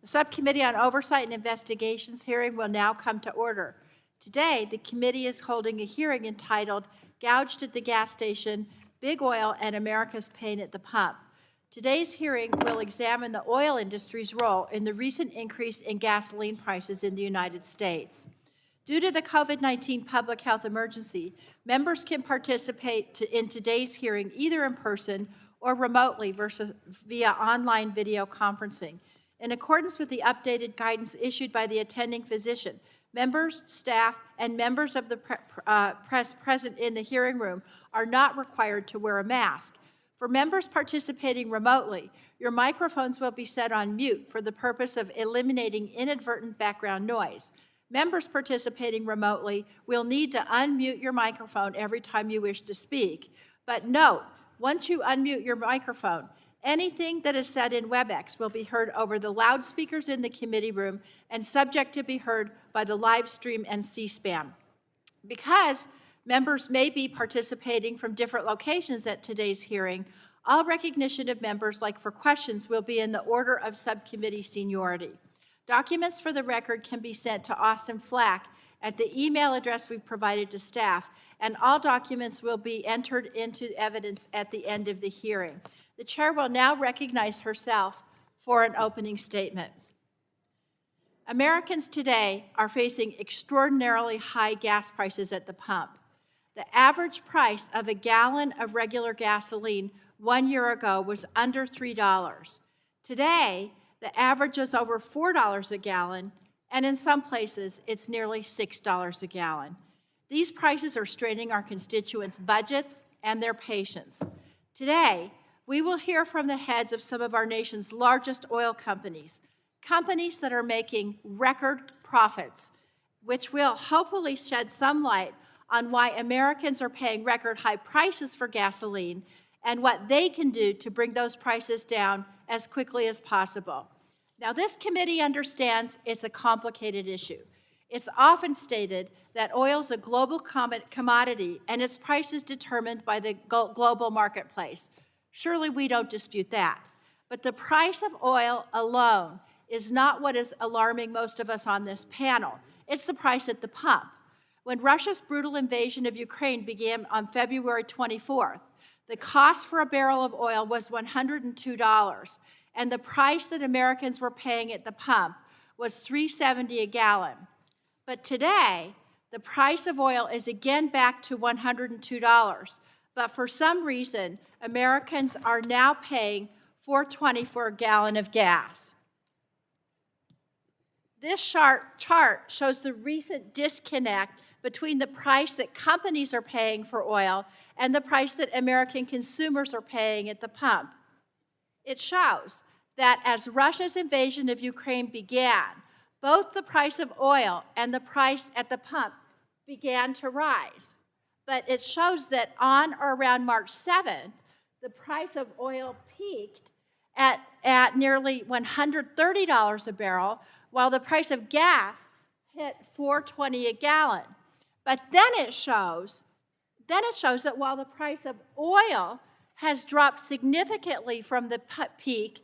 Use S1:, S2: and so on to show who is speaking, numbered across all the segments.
S1: The Subcommittee on Oversight and Investigations hearing will now come to order. Today, the committee is holding a hearing entitled Gouged at the Gas Station, Big Oil and America's Pain at the Pump. Today's hearing will examine the oil industry's role in the recent increase in gasoline prices in the United States. Due to the COVID-19 public health emergency, members can participate in today's hearing either in person or remotely versus via online video conferencing. In accordance with the updated guidance issued by the attending physician, members, staff, and members of the press present in the hearing room are not required to wear a mask. For members participating remotely, your microphones will be set on mute for the purpose of eliminating inadvertent background noise. Members participating remotely will need to unmute your microphone every time you wish to speak. But note, once you unmute your microphone, anything that is said in WebEx will be heard over the loudspeakers in the committee room and subject to be heard by the live stream and C-SPAN. Because members may be participating from different locations at today's hearing, all recognition of members, like for questions, will be in the order of subcommittee seniority. Documents for the record can be sent to Austin Flack at the email address we've provided to staff, and all documents will be entered into evidence at the end of the hearing. The chair will now recognize herself for an opening statement. Americans today are facing extraordinarily high gas prices at the pump. The average price of a gallon of regular gasoline 1 year ago was under $3. Today, the average is over $4 a gallon, and in some places, it's nearly $6 a gallon. These prices are straining our constituents' budgets and their patience. Today, we will hear from the heads of some of our nation's largest oil companies, companies that are making record profits, which will hopefully shed some light on why Americans are paying record high prices for gasoline and what they can do to bring those prices down as quickly as possible. Now, this committee understands it's a complicated issue. It's often stated that oil is a global commodity and its price is determined by the global marketplace. Surely we don't dispute that. But the price of oil alone is not what is alarming most of us on this panel. It's the price at the pump. When Russia's brutal invasion of Ukraine began on February 24th, the cost for a barrel of oil was $102, and the price that Americans were paying at the pump was $3.70 a gallon. But today, the price of oil is again back to $102. But for some reason, Americans are now paying $4.20 for a gallon of gas. This chart shows the recent disconnect between the price that companies are paying for oil and the price that American consumers are paying at the pump. It shows that as Russia's invasion of Ukraine began, both the price of oil and the price at the pump began to rise. But it shows that on or around March 7th, the price of oil peaked at nearly $130 a barrel, while the price of gas hit $4.20 a gallon. But then it shows that while the price of oil has dropped significantly from the peak,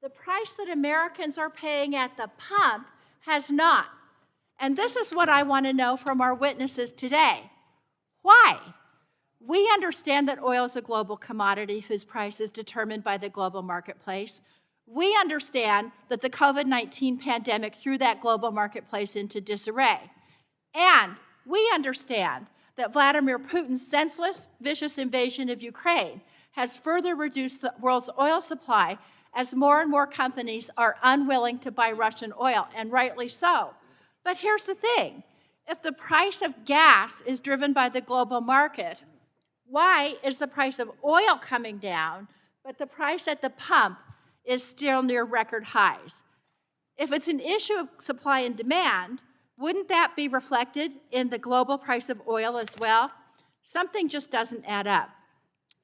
S1: the price that Americans are paying at the pump has not. And this is what I want to know from our witnesses today. Why? We understand that oil is a global commodity whose price is determined by the global marketplace. We understand that the COVID-19 pandemic threw that global marketplace into disarray. And we understand that Vladimir Putin's senseless, vicious invasion of Ukraine has further reduced the world's oil supply as more and more companies are unwilling to buy Russian oil, and rightly so. But here's the thing. If the price of gas is driven by the global market, why is the price of oil coming down, but the price at the pump is still near record highs? If it's an issue of supply and demand, wouldn't that be reflected in the global price of oil as well? Something just doesn't add up.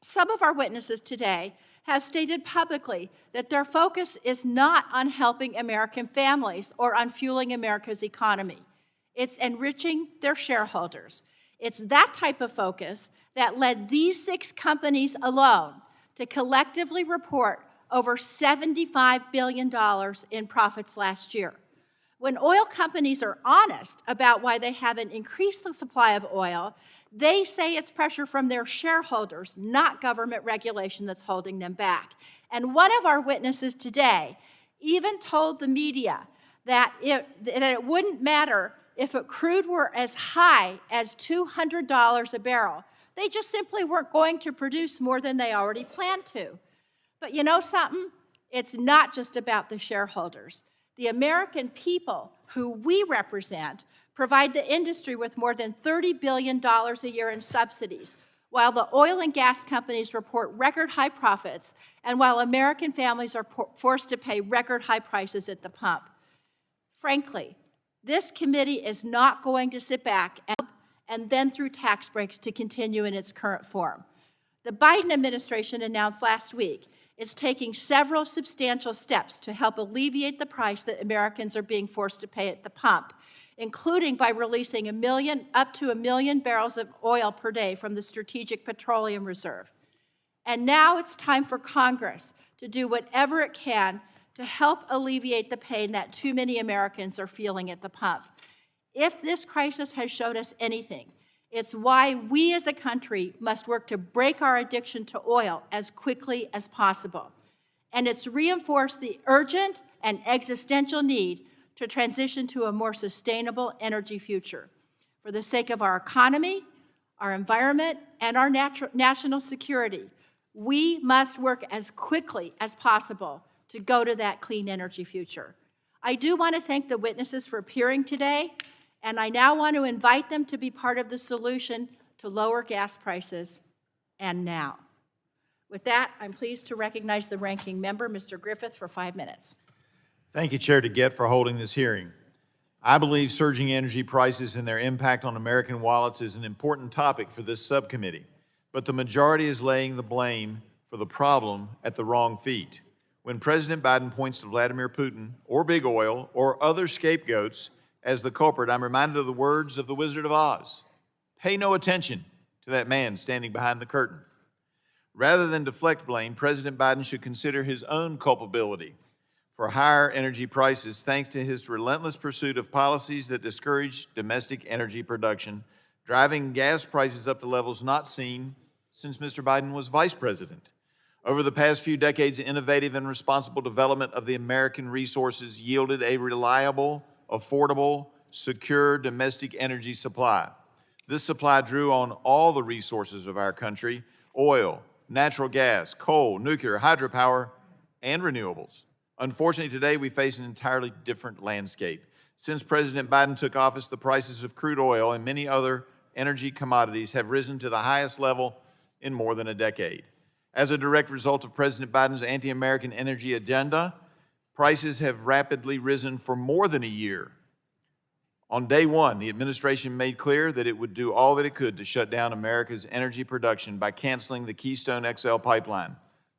S1: Some of our witnesses today have stated publicly that their focus is not on helping American families or on fueling America's economy. It's enriching their shareholders. It's that type of focus that led these 6 companies alone to collectively report over $75 billion in profits last year. When oil companies are honest about why they haven't increased the supply of oil, they say it's pressure from their shareholders, not government regulation, that's holding them back. And one of our witnesses today even told the media that it wouldn't matter if crude were as high as $200 a barrel. They just simply weren't going to produce more than they already planned to. But you know something? It's not just about the shareholders. The American people, who we represent, provide the industry with more than $30 billion a year in subsidies, while the oil and gas companies report record high profits, and while American families are forced to pay record high prices at the pump. Frankly, this committee is not going to sit back and then through tax breaks to continue in its current form. The Biden administration announced last week it's taking several substantial steps to help alleviate the price that Americans are being forced to pay at the pump, including by releasing up to 1 million barrels of oil per day from the Strategic Petroleum Reserve. And now it's time for Congress to do whatever it can to help alleviate the pain that too many Americans are feeling at the pump. If this crisis has showed us anything, it's why we as a country must work to break our addiction to oil as quickly as possible. And it's reinforced the urgent and existential need to transition to a more sustainable energy future. For the sake of our economy, our environment, and our national security, we must work as quickly as possible to go to that clean energy future. I do want to thank the witnesses for appearing today, and I now want to invite them to be part of the solution to lower gas prices, and now. With that, I'm pleased to recognize the ranking member, Mr. Griffith, for 5 minutes.
S2: Thank you, Chair DeGette, for holding this hearing. I believe surging energy prices and their impact on American wallets is an important topic for this subcommittee, but the majority is laying the blame for the problem at the wrong feet. When President Biden points to Vladimir Putin or big oil or other scapegoats as the culprit, I'm reminded of the words of the Wizard of Oz. Pay no attention to that man standing behind the curtain. Rather than deflect blame, President Biden should consider his own culpability for higher energy prices thanks to his relentless pursuit of policies that discourage domestic energy production, driving gas prices up to levels not seen since Mr. Biden was vice president. Over the past few decades, innovative and responsible development of the American resources yielded a reliable, affordable, secure domestic energy supply. This supply drew on all the resources of our country: oil, natural gas, coal, nuclear, hydropower, and renewables. Unfortunately, today we face an entirely different landscape. Since President Biden took office, the prices of crude oil and many other energy commodities have risen to the highest level in more than a decade. As a direct result of President Biden's anti-American energy agenda, prices have rapidly risen for more than a year. On day one, the administration made clear that it would do all that it could to shut down America's energy production by canceling the Keystone XL pipeline.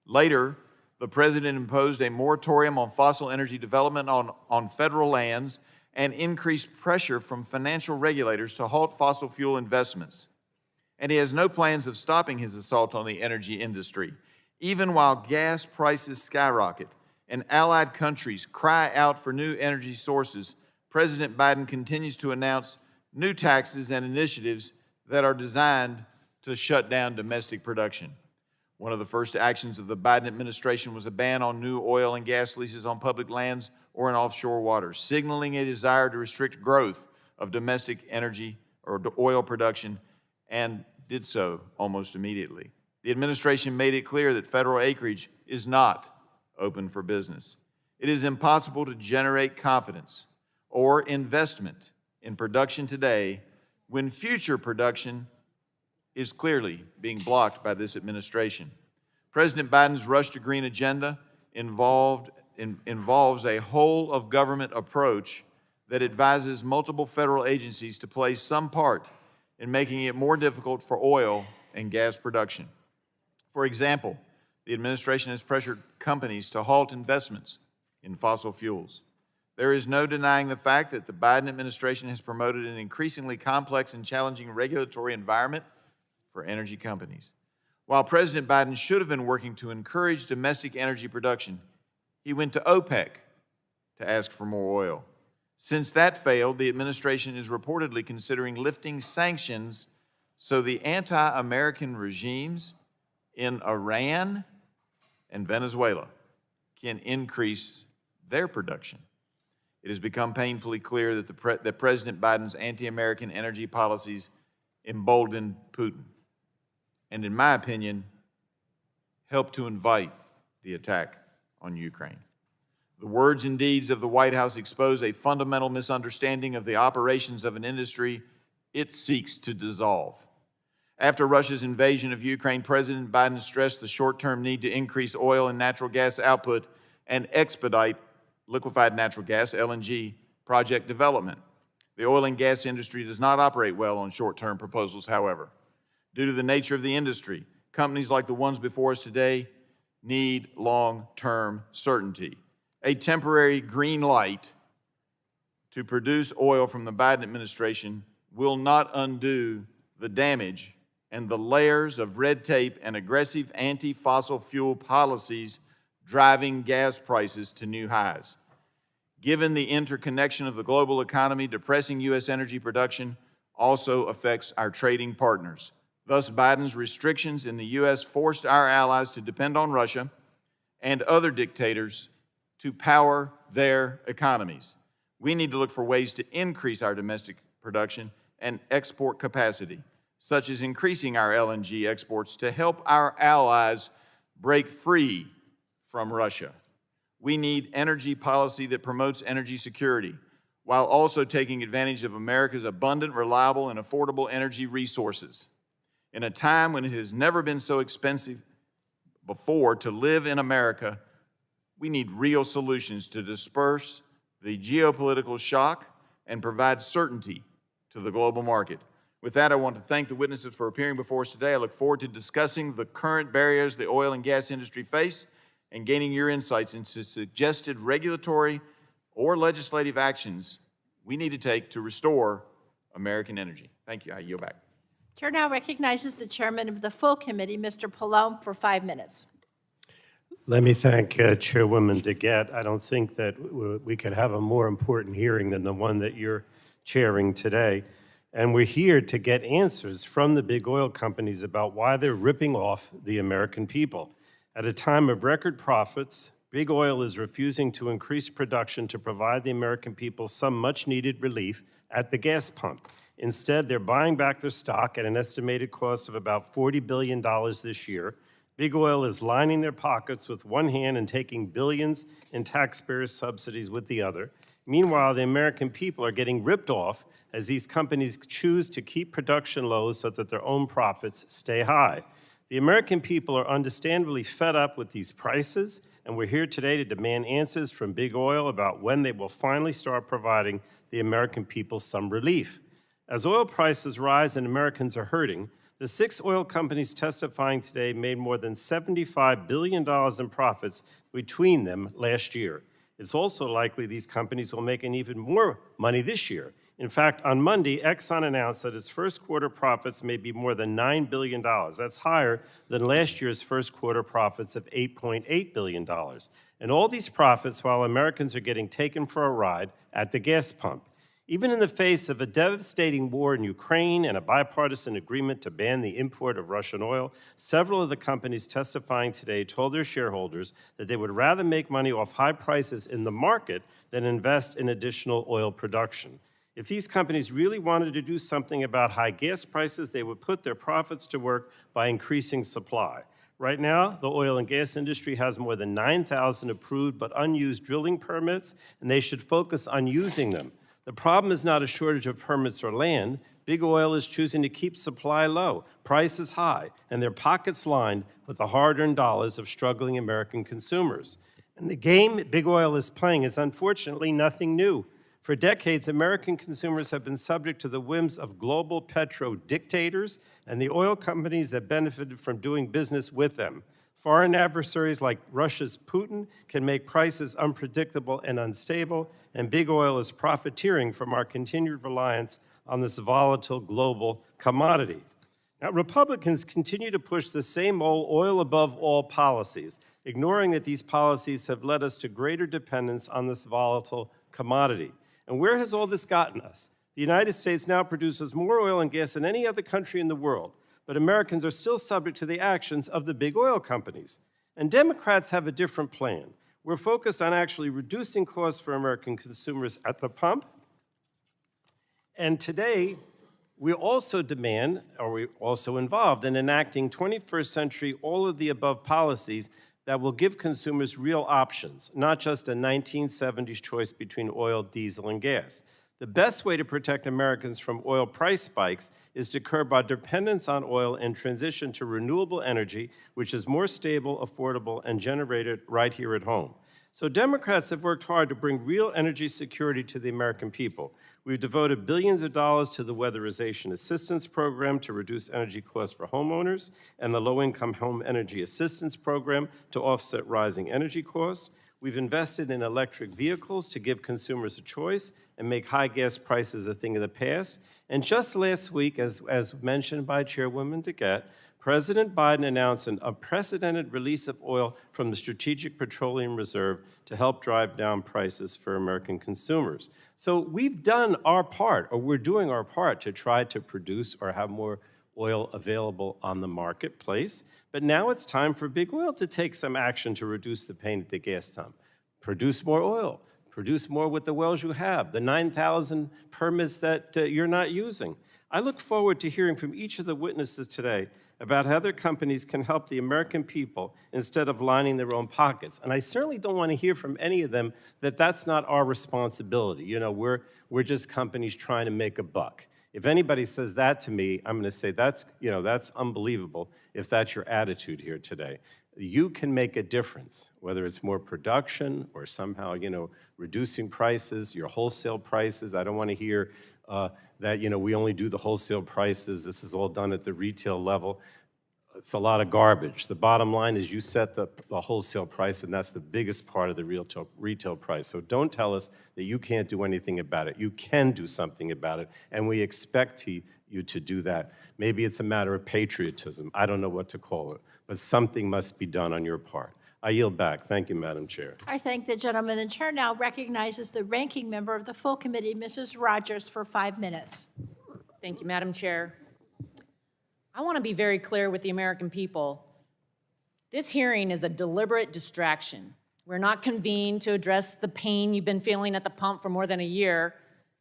S2: Later, the president imposed a moratorium on fossil energy development on federal lands and increased pressure from financial regulators to halt fossil fuel investments. And he has no plans of stopping his assault on the energy industry. Even while gas prices skyrocket and allied countries cry out for new energy sources, President Biden continues to announce new taxes and initiatives that are designed to shut down domestic production. One of the first actions of the Biden administration was a ban on new oil and gas leases on public lands or in offshore waters, signaling a desire to restrict growth of domestic energy or oil production, and did so almost immediately. The administration made it clear that federal acreage is not open for business. It is impossible to generate confidence or investment in production today when future production is clearly being blocked by this administration. President Biden's Rush to Green agenda involves a whole-of-government approach that advises multiple federal agencies to play some part in making it more difficult for oil and gas production. For example, the administration has pressured companies to halt investments in fossil fuels. There is no denying the fact that the Biden administration has promoted an increasingly complex and challenging regulatory environment for energy companies. While President Biden should have been working to encourage domestic energy production, he went to OPEC to ask for more oil. Since that failed, the administration is reportedly considering lifting sanctions so the anti-American regimes in Iran and Venezuela can increase their production. It has become painfully clear that President Biden's anti-American energy policies emboldened Putin, and in my opinion, helped to invite the attack on Ukraine. The words and deeds of the White House expose a fundamental misunderstanding of the operations of an industry it seeks to dissolve. After Russia's invasion of Ukraine, President Biden stressed the short-term need to increase oil and natural gas output and expedite liquefied natural gas, LNG, project development. The oil and gas industry does not operate well on short-term proposals, however. Due to the nature of the industry, companies like the ones before us today need long-term certainty. A temporary green light to produce oil from the Biden administration will not undo the damage and the layers of red tape and aggressive anti-fossil fuel policies driving gas prices to new highs. Given the interconnection of the global economy, depressing U.S. energy production also affects our trading partners. Thus, Biden's restrictions in the U.S. forced our allies to depend on Russia and other dictators to power their economies. We need to look for ways to increase our domestic production and export capacity, such as increasing our LNG exports to help our allies break free from Russia. We need energy policy that promotes energy security while also taking advantage of America's abundant, reliable, and affordable energy resources. In a time when it has never been so expensive before to live in America, we need real solutions to disperse the geopolitical shock and provide certainty to the global market. With that, I want to thank the witnesses for appearing before us today. I look forward to discussing the current barriers the oil and gas industry face and gaining your insights into suggested regulatory or legislative actions we need to take to restore American energy. Thank you. I yield back.
S1: Chair now recognizes the chairman of the full committee, Mr. Pallone, for 5 minutes.
S3: Let me thank Chairwoman DeGette. I don't think that we could have a more important hearing than the one that you're chairing today. And we're here to get answers from the big oil companies about why they're ripping off the American people. At a time of record profits, big oil is refusing to increase production to provide the American people some much-needed relief at the gas pump. Instead, they're buying back their stock at an estimated cost of about $40 billion this year. Big oil is lining their pockets with one hand and taking billions in taxpayers' subsidies with the other. Meanwhile, the American people are getting ripped off as these companies choose to keep production low so that their own profits stay high. The American people are understandably fed up with these prices, and we're here today to demand answers from big oil about when they will finally start providing the American people some relief. As oil prices rise and Americans are hurting, the 6 oil companies testifying today made more than $75 billion in profits between them last year. It's also likely these companies will make even more money this year. In fact, on Monday, Exxon announced that its first quarter profits may be more than $9 billion. That's higher than last year's first quarter profits of $8.8 billion. And all these profits while Americans are getting taken for a ride at the gas pump. Even in the face of a devastating war in Ukraine and a bipartisan agreement to ban the import of Russian oil, several of the companies testifying today told their shareholders that they would rather make money off high prices in the market than invest in additional oil production. If these companies really wanted to do something about high gas prices, they would put their profits to work by increasing supply. Right now, the oil and gas industry has more than 9,000 approved but unused drilling permits, and they should focus on using them. The problem is not a shortage of permits or land. Big oil is choosing to keep supply low, prices high, and their pockets lined with the hard-earned dollars of struggling American consumers. And the game big oil is playing is unfortunately nothing new. For decades, American consumers have been subject to the whims of global petro dictators and the oil companies that benefited from doing business with them. Foreign adversaries like Russia's Putin can make prices unpredictable and unstable, and big oil is profiteering from our continued reliance on this volatile global commodity. Now, Republicans continue to push the same old oil above all policies, ignoring that these policies have led us to greater dependence on this volatile commodity. And where has all this gotten us? The United States now produces more oil and gas than any other country in the world, but Americans are still subject to the actions of the big oil companies. And Democrats have a different plan. We're focused on actually reducing costs for American consumers at the pump. And today, we also demand, or we're also involved in enacting 21st century all of the above policies that will give consumers real options, not just a 1970s choice between oil, diesel, and gas. The best way to protect Americans from oil price spikes is to curb our dependence on oil and transition to renewable energy, which is more stable, affordable, and generated right here at home. So Democrats have worked hard to bring real energy security to the American people. We've devoted billions of dollars to the Weatherization Assistance Program to reduce energy costs for homeowners, and the Low-Income Home Energy Assistance Program to offset rising energy costs. We've invested in electric vehicles to give consumers a choice and make high gas prices a thing of the past. And just last week, as mentioned by Chairwoman DeGette, President Biden announced an unprecedented release of oil from the Strategic Petroleum Reserve to help drive down prices for American consumers. So we've done our part, or we're doing our part, to try to produce or have more oil available on the marketplace. But now it's time for big oil to take some action to reduce the pain at the gas pump. Produce more oil. Produce more with the wells you have, the 9,000 permits that you're not using. I look forward to hearing from each of the witnesses today about how their companies can help the American people instead of lining their own pockets. And I certainly don't want to hear from any of them that that's not our responsibility. You know, we're just companies trying to make a buck. If anybody says that to me, I'm going to say that's unbelievable if that's your attitude here today. You can make a difference, whether it's more production or somehow, reducing prices, your wholesale prices. I don't want to hear that, we only do the wholesale prices. This is all done at the retail level. It's a lot of garbage. The bottom line is you set the wholesale price, and that's the biggest part of the retail price. So don't tell us that you can't do anything about it. You can do something about it, and we expect you to do that. Maybe it's a matter of patriotism. I don't know what to call it, but something must be done on your part. I yield back. Thank you, Madam Chair.
S1: I thank the gentleman. The chair now recognizes the ranking member of the full committee, Mrs. Rogers, for 5 minutes.
S4: Thank you, Madam Chair. I want to be very clear with the American people. This hearing is a deliberate distraction. We're not convened to address the pain you've been feeling at the pump for more than a year.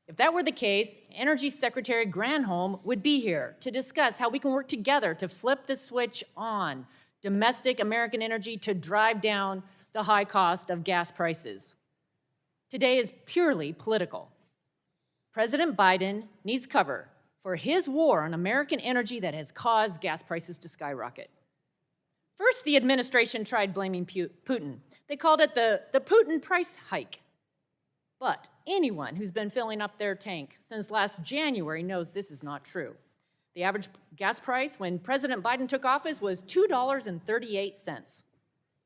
S4: If that were the case, Energy Secretary Granholm would be here to discuss how we can work together to flip the switch on domestic American energy to drive down the high cost of gas prices. Today is purely political. President Biden needs cover for his war on American energy that has caused gas prices to skyrocket. First, the administration tried blaming Putin. They called it the Putin price hike. But anyone who's been filling up their tank since last January knows this is not true. The average gas price when President Biden took office was $2.38,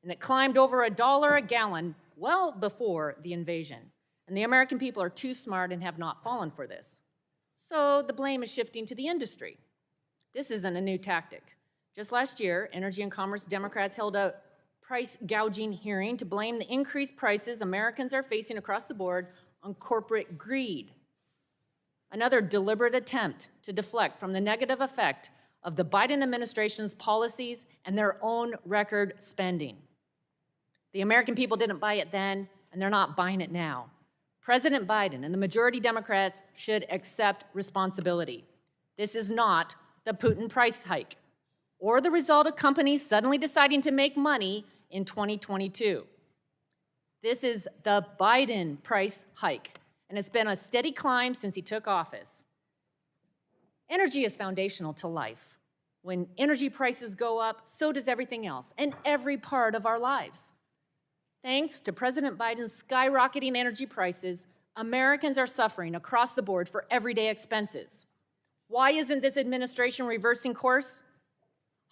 S4: and it climbed over $1 a gallon well before the invasion. And the American people are too smart and have not fallen for this. So the blame is shifting to the industry. This isn't a new tactic. Just last year, Energy and Commerce Democrats held a price gouging hearing to blame the increased prices Americans are facing across the board on corporate greed. Another deliberate attempt to deflect from the negative effect of the Biden administration's policies and their own record spending. The American people didn't buy it then, and they're not buying it now. President Biden and the majority Democrats should accept responsibility. This is not the Putin price hike or the result of companies suddenly deciding to make money in 2022. This is the Biden price hike, and it's been a steady climb since he took office. Energy is foundational to life. When energy prices go up, so does everything else, and every part of our lives. Thanks to President Biden's skyrocketing energy prices, Americans are suffering across the board for everyday expenses. Why isn't this administration reversing course?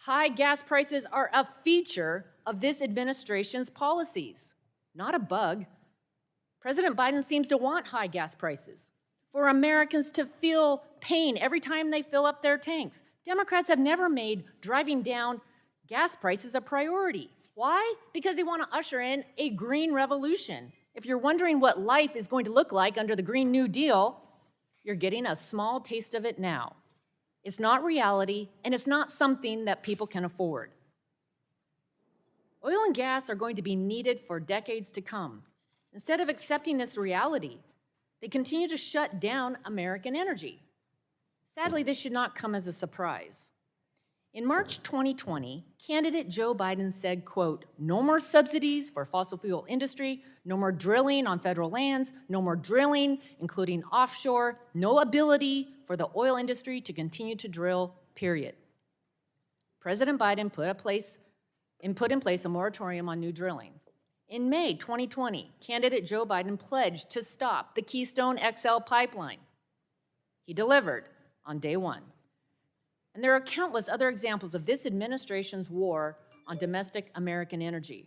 S4: High gas prices are a feature of this administration's policies, not a bug. President Biden seems to want high gas prices for Americans to feel pain every time they fill up their tanks, Democrats have never made driving down gas prices a priority. Why? Because they want to usher in a green revolution. If you're wondering what life is going to look like under the Green New Deal, you're getting a small taste of it now. It's not reality, and it's not something that people can afford. Oil and gas are going to be needed for decades to come. Instead of accepting this reality, they continue to shut down American energy. Sadly, this should not come as a surprise. In March 2020, candidate Joe Biden said, quote, "No more subsidies for fossil fuel industry, no more drilling on federal lands, no more drilling, including offshore, no ability for the oil industry to continue to drill, period." President Biden put in place a moratorium on new drilling. In May 2020, candidate Joe Biden pledged to stop the Keystone XL pipeline. He delivered on day one. And there are countless other examples of this administration's war on domestic American energy.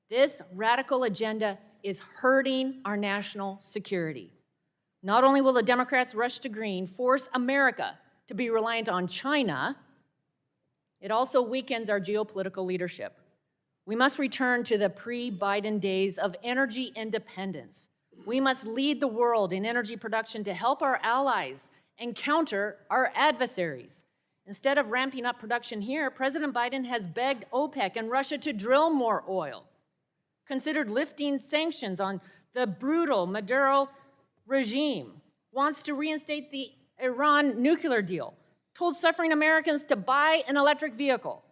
S4: This radical agenda is hurting our national security. Not only will the Democrats' rush to green force America to be reliant on China, it also weakens our geopolitical leadership. We must return to the pre-Biden days of energy independence. We must lead the world in energy production to help our allies and counter our adversaries. Instead of ramping up production here, President Biden has begged OPEC and Russia to drill more oil, considered lifting sanctions on the brutal Maduro regime, wants to reinstate the Iran nuclear deal, told suffering Americans to buy an electric vehicle,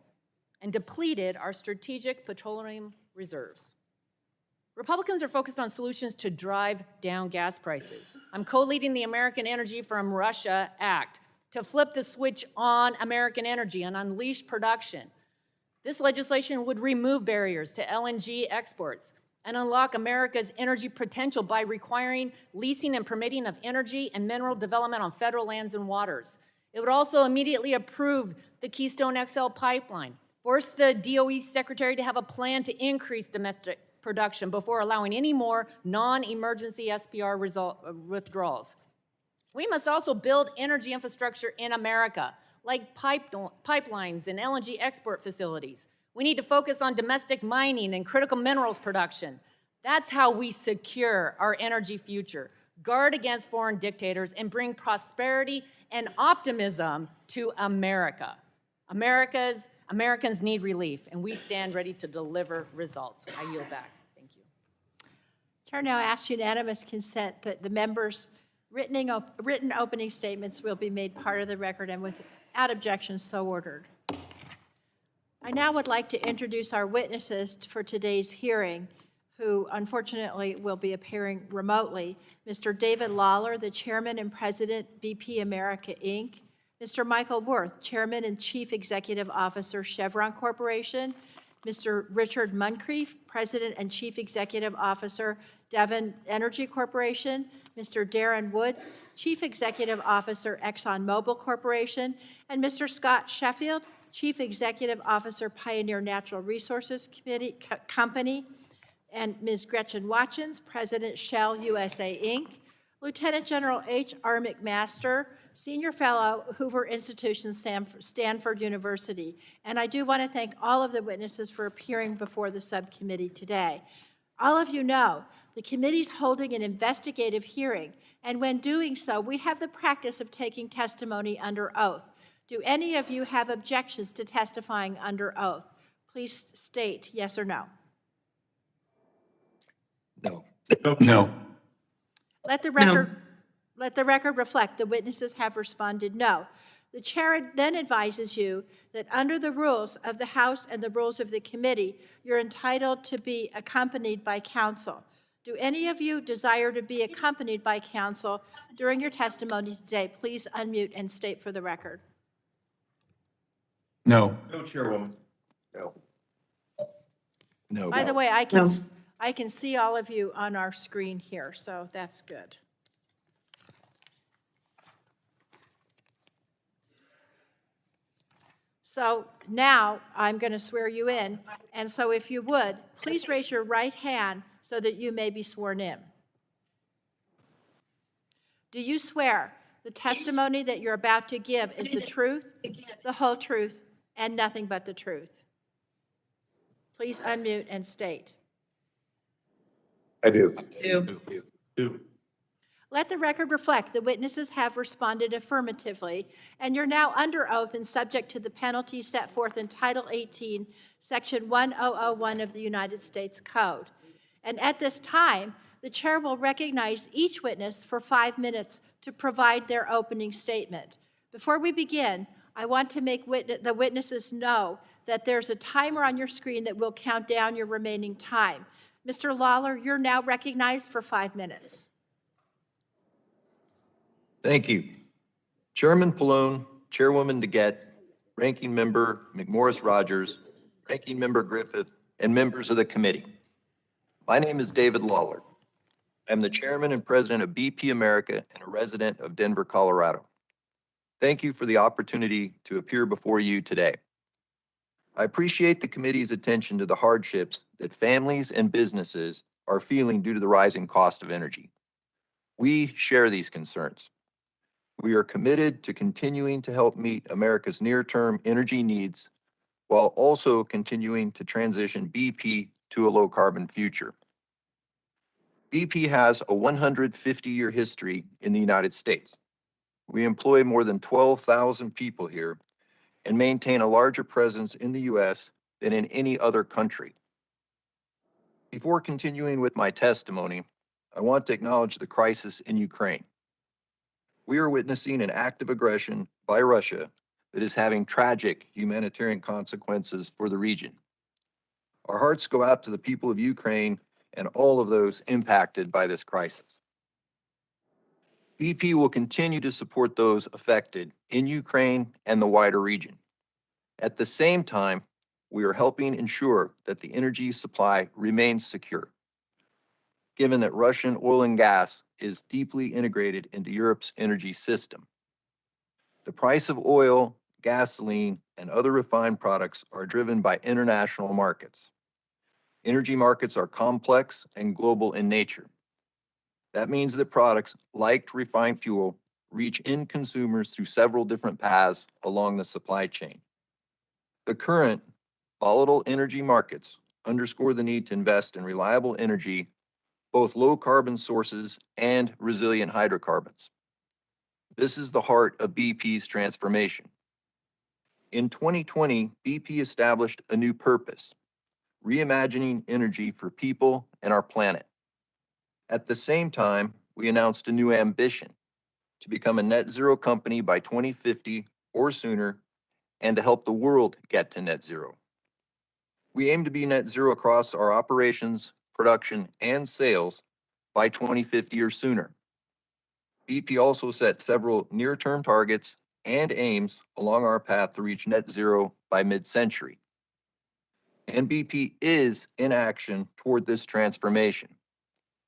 S4: and depleted our strategic petroleum reserves. Republicans are focused on solutions to drive down gas prices. I'm co-leading the American Energy from Russia Act to flip the switch on American energy and unleash production. This legislation would remove barriers to LNG exports and unlock America's energy potential by requiring leasing and permitting of energy and mineral development on federal lands and waters. It would also immediately approve the Keystone XL pipeline, force the DOE secretary to have a plan to increase domestic production before allowing any more non-emergency SPR withdrawals. We must also build energy infrastructure in America, like pipelines and LNG export facilities. We need to focus on domestic mining and critical minerals production. That's how we secure our energy future, guard against foreign dictators, and bring prosperity and optimism to America. Americans need relief, and we stand ready to deliver results. I yield back. Thank you.
S1: Chair now asks unanimous consent that the members' written opening statements will be made part of the record and without objection so ordered. I now would like to introduce our witnesses for today's hearing, who unfortunately will be appearing remotely. Mr. David Lawler, the Chairman and President, BP America, Inc., Mr. Michael Wirth, Chairman and Chief Executive Officer, Chevron Corporation, Mr. Richard Muncrief, President and Chief Executive Officer, Devon Energy Corporation, Mr. Darren Woods, Chief Executive Officer, ExxonMobil Corporation, and Mr. Scott Sheffield, Chief Executive Officer, Pioneer Natural Resources Company, and Ms. Gretchen Watkins, President, Shell USA, Inc., Lieutenant General H.R. McMaster, Senior Fellow, Hoover Institution, Stanford University. And I do want to thank all of the witnesses for appearing before the subcommittee today. All of you know the committee's holding an investigative hearing, and when doing so, we have the practice of taking testimony under oath. Do any of you have objections to testifying under oath? Please state yes or no.
S5: No. No.
S1: Let the record reflect the witnesses have responded no. The chair then advises you that under the rules of the House and the rules of the committee, you're entitled to be accompanied by counsel. Do any of you desire to be accompanied by counsel during your testimony today? Please unmute and state for the record.
S5: No.
S6: No, Chairwoman. No.
S5: No.
S1: By the way, I can see all of you on our screen here, so that's good. So now I'm going to swear you in, and so if you would, please raise your right hand so that you may be sworn in. Do you swear The testimony that you're about to give is the truth, the whole truth, and nothing but the truth. Please unmute and state.
S6: I do.
S5: Do.
S1: Let the record reflect the witnesses have responded affirmatively, and you're now under oath and subject to the penalties set forth in Title 18, Section 1001 of the United States Code. And at this time, the chair will recognize each witness for 5 minutes to provide their opening statement. Before we begin, I want to make the witnesses know that there's a timer on your screen that will count down your remaining time. Mr. Lawler, you're now recognized for 5 minutes.
S5: Thank you. Chairman Pallone, Chairwoman DeGette, Ranking Member McMorris Rogers, Ranking Member Griffith, and members of the committee. My name is David Lawler. I'm the Chairman and President of BP America and a resident of Denver, Colorado. Thank you for the opportunity to appear before you today. I appreciate the committee's attention to the hardships that families and businesses are feeling due to the rising cost of energy. We share these concerns. We are committed to continuing to help meet America's near-term energy needs while also continuing to transition BP to a low-carbon future. BP has a 150-year history in the United States. We employ more than 12,000 people here and maintain a larger presence in the U.S. than in any other country. Before continuing with my testimony, I want to acknowledge the crisis in Ukraine. We are witnessing an act of aggression by Russia that is having tragic humanitarian consequences for the region. Our hearts go out to the people of Ukraine and all of those impacted by this crisis. BP will continue to support those affected in Ukraine and the wider region. At the same time, we are helping ensure that the energy supply remains secure, given that Russian oil and gas is deeply integrated into Europe's energy system. The price of oil, gasoline, and other refined products are driven by international markets. Energy markets are complex and global in nature. That means that products like refined fuel reach end consumers through several different paths along the supply chain. The current volatile energy markets underscore the need to invest in reliable energy, both low carbon sources and resilient hydrocarbons. This is the heart of BP's transformation. In 2020, BP established a new purpose: reimagining energy for people and our planet. At the same time, we announced a new ambition to become a net zero company by 2050 or sooner, and to help the world get to net zero. We aim to be net zero across our operations, production, and sales by 2050 or sooner. BP also set several near-term targets and aims along our path to reach net zero by mid-century. And BP is in action toward this transformation.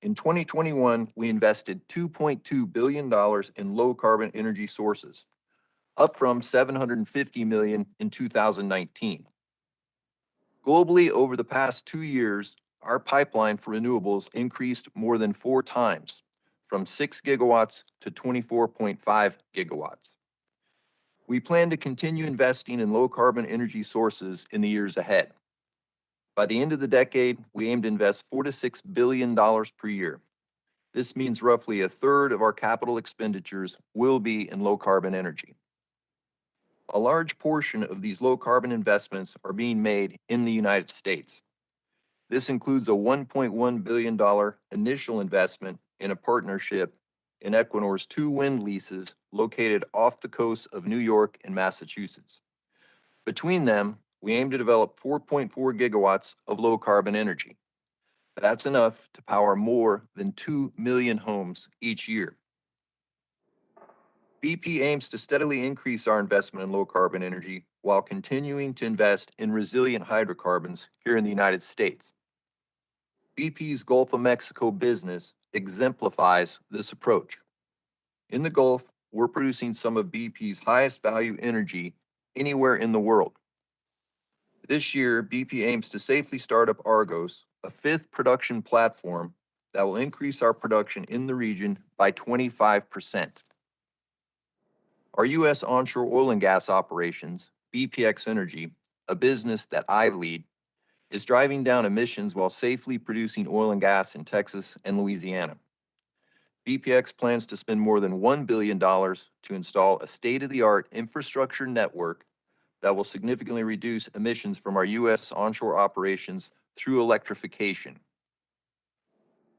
S5: In 2021, we invested $2.2 billion in low-carbon energy sources, up from $750 million in 2019. Globally, over the past 2 years, our pipeline for renewables increased more than 4 times, from 6 gigawatts to 24.5 gigawatts. We plan to continue investing in low-carbon energy sources in the years ahead. By the end of the decade, we aim to invest $4 to $6 billion per year. This means roughly a third of our capital expenditures will be in low-carbon energy. A large portion of these low-carbon investments are being made in the United States. This includes a $1.1 billion initial investment in a partnership in Equinor's 2 wind leases located off the coasts of New York and Massachusetts. Between them, we aim to develop 4.4 gigawatts of low-carbon energy. That's enough to power more than 2 million homes each year. BP aims to steadily increase our investment in low-carbon energy while continuing to invest in resilient hydrocarbons here in the United States. BP's Gulf of Mexico business exemplifies this approach. In the Gulf, we're producing some of BP's highest value energy anywhere in the world. This year, BP aims to safely start up Argos, a 5th production platform that will increase our production in the region by 25%. Our U.S. onshore oil and gas operations, BPX Energy, a business that I lead, is driving down emissions while safely producing oil and gas in Texas and Louisiana. BPX plans to spend more than $1 billion to install a state-of-the-art infrastructure network that will significantly reduce emissions from our U.S. onshore operations through electrification.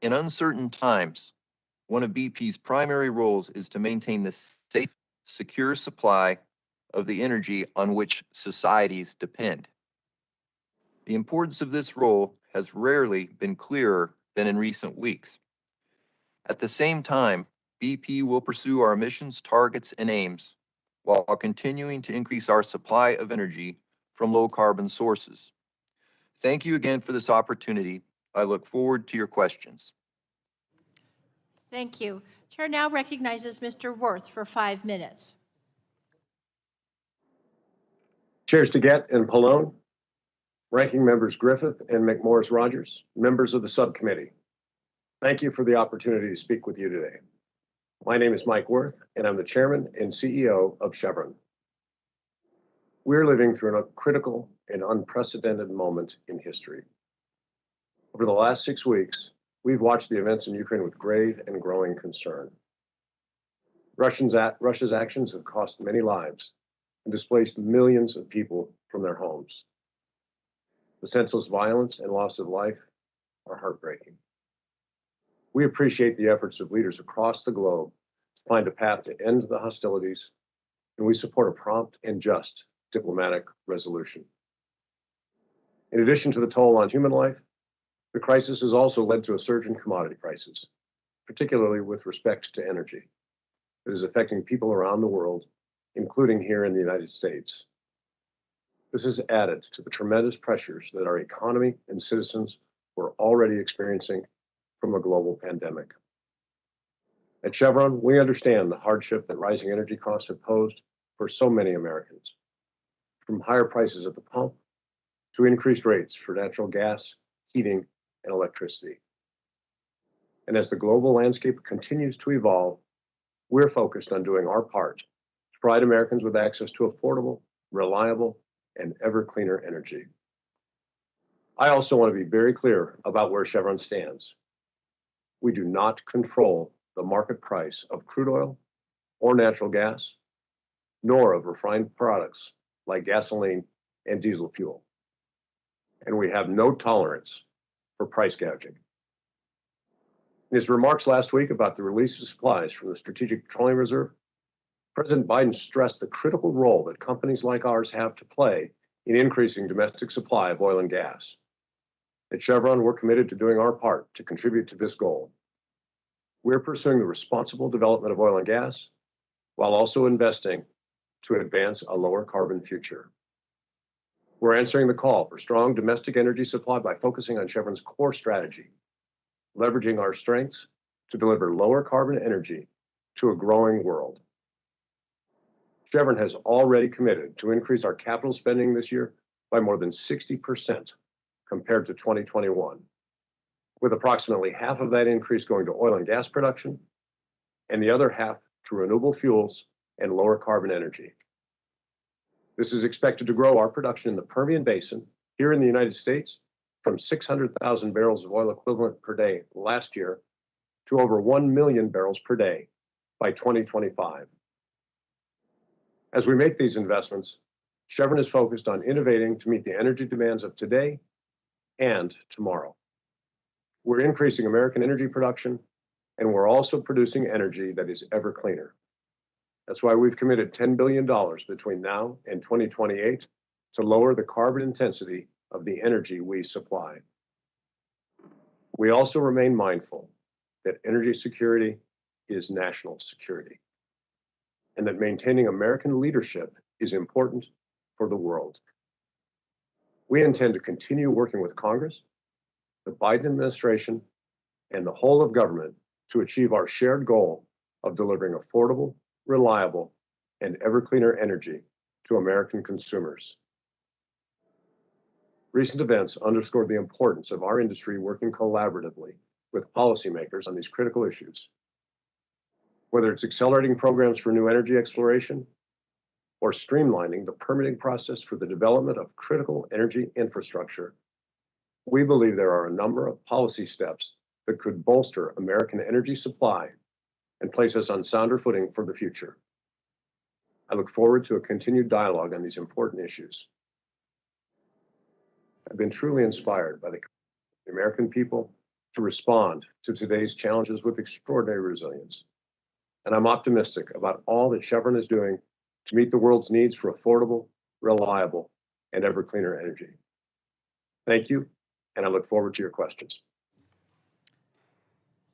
S5: In uncertain times, one of BP's primary roles is to maintain the safe, secure supply of the energy on which societies depend. The importance of this role has rarely been clearer than in recent weeks. At the same time, BP will pursue our emissions targets and aims while continuing to increase our supply of energy from low-carbon sources. Thank you again for this opportunity. I look forward to your questions.
S1: Thank you. Chair now recognizes Mr. Wirth for 5 minutes.
S6: Chairs DeGette and Pallone, Ranking Members Griffith and McMorris Rogers, members of the subcommittee. Thank you for the opportunity to speak with you today. My name is Mike Wirth, and I'm the chairman and CEO of Chevron. We're living through a critical and unprecedented moment in history. Over the last 6 weeks, we've watched the events in Ukraine with grave and growing concern. Russia's actions have cost many lives and displaced millions of people from their homes. The senseless violence and loss of life are heartbreaking. We appreciate the efforts of leaders across the globe to find a path to end the hostilities, and we support a prompt and just diplomatic resolution. In addition to the toll on human life, the crisis has also led to a surge in commodity prices, particularly with respect to energy. It is affecting people around the world, including here in the United States. This has added to the tremendous pressures that our economy and citizens were already experiencing from a global pandemic. At Chevron, we understand the hardship that rising energy costs have posed for so many Americans, from higher prices at the pump to increased rates for natural gas, heating, and electricity. And as the global landscape continues to evolve, we're focused on doing our part to provide Americans with access to affordable, reliable, and ever cleaner energy. I also want to be very clear about where Chevron stands. We do not control the market price of crude oil or natural gas, nor of refined products like gasoline and diesel fuel. And we have no tolerance for price gouging. In his remarks last week about the release of supplies from the Strategic Petroleum Reserve, President Biden stressed the critical role that companies like ours have to play in increasing domestic supply of oil and gas. At Chevron, we're committed to doing our part to contribute to this goal. We're pursuing the responsible development of oil and gas while also investing to advance a lower carbon future. We're answering the call for strong domestic energy supply by focusing on Chevron's core strategy, leveraging our strengths to deliver lower carbon energy to a growing world. Chevron has already committed to increase our capital spending this year by more than 60% compared to 2021, with approximately half of that increase going to oil and gas production and the other half to renewable fuels and lower carbon energy. This is expected to grow our production in the Permian Basin here in the United States from 600,000 barrels of oil equivalent per day last year to over 1 million barrels per day by 2025. As we make these investments, Chevron is focused on innovating to meet the energy demands of today and tomorrow. We're increasing American energy production, and we're also producing energy that is ever cleaner. That's why we've committed $10 billion between now and 2028 to lower the carbon intensity of the energy we supply. We also remain mindful that energy security is national security, and that maintaining American leadership is important for the world. We intend to continue working with Congress, the Biden administration, and the whole of government to achieve our shared goal of delivering affordable, reliable, and ever cleaner energy to American consumers. Recent events underscore the importance of our industry working collaboratively with policymakers on these critical issues. Whether it's accelerating programs for new energy exploration or streamlining the permitting process for the development of critical energy infrastructure, we believe there are a number of policy steps that could bolster American energy supply and place us on sounder footing for the future. I look forward to a continued dialogue on these important issues. I've been truly inspired by the American people to respond to today's challenges with extraordinary resilience. And I'm optimistic about all that Chevron is doing to meet the world's needs for affordable, reliable, and ever cleaner energy. Thank you, and I look forward to your questions.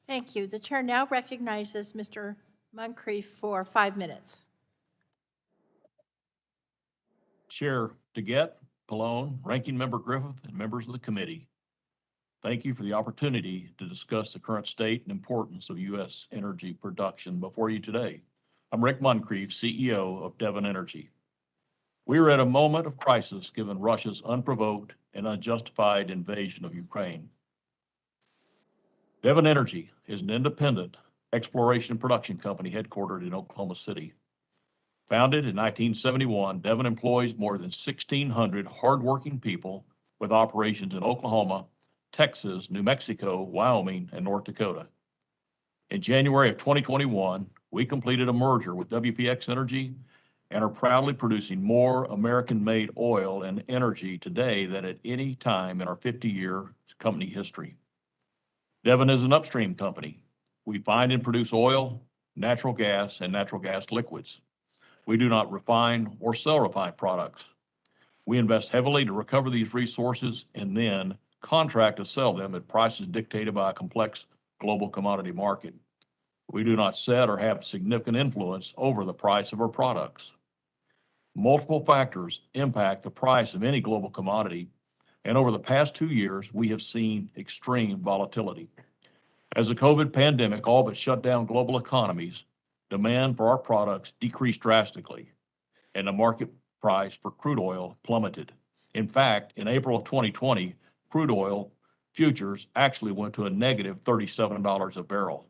S1: Thank you. The chair now recognizes Mr. Muncrief for 5 minutes.
S7: Chair DeGette, Pallone, Ranking Member Griffith, and members of the committee. Thank you for the opportunity to discuss the current state and importance of U.S. energy production before you today. I'm Rick Muncrief, CEO of Devon Energy. We are at a moment of crisis given Russia's unprovoked and unjustified invasion of Ukraine. Devon Energy is an independent exploration and production company headquartered in Oklahoma City. Founded in 1971, Devon employs more than 1,600 hardworking people with operations in Oklahoma, Texas, New Mexico, Wyoming, and North Dakota. In January of 2021, we completed a merger with WPX Energy and are proudly producing more American-made oil and energy today than at any time in our 50-year company history. Devon is an upstream company. We find and produce oil, natural gas, and natural gas liquids. We do not refine or sell refined products. We invest heavily to recover these resources and then contract to sell them at prices dictated by a complex global commodity market. We do not set or have significant influence over the price of our products. Multiple factors impact the price of any global commodity, and over the past 2 years, we have seen extreme volatility. As the COVID pandemic all but shut down global economies, demand for our products decreased drastically, and the market price for crude oil plummeted. In fact, in April of 2020, crude oil futures actually went to a negative $37 a barrel.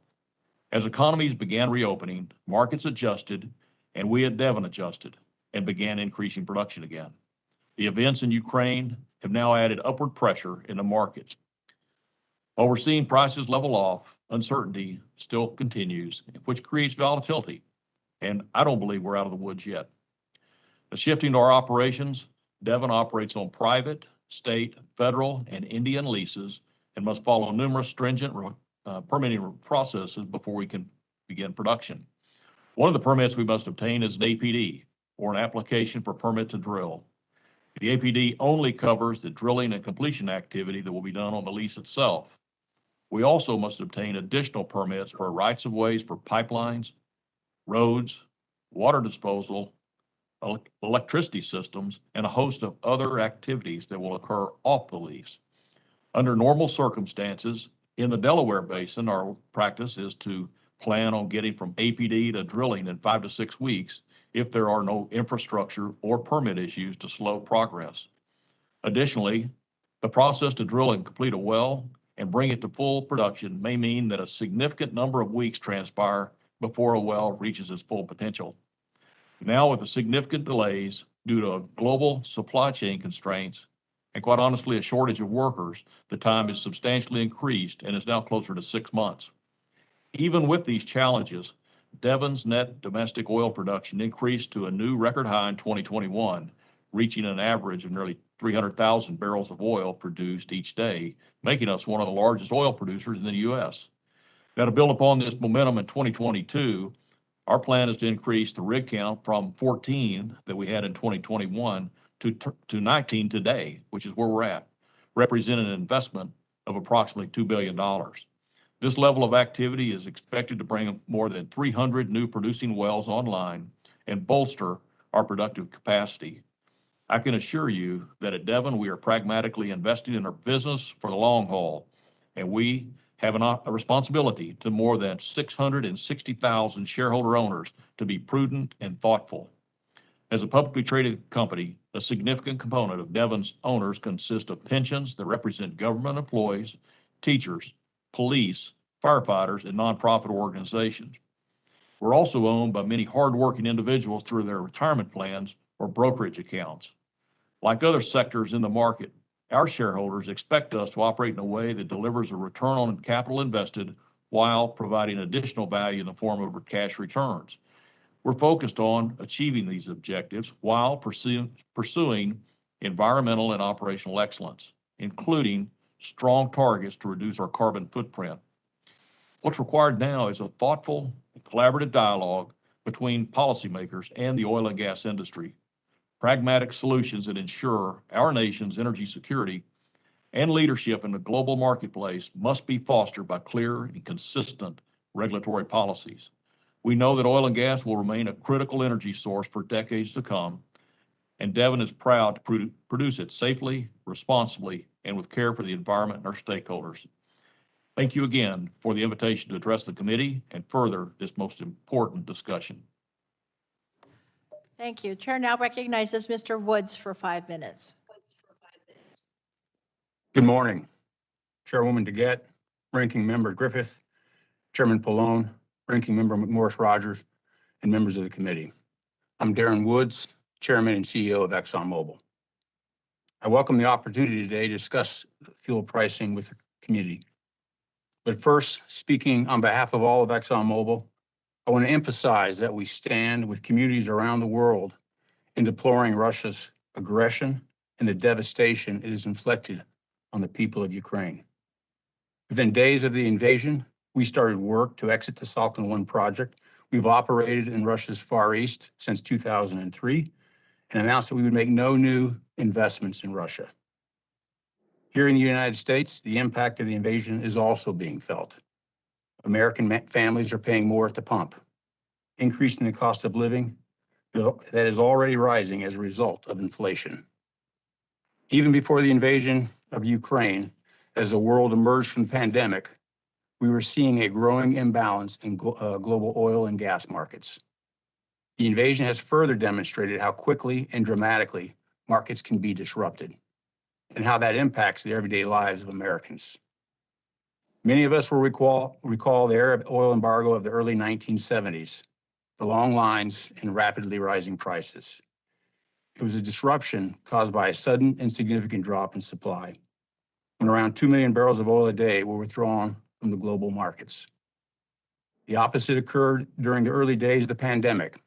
S7: As economies began reopening, markets adjusted, and we at Devon adjusted and began increasing production again. The events in Ukraine have now added upward pressure in the markets. While we're seeing prices level off, uncertainty still continues, which creates volatility, and I don't believe we're out of the woods yet. Shifting to our operations, Devon operates on private, state, federal, and Indian leases and must follow numerous stringent permitting processes before we can begin production. One of the permits we must obtain is an APD, or an application for permit to drill. The APD only covers the drilling and completion activity that will be done on the lease itself. We also must obtain additional permits for rights of ways for pipelines, roads, water disposal, electricity systems, and a host of other activities that will occur off the lease. Under normal circumstances, in the Delaware Basin, our practice is to plan on getting from APD to drilling in 5 to 6 weeks if there are no infrastructure or permit issues to slow progress. Additionally, the process to drill and complete a well and bring it to full production may mean that a significant number of weeks transpire before a well reaches its full potential. Now, with the significant delays due to global supply chain constraints and quite honestly a shortage of workers, the time is substantially increased and is now closer to 6 months. Even with these challenges, Devon's net domestic oil production increased to a new record high in 2021, reaching an average of nearly 300,000 barrels of oil produced each day, making us one of the largest oil producers in the U.S. Now, to build upon this momentum in 2022, our plan is to increase the rig count from 14 that we had in 2021 to 19 today, which is where we're at, representing an investment of approximately $2 billion. This level of activity is expected to bring more than 300 new producing wells online and bolster our productive capacity. I can assure you that at Devon, we are pragmatically investing in our business for the long haul, and we have a responsibility to more than 660,000 shareholder owners to be prudent and thoughtful. As a publicly traded company, a significant component of Devon's owners consist of pensions that represent government employees, teachers, police, firefighters, and nonprofit organizations. We're also owned by many hardworking individuals through their retirement plans or brokerage accounts. Like other sectors in the market, our shareholders expect us to operate in a way that delivers a return on capital invested while providing additional value in the form of cash returns. We're focused on achieving these objectives while pursuing environmental and operational excellence, including strong targets to reduce our carbon footprint. What's required now is a thoughtful and collaborative dialogue between policymakers and the oil and gas industry. Pragmatic solutions that ensure our nation's energy security and leadership in the global marketplace must be fostered by clear and consistent regulatory policies. We know that oil and gas will remain a critical energy source for decades to come, and Devon is proud to produce it safely, responsibly, and with care for the environment and our stakeholders. Thank you again for the invitation to address the committee and further this most important discussion.
S1: Thank you. Chair now recognizes Mr. Woods for 5 minutes.
S8: Good morning, Chairwoman DeGette, Ranking Member Griffith, Chairman Pallone, Ranking Member McMorris-Rogers, and members of the committee. I'm Darren Woods, Chairman and CEO of ExxonMobil. I welcome the opportunity today to discuss fuel pricing with the community. But first, speaking on behalf of all of ExxonMobil, I want to emphasize that we stand with communities around the world in deploring Russia's aggression and the devastation it has inflicted on the people of Ukraine. Within days of the invasion, we started work to exit the Sakhalin 1 project. We've operated in Russia's Far East since 2003 and announced that we would make no new investments in Russia. Here in the United States, the impact of the invasion is also being felt. American families are paying more at the pump, increasing the cost of living that is already rising as a result of inflation. Even before the invasion of Ukraine, as the world emerged from the pandemic, we were seeing a growing imbalance in global oil and gas markets. The invasion has further demonstrated how quickly and dramatically markets can be disrupted and how that impacts the everyday lives of Americans. Many of us will recall the Arab oil embargo of the early 1970s, the long lines and rapidly rising prices. It was a disruption caused by a sudden and significant drop in supply, when around 2 million barrels of oil a day were withdrawn from the global markets. The opposite occurred during the early days of the pandemic.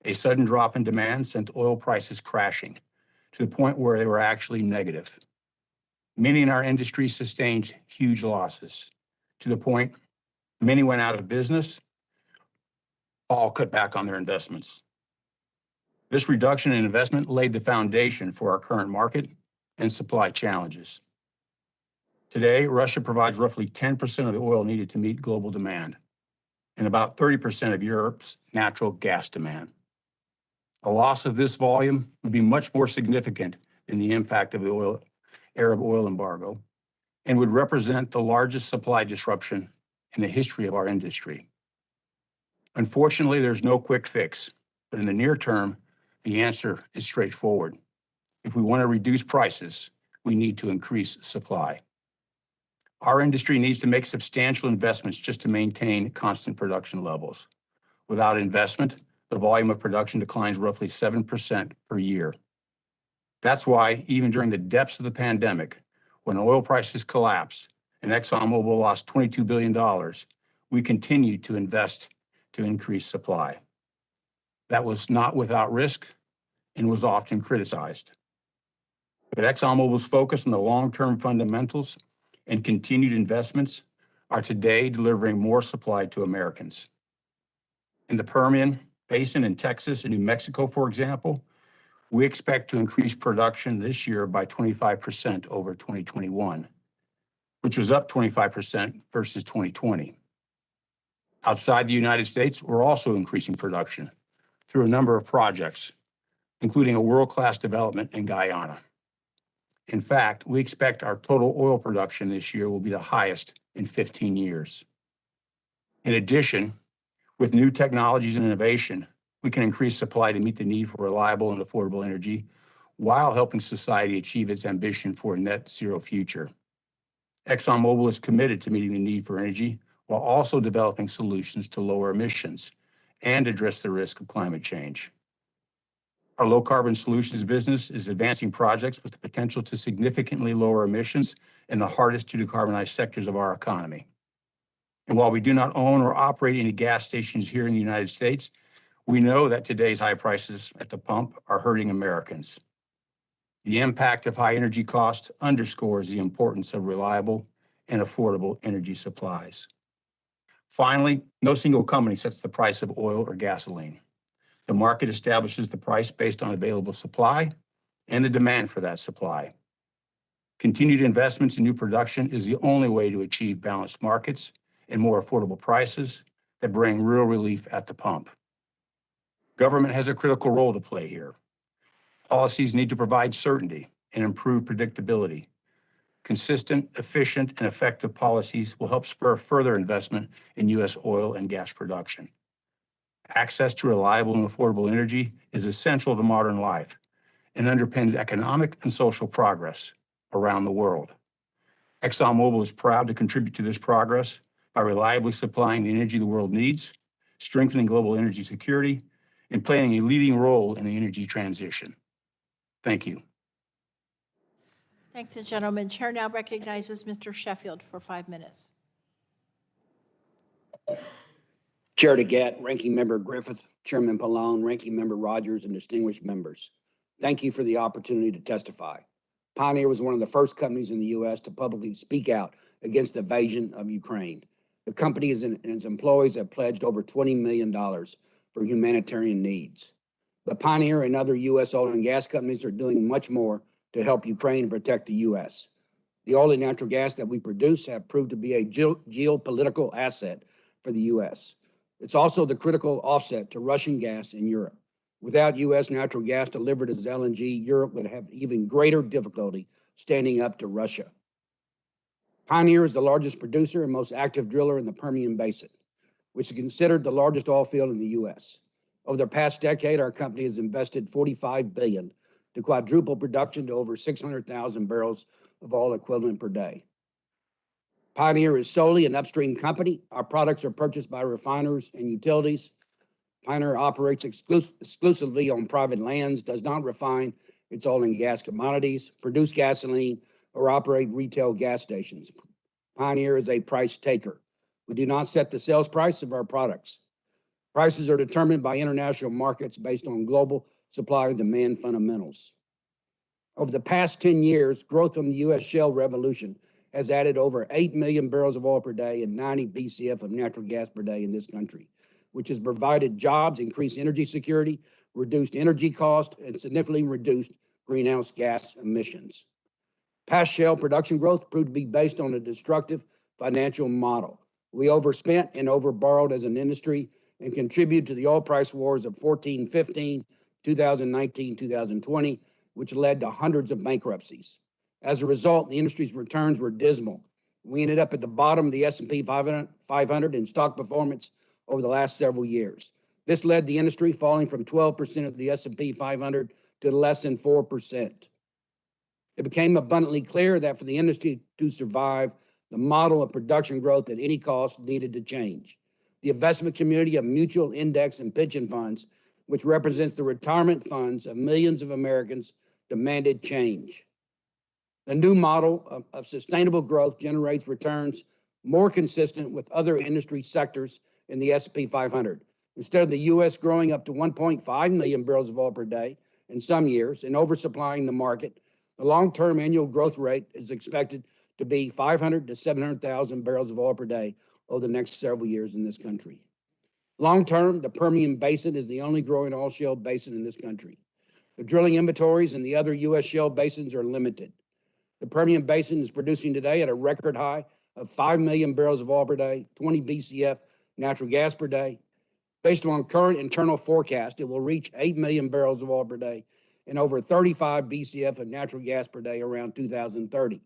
S8: A sudden drop in demand sent oil prices crashing to the point where they were actually negative. Many in our industry sustained huge losses, to the point many went out of business, all cut back on their investments. This reduction in investment laid the foundation for our current market and supply challenges. Today, Russia provides roughly 10% of the oil needed to meet global demand and about 30% of Europe's natural gas demand. A loss of this volume would be much more significant than the impact of the Arab oil embargo and would represent the largest supply disruption in the history of our industry. Unfortunately, there's no quick fix, but in the near term, the answer is straightforward. If we want to reduce prices, we need to increase supply. Our industry needs to make substantial investments just to maintain constant production levels. Without investment, the volume of production declines roughly 7% per year. That's why, even during the depths of the pandemic, when oil prices collapsed and ExxonMobil lost $22 billion, we continued to invest to increase supply. That was not without risk and was often criticized. But ExxonMobil's focus on the long-term fundamentals and continued investments are today delivering more supply to Americans. In the Permian Basin in Texas and New Mexico, for example, we expect to increase production this year by 25% over 2021, which was up 25% versus 2020. Outside the United States, we're also increasing production through a number of projects, including a world-class development in Guyana. In fact, we expect our total oil production this year will be the highest in 15 years. In addition, with new technologies and innovation, we can increase supply to meet the need for reliable and affordable energy while helping society achieve its ambition for a net zero future. ExxonMobil is committed to meeting the need for energy while also developing solutions to lower emissions, and address the risk of climate change. Our low carbon solutions business is advancing projects with the potential to significantly lower emissions in the hardest to decarbonize sectors of our economy. And while we do not own or operate any gas stations here in the United States, we know that today's high prices at the pump are hurting Americans. The impact of high energy costs underscores the importance of reliable and affordable energy supplies. Finally, no single company sets the price of oil or gasoline. The market establishes the price based on available supply and the demand for that supply. Continued investments in new production is the only way to achieve balanced markets and more affordable prices that bring real relief at the pump. Government has a critical role to play here. Policies need to provide certainty and improve predictability. Consistent, efficient, and effective policies will help spur further investment in U.S. oil and gas production. Access to reliable and affordable energy is essential to modern life and underpins economic and social progress around the world. ExxonMobil is proud to contribute to this progress by reliably supplying the energy the world needs, strengthening global energy security, and playing a leading role in the energy transition. Thank you.
S1: Thank the gentleman. Chair now recognizes Mr. Sheffield for 5 minutes.
S9: Chair DeGette, Ranking Member Griffith, Chairman Pallone, Ranking Member Rogers, and distinguished members. Thank you for the opportunity to testify. Pioneer was one of the first companies in the U.S. to publicly speak out against the invasion of Ukraine. The company and its employees have pledged over $20 million for humanitarian needs. But Pioneer and other U.S. oil and gas companies are doing much more to help Ukraine protect the U.S. The oil and natural gas that we produce have proved to be a geopolitical asset for the U.S. It's also the critical offset to Russian gas in Europe. Without U.S. natural gas delivered as LNG, Europe would have even greater difficulty standing up to Russia. Pioneer is the largest producer and most active driller in the Permian Basin, which is considered the largest oil field in the U.S. Over the past decade, our company has invested $45 billion to quadruple production to over 600,000 barrels of oil equivalent per day. Pioneer is solely an upstream company. Our products are purchased by refiners and utilities. Pioneer operates exclusively on private lands, does not refine its oil and gas commodities, produce gasoline, or operate retail gas stations. Pioneer is a price taker. We do not set the sales price of our products. Prices are determined by international markets based on global supply and demand fundamentals. Over the past 10 years, growth from the U.S. shale revolution has added over 8 million barrels of oil per day and 90 BCF of natural gas per day in this country, which has provided jobs, increased energy security, reduced energy costs, and significantly reduced greenhouse gas emissions. Past shale production growth proved to be based on a destructive financial model. We overspent and overborrowed as an industry and contributed to the oil price wars of 14-15, 2019, 2020, which led to hundreds of bankruptcies. As a result, the industry's returns were dismal. We ended up at the bottom of the S&P 500 in stock performance over the last several years. This led the industry falling from 12% of the S&P 500 to less than 4%. It became abundantly clear that for the industry to survive, the model of production growth at any cost needed to change. The investment community of mutual index and pension funds, which represents the retirement funds of millions of Americans, demanded change. The new model of sustainable growth generates returns more consistent with other industry sectors in the S&P 500. Instead of the U.S. growing up to 1.5 million barrels of oil per day in some years and oversupplying the market, the long-term annual growth rate is expected to be 500 to 700,000 barrels of oil per day over the next several years in this country. Long-term, the Permian Basin is the only growing oil shale basin in this country. The drilling inventories in the other U.S. shale basins are limited. The Permian Basin is producing today at a record high of 5 million barrels of oil per day, 20 BCF natural gas per day. Based on current internal forecast, it will reach 8 million barrels of oil per day and over 35 BCF of natural gas per day around 2030.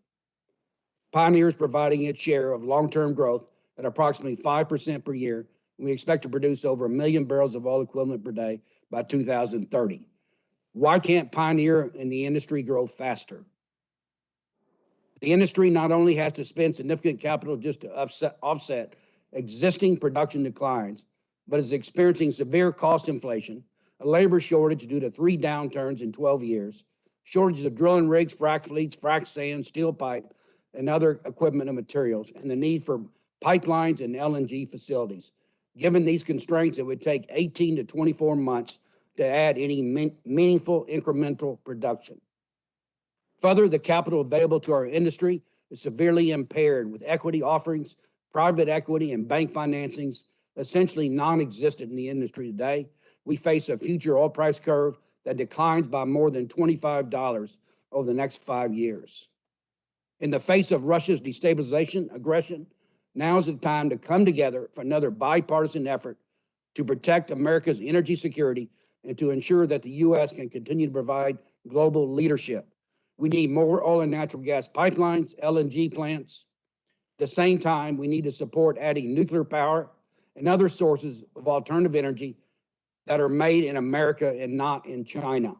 S9: Pioneer is providing its share of long-term growth at approximately 5% per year, and we expect to produce over 1 million barrels of oil equivalent per day by 2030. Why can't Pioneer and the industry grow faster? The industry not only has to spend significant capital just to offset existing production declines, but is experiencing severe cost inflation, a labor shortage due to 3 downturns in 12 years, shortages of drilling rigs, frac fleets, frac sand, steel pipe, and other equipment and materials, and the need for pipelines and LNG facilities. Given these constraints, it would take 18 to 24 months to add any meaningful incremental production. Further, the capital available to our industry is severely impaired, with equity offerings, private equity, and bank financings essentially non-existent in the industry today. We face a future oil price curve that declines by more than $25 over the next 5 years. In the face of Russia's destabilization, aggression, now is the time to come together for another bipartisan effort to protect America's energy security and to ensure that the U.S. can continue to provide global leadership. We need more oil and natural gas pipelines, LNG plants. At the same time, we need to support adding nuclear power and other sources of alternative energy that are made in America and not in China.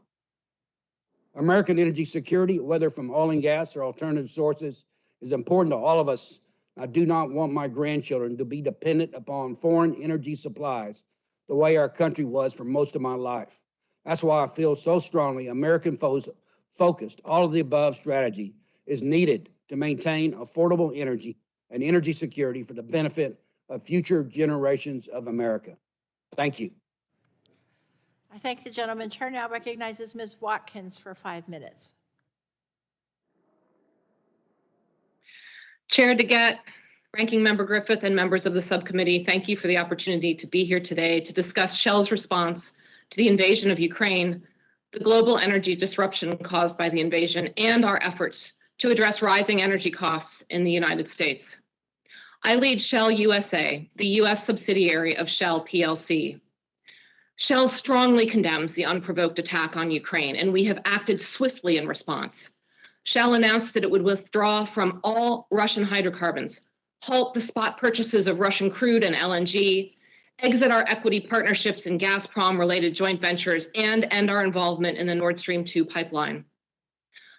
S9: American energy security, whether from oil and gas or alternative sources, is important to all of us. I do not want my grandchildren to be dependent upon foreign energy supplies the way our country was for most of my life. That's why I feel so strongly American-focused, all of the above strategy is needed to maintain affordable energy and energy security for the benefit of future generations of America. Thank you.
S1: I thank the gentleman. Chair now recognizes Ms. Watkins for 5 minutes.
S10: Chair DeGette, Ranking Member Griffith, and members of the subcommittee, thank you for the opportunity to be here today to discuss Shell's response to the invasion of Ukraine, the global energy disruption caused by the invasion, and our efforts to address rising energy costs in the United States. I lead Shell USA, the U.S. subsidiary of Shell plc. Shell strongly condemns the unprovoked attack on Ukraine, and we have acted swiftly in response. Shell announced that it would withdraw from all Russian hydrocarbons, halt the spot purchases of Russian crude and LNG, exit our equity partnerships in Gazprom-related joint ventures, and end our involvement in the Nord Stream 2 pipeline.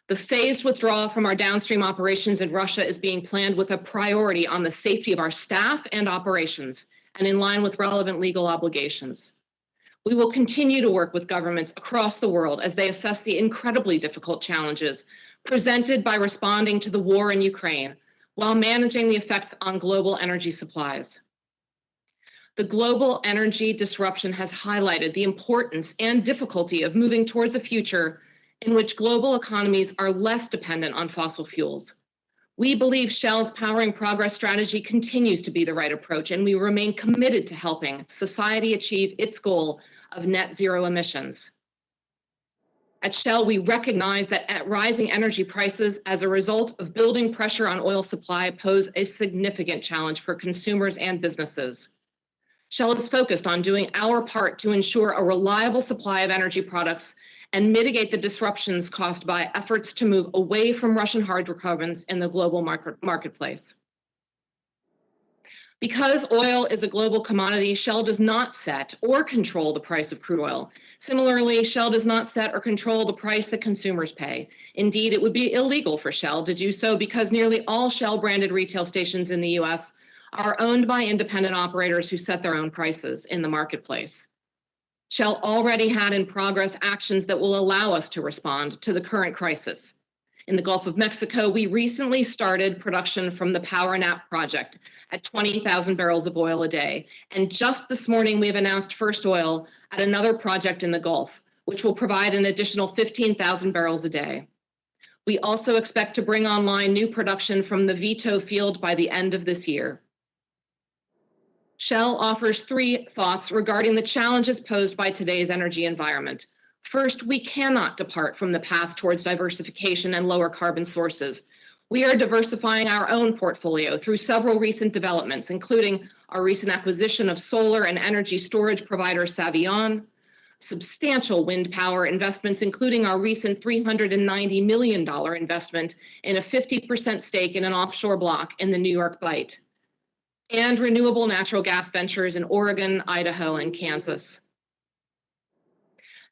S10: The phased withdrawal from our downstream operations in Russia is being planned with a priority on the safety of our staff and operations, and in line with relevant legal obligations. We will continue to work with governments across the world as they assess the incredibly difficult challenges presented by responding to the war in Ukraine, while managing the effects on global energy supplies. The global energy disruption has highlighted the importance and difficulty of moving towards a future in which global economies are less dependent on fossil fuels. We believe Shell's Powering Progress strategy continues to be the right approach, and we remain committed to helping society achieve its goal of net zero emissions. At Shell, we recognize that rising energy prices as a result of building pressure on oil supply pose a significant challenge for consumers and businesses. Shell is focused on doing our part to ensure a reliable supply of energy products and mitigate the disruptions caused by efforts to move away from Russian hydrocarbons in the global marketplace. Because oil is a global commodity, Shell does not set or control the price of crude oil. Similarly, Shell does not set or control the price that consumers pay. Indeed, it would be illegal for Shell to do so because nearly all Shell-branded retail stations in the U.S. are owned by independent operators who set their own prices in the marketplace. Shell already had in progress actions that will allow us to respond to the current crisis. In the Gulf of Mexico, we recently started production from the PowerNap project at 20,000 barrels of oil a day. And just this morning, we have announced first oil at another project in the Gulf, which will provide an additional 15,000 barrels a day. We also expect to bring online new production from the Vito field by the end of this year. Shell offers 3 thoughts regarding the challenges posed by today's energy environment. First, we cannot depart from the path towards diversification and lower carbon sources. We are diversifying our own portfolio through several recent developments, including our recent acquisition of solar and energy storage provider Savion, substantial wind power investments, including our recent $390 million investment in a 50% stake in an offshore block in the New York Bight, and renewable natural gas ventures in Oregon, Idaho, and Kansas.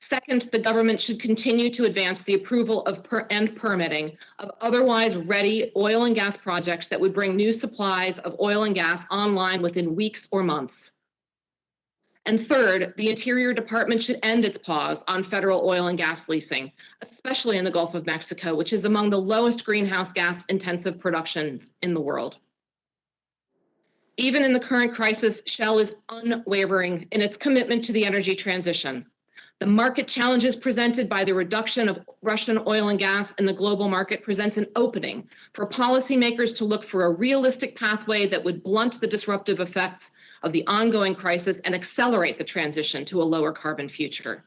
S10: Second, the government should continue to advance the approval of and permitting of otherwise ready oil and gas projects that would bring new supplies of oil and gas online within weeks or months. And third, the Interior Department should end its pause on federal oil and gas leasing, especially in the Gulf of Mexico, which is among the lowest greenhouse gas intensive productions in the world. Even in the current crisis, Shell is unwavering in its commitment to the energy transition. The market challenges presented by the reduction of Russian oil and gas in the global market presents an opening for policymakers to look for a realistic pathway that would blunt the disruptive effects of the ongoing crisis and accelerate the transition to a lower carbon future.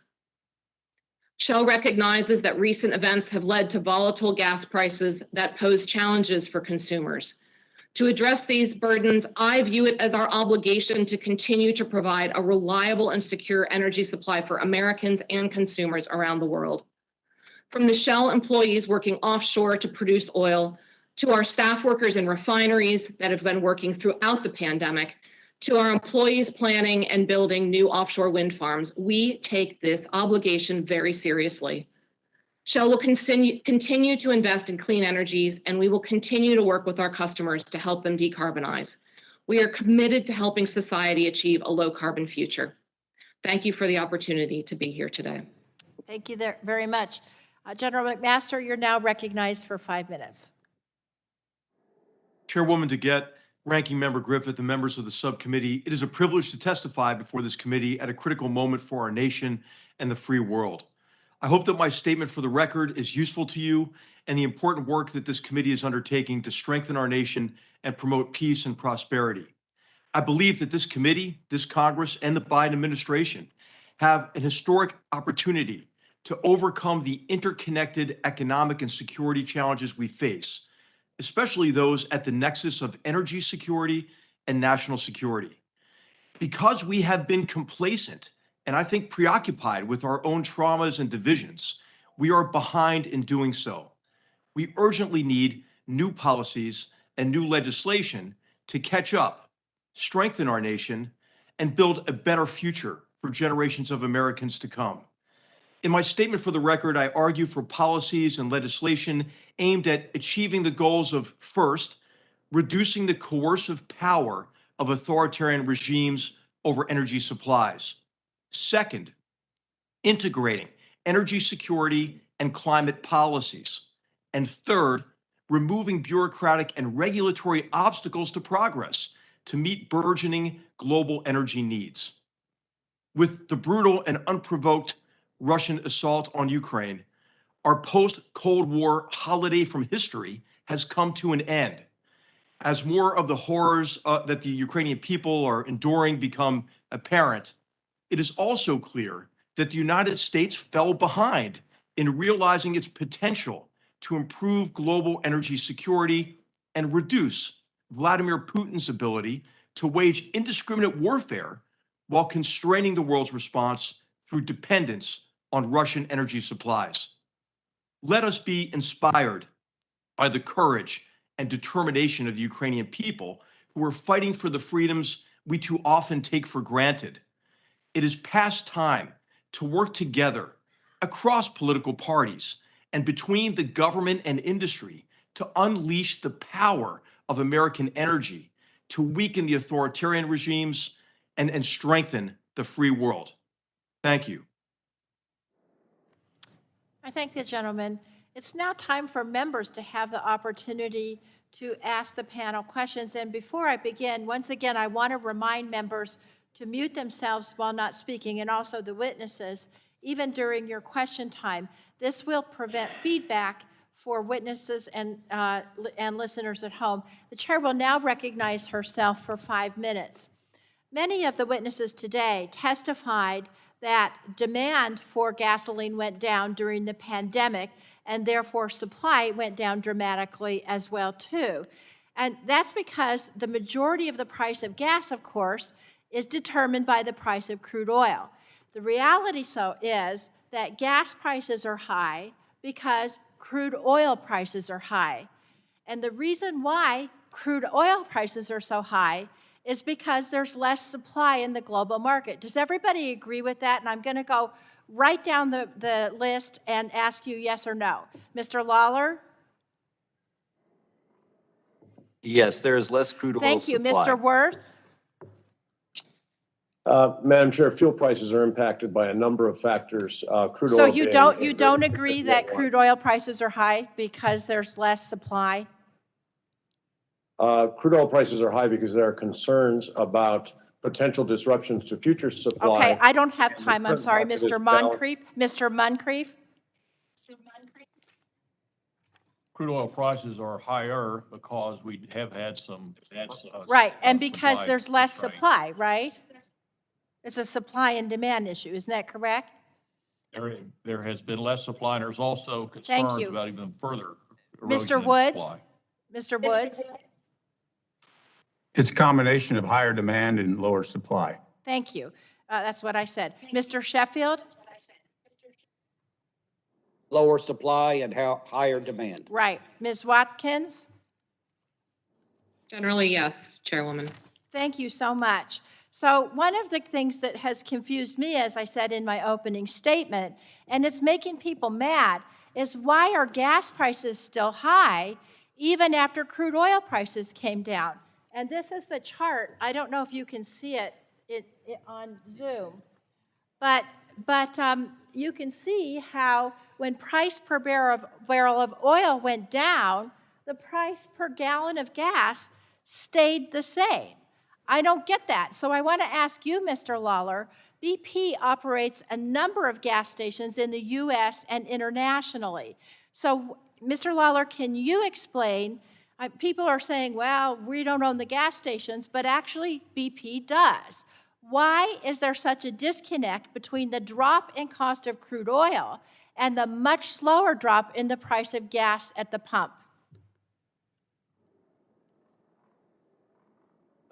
S10: Shell recognizes that recent events have led to volatile gas prices that pose challenges for consumers. To address these burdens, I view it as our obligation to continue to provide a reliable and secure energy supply for Americans and consumers around the world. From the Shell employees working offshore to produce oil, to our staff workers in refineries that have been working throughout the pandemic, to our employees planning and building new offshore wind farms, we take this obligation very seriously. Shell will continue to invest in clean energies, and we will continue to work with our customers to help them decarbonize. We are committed to helping society achieve a low carbon future. Thank you for the opportunity to be here today.
S1: Thank you very much. General McMaster, you're now recognized for 5 minutes.
S11: Chairwoman DeGette, Ranking Member Griffith, and members of the subcommittee, it is a privilege to testify before this committee at a critical moment for our nation and the free world. I hope that my statement for the record is useful to you and the important work that this committee is undertaking to strengthen our nation and promote peace and prosperity. I believe that this committee, this Congress, and the Biden administration have an historic opportunity to overcome the interconnected economic and security challenges we face, especially those at the nexus of energy security and national security. Because we have been complacent and I think preoccupied with our own traumas and divisions, we are behind in doing so. We urgently need new policies and new legislation to catch up, strengthen our nation, and build a better future for generations of Americans to come. In my statement for the record, I argue for policies and legislation aimed at achieving the goals of, first, reducing the coercive power of authoritarian regimes over energy supplies. Second, integrating energy security and climate policies. And third, removing bureaucratic and regulatory obstacles to progress to meet burgeoning global energy needs. With the brutal and unprovoked Russian assault on Ukraine, our post-Cold War holiday from history has come to an end. As more of the horrors that the Ukrainian people are enduring become apparent, it is also clear that the United States fell behind in realizing its potential to improve global energy security and reduce Vladimir Putin's ability to wage indiscriminate warfare while constraining the world's response through dependence on Russian energy supplies. Let us be inspired by the courage and determination of the Ukrainian people who are fighting for the freedoms we too often take for granted. It is past time to work together across political parties and between the government and industry to unleash the power of American energy to weaken the authoritarian regimes and strengthen the free world. Thank you.
S1: I thank the gentleman. It's now time for members to have the opportunity to ask the panel questions. And before I begin, once again, I want to remind members to mute themselves while not speaking, and also the witnesses, even during your question time. This will prevent feedback for witnesses and listeners at home. The chair will now recognize herself for 5 minutes. Many of the witnesses today testified that demand for gasoline went down during the pandemic, and therefore supply went down dramatically as well, too. And that's because the majority of the price of gas, of course, is determined by the price of crude oil. The reality is that gas prices are high because crude oil prices are high. And the reason why crude oil prices are so high is because there's less supply in the global market. Does everybody agree with that? And I'm going to go right down the list and ask you yes or no. Mr. Lawler?
S5: Yes, there is less crude oil
S1: Thank you.
S5: supply.
S1: Mr. Wirth?
S6: Madam Chair, fuel prices are impacted by a number of factors. Crude oil.
S1: So you
S6: being
S1: don't,
S6: a
S1: you
S6: very
S1: don't agree that
S6: significant one.
S1: crude oil prices are high because there's less supply?
S6: Crude oil prices are high because there are concerns about potential disruptions to future supply.
S1: Okay, I don't have
S6: and the
S1: time, I'm
S6: current
S1: sorry,
S6: market
S1: Mr.
S6: is balanced.
S1: Muncrief. Mr. Muncrief?
S7: Crude oil prices are higher because we have had some.
S1: Right, and because
S7: supply
S1: there's less
S7: constraints.
S1: supply, right? It's a supply and demand issue, isn't that correct?
S7: There has been less supply, and there's also
S1: Thank
S7: concerns
S1: you.
S7: about even further
S1: Mr.
S7: erosion in
S1: Woods?
S7: supply.
S1: Mr. Woods?
S8: It's a combination of higher demand and lower supply.
S1: Thank you. That's what I said. Mr. Sheffield?
S9: Lower supply and higher demand.
S1: Right. Ms. Watkins?
S10: Generally, yes, Chairwoman.
S1: Thank you so much. So one of the things that has confused me, as I said in my opening statement, and it's making people mad, is why are gas prices still high even after crude oil prices came down? And this is the chart. I don't know if you can see it on Zoom, but you can see how when price per barrel of oil went down, the price per gallon of gas stayed the same. I don't get that. So I want to ask you, Mr. Lawler, BP operates a number of gas stations in the U.S. and internationally. So, Mr. Lawler, can you explain, people are saying, well, we don't own the gas stations, but actually BP does. Why is there such a disconnect between the drop in cost of crude oil and the much slower drop in the price of gas at the pump?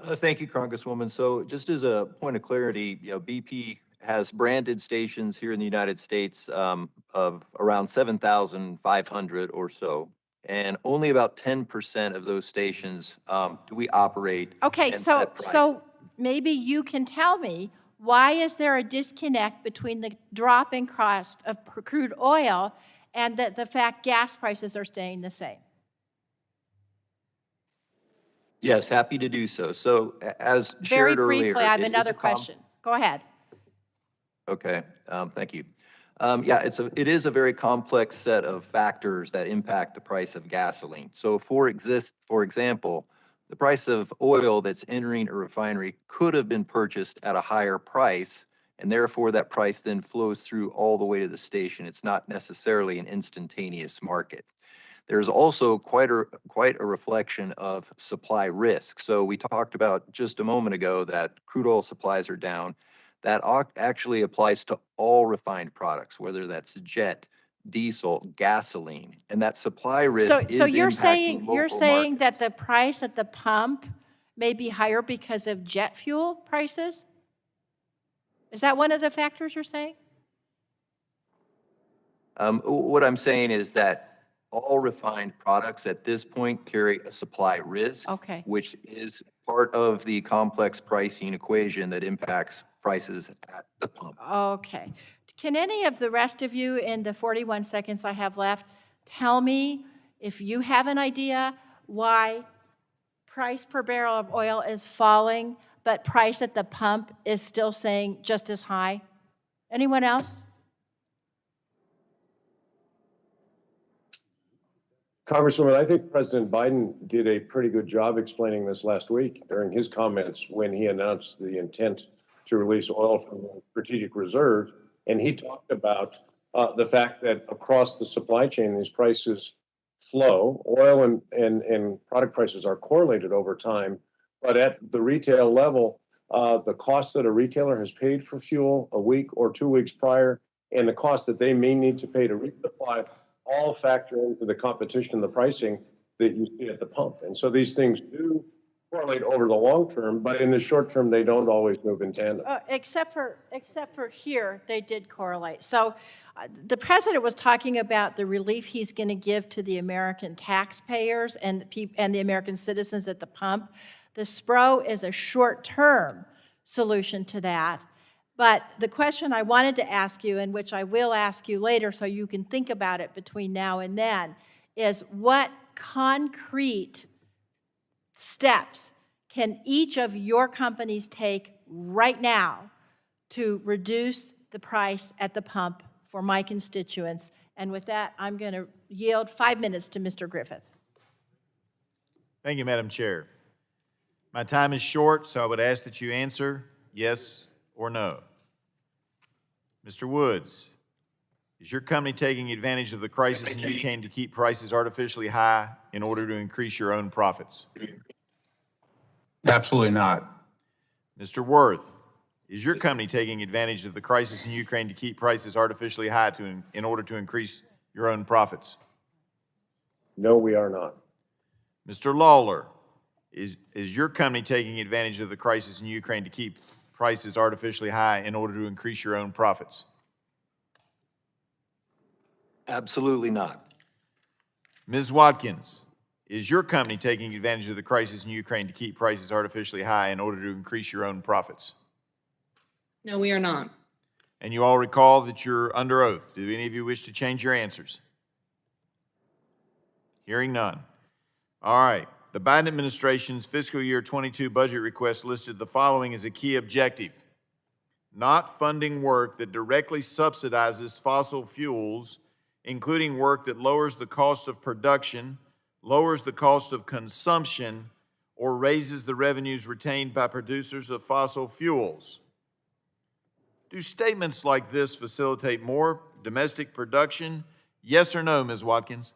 S5: Thank you, Congresswoman. So just as a point of clarity, BP has branded stations here in the United States of around 7,500 or so. And only about 10% of those stations do we operate.
S1: Okay,
S5: and set prices.
S1: so maybe you can tell me, why is there a disconnect between the drop in cost of crude oil and the fact gas prices are staying the same?
S5: Yes, happy to do so. So as
S1: Very
S5: shared earlier.
S1: briefly, I have
S5: it is
S1: another
S5: a
S1: question. Go ahead.
S5: Okay, thank you. Yeah, it is a very complex set of factors that impact the price of gasoline. So for example, the price of oil that's entering a refinery could have been purchased at a higher price, and therefore that price then flows through all the way to the station. It's not necessarily an instantaneous market. There's also quite a reflection of supply risk. So we talked about just a moment ago that crude oil supplies are down. That actually applies to all refined products, whether that's jet, diesel, gasoline, and that supply risk is
S1: So you're
S5: impacting
S1: saying
S5: local
S1: that
S5: markets.
S1: the price at the pump may be higher because of jet fuel prices? Is that one of the factors you're saying?
S5: What I'm saying is that all refined products at this point carry a supply risk,
S1: Okay.
S5: which is part of the complex pricing equation that impacts prices at the pump.
S1: Okay. Can any of the rest of you, in the 41 seconds I have left, tell me if you have an idea why price per barrel of oil is falling, but price at the pump is still staying just as high? Anyone else?
S6: Congresswoman, I think President Biden did a pretty good job explaining this last week during his comments when he announced the intent to release oil from the strategic reserve. And he talked about the fact that across the supply chain, these prices flow. Oil and product prices are correlated over time. But at the retail level, the cost that a retailer has paid for fuel a week or 2 weeks prior and the cost that they may need to pay to resupply all factor into the competition, the pricing that you see at the pump. And so these things do correlate over the long term, but in the short term, they don't always move in tandem.
S1: Except for here, they did correlate. So the president was talking about the relief he's going to give to the American taxpayers and the American citizens at the pump. The SPRO is a short-term solution to that. But the question I wanted to ask you, and which I will ask you later so you can think about it between now and then, is what concrete steps can each of your companies take right now to reduce the price at the pump for my constituents. And with that, I'm going to yield 5 minutes to Mr. Griffith.
S2: Thank you, Madam Chair. My time is short, so I would ask that you answer yes or no. Mr. Woods, is your company taking advantage of the crisis in Ukraine to keep prices artificially high in order to increase your own profits?
S8: Absolutely not.
S2: Mr. Wirth, is your company taking advantage of the crisis in Ukraine to keep prices artificially high in order to increase your own profits?
S6: No, we are not.
S2: Mr. Lawler, is your company taking advantage of the crisis in Ukraine to keep prices artificially high in order to increase your own profits?
S5: Absolutely not.
S2: Ms. Watkins, is your company taking advantage of the crisis in Ukraine to keep prices artificially high in order to increase your own profits?
S10: No, we are not.
S2: And you all recall that you're under oath. Do any of you wish to change your answers? Hearing none. All right. The Biden administration's fiscal year 22 budget request listed the following as a key objective: not funding work that directly subsidizes fossil fuels, including work that lowers the cost of production, lowers the cost of consumption, or raises the revenues retained by producers of fossil fuels. Do statements like this facilitate more domestic production? Yes or no, Ms. Watkins?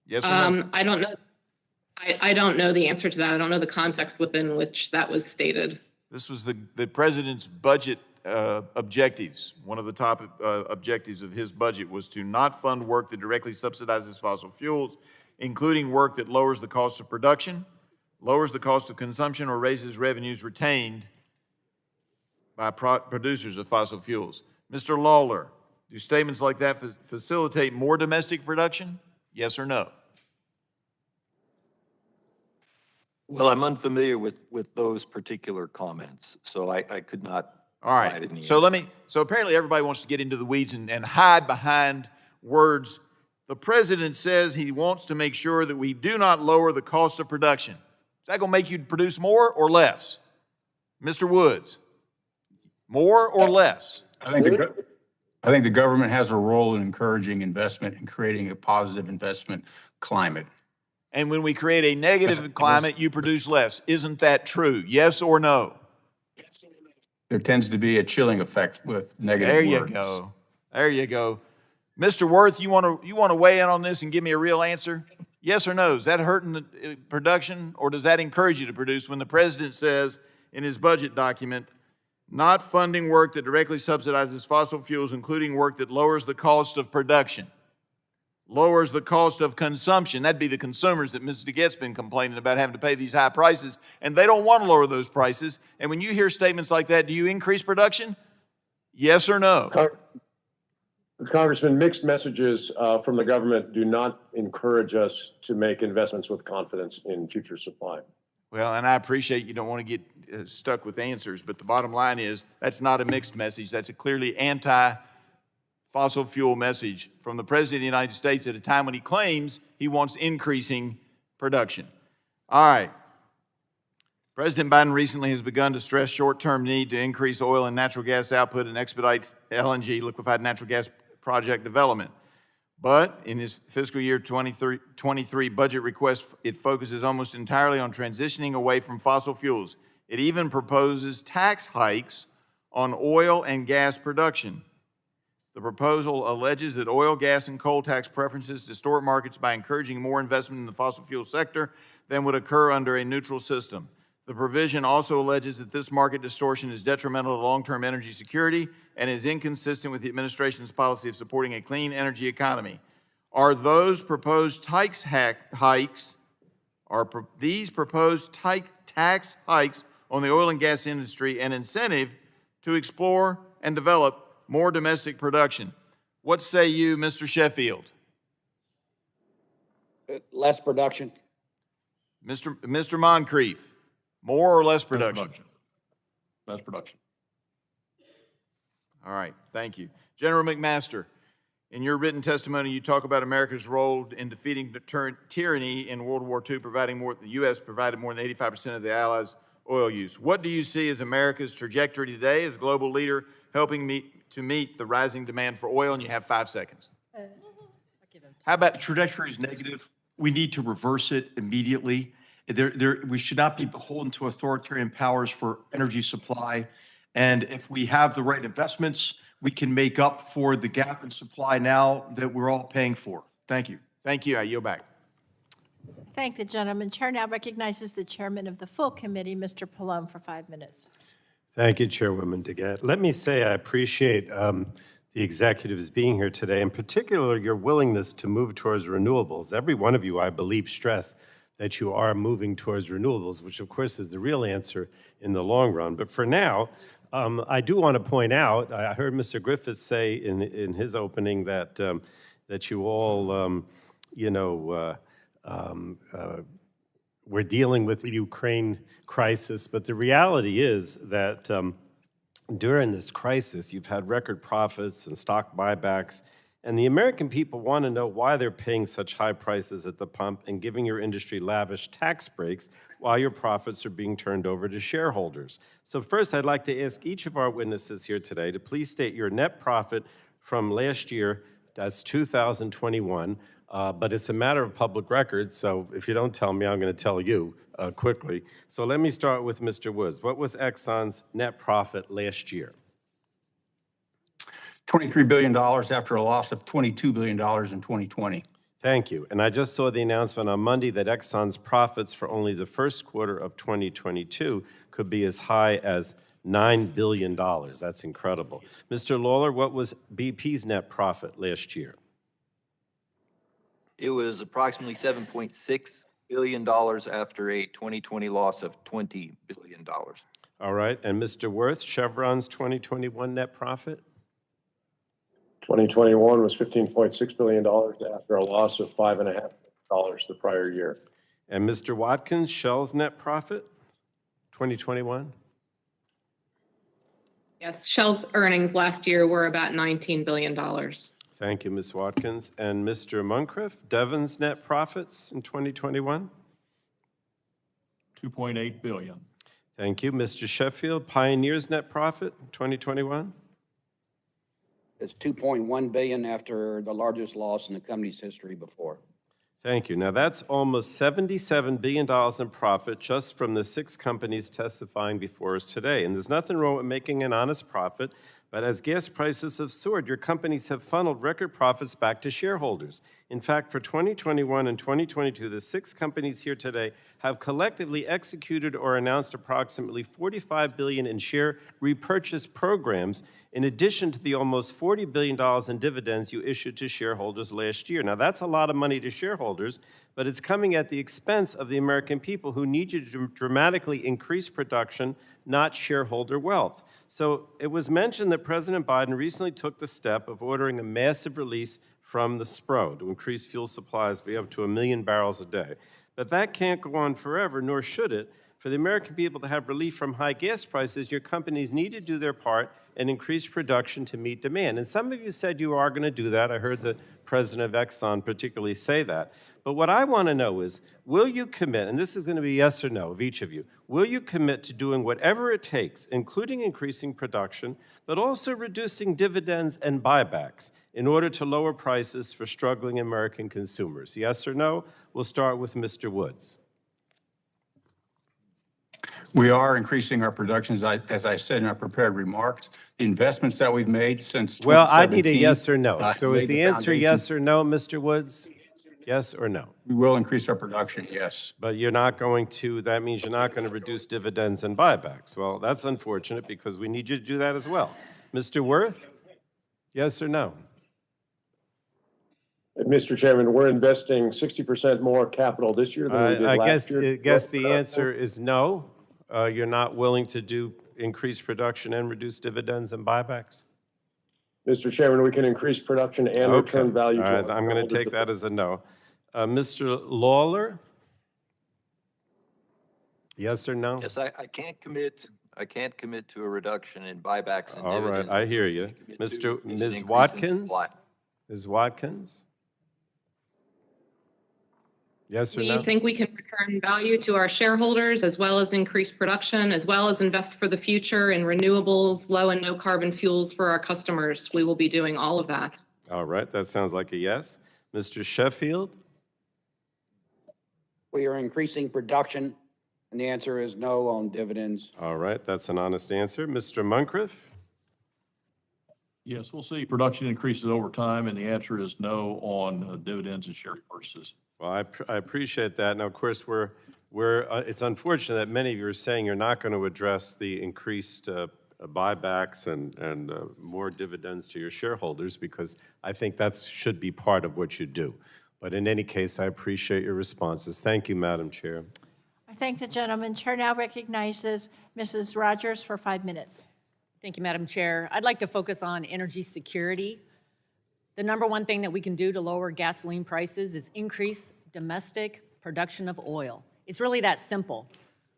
S2: Yes or no?
S10: I don't know. I don't know the answer to that. I don't know the context within which that was stated.
S2: This was the president's budget objectives. One of the top objectives of his budget was to not fund work that directly subsidizes fossil fuels, including work that lowers the cost of production, lowers the cost of consumption, or raises revenues retained by producers of fossil fuels. Mr. Lawler, do statements like that facilitate more domestic production? Yes or no?
S5: Well, I'm unfamiliar with those particular comments, so I could not.
S2: All right. So apparently everybody wants to get into the weeds and hide behind words. The president says he wants to make sure that we do not lower the cost of production. Is that going to make you produce more or less? Mr. Woods, more or less?
S8: I think the government has a role in encouraging investment and creating a positive investment climate.
S2: And when we create a negative climate, you produce less. Isn't that true? Yes or no?
S8: There tends to be a chilling effect with negative
S2: There you
S8: words.
S2: go. There you go. Mr. Wirth, you want to weigh in on this and give me a real answer? Yes or no? Is that hurting the production, or does that encourage you to produce when the president says in his budget document, not funding work that directly subsidizes fossil fuels, including work that lowers the cost of production, lowers the cost of consumption? That'd be the consumers that Mrs. DeGette's been complaining about having to pay these high prices, and they don't want to lower those prices. And when you hear statements like that, do you increase production? Yes or no?
S6: Congressman, mixed messages from the government do not encourage us to make investments with confidence in future supply.
S2: Well, and I appreciate you don't want to get stuck with answers, but the bottom line is that's not a mixed message. That's a clearly anti-fossil fuel message from the President of the United States at a time when he claims he wants increasing production. All right. President Biden recently has begun to stress short-term need to increase oil and natural gas output and expedite LNG, liquefied natural gas project development. But in his fiscal year 23 budget request, it focuses almost entirely on transitioning away from fossil fuels. It even proposes tax hikes on oil and gas production. The proposal alleges that oil, gas, and coal tax preferences distort markets by encouraging more investment in the fossil fuel sector than would occur under a neutral system. The provision also alleges that this market distortion is detrimental to long-term energy security and is inconsistent with the administration's policy of supporting a clean energy economy. Are those proposed tax hikes on the oil and gas industry an incentive to explore and develop more domestic production? What say you, Mr. Sheffield?
S9: Less production.
S2: Mr. Muncrief, more or less production?
S7: Less production.
S2: All right, thank you. General McMaster, in your written testimony, you talk about America's role in defeating tyranny in World War II, the U.S. provided more than 85% of the Allies' oil use. What do you see as America's trajectory today as a global leader helping to meet the rising demand for oil? And you have 5 seconds.
S11: How about the trajectory is negative? We need to reverse it immediately. We should not be beholden to authoritarian powers for energy supply. And if we have the right investments, we can make up for the gap in supply now that we're all paying for. Thank you.
S2: Thank you. I yield back.
S1: Thank the gentleman. Chair now recognizes the chairman of the full committee, Mr. Pallone, for 5 minutes.
S3: Thank you, Chairwoman DeGette. Let me say I appreciate the executives being here today, in particular your willingness to move towards renewables. Every one of you, I believe, stressed that you are moving towards renewables, which of course is the real answer in the long run. But for now, I do want to point out, I heard Mr. Griffith say in his opening that that you all, we're dealing with the Ukraine crisis, but the reality is that during this crisis, you've had record profits and stock buybacks, and the American people want to know why they're paying such high prices at the pump and giving your industry lavish tax breaks while your profits are being turned over to shareholders. So first, I'd like to ask each of our witnesses here today to please state your net profit from last year, that's 2021, but it's a matter of public record, so if you don't tell me, I'm going to tell you quickly. So let me start with Mr. Woods. What was Exxon's net profit last year?
S8: $23 billion after a loss of $22 billion in 2020.
S3: Thank you. And I just saw the announcement on Monday that Exxon's profits for only the first quarter of 2022 could be as high as $9 billion. That's incredible. Mr. Lawler, what was BP's net profit last year?
S5: It was approximately $7.6 billion after a 2020 loss of $20 billion.
S3: All right. And Mr. Wirth, Chevron's 2021 net profit?
S6: 2021 was $15.6 billion after a loss of $5.5 billion the prior year.
S3: And Mr. Watkins, Shell's net profit, 2021?
S10: Yes, Shell's earnings last year were about $19 billion.
S3: Thank you, Ms. Watkins. And Mr. Muncrief, Devon's net profits in 2021?
S7: $2.8 billion.
S3: Thank you. Mr. Sheffield, Pioneer's net profit, 2021?
S9: It's 2.1 billion after the largest loss in the company's history before.
S3: Thank you. Now, that's almost $77 billion in profit just from the 6 companies testifying before us today. And there's nothing wrong with making an honest profit, but as gas prices have soared, your companies have funneled record profits back to shareholders. In fact, for 2021 and 2022, the 6 companies here today have collectively executed or announced approximately $45 billion in share repurchase programs, in addition to the almost $40 billion in dividends you issued to shareholders last year. Now, that's a lot of money to shareholders, but it's coming at the expense of the American people who need you to dramatically increase production, not shareholder wealth. So it was mentioned that President Biden recently took the step of ordering a massive release from the SPRO to increase fuel supplies by up to 1 million barrels a day. But that can't go on forever, nor should it. For the American people to have relief from high gas prices, your companies need to do their part and increase production to meet demand. And some of you said you are going to do that. I heard the president of Exxon particularly say that. But what I want to know is, will you commit, and this is going to be yes or no of each of you, will you commit to doing whatever it takes, including increasing production, but also reducing dividends and buybacks in order to lower prices for struggling American consumers? Yes or no? We'll start with Mr. Woods.
S8: We are increasing our production, as I said in our prepared remarks. The investments that we've made since 2017.
S3: Well, I need a yes or no. So is
S8: laid
S3: the answer
S8: foundation.
S3: yes or no, Mr. Woods? Yes or no?
S8: We will increase our production, yes.
S3: But you're not going to, that means you're not going to reduce dividends and buybacks. Well, that's unfortunate because we need you to do that as well. Mr. Wirth, yes or no?
S6: Mr. Chairman, we're investing 60% more capital this year than we did last year.
S3: I guess the answer is no. You're not willing to do increased production and reduce dividends and buybacks?
S6: Mr. Chairman, we can increase production and return value to
S3: all right, I'm going to take that as a no. Mr. Lawler? Yes or no?
S5: Yes, I can't commit. I can't commit to a reduction in buybacks and
S3: All
S5: dividends.
S3: right, I hear you. Ms. Watkins? Ms. Watkins? Yes or
S10: We
S3: no?
S10: think we can return value to our shareholders as well as increase production, as well as invest for the future in renewables, low and no carbon fuels for our customers. We will be doing all of that.
S3: All right, that sounds like a yes. Mr. Sheffield?
S9: We are increasing production, and the answer is no on dividends.
S3: All right, that's an honest answer. Mr. Muncrief?
S7: Yes, we'll see production increases over time, and the answer is no on dividends and share purchases.
S3: Well, I appreciate that. Now, of course, it's unfortunate that many of you are saying you're not going to address the increased buybacks and more dividends to your shareholders, because I think that should be part of what you do. But in any case, I appreciate your responses. Thank you, Madam Chair.
S1: I thank the gentleman. Chair now recognizes Mrs. Rogers for 5 minutes.
S4: Thank you, Madam Chair. I'd like to focus on energy security. The number one thing that we can do to lower gasoline prices is increase domestic production of oil. It's really that simple.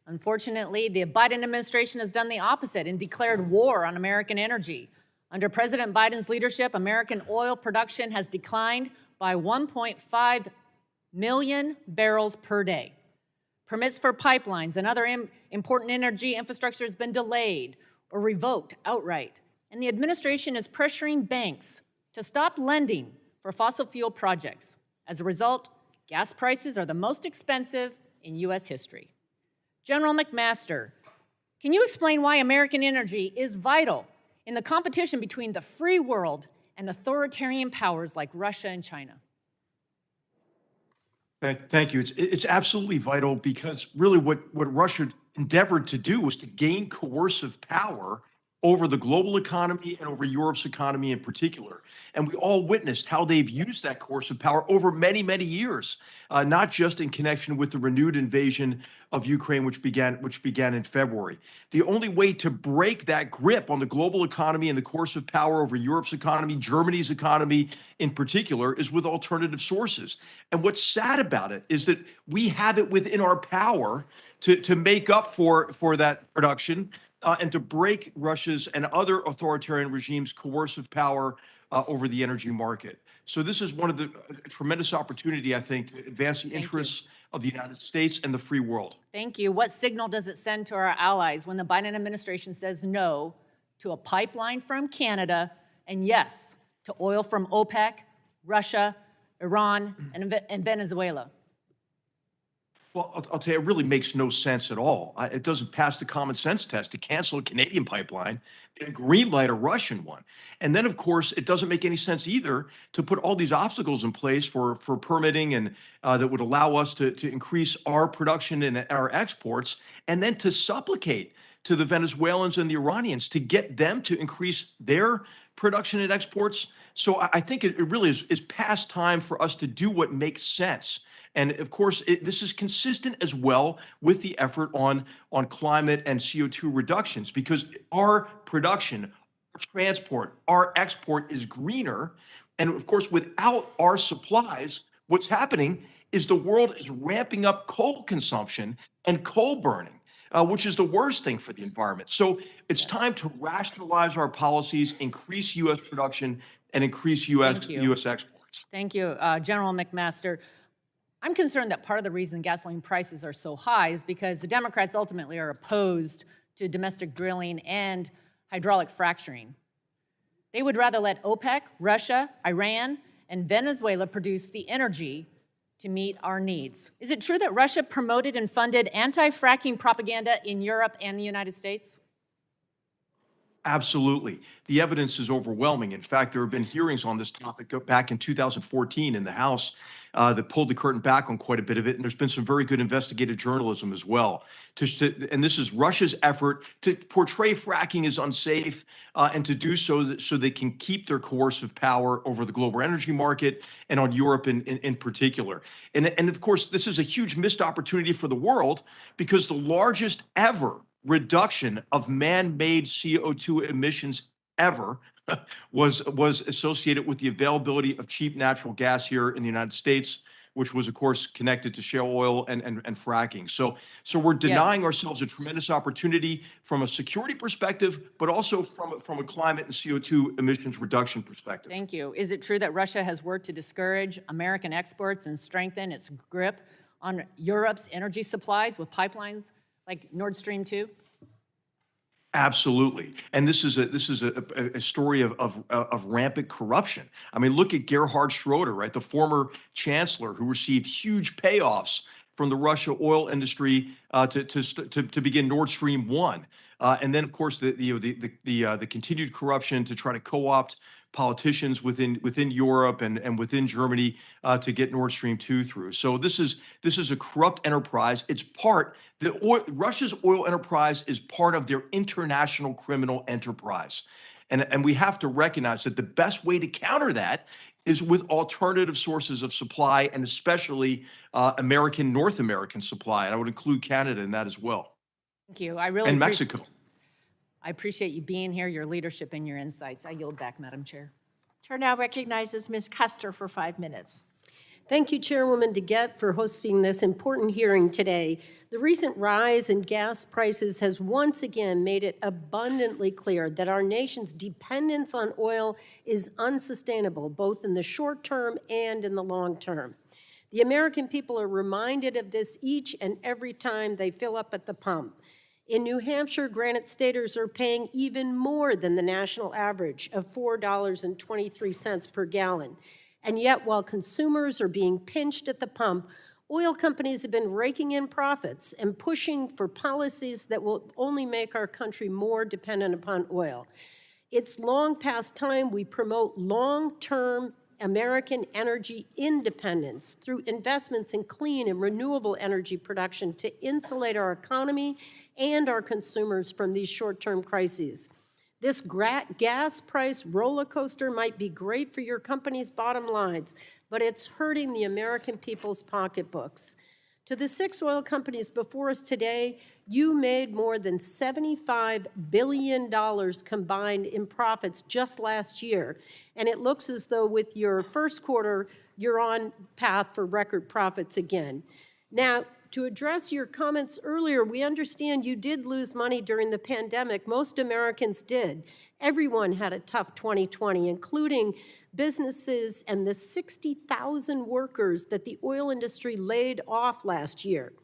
S4: Unfortunately, the Biden administration has done the opposite and declared war on American energy. Under President Biden's leadership, American oil production has declined by 1.5 million barrels per day. Permits for pipelines and other important energy infrastructure has been delayed or revoked outright. And the administration is pressuring banks to stop lending for fossil fuel projects. As a result, gas prices are the most expensive in U.S. history. General McMaster, can you explain why American energy is vital in the competition between the free world and authoritarian powers like Russia and China?
S11: Thank you. It's absolutely vital, because really what Russia endeavored to do was to gain coercive power over the global economy and over Europe's economy in particular. And we all witnessed how they've used that coercive power over many, many years, not just in connection with the renewed invasion of Ukraine, which began in February. The only way to break that grip on the global economy and the coercive power over Europe's economy, Germany's economy in particular, is with alternative sources. And what's sad about it is that we have it within our power to make up for that production, and to break Russia's and other authoritarian regimes' coercive power over the energy market. So this is one of the tremendous opportunity, I think, to advance the interests of the United States and the free world.
S4: Thank you. What signal does it send to our allies when the Biden administration says no to a pipeline from Canada and yes to oil from OPEC, Russia, Iran, and Venezuela?
S11: Well, I'll tell you, it really makes no sense at all. It doesn't pass the common sense test to cancel a Canadian pipeline and greenlight a Russian one. And then, of course, it doesn't make any sense either to put all these obstacles in place for permitting and that would allow us to increase our production and our exports, and then to supplicate to the Venezuelans and the Iranians to get them to increase their production and exports. So I think it really is past time for us to do what makes sense. And of course, this is consistent as well with the effort on climate and CO2 reductions, because our production, our transport, our export is greener. And of course, without our supplies, what's happening is the world is ramping up coal consumption and coal burning, which is the worst thing for the environment. So it's time to rationalize our policies, increase U.S. production, and increase U.S. exports.
S4: Thank you, General McMaster. I'm concerned that part of the reason gasoline prices are so high is because the Democrats ultimately are opposed to domestic drilling and hydraulic fracturing. They would rather let OPEC, Russia, Iran, and Venezuela produce the energy to meet our needs. Is it true that Russia promoted and funded anti-fracking propaganda in Europe and the United States?
S11: Absolutely. The evidence is overwhelming. In fact, there have been hearings on this topic back in 2014 in the House that pulled the curtain back on quite a bit of it. And there's been some very good investigative journalism as well. And this is Russia's effort to portray fracking as unsafe and to do so they can keep their coercive power over the global energy market and on Europe in particular. And of course, this is a huge missed opportunity for the world, because the largest ever reduction of man-made CO2 emissions ever was associated with the availability of cheap natural gas here in the United States, which was, of course, connected to shale oil and fracking. So we're denying ourselves a tremendous opportunity from a security perspective, but also from a climate and CO2 emissions reduction perspective.
S4: Thank you. Is it true that Russia has worked to discourage American exports and strengthen its grip on Europe's energy supplies with pipelines like Nord Stream 2?
S11: Absolutely. And this is a story of rampant corruption. I mean, look at Gerhard Schroeder, right? The former chancellor who received huge payoffs from the Russia oil industry to begin Nord Stream 1. And then, of course, the continued corruption to try to co-opt politicians within Europe and within Germany to get Nord Stream 2 through. So this is a corrupt enterprise. It's Russia's oil enterprise is part of their international criminal enterprise. And we have to recognize that the best way to counter that is with alternative sources of supply, and especially North American supply. And I would include Canada in that as well.
S4: Thank you. I really
S11: And
S4: appreciate-
S11: Mexico.
S4: I appreciate you being here, your leadership, and your insights. I yield back, Madam Chair.
S1: Chair now recognizes Ms. Custer for 5 minutes.
S12: Thank you, Chairwoman DeGette, for hosting this important hearing today. The recent rise in gas prices has once again made it abundantly clear that our nation's dependence on oil is unsustainable, both in the short term and in the long term. The American people are reminded of this each and every time they fill up at the pump. In New Hampshire, Granite Staters are paying even more than the national average of $4.23 per gallon. And yet, while consumers are being pinched at the pump, oil companies have been raking in profits and pushing for policies that will only make our country more dependent upon oil. It's long past time we promote long-term American energy independence through investments in clean and renewable energy production to insulate our economy and our consumers from these short-term crises. This gas price roller coaster might be great for your company's bottom lines, but it's hurting the American people's pocketbooks. To the 6 oil companies before us today, you made more than $75 billion combined in profits just last year. And it looks as though with your first quarter, you're on path for record profits again. Now, to address your comments earlier, we understand you did lose money during the pandemic. Most Americans did. Everyone had a tough 2020, including businesses and the 60,000 workers that the oil industry laid off last year.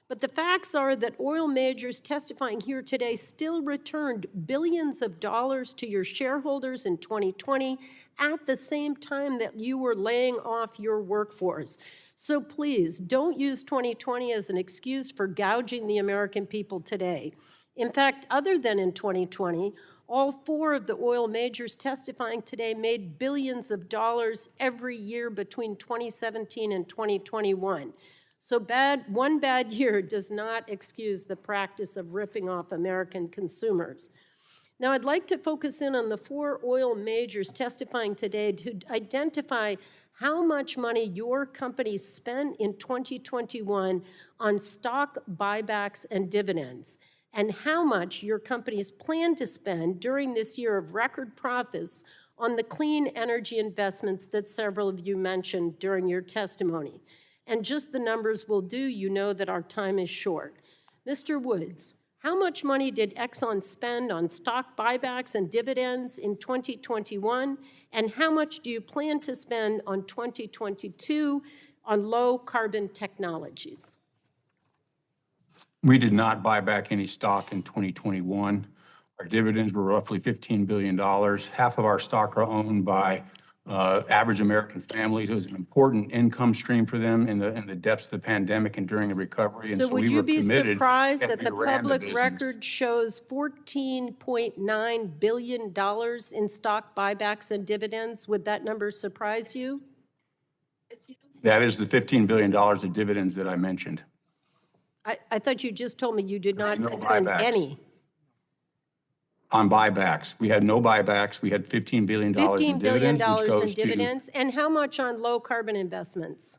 S12: But the facts are that oil majors testifying here today still returned billions of dollars to your shareholders in 2020 at the same time that you were laying off your workforce. So please, don't use 2020 as an excuse for gouging the American people today. In fact, other than in 2020, all 4 of the oil majors testifying today made billions of dollars every year between 2017 and 2021. So one bad year does not excuse the practice of ripping off American consumers. Now, I'd like to focus in on the 4 oil majors testifying today to identify how much money your company spent in 2021 on stock buybacks and dividends, and how much your companies plan to spend during this year of record profits on the clean energy investments that several of you mentioned during your testimony. And just the numbers will do, you know that our time is short. Mr. Woods, how much money did Exxon spend on stock buybacks and dividends in 2021? And how much do you plan to spend on 2022 on low carbon technologies?
S8: We did not buy back any stock in 2021. Our dividends were roughly $15 billion. Half of our stock are owned by average American families. It was an important income stream for them in the depths of the pandemic and during the recovery. And
S12: So would you be surprised
S8: as
S12: that
S8: we
S12: the
S8: ran
S12: public
S8: business.
S12: record shows $14.9 billion in stock buybacks and dividends? Would that number surprise you?
S8: That is the $15 billion of dividends that I mentioned.
S12: I thought you just told me you did not
S8: No
S12: spend
S8: buybacks.
S12: any.
S8: On buybacks, we had no buybacks. We had $15 billion in
S12: $15 billion
S8: dividends, which
S12: in
S8: goes to.
S12: dividends, and how much on low carbon investments?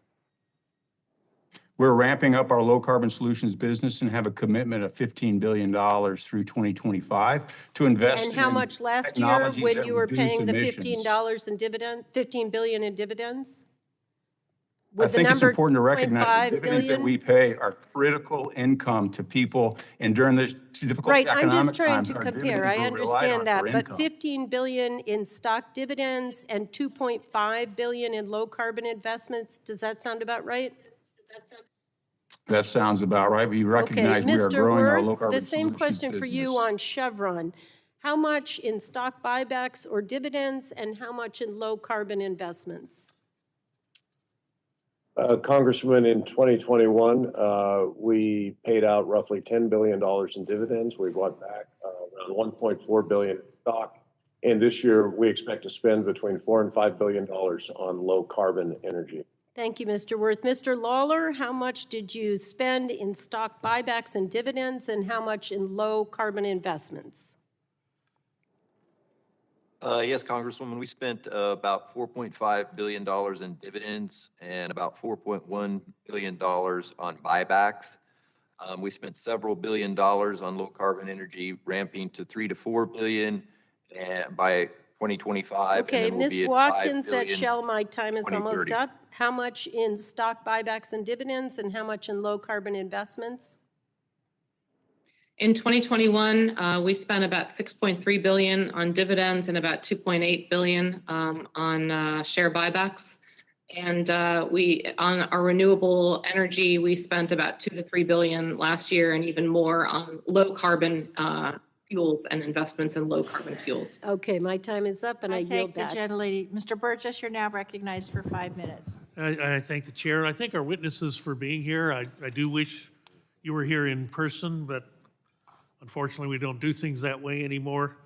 S8: We're ramping up our low carbon solutions business and have a commitment of $15 billion through 2025 to invest.
S12: And how
S8: in
S12: much last year
S8: technologies
S12: when
S8: that
S12: you were
S8: reduce
S12: paying the
S8: emissions.
S12: $15 in dividend, $15 billion in dividends?
S8: I
S12: Would the
S8: think it's
S12: number
S8: important to recognize
S12: $2.5
S8: the dividends that
S12: billion?
S8: we pay are critical income to people, and during this difficult
S12: Right,
S8: economic
S12: I'm just trying
S8: times,
S12: to
S8: our
S12: compare. I
S8: dividends were relied on
S12: understand that,
S8: for
S12: but
S8: income.
S12: 15 billion in stock dividends and 2.5 billion in low carbon investments, does that sound about right?
S8: That sounds about right. We
S12: Okay,
S8: recognize we are
S12: Mr.
S8: growing our low
S12: Wirth,
S8: carbon
S12: the same
S8: solutions
S12: question for you
S8: business.
S12: on Chevron. How much in stock buybacks or dividends, and how much in low-carbon investments?
S6: Congressman, in 2021, we paid out roughly $10 billion in dividends. We bought back around $1.4 billion in stock. And this year, we expect to spend between $4 and $5 billion on low-carbon energy.
S12: Thank you, Mr. Wirth. Mr. Lawler, how much did you spend in stock buybacks and dividends, and how much in low-carbon investments?
S5: Yes, Congresswoman, we spent about $4.5 billion in dividends and about $4.1 billion on buybacks. We spent several $billion on low carbon energy, ramping to $3 to $4 billion by 2025. and
S12: Okay,
S5: then we'll
S12: Ms.
S5: be at $5
S12: Watkins at
S5: billion.
S12: Shell, my time is almost
S5: 2030.
S12: up. How much in stock buybacks and dividends, and how much in low-carbon investments?
S10: In 2021, we spent about $6.3 billion on dividends and about $2.8 billion on share buybacks. And on our renewable energy, we spent about $2 to $3 billion last year, and even more on low carbon fuels and investments in low carbon fuels.
S12: Okay, my time is up, and I
S1: I
S12: yield
S1: thank the
S12: back.
S1: gentlelady. Mr. Burgess, you're now recognized for 5 minutes.
S13: I thank the chair. I thank our witnesses for being here. I do wish you were here in person, but unfortunately, we don't do things that way anymore.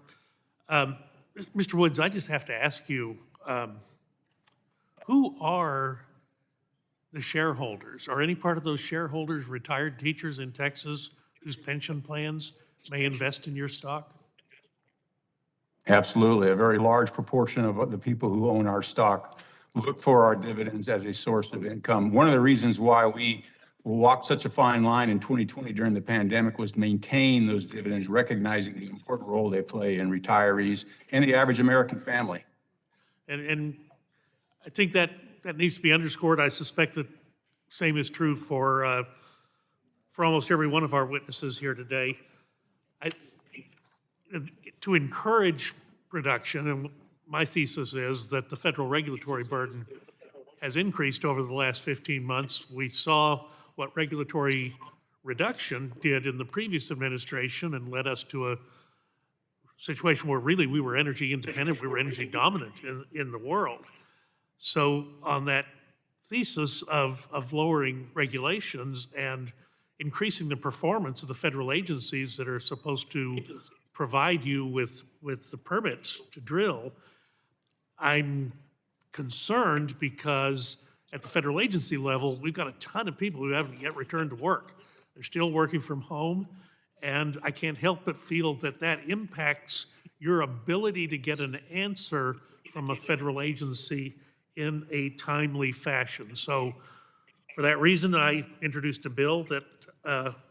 S13: Mr. Woods, I just have to ask you, who are the shareholders? Are any part of those shareholders retired teachers in Texas whose pension plans may invest in your stock?
S8: Absolutely. A very large proportion of the people who own our stock look for our dividends as a source of income. One of the reasons why we walked such a fine line in 2020 during the pandemic was maintain those dividends, recognizing the important role they play in retirees and the average American family.
S13: And I think that needs to be underscored. I suspect the same is true for almost every one of our witnesses here today. To encourage production, and my thesis is that the federal regulatory burden has increased over the last 15 months. We saw what regulatory reduction did in the previous administration and led us to a situation where really we were energy independent, we were energy dominant in the world. So on that thesis of lowering regulations and increasing the performance of the federal agencies that are supposed to provide you with the permits to drill, I'm concerned because at the federal agency level, we've got a ton of people who haven't yet returned to work. They're still working from home, and I can't help but feel that that impacts your ability to get an answer from a federal agency in a timely fashion. So for that reason, I introduced a bill that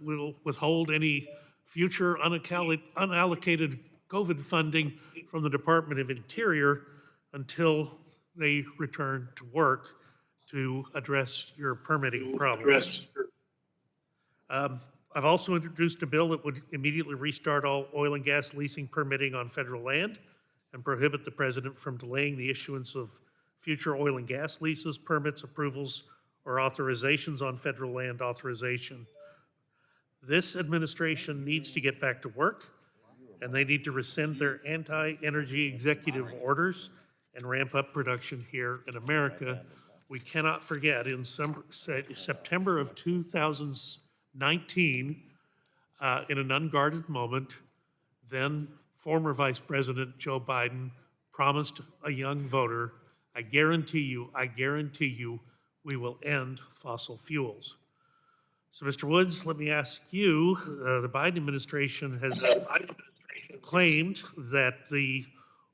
S13: will withhold any future unallocated COVID funding from the Department of Interior until they return to work to address your permitting problems. I've also introduced a bill that would immediately restart all oil and gas leasing permitting on federal land and prohibit the president from delaying the issuance of future oil and gas leases, permits, approvals, or authorizations on federal land authorization. This administration needs to get back to work, and they need to rescind their anti-energy executive orders and ramp up production here in America. We cannot forget, in September of 2019, in an unguarded moment, then former Vice President Joe Biden promised a young voter, I guarantee you, we will end fossil fuels. So, Mr. Woods, let me ask you, the Biden administration has claimed that the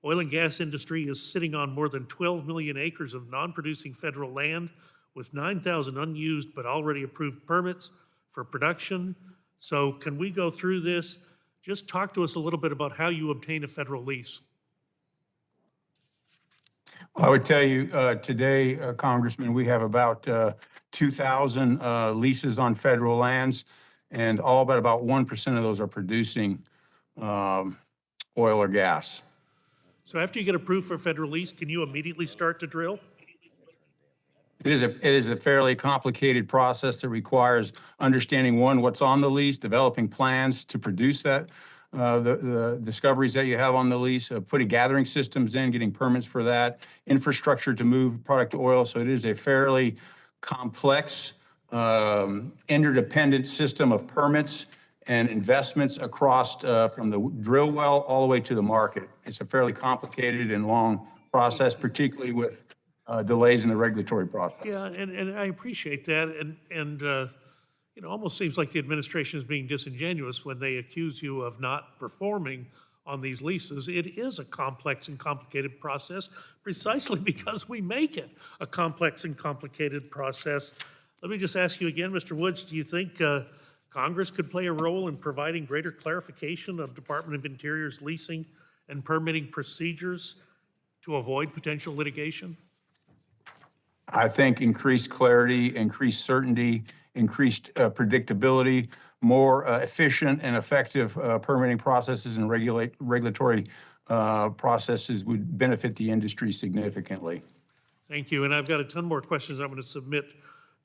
S13: oil and gas industry is sitting on more than 12 million acres of non-producing federal land with 9,000 unused but already approved permits for production. So can we go through this? Just talk to us a little bit about how you obtain a federal lease.
S8: I would tell you today, Congressman, we have about 2,000 leases on federal lands, and all but about 1% of those are producing oil or gas.
S13: So after you get approved for federal lease, can you immediately start to drill?
S8: It is a fairly complicated process that requires understanding, one, what's on the lease, developing plans to produce that, the discoveries that you have on the lease, putting gathering systems in, getting permits for that, infrastructure to move product to oil. So it is a fairly complex, interdependent system of permits and investments across from the drill well all the way to the market. It's a fairly complicated and long process, particularly with delays in the regulatory process.
S13: Yeah, and I appreciate that, and you know, almost seems like the administration is being disingenuous when they accuse you of not performing on these leases. It is a complex and complicated process precisely because we make it a complex and complicated process. Let me just ask you again, Mr. Woods, do you think Congress could play a role in providing greater clarification of Department of Interior's leasing and permitting procedures to avoid potential litigation?
S8: I think increased clarity, increased certainty, increased predictability, more efficient and effective permitting processes and regulatory processes would benefit the industry significantly.
S13: Thank you. And I've got a ton more questions I'm going to submit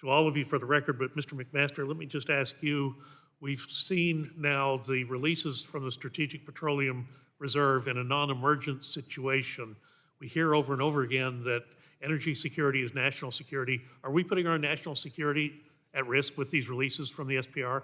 S13: to all of you for the record, but Mr. McMaster, let me just ask you, we've seen now the releases from the Strategic Petroleum Reserve in a non-emergent situation. We hear over and over again that energy security is national security. Are we putting our national security at risk with these releases from the SPR?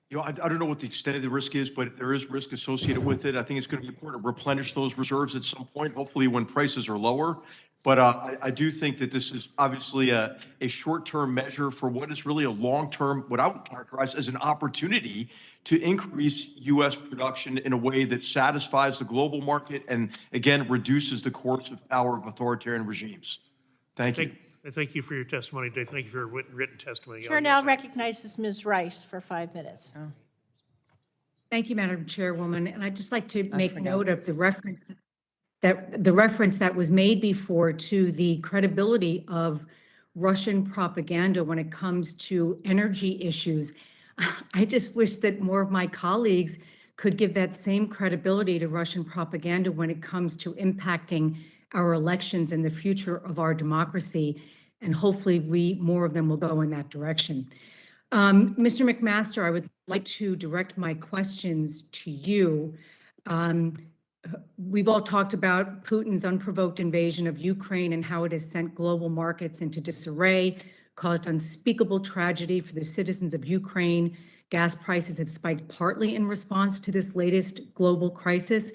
S11: You know, I don't know what the extent of the risk is, but there is risk associated with it. I think it's going to be important to replenish those reserves at some point, hopefully when prices are lower. But I do think that this is obviously a short-term measure for what is really a long-term, what I would characterize as an opportunity to increase U.S. production in a way that satisfies the global market and, again, reduces the coercive power of authoritarian regimes. Thank you.
S13: Thank you for your testimony today. Thank you for your written testimony.
S1: Chair now recognizes Ms. Rice for 5 minutes.
S14: Thank you, Madam Chairwoman. And I'd just like to make note of the reference that was made before to the credibility of Russian propaganda when it comes to energy issues. I just wish that more of my colleagues could give that same credibility to Russian propaganda when it comes to impacting our elections and the future of our democracy. And hopefully more of them will go in that direction. Mr. McMaster, I would like to direct my questions to you. We've all talked about Putin's unprovoked invasion of Ukraine and how it has sent global markets into disarray, caused unspeakable tragedy for the citizens of Ukraine. Gas prices have spiked partly in response to this latest global crisis.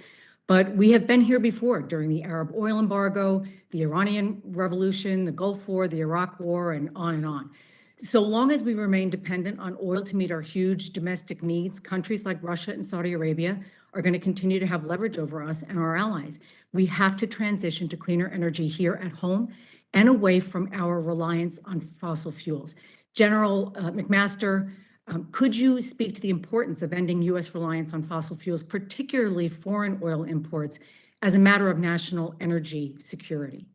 S14: But we have been here before during the Arab oil embargo, the Iranian Revolution, the Gulf War, the Iraq War, and on and on. So long as we remain dependent on oil to meet our huge domestic needs, countries like Russia and Saudi Arabia are going to continue to have leverage over us and our allies. We have to transition to cleaner energy here at home and away from our reliance on fossil fuels. General McMaster, could you speak to the importance of ending U.S. reliance on fossil fuels, particularly foreign oil imports, as a matter of national energy security?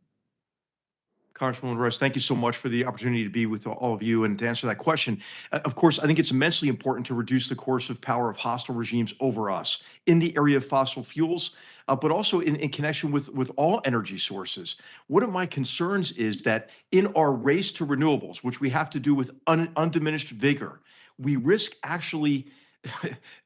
S11: Congresswoman Rice, thank you so much for the opportunity to be with all of you and to answer that question. Of course, I think it's immensely important to reduce the coercive power of hostile regimes over us in the area of fossil fuels, but also in connection with all energy sources. One of my concerns is that in our race to renewables, which we have to do with undiminished vigor, we risk actually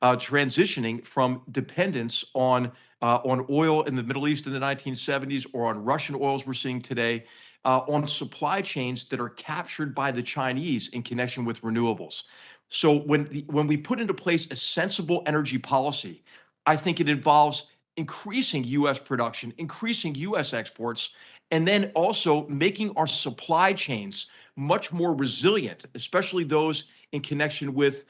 S11: transitioning from dependence on oil in the Middle East in the 1970s or on Russian oils we're seeing today, on supply chains that are captured by the Chinese in connection with renewables. So when we put into place a sensible energy policy, I think it involves increasing U.S. production, increasing U.S. exports, and then also making our supply chains much more resilient, especially those in connection with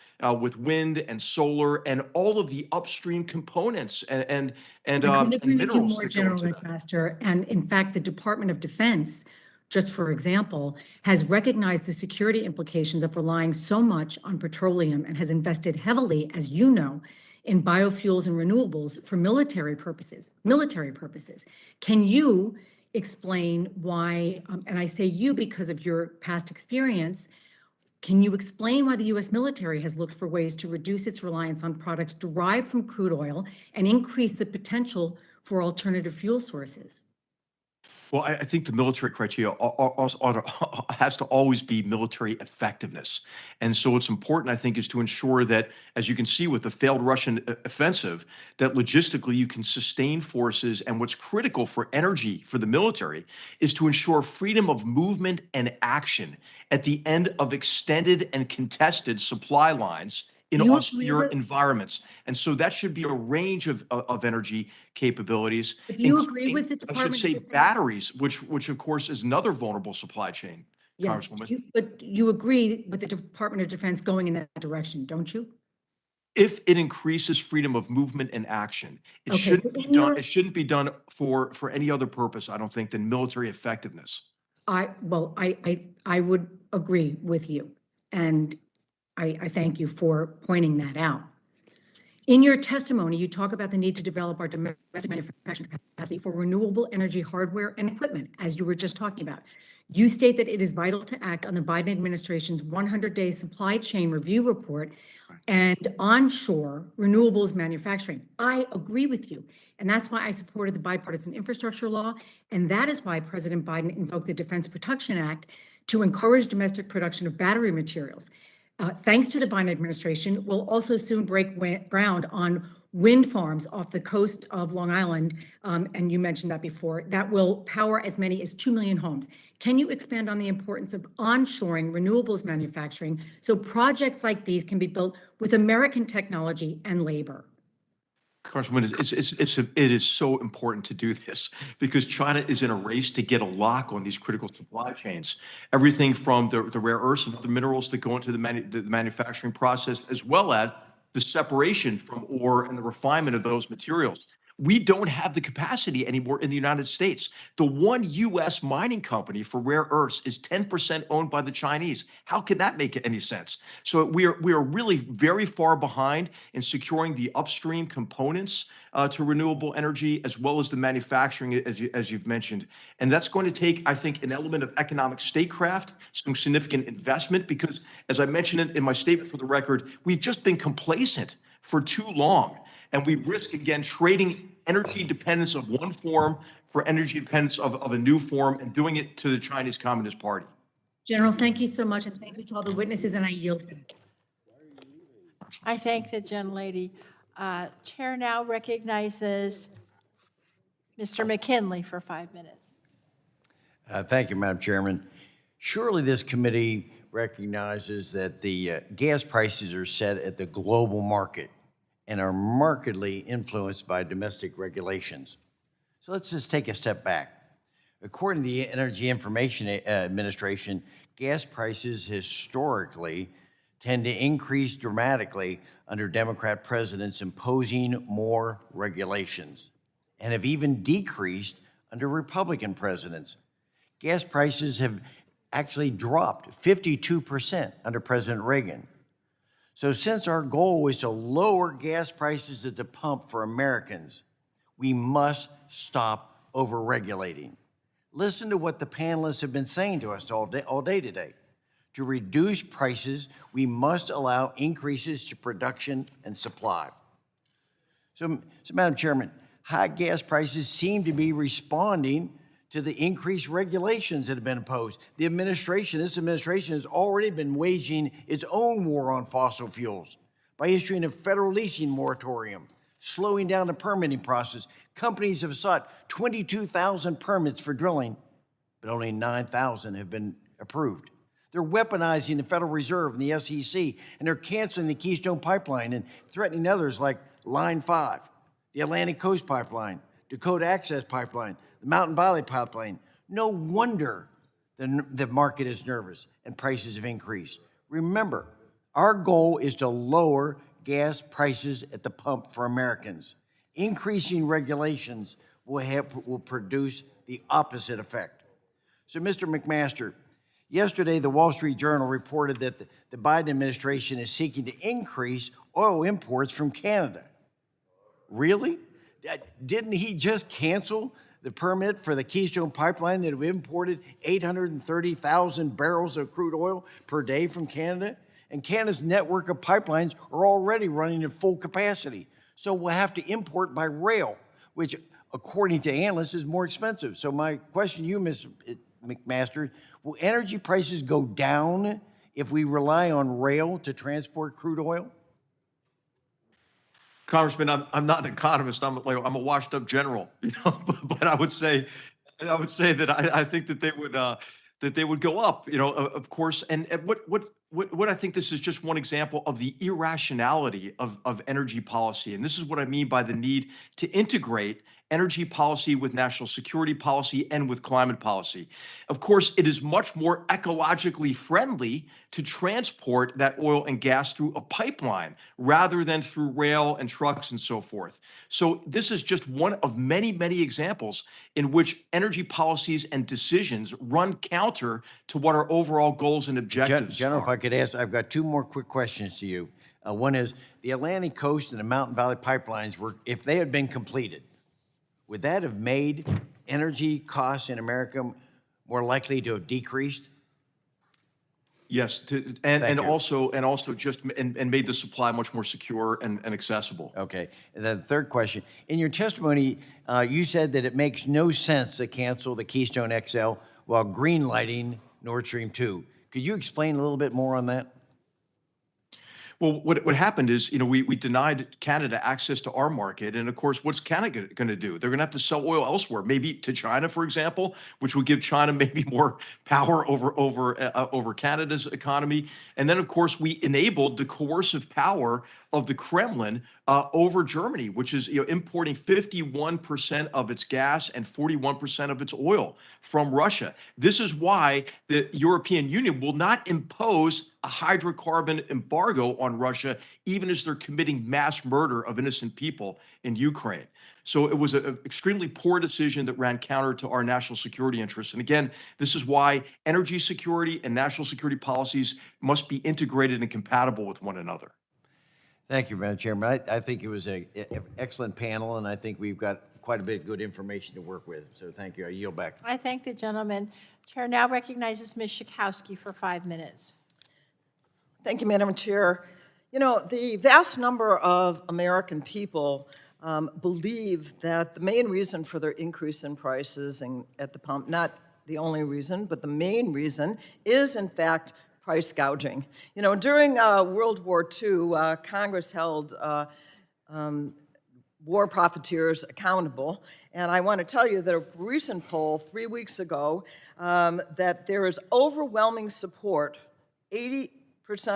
S11: wind and solar and all of the upstream components and
S14: I couldn't agree with you
S11: minerals
S14: more,
S11: that go
S14: General
S11: into that.
S14: McMaster. And in fact, the Department of Defense, just for example, has recognized the security implications of relying so much on petroleum and has invested heavily, as you know, in biofuels and renewables for military purposes. Can you explain why, and I say you because of your past experience, can you explain why the U.S. military has looked for ways to reduce its reliance on products derived from crude oil and increase the potential for alternative fuel sources?
S11: Well, I think the military criteria has to always be military effectiveness. And so what's important, I think, is to ensure that, as you can see with the failed Russian offensive, that logistically you can sustain forces. And what's critical for energy for the military is to ensure freedom of movement and action at the end of extended and contested supply lines in
S14: You agree
S11: austere
S14: with-
S11: environments. And so that should be a range of energy capabilities.
S14: But do you agree
S11: including,
S14: with the
S11: I should
S14: Department
S11: say,
S14: of Defense?
S11: batteries, which of course is another vulnerable supply chain,
S14: Yes,
S11: Congresswoman.
S14: but you agree with the Department of Defense going in that direction, don't you?
S11: If it increases freedom of movement and action, it
S14: Okay, so
S11: shouldn't be
S14: in
S11: done,
S14: your-
S11: it shouldn't be done for any other purpose, I don't think, than military effectiveness.
S14: I would agree with you, and I thank you for pointing that out. In your testimony, you talk about the need to develop our domestic manufacturing capacity for renewable energy hardware and equipment, as you were just talking about. You state that it is vital to act on the Biden administration's 100-day supply chain review report and onshore renewables manufacturing. I agree with you. And that's why I supported the bipartisan infrastructure law. And that is why President Biden invoked the Defense Production Act to encourage domestic production of battery materials. Thanks to the Biden administration, we'll also soon break ground on wind farms off the coast of Long Island, and you mentioned that before, that will power as many as 2 million homes. Can you expand on the importance of onshoring renewables manufacturing so projects like these can be built with American technology and labor?
S11: Congresswoman, it is so important to do this because China is in a race to get a lock on these critical supply chains. Everything from the rare earths and other minerals that go into the manufacturing process, as well as the separation from ore and the refinement of those materials. We don't have the capacity anymore in the United States. The one U.S. mining company for rare earths is 10% owned by the Chinese. How can that make any sense? So we are really very far behind in securing the upstream components to renewable energy, as well as the manufacturing, as you've mentioned. And that's going to take, I think, an element of economic statecraft, some significant investment, because as I mentioned in my statement for the record, we've just been complacent for too long. And we risk, again, trading energy dependence of one form for energy dependence of a new form and doing it to the Chinese Communist Party.
S14: General, thank you so much, and thank you to all the witnesses, and I yield.
S1: I thank the gentlelady. Chair now recognizes Mr. McKinley for 5 minutes.
S15: Thank you, Madam Chairman. Surely this committee recognizes that the gas prices are set at the global market and are markedly influenced by domestic regulations. So let's just take a step back. According to the Energy Information Administration, gas prices historically tend to increase dramatically under Democrat presidents imposing more regulations, and have even decreased under Republican presidents. Gas prices have actually dropped 52% under President Reagan. So since our goal is to lower gas prices at the pump for Americans, we must stop over-regulating. Listen to what the panelists have been saying to us all day today. To reduce prices, we must allow increases to production and supply. So Madam Chairman, high gas prices seem to be responding to the increased regulations that have been imposed. This administration has already been waging its own war on fossil fuels by issuing a federal leasing moratorium, slowing down the permitting process. Companies have sought 22,000 permits for drilling, but only 9,000 have been approved. They're weaponizing the Federal Reserve and the SEC, and they're canceling the Keystone Pipeline and threatening others like Line 5, the Atlantic Coast Pipeline, Dakota Access Pipeline, the Mountain Valley Pipeline. No wonder the market is nervous and prices have increased. Remember, our goal is to lower gas prices at the pump for Americans. Increasing regulations will produce the opposite effect. So, Mr. McMaster, yesterday the Wall Street Journal reported that the Biden administration is seeking to increase oil imports from Canada. Really? Didn't he just cancel the permit for the Keystone Pipeline that have imported 830,000 barrels of crude oil per day from Canada? And Canada's network of pipelines are already running at full capacity. So we'll have to import by rail, which according to analysts, is more expensive. So my question to you, Ms. McMaster, will energy prices go down if we rely on rail to transport crude oil?
S11: Congressman, I'm not an economist. I'm a washed up general, but I would say that I think that they would go up, of course. And what I think this is just one example of the irrationality of energy policy. And this is what I mean by the need to integrate energy policy with national security policy and with climate policy. Of course, it is much more ecologically friendly to transport that oil and gas through a pipeline rather than through rail and trucks and so forth. So this is just one of many, many examples in which energy policies and decisions run counter to what our overall goals and objectives
S15: General,
S11: are.
S15: if I could ask, I've got two more quick questions to you. One is, the Atlantic Coast and the Mountain Valley pipelines if they had been completed, would that have made energy costs in America more likely to have decreased?
S11: Yes, and also made the supply much more secure and accessible.
S15: Okay. And then the third question, in your testimony, you said that it makes no sense to cancel the Keystone XL while green lighting Nord Stream 2. Could you explain a little bit more on that?
S11: Well, what happened is, we denied Canada access to our market. And of course, what's Canada going to do? They're going to have to sell oil elsewhere, maybe to China, for example, which would give China maybe more power over Canada's economy. And then, of course, we enabled the coercive power of the Kremlin over Germany, which is importing 51% of its gas and 41% of its oil from Russia. This is why the European Union will not impose a hydrocarbon embargo on Russia, even as they're committing mass murder of innocent people in Ukraine. So it was an extremely poor decision that ran counter to our national security interests. And again, this is why energy security and national security policies must be integrated and compatible with one another.
S15: Thank you, Madam Chairman. I think it was an excellent panel, and I think we've got quite a bit of good information to work with. So thank you. I yield back.
S1: I thank the gentleman. Chair now recognizes Ms. Schakowsky for 5 minutes.
S16: Thank you, Madam Chair. The vast number of American people believe that the main reason for their increase in prices at the pump, not the only reason, but the main reason, is in fact price gouging. During World War II, Congress held war profiteers accountable, and I want to tell you that a recent poll 3 weeks ago that there is overwhelming support, 80%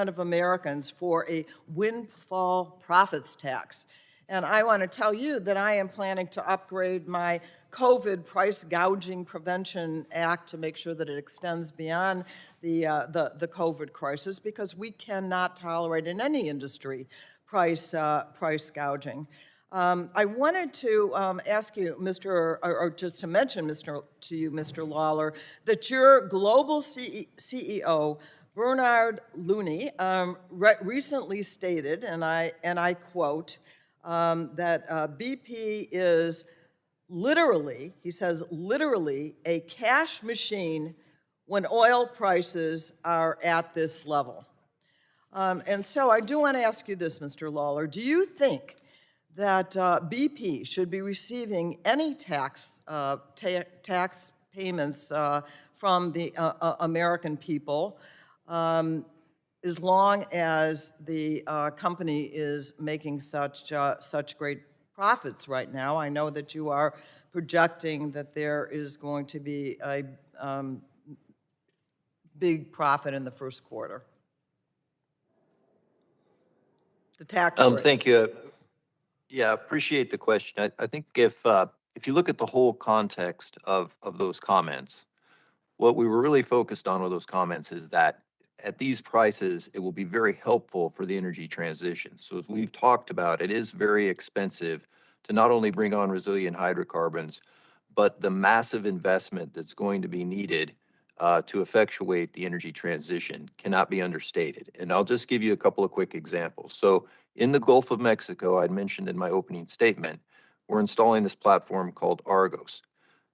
S16: of Americans, for a windfall profits tax. And I want to tell you that I am planning to upgrade my COVID Price Gouging Prevention Act to make sure that it extends beyond the COVID crisis, because we cannot tolerate in any industry price gouging. I wanted to ask you, just to mention to you, Mr. Lawler, that your global CEO, Bernard Looney, recently stated, and I quote, that BP is literally, he says, literally a cash machine when oil prices are at this level. And so I do want to ask you this, Mr. Lawler. Do you think that BP should be receiving any tax payments from the American people as long as the company is making such great profits right now? I know that you are projecting that there is going to be a big profit in the first quarter. The tax rates.
S5: Thank you. Yeah, appreciate the question. I think if you look at the whole context of those comments, what we were really focused on with those comments is that at these prices, it will be very helpful for the energy transition. So as we've talked about, it is very expensive to not only bring on resilient hydrocarbons, but the massive investment that's going to be needed to effectuate the energy transition cannot be understated. And I'll just give you a couple of quick examples. So in the Gulf of Mexico, I'd mentioned in my opening statement, we're installing this platform called Argos.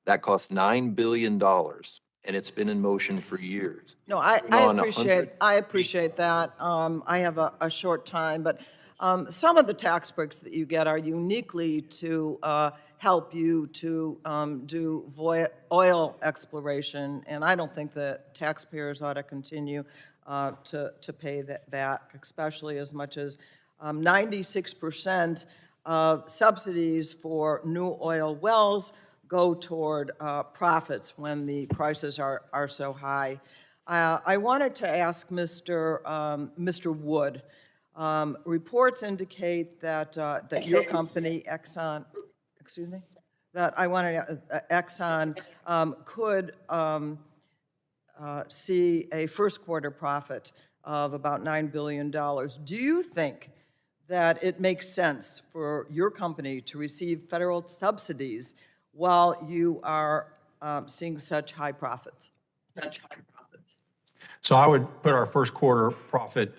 S5: That costs $9 billion, and it's been in motion for years.
S16: No, I appreciate that. I have a short time, but Some of the tax breaks that you get are uniquely to help you to do oil exploration, and I don't think that taxpayers ought to continue to pay that back, especially as much as 96% of subsidies for new oil wells go toward profits when the prices are so high. I wanted to ask Mr. Wood, reports indicate that your company, Exxon, Exxon could see a first quarter profit of about $9 billion. Do you think that it makes sense for your company to receive federal subsidies while you are seeing such high profits?
S8: So I would put our first quarter profit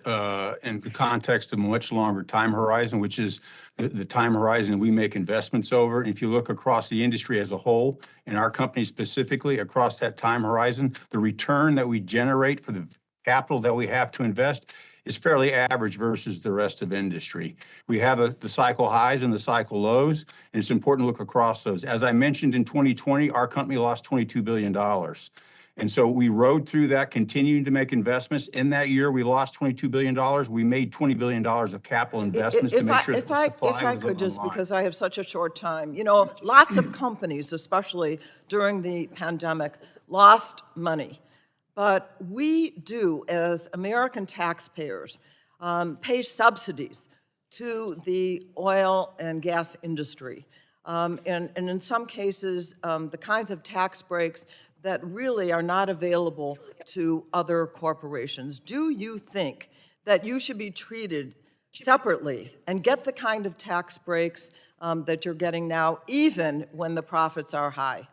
S8: in the context of a much longer time horizon, which is the time horizon we make investments over. And if you look across the industry as a whole, and our company specifically across that time horizon, the return that we generate for the capital that we have to invest is fairly average versus the rest of industry. We have the cycle highs and the cycle lows, and it's important to look across those. As I mentioned, in 2020, our company lost $22 billion. And so we rode through that, continuing to make investments. In that year, we lost $22 billion. We made $20 billion of capital investments to make sure that the supply
S16: If I
S8: was
S16: could, just
S8: online.
S16: because I have such a short time, you know, lots of companies, especially during the pandemic, lost money. But we do, as American taxpayers, pay subsidies to the oil and gas industry. And in some cases, the kinds of tax breaks that really are not available to other corporations. Do you think that you should be treated separately and get the kind of tax breaks that you're getting now, even when the profits are high?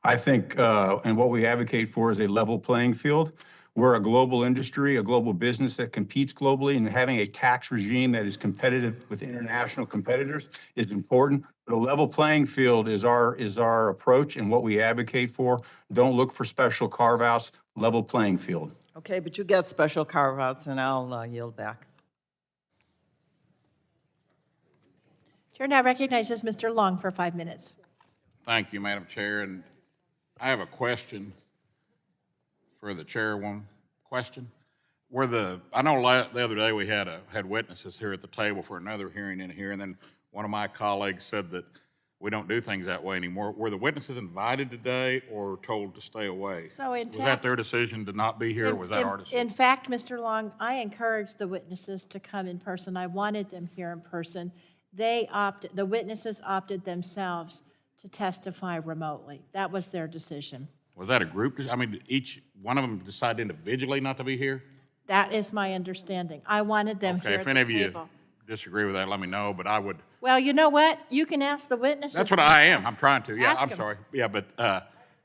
S8: I think, and what we advocate for is a level playing field. We're a global industry, a global business that competes globally, and having a tax regime that is competitive with international competitors is important. But a level playing field is our approach and what we advocate for. Don't look for special carve-outs, level playing field.
S16: Okay, but you get special carve-outs, and I'll yield back.
S1: Chair now recognizes Mr. Long for 5 minutes.
S17: Thank you, Madam Chair, and I have a question for the chairwoman. I know the other day we had witnesses here at the table for another hearing in here, and then one of my colleagues said that we don't do things that way anymore. Were the witnesses invited today or told to stay away?
S1: So in
S17: was
S1: fact,
S17: that their decision to not be here, or was that our decision?
S1: In fact, Mr. Long, I encouraged the witnesses to come in person. I wanted them here in person. The witnesses opted themselves to testify remotely. That was their decision.
S17: Was that a group? I mean, each one of them decided individually not to be here?
S1: That is my understanding. I wanted them here
S17: Okay,
S1: at
S17: if
S1: the
S17: any of you
S1: table.
S17: disagree with that, let me know, but I would.
S1: Well, you know what? You can ask the witnesses.
S17: That's what I am. I'm trying to. Yeah,
S1: Ask
S17: I'm
S1: them.
S17: sorry. Yeah, but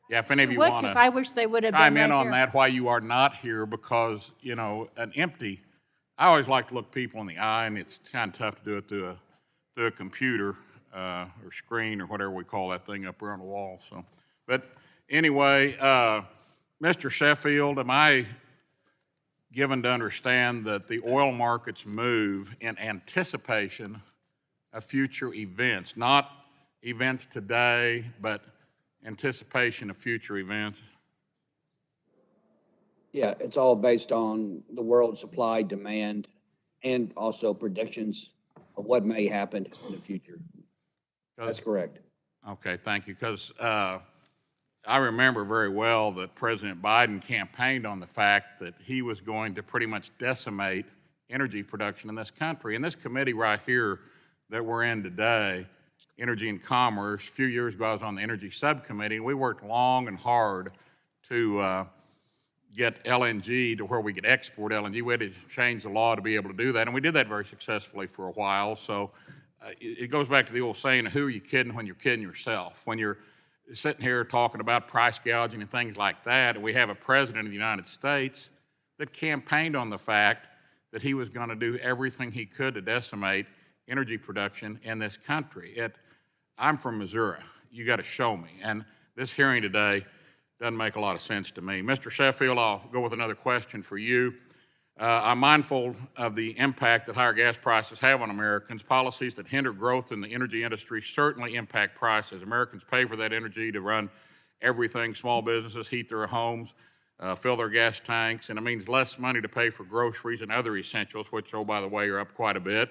S17: if any of you
S1: would,
S17: want
S1: because I wish they would have been
S17: chime in
S1: right
S17: on
S1: here.
S17: that, why you are not here, because, you know, I always like to look people in the eye, and it's kind of tough to do it through a computer or screen or whatever we call that thing up there on the wall. So, but anyway, Mr. Sheffield, am I given to understand that the oil markets move in anticipation of future events, not events today, but anticipation of future events?
S9: Yeah, it's all based on the world supply, demand, and also predictions of what may happen in the future. That's correct.
S17: Okay, thank you. Because I remember very well that President Biden campaigned on the fact that he was going to pretty much decimate energy production in this country. And this committee right here that we're in today, Energy and Commerce, a few years ago I was on the Energy Subcommittee, and we worked long and hard to get LNG to where we could export LNG. We had to change the law to be able to do that, and we did that very successfully for a while. So it goes back to the old saying, who are you kidding when you're kidding yourself? When you're sitting here talking about price gouging and things like that, and we have a president of the United States that campaigned on the fact that he was going to do everything he could to decimate energy production in this country. I'm from Missouri. You got to show me. And this hearing today doesn't make a lot of sense to me. Mr. Sheffield, I'll go with another question for you. I'm mindful of the impact that higher gas prices have on Americans. Policies that hinder growth in the energy industry certainly impact prices. Americans pay for that energy to run everything. Small businesses heat their homes, fill their gas tanks, and it means less money to pay for groceries and other essentials, which, oh, by the way, are up quite a bit.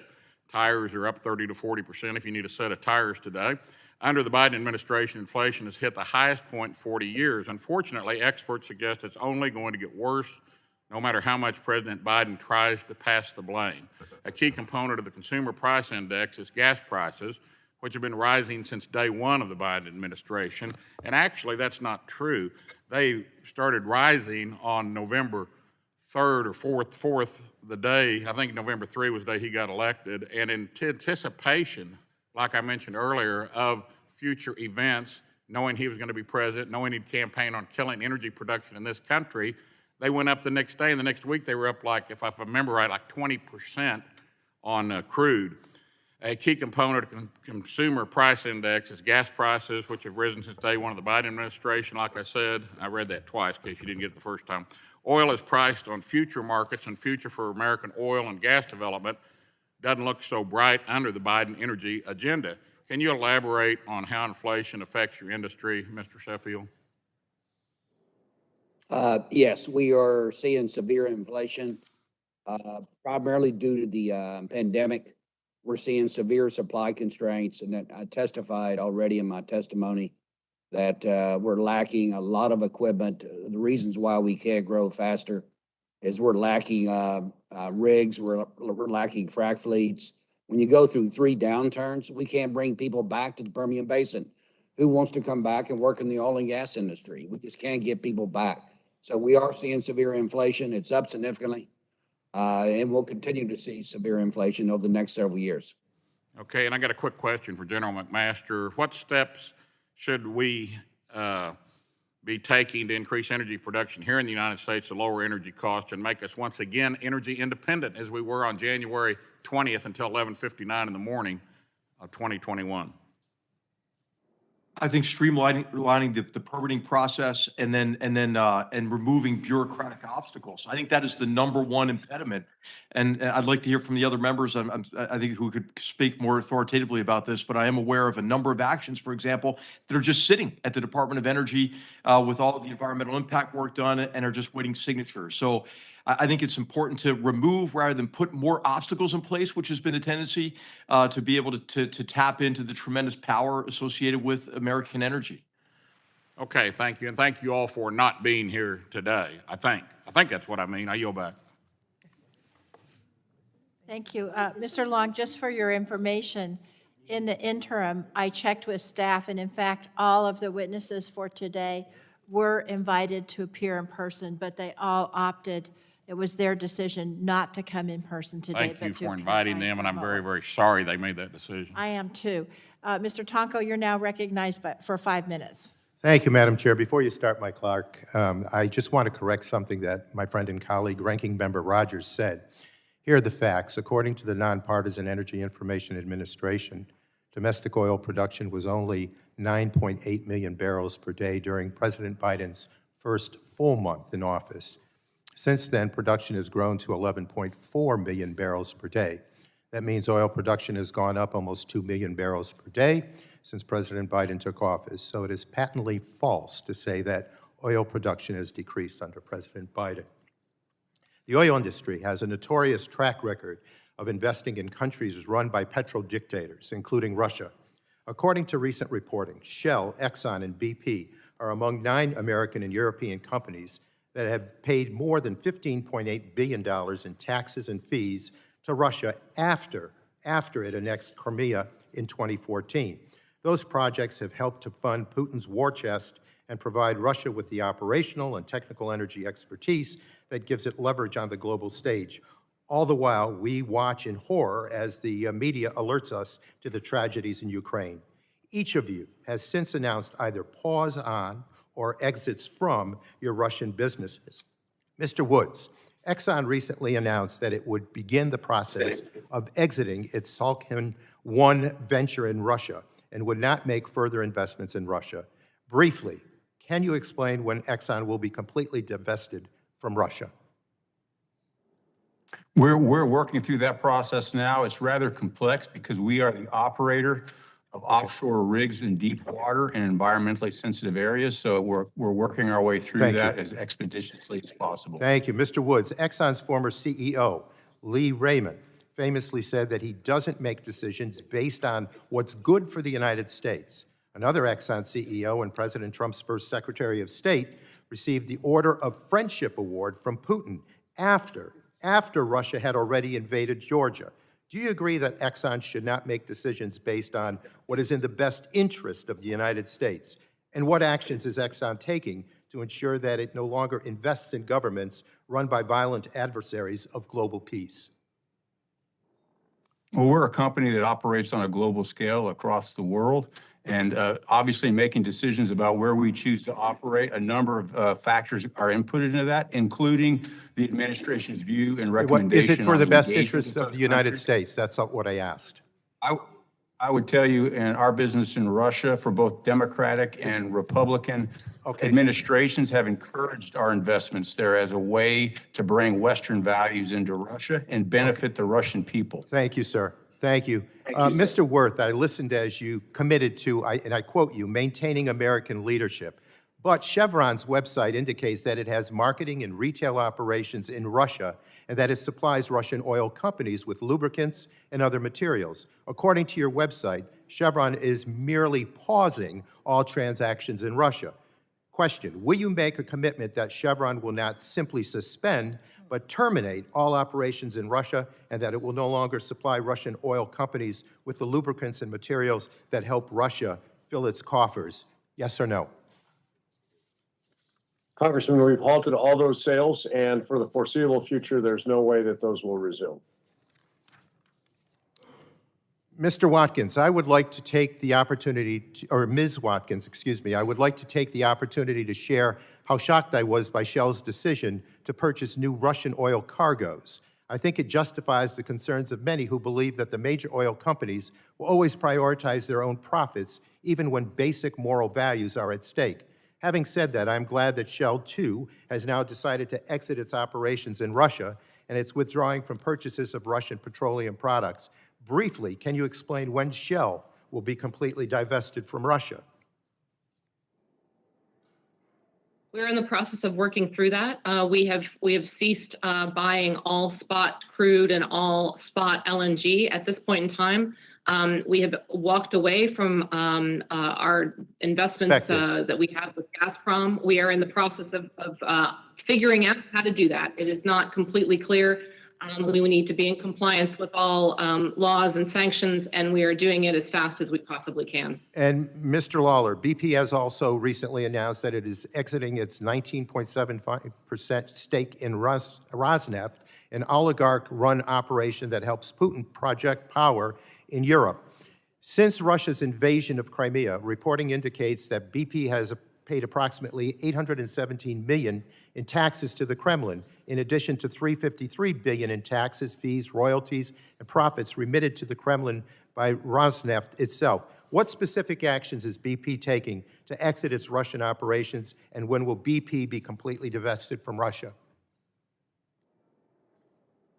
S17: Tires are up 30 to 40% if you need a set of tires today. Under the Biden administration, inflation has hit the highest point in 40 years. Unfortunately, experts suggest it's only going to get worse no matter how much President Biden tries to pass the blame. A key component of the Consumer Price Index is gas prices, which have been rising since day one of the Biden administration. And actually, that's not true. They started rising on November 3rd or 4th, the day, I think November 3 was the day he got elected. And in anticipation, like I mentioned earlier, of future events, knowing he was going to be president, knowing he'd campaign on killing energy production in this country, they went up the next day, and the next week they were up, like, if I remember right, like 20% on crude. A key component of the Consumer Price Index is gas prices, which have risen since day one of the Biden administration. Like I said, I read that twice in case you didn't get it the first time. Oil is priced on future markets, and future for American oil and gas development doesn't look so bright under the Biden energy agenda. Can you elaborate on how inflation affects your industry, Mr. Sheffield?
S9: Yes, we are seeing severe inflation, primarily due to the pandemic. We're seeing severe supply constraints, and that I testified already in my testimony that we're lacking a lot of equipment. The reasons why we can't grow faster is we're lacking rigs, we're lacking frac fleets. When you go through 3 downturns, we can't bring people back to the Permian Basin. Who wants to come back and work in the oil and gas industry? We just can't get people back. So we are seeing severe inflation. It's up significantly, and we'll continue to see severe inflation over the next several years.
S17: Okay, and I got a quick question for General McMaster. What steps should we be taking to increase energy production here in the United States to lower energy costs and make us once again energy independent as we were on January 20th until 11:59 in the morning of 2021?
S11: I think streamlining the permitting process and removing bureaucratic obstacles. I think that is the number one impediment. And I'd like to hear from the other members. I think who could speak more authoritatively about this, but I am aware of a number of actions, for example, that are just sitting at the Department of Energy with all of the environmental impact work done and are just waiting signatures. So I think it's important to remove rather than put more obstacles in place, which has been a tendency to be able to tap into the tremendous power associated with American energy.
S17: Okay, thank you. And thank you all for not being here today. I think that's what I mean. I yield back.
S1: Thank you. Mr. Long, just for your information, in the interim, I checked with staff, and in fact, all of the witnesses for today were invited to appear in person, but they all opted. It was their decision not to come in person today.
S17: Thank you for inviting them, and I'm very, very sorry they made that decision.
S1: I am too. Mr. Tonko, you're now recognized for 5 minutes.
S18: Thank you, Madam Chair. Before you start, my clerk, I just want to correct something that my friend and colleague, Ranking Member Rogers, said. Here are the facts. According to the Nonpartisan Energy Information Administration, domestic oil production was only 9.8 million barrels per day during President Biden's first full month in office. Since then, production has grown to 11.4 million barrels per day. That means oil production has gone up almost 2 million barrels per day since President Biden took office. So it is patently false to say that oil production has decreased under President Biden. The oil industry has a notorious track record of investing in countries run by petro-dictators, including Russia. According to recent reporting, Shell, Exxon, and BP are among 9 American and European companies that have paid more than $15.8 billion in taxes and fees to Russia after it annexed Crimea in 2014. Those projects have helped to fund Putin's war chest and provide Russia with the operational and technical energy expertise that gives it leverage on the global stage. All the while, we watch in horror as the media alerts us to the tragedies in Ukraine. Each of you has since announced either pause on or exits from your Russian businesses. Mr. Woods, Exxon recently announced that it would begin the process of exiting its Salchan-1 venture in Russia and would not make further investments in Russia. Briefly, can you explain when Exxon will be completely divested from Russia?
S8: We're working through that process now. It's rather complex because we are the operator of offshore rigs in deep water and environmentally sensitive areas. So we're working our way through
S18: Thank you.
S8: that as expeditiously as possible.
S18: Thank you. Mr. Woods, Exxon's former CEO, Lee Raymond, famously said that he doesn't make decisions based on what's good for the United States. Another Exxon CEO and President Trump's first Secretary of State received the Order of Friendship Award from Putin after Russia had already invaded Georgia. Do you agree that Exxon should not make decisions based on what is in the best interest of the United States? And what actions is Exxon taking to ensure that it no longer invests in governments run by violent adversaries of global peace?
S8: Well, we're a company that operates on a global scale across the world. And obviously making decisions about where we choose to operate, a number of factors are inputted into that, including the administration's view and recommendation.
S18: Is it for the best
S8: engagement
S18: interests
S8: with
S18: of the
S8: other
S18: United
S8: countries.
S18: States? That's not what I asked.
S8: I would tell you in our business in Russia, for both Democratic and Republican administrations have encouraged our investments there as a way to bring Western values into Russia and benefit the Russian people.
S18: Thank you, sir. Thank you. Mr. Wirth, I listened as you committed to, and I quote you, maintaining American leadership. But Chevron's website indicates that it has marketing and retail operations in Russia and that it supplies Russian oil companies with lubricants and other materials. According to your website, Chevron is merely pausing all transactions in Russia. Question, will you make a commitment that Chevron will not simply suspend, but terminate all operations in Russia and that it will no longer supply Russian oil companies with the lubricants and materials that help Russia fill its coffers? Yes or no?
S6: Congressman, we've halted all those sales, and for the foreseeable future, there's no way that those will resume.
S18: Mr. Watkins, I would like to take the opportunity, or Ms. Watkins, excuse me, I would like to take the opportunity to share how shocked I was by Shell's decision to purchase new Russian oil cargoes. I think it justifies the concerns of many who believe that the major oil companies will always prioritize their own profits, even when basic moral values are at stake. Having said that, I'm glad that Shell, too, has now decided to exit its operations in Russia, and it's withdrawing from purchases of Russian petroleum products. Briefly, can you explain when Shell will be completely divested from Russia?
S10: We're in the process of working through that. We have ceased buying all spot crude and all spot LNG at this point in time. We have walked away from our investments that we have with Gazprom. We are in the process of figuring out how to do that. It is not completely clear. We need to be in compliance with all laws and sanctions, and we are doing it as fast as we possibly can.
S18: And Mr. Lawler, BP has also recently announced that it is exiting its 19.75% stake in Rosneft, an oligarch-run operation that helps Putin project power in Europe. Since Russia's invasion of Crimea, reporting indicates that BP has paid approximately $817 million in taxes to the Kremlin, in addition to $353 billion in taxes, fees, royalties, and profits remitted to the Kremlin by Rosneft itself. What specific actions is BP taking to exit its Russian operations, and when will BP be completely divested from Russia?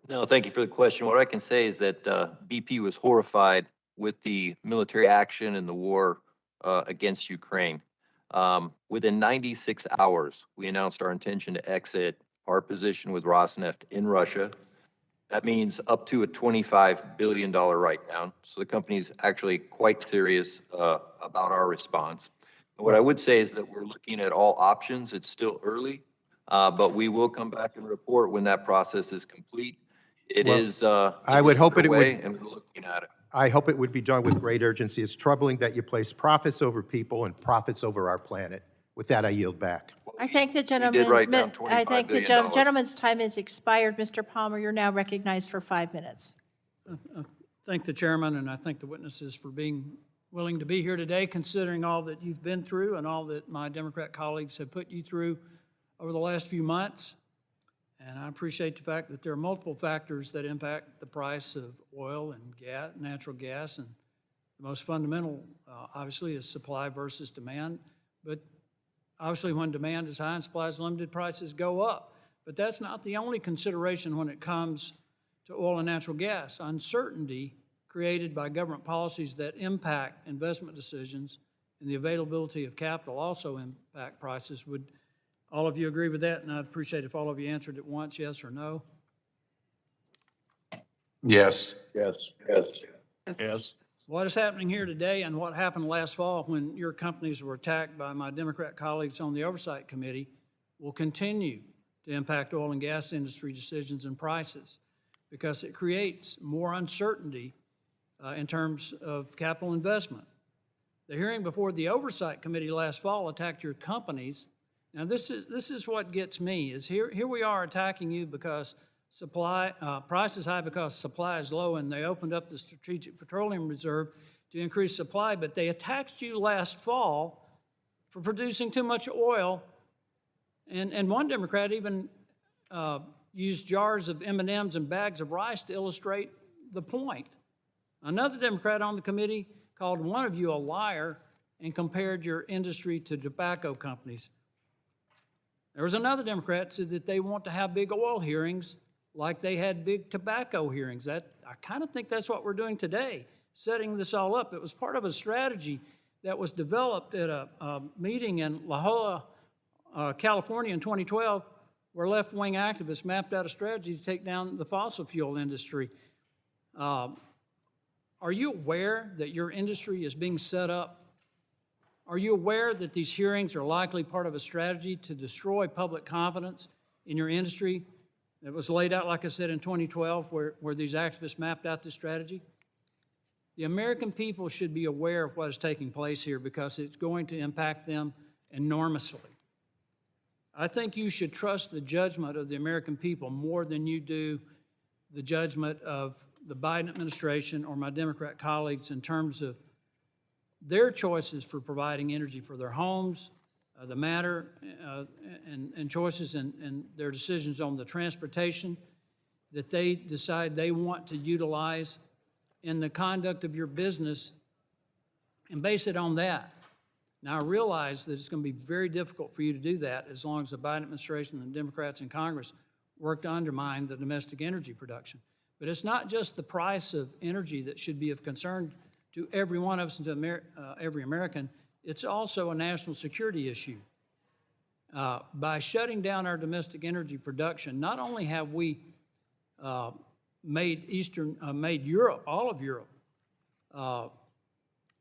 S5: No, thank you for the question. What I can say is that BP was horrified with the military action and the war against Ukraine. Within 96 hours, we announced our intention to exit our position with Rosneft in Russia. That means up to a $25 billion write-down. So the company's actually quite serious about our response. And what I would say is that we're looking at all options. It's still early, but we will come back and report when that process is complete.
S18: I would hope
S5: and we're looking at it.
S18: I hope it would be done with great urgency. It's troubling that you place profits over people and profits over our planet. With that, I yield back.
S1: I thank the gentleman.
S5: did write down
S1: I thank the
S5: $25
S1: gentleman's time has expired. Mr. Palmer, you're now recognized for 5 minutes.
S19: Thank the chairman, and I thank the witnesses for being willing to be here today, considering all that you've been through and all that my Democrat colleagues have put you through over the last few months. And I appreciate the fact that there are multiple factors that impact the price of oil and gas, natural gas, and the most fundamental, obviously, is supply versus demand. But obviously, when demand is high and supply is limited, prices go up. But that's not the only consideration when it comes to oil and natural gas. Uncertainty created by government policies that impact investment decisions and the availability of capital also impact prices. Would all of you agree with that? And I'd appreciate if all of you answered at once, yes or no.
S8: Yes.
S6: Yes.
S7: Yes.
S19: What is happening here today and what happened last fall when your companies were attacked by my Democrat colleagues on the Oversight Committee will continue to impact oil and gas industry decisions and prices because it creates more uncertainty in terms of capital investment. The hearing before the Oversight Committee last fall attacked your companies. Now this is what gets me, is here we are attacking you because price is high because supply is low, and they opened up the Strategic Petroleum Reserve to increase supply, but they attacked you last fall for producing too much oil, and one Democrat even used jars of M&Ms and bags of rice to illustrate the point. Another Democrat on the committee called one of you a liar and compared your industry to tobacco companies. There was another Democrat that said that they want to have big oil hearings like they had big tobacco hearings. I kind of think that's what we're doing today, setting this all up. It was part of a strategy that was developed at a meeting in La Jolla, California in 2012, where left-wing activists mapped out a strategy to take down the fossil fuel industry. Are you aware that your industry is being set up? Are you aware that these hearings are likely part of a strategy to destroy public confidence in your industry that was laid out, like I said, in 2012, where these activists mapped out this strategy? The American people should be aware of what is taking place here because it's going to impact them enormously. I think you should trust the judgment of the American people more than you do the judgment of the Biden administration or my Democrat colleagues in terms of their choices for providing energy for their homes, the matter, and choices and their decisions on the transportation that they decide they want to utilize in the conduct of your business and base it on that. Now, I realize that it's going to be very difficult for you to do that as long as the Biden administration and the Democrats in Congress work to undermine the domestic energy production. But it's not just the price of energy that should be of concern to every one of us and to every American. It's also a national security issue. By shutting down our domestic energy production, not only have we made Europe, all of Europe,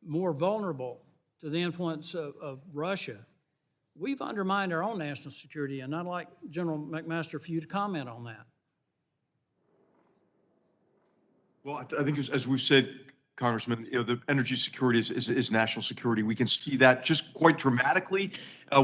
S19: more vulnerable to the influence of Russia, we've undermined our own national security, and I'd like General McMaster for you to comment on that.
S11: Well, I think as we've said, Congressman, the energy security is national security. We can see that just quite dramatically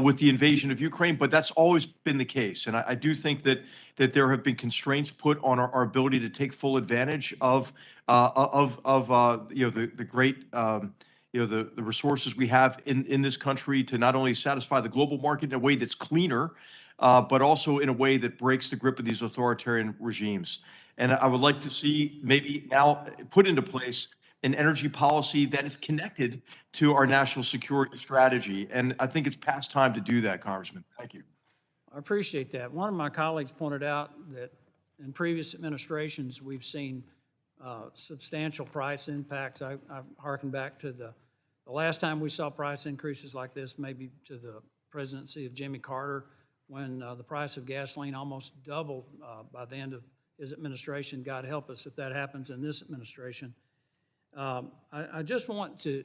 S11: with the invasion of Ukraine, but that's always been the case. And I do think that there have been constraints put on our ability to take full advantage of the great the resources we have in this country to not only satisfy the global market in a way that's cleaner, but also in a way that breaks the grip of these authoritarian regimes. And I would like to see maybe now put into place an energy policy that is connected to our national security strategy. And I think it's past time to do that, Congressman. Thank you.
S19: I appreciate that. One of my colleagues pointed out that in previous administrations, we've seen substantial price impacts. I hearken back to the last time we saw price increases like this, maybe to the presidency of Jimmy Carter, when the price of gasoline almost doubled by the end of his administration. God help us if that happens in this administration. I just want to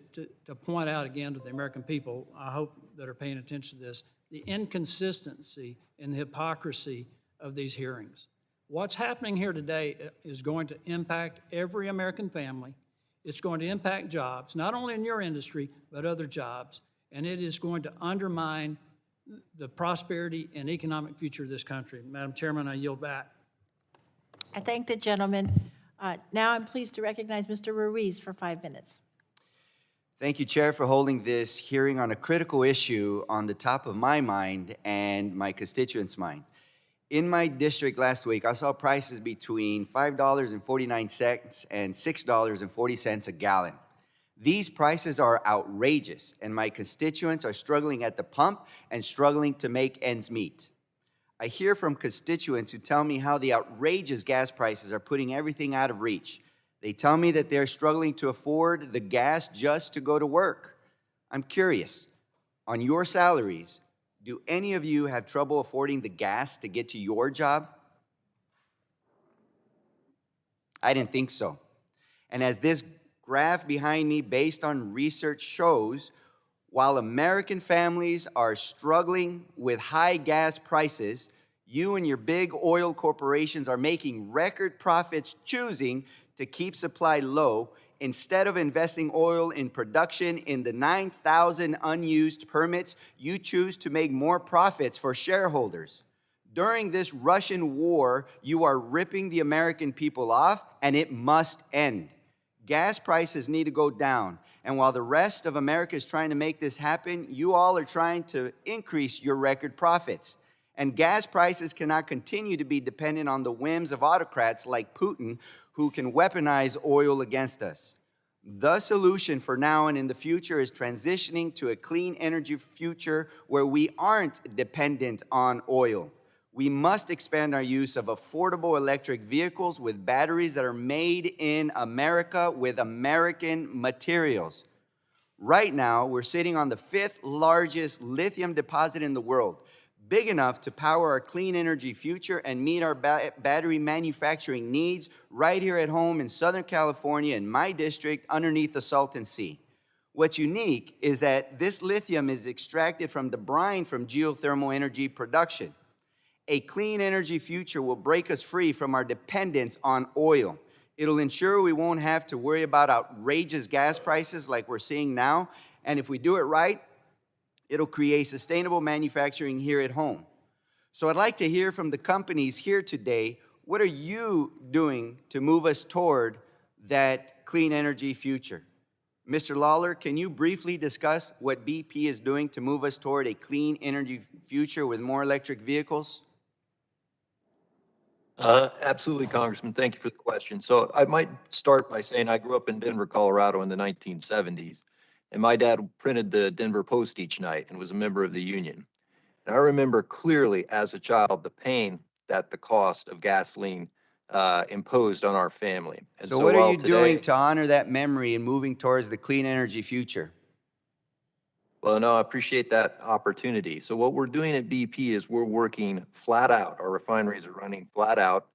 S19: point out again to the American people, I hope that are paying attention to this, the inconsistency and the hypocrisy of these hearings. What's happening here today is going to impact every American family. It's going to impact jobs, not only in your industry, but other jobs. And it is going to undermine the prosperity and economic future of this country. Madam Chairman, I yield back.
S1: I thank the gentleman. Now I'm pleased to recognize Mr. Ruiz for 5 minutes.
S20: Thank you, Chair, for holding this hearing on a critical issue on the top of my mind and my constituents' mind. In my district last week, I saw prices between $5.49 and $6.40 a gallon. These prices are outrageous, and my constituents are struggling at the pump and struggling to make ends meet. I hear from constituents who tell me how the outrageous gas prices are putting everything out of reach. They tell me that they're struggling to afford the gas just to go to work. I'm curious, on your salaries, do any of you have trouble affording the gas to get to your job? I didn't think so. And as this graph behind me, based on research, shows, while American families are struggling with high gas prices, you and your big oil corporations are making record profits choosing to keep supply low instead of investing oil in production. In the 9,000 unused permits, you choose to make more profits for shareholders. During this Russian war, you are ripping the American people off, and it must end. Gas prices need to go down. And while the rest of America is trying to make this happen, you all are trying to increase your record profits. And gas prices cannot continue to be dependent on the whims of autocrats like Putin, who can weaponize oil against us. The solution for now and in the future is transitioning to a clean energy future where we aren't dependent on oil. We must expand our use of affordable electric vehicles with batteries that are made in America with American materials. Right now, we're sitting on the 5th largest lithium deposit in the world, big enough to power our clean energy future and meet our battery manufacturing needs right here at home in Southern California, in my district, underneath the Salton Sea. What's unique is that this lithium is extracted from the brine from geothermal energy production. A clean energy future will break us free from our dependence on oil. It'll ensure we won't have to worry about outrageous gas prices like we're seeing now. And if we do it right, it'll create sustainable manufacturing here at home. So I'd like to hear from the companies here today, what are you doing to move us toward that clean energy future? Mr. Lawler, can you briefly discuss what BP is doing to move us toward a clean energy future with more electric vehicles?
S5: Absolutely, Congressman. Thank you for the question. So I might start by saying I grew up in Denver, Colorado in the 1970s, and my dad printed the Denver Post each night and was a member of the union. And I remember clearly as a child the pain that the cost of gasoline imposed on our family. And
S20: so what are you
S5: today,
S20: doing to honor that memory and moving towards the clean energy future?
S5: Well, no, I appreciate that opportunity. So what we're doing at BP is we're working flat out. Our refineries are running flat out.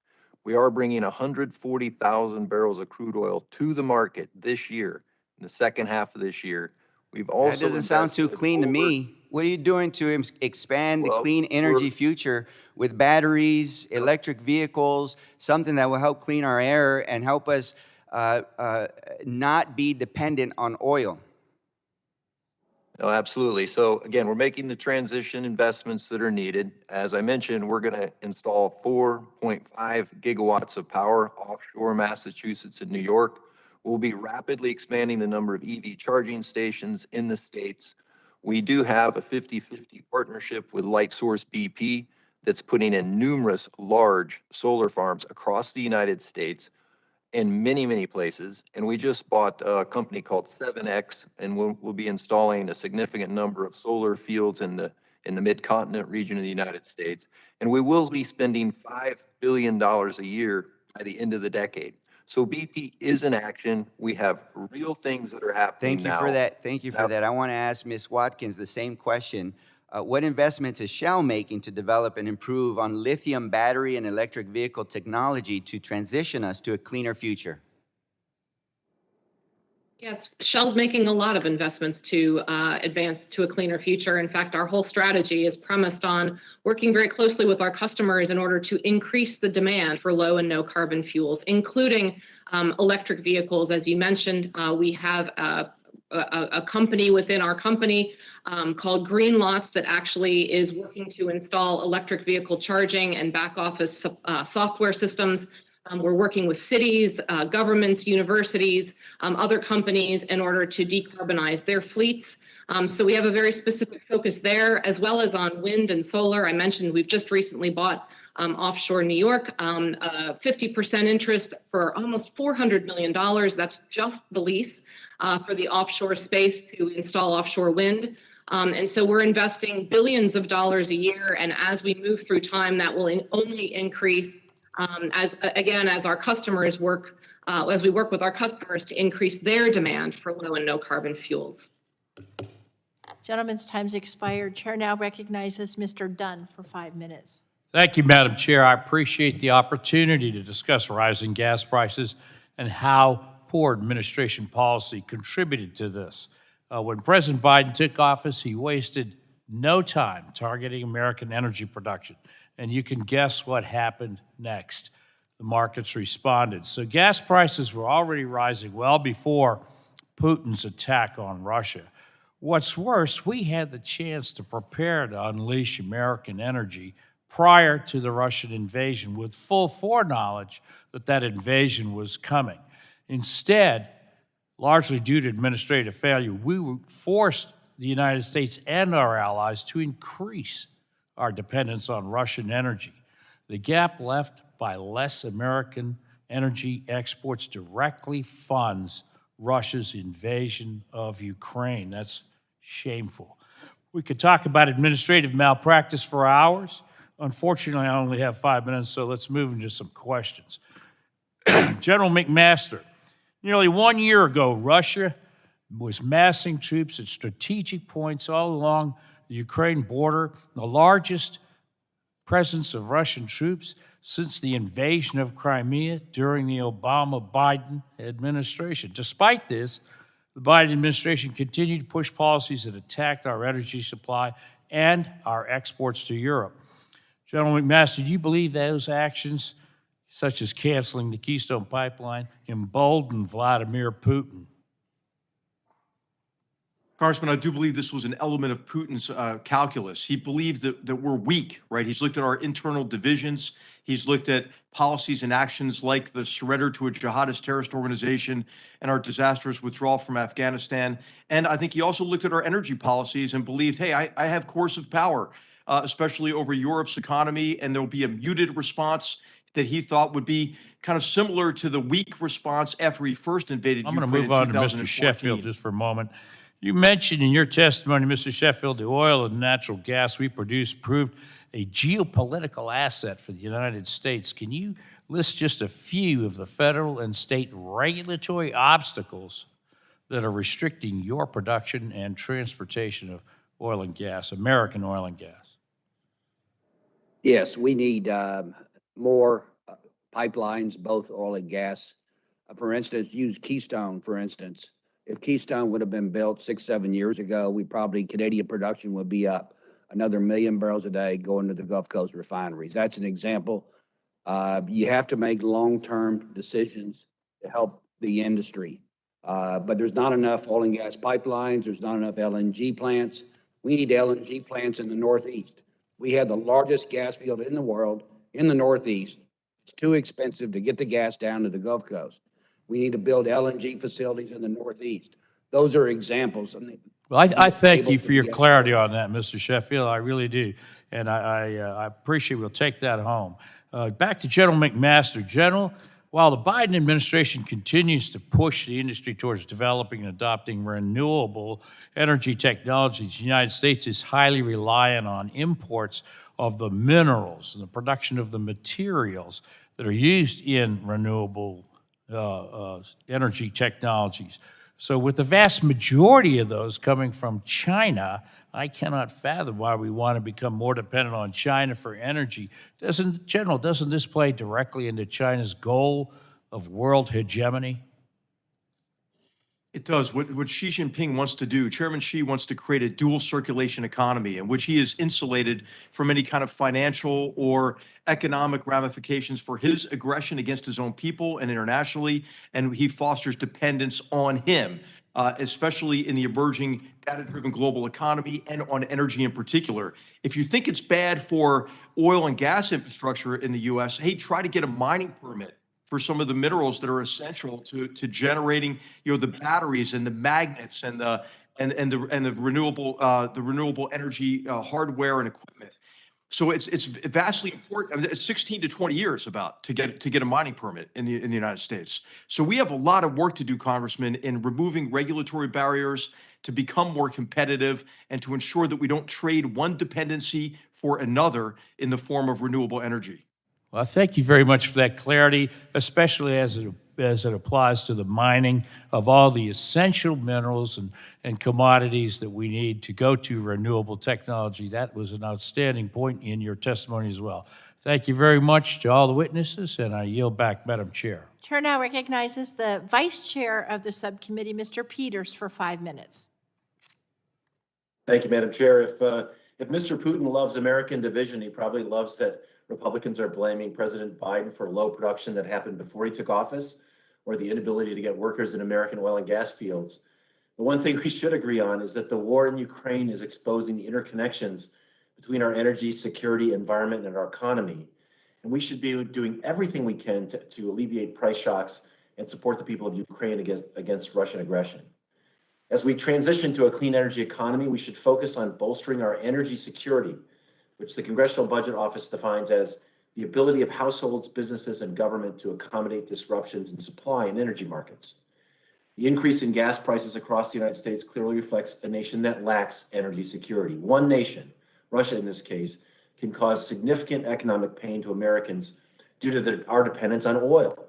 S5: We are bringing 140,000 barrels of crude oil to the market this year, in the second half of this year. We've also
S20: That doesn't sound too clean to me. What are you doing to expand the clean energy future with batteries, electric vehicles, something that will help clean our air and help us not be dependent on oil?
S5: No, absolutely. So again, we're making the transition investments that are needed. As I mentioned, we're going to install 4.5 gigawatts of power offshore Massachusetts and New York. We'll be rapidly expanding the number of EV charging stations in the states. We do have a 50-50 partnership with Lightsource BP that's putting in numerous large solar farms across the United States in many, many places. And we just bought a company called 7X, and we'll be installing a significant number of solar fields in the mid-continent region of the United States. And we will be spending $5 billion a year by the end of the decade. So BP is in action. We have real things that are happening now.
S20: Thank you for that. Thank you for that. I want to ask Ms. Watkins the same question. What investments is Shell making to develop and improve on lithium battery and electric vehicle technology to transition us to a cleaner future?
S10: Yes, Shell's making a lot of investments to advance to a cleaner future. In fact, our whole strategy is premised on working very closely with our customers in order to increase the demand for low and no carbon fuels, including electric vehicles. As you mentioned, we have a company within our company called Green Lots that actually is working to install electric vehicle charging and back office software systems. We're working with cities, governments, universities, other companies in order to decarbonize their fleets. So we have a very specific focus there, as well as on wind and solar. I mentioned we've just recently bought offshore New York, 50% interest for almost $400 million. That's just the lease for the offshore space to install offshore wind. And so we're investing billions of dollars a year. And as we move through time, that will only increase as our customers work, as we work with our customers to increase their demand for low and no carbon fuels.
S1: Gentleman's time's expired. Chair now recognizes Mr. Dunn for 5 minutes.
S21: Thank you, Madam Chair. I appreciate the opportunity to discuss rising gas prices and how poor administration policy contributed to this. When President Biden took office, he wasted no time targeting American energy production. And you can guess what happened next. The markets responded. So gas prices were already rising well before Putin's attack on Russia. What's worse, we had the chance to prepare to unleash American energy prior to the Russian invasion with full foreknowledge that that invasion was coming. Instead, largely due to administrative failure, we forced the United States and our allies to increase our dependence on Russian energy. The gap left by less American energy exports directly funds Russia's invasion of Ukraine. That's shameful. We could talk about administrative malpractice for hours. Unfortunately, I only have 5 minutes, so let's move into some questions. General McMaster, nearly 1 year ago, Russia was massing troops at strategic points all along the Ukraine border, the largest presence of Russian troops since the invasion of Crimea during the Obama-Biden administration. Despite this, the Biden administration continued to push policies that attacked our energy supply and our exports to Europe. General McMaster, do you believe those actions, such as canceling the Keystone Pipeline, emboldened Vladimir Putin?
S11: Congressman, I do believe this was an element of Putin's calculus. He believed that we're weak, right? He's looked at our internal divisions. He's looked at policies and actions like the surrender to a jihadist terrorist organization and our disastrous withdrawal from Afghanistan. And I think he also looked at our energy policies and believed, hey, I have coercive power, especially over Europe's economy, and there'll be a muted response that he thought would be kind of similar to the weak response after he first invaded Ukraine.
S21: I'm going to move on to Mr. Sheffield just for a moment. You mentioned in your testimony, Mr. Sheffield, the oil and natural gas we produce proved a geopolitical asset for the United States. Can you list just a few of the federal and state regulatory obstacles that are restricting your production and transportation of oil and gas, American oil and gas?
S9: Yes, we need more pipelines, both oil and gas. For instance, use Keystone, for instance. If Keystone would have been built 6, 7 years ago, Canadian production would be up another 1 million barrels a day going to the Gulf Coast refineries. That's an example. You have to make long-term decisions to help the industry. But there's not enough oil and gas pipelines. There's not enough LNG plants. We need LNG plants in the Northeast. We have the largest gas field in the world in the Northeast. It's too expensive to get the gas down to the Gulf Coast. We need to build LNG facilities in the Northeast. Those are examples.
S21: Well, I thank you for your clarity on that, Mr. Sheffield. I really do. And I appreciate we'll take that home. Back to General McMaster. General, while the Biden administration continues to push the industry towards developing and adopting renewable energy technologies, the United States is highly reliant on imports of the minerals and the production of the materials that are used in renewable energy technologies. So with the vast majority of those coming from China, I cannot fathom why we want to become more dependent on China for energy. Doesn't this play directly into China's goal of world hegemony?
S11: It does. What Xi Jinping wants to do, Chairman Xi wants to create a dual circulation economy in which he is insulated from any kind of financial or economic ramifications for his aggression against his own people and internationally, and he fosters dependence on him, especially in the emerging data-driven global economy and on energy in particular. If you think it's bad for oil and gas infrastructure in the U.S., hey, try to get a mining permit for some of the minerals that are essential to generating, the batteries and the magnets and the renewable energy hardware and equipment. So it's vastly important. I mean, it's 16 to 20 years about to get a mining permit in the United States. So we have a lot of work to do, Congressman, in removing regulatory barriers to become more competitive and to ensure that we don't trade one dependency for another in the form of renewable energy.
S21: Well, thank you very much for that clarity, especially as it applies to the mining of all the essential minerals and commodities that we need to go to renewable technology. That was an outstanding point in your testimony as well. Thank you very much to all the witnesses, and I yield back, Madam Chair.
S1: Chair now recognizes the Vice Chair of the subcommittee, Mr. Peters, for 5 minutes.
S2: Thank you, Madam Chair. If Mr. Putin loves American division, he probably loves that Republicans are blaming President Biden for low production that happened before he took office, or the inability to get workers in American oil and gas fields. The one thing we should agree on is that the war in Ukraine is exposing the interconnections between our energy, security, environment, and our economy. And we should be doing everything we can to alleviate price shocks and support the people of Ukraine against Russian aggression. As we transition to a clean energy economy, we should focus on bolstering our energy security, which the Congressional Budget Office defines as the ability of households, businesses, and government to accommodate disruptions in supply and energy markets. The increase in gas prices across the United States clearly reflects a nation that lacks energy security. One nation, Russia in this case, can cause significant economic pain to Americans due to our dependence on oil.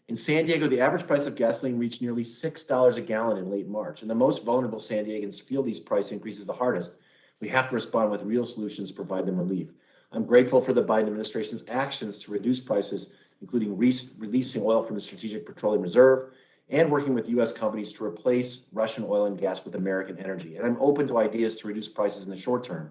S2: In San Diego, the average price of gasoline reached nearly $6 a gallon in late March, and the most vulnerable San Diegans feel these price increases the hardest. We have to respond with real solutions to provide them relief. I'm grateful for the Biden administration's actions to reduce prices, including releasing oil from the Strategic Petroleum Reserve and working with U.S. companies to replace Russian oil and gas with American energy. And I'm open to ideas to reduce prices in the short term.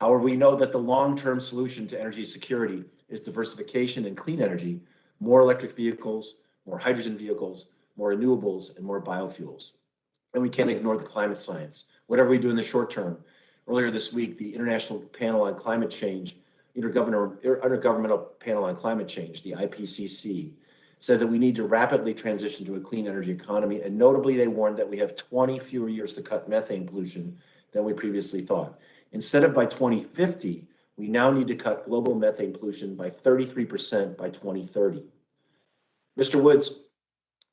S2: However, we know that the long-term solution to energy security is diversification and clean energy, more electric vehicles, more hydrogen vehicles, more renewables, and more biofuels. And we can't ignore the climate science. Whatever we do in the short term. Earlier this week, the International Panel on Climate Change, Intergovernmental Panel on Climate Change, the IPCC, said that we need to rapidly transition to a clean energy economy. And notably, they warned that we have 20 fewer years to cut methane pollution than we previously thought. Instead of by 2050, we now need to cut global methane pollution by 33% by 2030. Mr. Woods,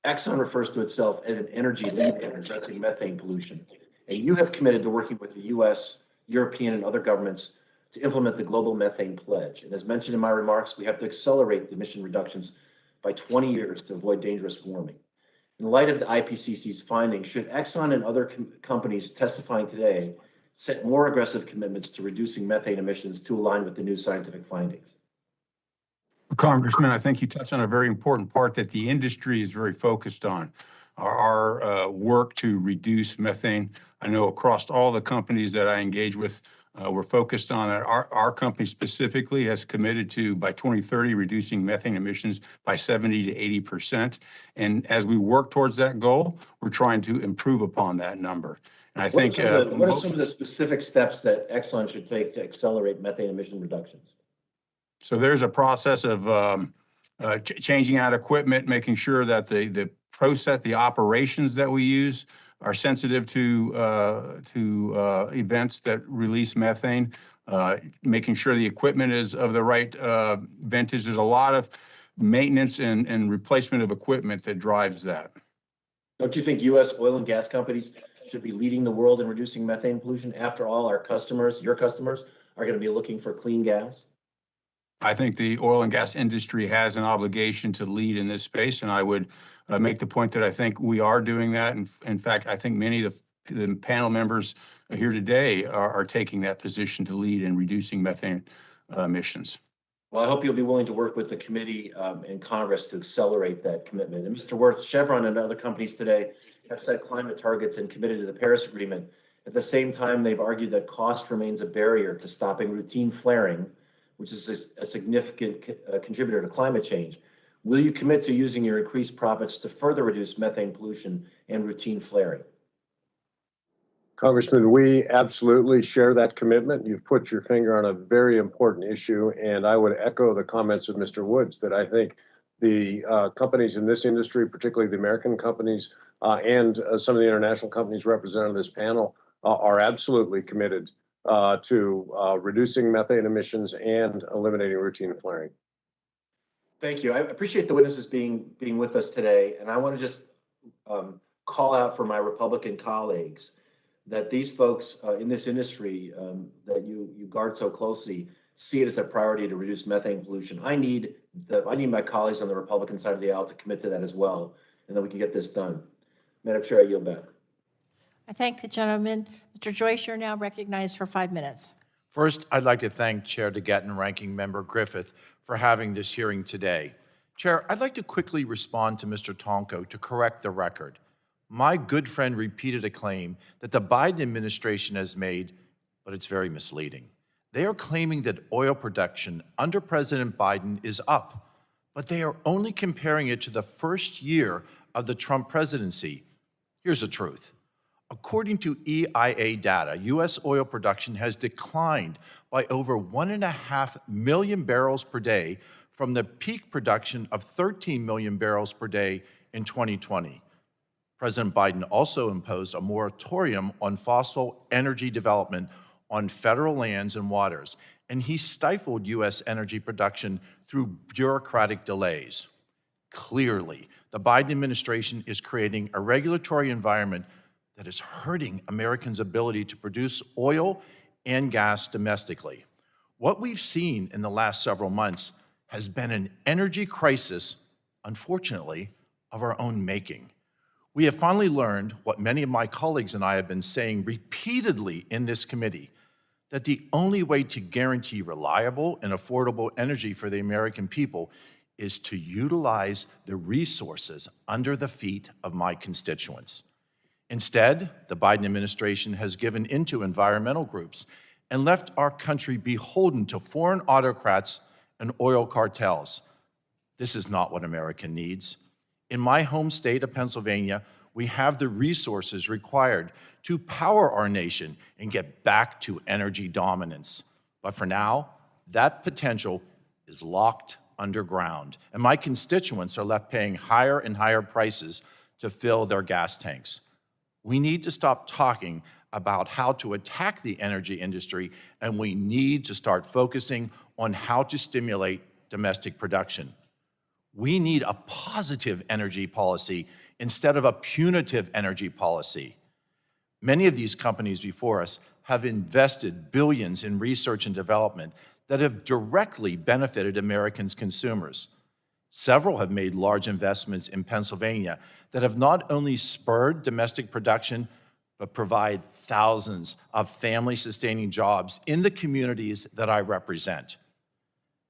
S2: Exxon refers to itself as an energy leader in addressing methane pollution. And you have committed to working with the US, European, and other governments to implement the global methane pledge. And as mentioned in my remarks, we have to accelerate the emission reductions by 20 years to avoid dangerous warming. In light of the IPCC's findings, should Exxon and other companies testifying today set more aggressive commitments to reducing methane emissions to align with the new scientific findings?
S8: Congressman, I think you touched on a very important part that the industry is very focused on, our work to reduce methane. I know across all the companies that I engage with, we're focused on it. Our company specifically has committed to, by 2030, reducing methane emissions by 70 to 80%. And as we work towards that goal, we're trying to improve upon that number. And I think
S2: what are some of the specific steps that Exxon should take to accelerate methane emission reductions?
S8: So there's a process of changing out equipment, making sure that the process, the operations that we use are sensitive to events that release methane, making sure the equipment is of the right vintage. There's a lot of maintenance and replacement of equipment that drives that.
S2: Don't you think U.S. oil and gas companies should be leading the world in reducing methane pollution? After all, our customers, your customers, are going to be looking for clean gas.
S8: I think the oil and gas industry has an obligation to lead in this space, and I would make the point that I think we are doing that. And in fact, I think many of the panel members here today are taking that position to lead in reducing methane emissions.
S2: Well, I hope you'll be willing to work with the committee and Congress to accelerate that commitment. And Mr. Wirth, Chevron and other companies today have set climate targets and committed to the Paris Agreement. At the same time, they've argued that cost remains a barrier to stopping routine flaring, which is a significant contributor to climate change. Will you commit to using your increased profits to further reduce methane pollution and routine flaring?
S6: Congressman, we absolutely share that commitment. You've put your finger on a very important issue, and I would echo the comments of Mr. Woods that I think the companies in this industry, particularly the American companies and some of the international companies represented on this panel, are absolutely committed to reducing methane emissions and eliminating routine flaring.
S2: Thank you. I appreciate the witnesses being with us today, and I want to just call out for my Republican colleagues that these folks in this industry that you guard so closely see it as a priority to reduce methane pollution. I need my colleagues on the Republican side of the aisle to commit to that as well, and then we can get this done. Madam Chair, I yield back.
S1: I thank the gentleman. Mr. Joyce, you're now recognized for 5 minutes.
S3: First, I'd like to thank Chair DeGette and Ranking Member Griffith for having this hearing today. Chair, I'd like to quickly respond to Mr. Tonko to correct the record. My good friend repeated a claim that the Biden administration has made, but it's very misleading. They are claiming that oil production under President Biden is up, but they are only comparing it to the first year of the Trump presidency. Here's the truth. According to EIA data, U.S. oil production has declined by over 1.5 million barrels per day from the peak production of 13 million barrels per day in 2020. President Biden also imposed a moratorium on fossil energy development on federal lands and waters, and he stifled U.S. energy production through bureaucratic delays. Clearly, the Biden administration is creating a regulatory environment that is hurting Americans' ability to produce oil and gas domestically. What we've seen in the last several months has been an energy crisis, unfortunately, of our own making. We have finally learned what many of my colleagues and I have been saying repeatedly in this committee, that the only way to guarantee reliable and affordable energy for the American people is to utilize the resources under the feet of my constituents. Instead, the Biden administration has given into environmental groups and left our country beholden to foreign autocrats and oil cartels. This is not what America needs. In my home state of Pennsylvania, we have the resources required to power our nation and get back to energy dominance. But for now, that potential is locked underground, and my constituents are left paying higher and higher prices to fill their gas tanks. We need to stop talking about how to attack the energy industry, and we need to start focusing on how to stimulate domestic production. We need a positive energy policy instead of a punitive energy policy. Many of these companies before us have invested billions in research and development that have directly benefited Americans' consumers. Several have made large investments in Pennsylvania that have not only spurred domestic production, but provide thousands of family-sustaining jobs in the communities that I represent.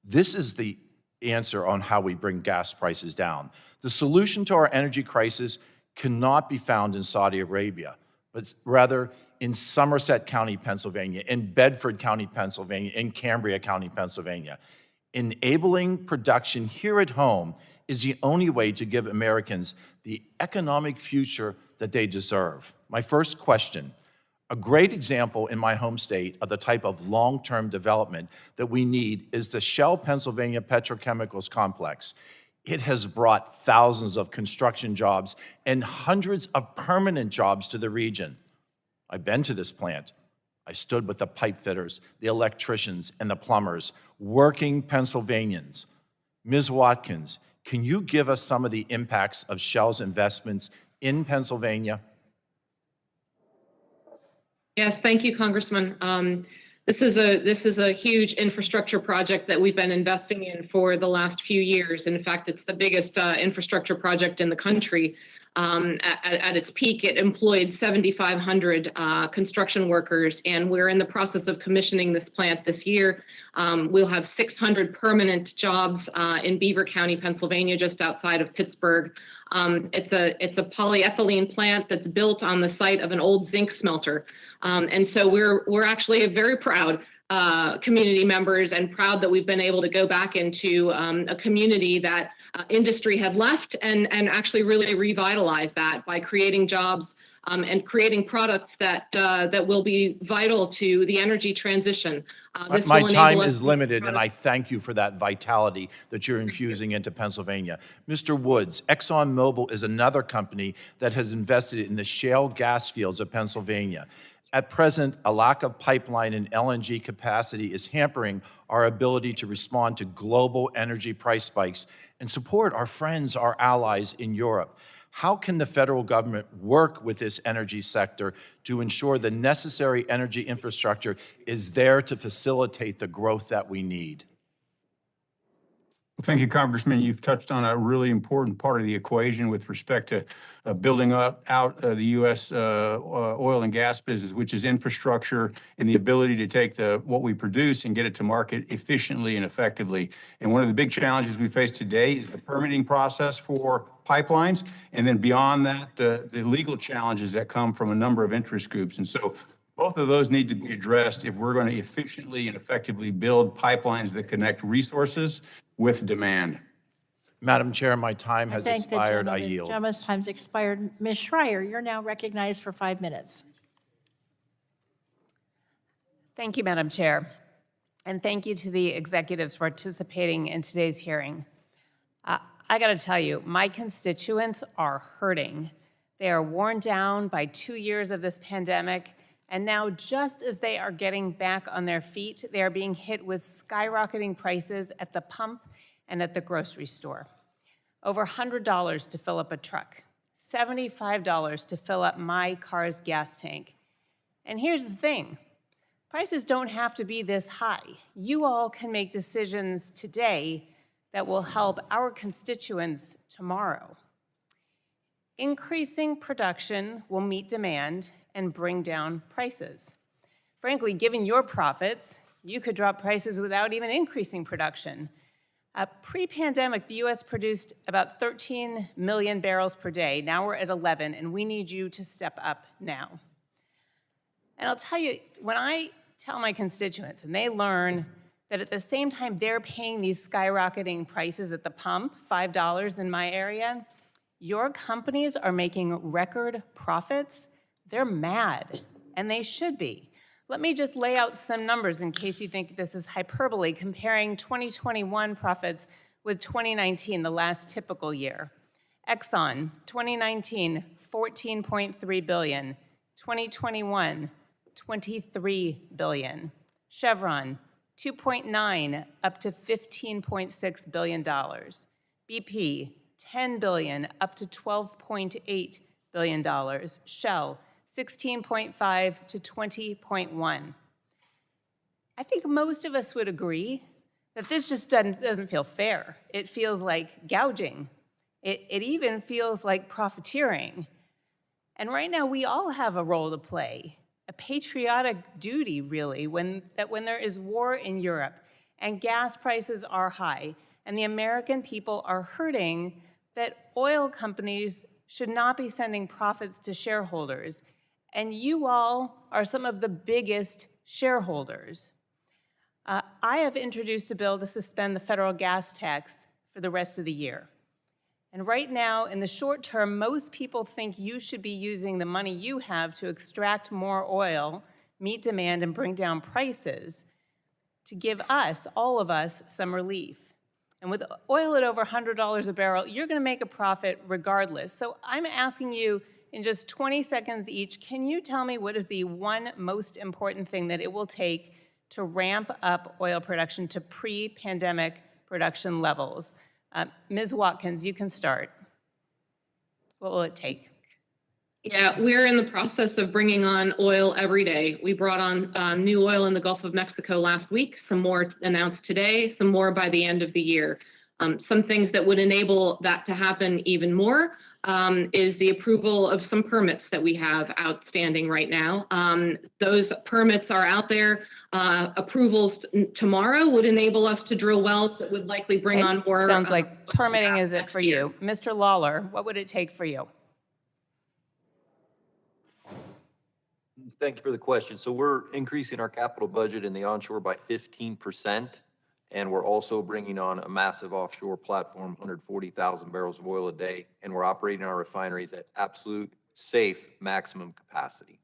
S3: This is the answer on how we bring gas prices down. The solution to our energy crisis cannot be found in Saudi Arabia, but rather in Somerset County, Pennsylvania, in Bedford County, Pennsylvania, in Cambria County, Pennsylvania. Enabling production here at home is the only way to give Americans the economic future that they deserve. My first question, a great example in my home state of the type of long-term development that we need is the Shell Pennsylvania Petrochemicals Complex. It has brought thousands of construction jobs and hundreds of permanent jobs to the region. I've been to this plant. I stood with the pipe fitters, the electricians, and the plumbers, working Pennsylvanians. Ms. Watkins, can you give us some of the impacts of Shell's investments in Pennsylvania?
S10: Yes, thank you, Congressman. This is a huge infrastructure project that we've been investing in for the last few years. In fact, it's the biggest infrastructure project in the country. At its peak, it employed 7,500 construction workers, and we're in the process of commissioning this plant this year. We'll have 600 permanent jobs in Beaver County, Pennsylvania, just outside of Pittsburgh. It's a polyethylene plant that's built on the site of an old zinc smelter, and so we're actually very proud community members and proud that we've been able to go back into a community that industry had left and actually really revitalize that by creating jobs and creating products that will be vital to the energy transition.
S3: My time is limited, and I thank you for that vitality that you're infusing into Pennsylvania. Mr. Woods, ExxonMobil is another company that has invested in the shale gas fields of Pennsylvania. At present, a lack of pipeline and LNG capacity is hampering our ability to respond to global energy price spikes and support our friends, our allies in Europe. How can the federal government work with this energy sector to ensure the necessary energy infrastructure is there to facilitate the growth that we need?
S8: Well, thank you, Congressman. You've touched on a really important part of the equation with respect to building out the U.S. Oil and gas business, which is infrastructure and the ability to take what we produce and get it to market efficiently and effectively. And one of the big challenges we face today is the permitting process for pipelines, and then beyond that, the legal challenges that come from a number of interest groups. And so both of those need to be addressed if we're going to efficiently and effectively build pipelines that connect resources with demand.
S3: Madam Chair, my time has expired. I yield.
S1: Gentleman's time's expired. Ms. Schreier, you're now recognized for 5 minutes.
S4: Thank you, Madam Chair. And thank you to the executives participating in today's hearing. I got to tell you, my constituents are hurting. They are worn down by 2 years of this pandemic. And now, just as they are getting back on their feet, they are being hit with skyrocketing prices at the pump and at the grocery store. Over $100 to fill up a truck, $75 to fill up my car's gas tank. And here's the thing, prices don't have to be this high. You all can make decisions today that will help our constituents tomorrow. Increasing production will meet demand and bring down prices. Frankly, given your profits, you could drop prices without even increasing production. Pre-pandemic, the U.S. produced about 13 million barrels per day. Now we're at 11, and we need you to step up now. And I'll tell you, when I tell my constituents, and they learn that at the same time they're paying these skyrocketing prices at the pump, $5 in my area, your companies are making record profits, they're mad, and they should be. Let me just lay out some numbers in case you think this is hyperbole, comparing 2021 profits with 2019, the last typical year. Exxon, 2019, $14.3 billion. 2021, $23 billion. Chevron, 2.9 up to $15.6 billion. BP, $10 billion up to $12.8 billion. Shell, 16.5 to 20.1. I think most of us would agree that this just doesn't feel fair. It feels like gouging. It even feels like profiteering. And right now we all have a role to play, a patriotic duty really, when there is war in Europe and gas prices are high and the American people are hurting, that oil companies should not be sending profits to shareholders. And you all are some of the biggest shareholders. I have introduced a bill to suspend the federal gas tax for the rest of the year. And right now, in the short term, most people think you should be using the money you have to extract more oil, meet demand, and bring down prices to give us, all of us, some relief. And with oil at over $100 a barrel, you're going to make a profit regardless. So I'm asking you, in just 20 seconds each, can you tell me what is the one most important thing that it will take to ramp up oil production to pre-pandemic production levels? Ms. Watkins, you can start. What will it take?
S10: Yeah, we're in the process of bringing on oil every day. We brought on new oil in the Gulf of Mexico last week, some more announced today, some more by the end of the year. Some things that would enable that to happen even more is the approval of some permits that we have outstanding right now. Those permits are out there. Approvals tomorrow would enable us to drill wells that would likely bring on more.
S4: Sounds like permitting is it for you. Mr. Lawler, what would it take for you?
S5: Thank you for the question. So we're increasing our capital budget in the onshore by 15%, and we're also bringing on a massive offshore platform, 140,000 barrels of oil a day, and we're operating our refineries at absolute safe maximum capacity.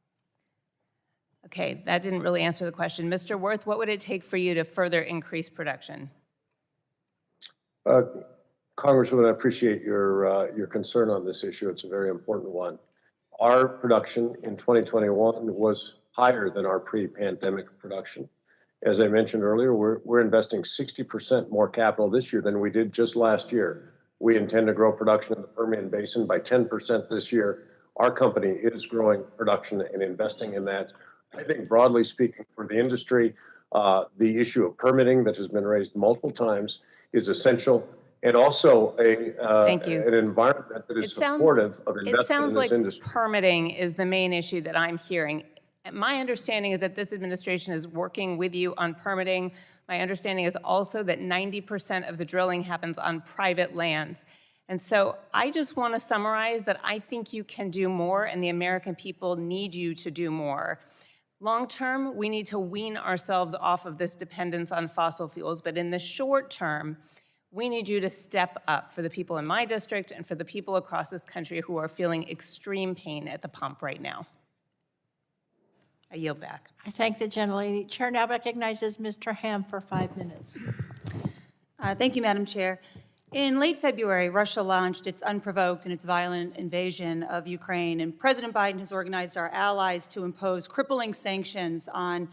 S4: Okay, that didn't really answer the question. Mr. Wirth, what would it take for you to further increase production?
S6: Congresswoman, I appreciate your concern on this issue. It's a very important one. Our production in 2021 was higher than our pre-pandemic production. As I mentioned earlier, we're investing 60% more capital this year than we did just last year. We intend to grow production in the Permian Basin by 10% this year. Our company is growing production and investing in that. I think broadly speaking for the industry, the issue of permitting that has been raised multiple times is essential, and also an environment that is supportive of investment in this industry.
S4: It sounds like permitting is the main issue that I'm hearing. My understanding is that this administration is working with you on permitting. My understanding is also that 90% of the drilling happens on private lands. And so I just want to summarize that I think you can do more, and the American people need you to do more. Long term, we need to wean ourselves off of this dependence on fossil fuels, but in the short term, we need you to step up for the people in my district and for the people across this country who are feeling extreme pain at the pump right now. I yield back.
S1: I thank the gentlelady. Chair now recognizes Mr. Ham for 5 minutes.
S12: Thank you, Madam Chair. In late February, Russia launched its unprovoked and its violent invasion of Ukraine, and President Biden has organized our allies to impose crippling sanctions on,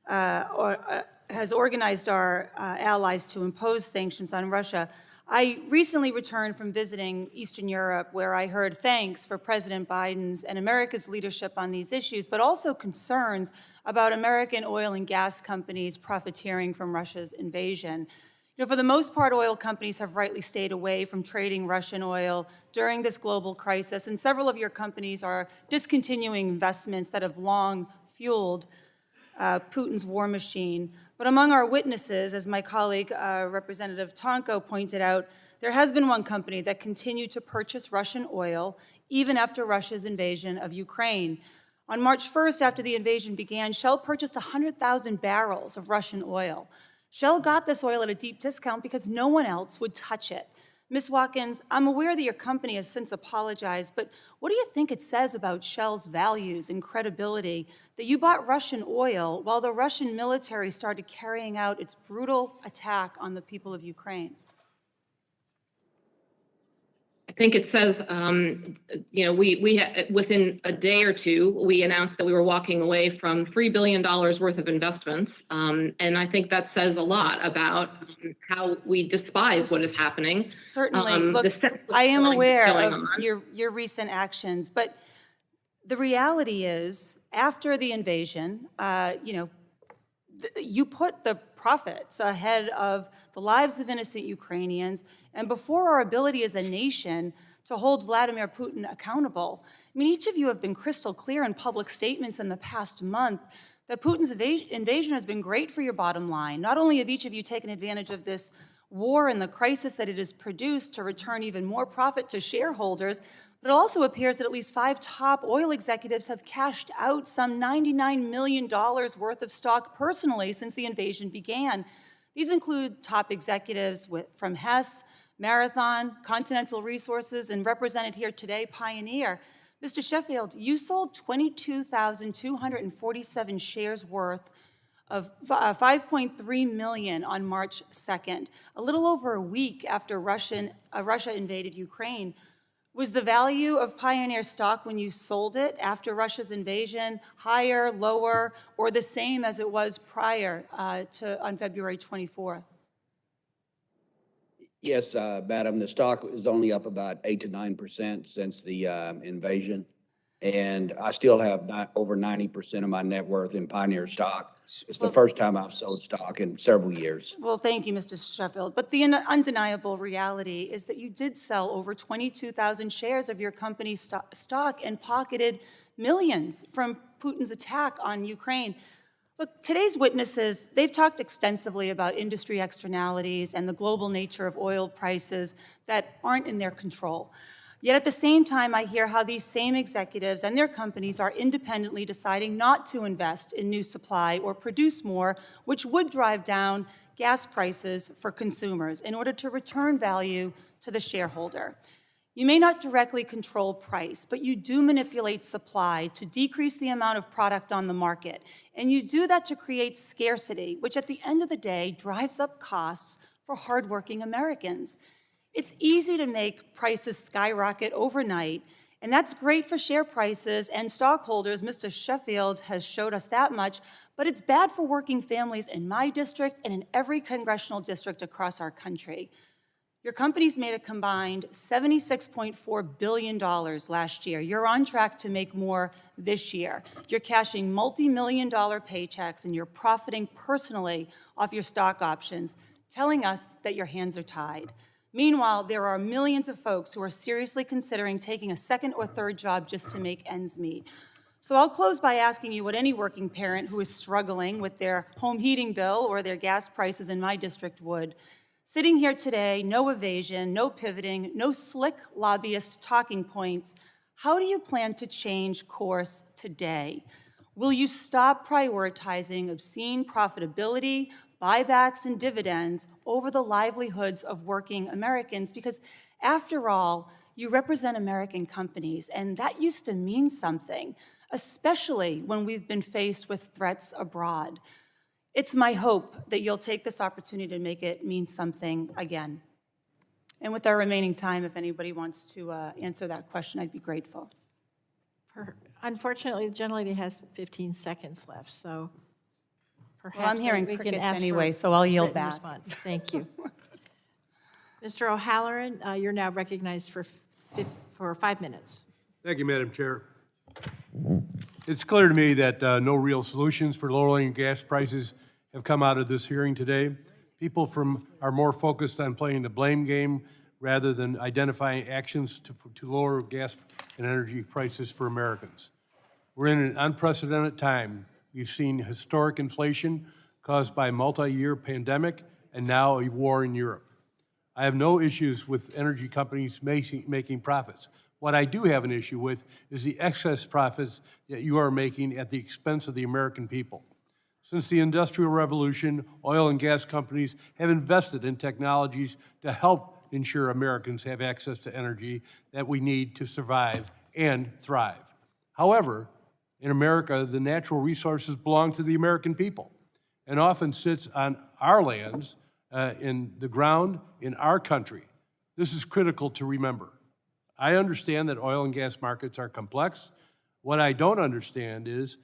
S12: has organized our allies to impose sanctions on Russia. I recently returned from visiting Eastern Europe, where I heard thanks for President Biden's and America's leadership on these issues, but also concerns about American oil and gas companies profiteering from Russia's invasion. You know, for the most part, oil companies have rightly stayed away from trading Russian oil during this global crisis, and several of your companies are discontinuing investments that have long fueled Putin's war machine. But among our witnesses, as my colleague Representative Tonko pointed out, there has been one company that continued to purchase Russian oil even after Russia's invasion of Ukraine. On March 1st, after the invasion began, Shell purchased 100,000 barrels of Russian oil. Shell got this oil at a deep discount because no one else would touch it. Ms. Watkins, I'm aware that your company has since apologized, but what do you think it says about Shell's values and credibility that you bought Russian oil while the Russian military started carrying out its brutal attack on the people of Ukraine?
S10: I think it says, you know, we within a day or two, we announced that we were walking away from $3 billion worth of investments. And I think that says a lot about how we despise what is happening.
S12: Certainly. Look, I am aware of your recent actions, but the reality is, after the invasion, you know, you put the profits ahead of the lives of innocent Ukrainians, and before our ability as a nation to hold Vladimir Putin accountable. I mean, each of you have been crystal clear in public statements in the past month that Putin's invasion has been great for your bottom line. Not only have each of you taken advantage of this war and the crisis that it has produced to return even more profit to shareholders, but it also appears that at least 5 top oil executives have cashed out some $99 million worth of stock personally since the invasion began. These include top executives from Hess, Marathon, Continental Resources, and represented here today, Pioneer. Mr. Sheffield, you sold 22,247 shares worth of $5.3 million on March 2nd, a little over a week after Russia invaded Ukraine. Was the value of Pioneer stock when you sold it after Russia's invasion higher, lower, or the same as it was prior on February 24th?
S9: Yes, Madam, the stock is only up about 8 to 9% since the invasion. And I still have over 90% of my net worth in Pioneer stock. It's the first time I've sold stock in several years.
S12: Well, thank you, Mr. Sheffield. But the undeniable reality is that you did sell over 22,000 shares of your company's stock and pocketed millions from Putin's attack on Ukraine. Look, today's witnesses, they've talked extensively about industry externalities and the global nature of oil prices that aren't in their control. Yet at the same time, I hear how these same executives and their companies are independently deciding not to invest in new supply or produce more, which would drive down gas prices for consumers in order to return value to the shareholder. You may not directly control price, but you do manipulate supply to decrease the amount of product on the market. And you do that to create scarcity, which at the end of the day drives up costs for hardworking Americans. It's easy to make prices skyrocket overnight And that's great for share prices and stockholders. Mr. Sheffield has showed us that much, but it's bad for working families in my district and in every congressional district across our country. Your company's made a combined $76.4 billion last year. You're on track to make more this year. You're cashing multi-million-dollar paychecks and you're profiting personally off your stock options, telling us that your hands are tied. Meanwhile, there are millions of folks who are seriously considering taking a second or third job just to make ends meet. So I'll close by asking you what any working parent who is struggling with their home heating bill or their gas prices in my district would. Sitting here today, no evasion, no pivoting, no slick lobbyist talking points, how do you plan to change course today? Will you stop prioritizing obscene profitability, buybacks, and dividends over the livelihoods of working Americans? Because after all, you represent American companies, and that used to mean something, especially when we've been faced with threats abroad. It's my hope that you'll take this opportunity to make it mean something again. And with our remaining time, if anybody wants to answer that question, I'd be grateful.
S1: Unfortunately, the gentlelady has 15 seconds left, so perhaps
S12: Well, I'm hearing
S1: we can
S12: crickets
S1: ask for
S12: anyway, so I'll yield
S1: written
S12: back.
S1: response. Thank you. Mr. O'Halloran, you're now recognized for 5 minutes.
S13: Thank you, Madam Chair. It's clear to me that no real solutions for lowering gas prices have come out of this hearing today. People are more focused on playing the blame game rather than identifying actions to lower gas and energy prices for Americans. We're in an unprecedented time. We've seen historic inflation caused by a multi-year pandemic and now a war in Europe. I have no issues with energy companies making profits. What I do have an issue with is the excess profits that you are making at the expense of the American people. Since the Industrial Revolution, oil and gas companies have invested in technologies to help ensure Americans have access to energy that we need to survive and thrive. However, in America, the natural resources belong to the American people and often sits on our lands, in the ground, in our country. This is critical to remember. I understand that oil and gas markets are complex. What I don't understand is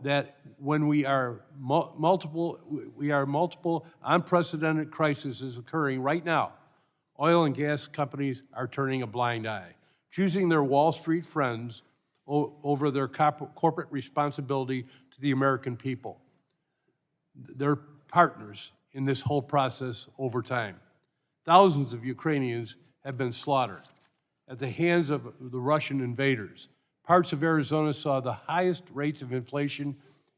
S13: that when we are multiple unprecedented crises occurring right now, oil and gas companies are turning a blind eye, choosing their Wall Street friends over their corporate responsibility to the American people. They're partners in this whole process over time. Thousands of Ukrainians have been slaughtered at the hands of the Russian invaders. Parts of Arizona saw the highest rates of inflation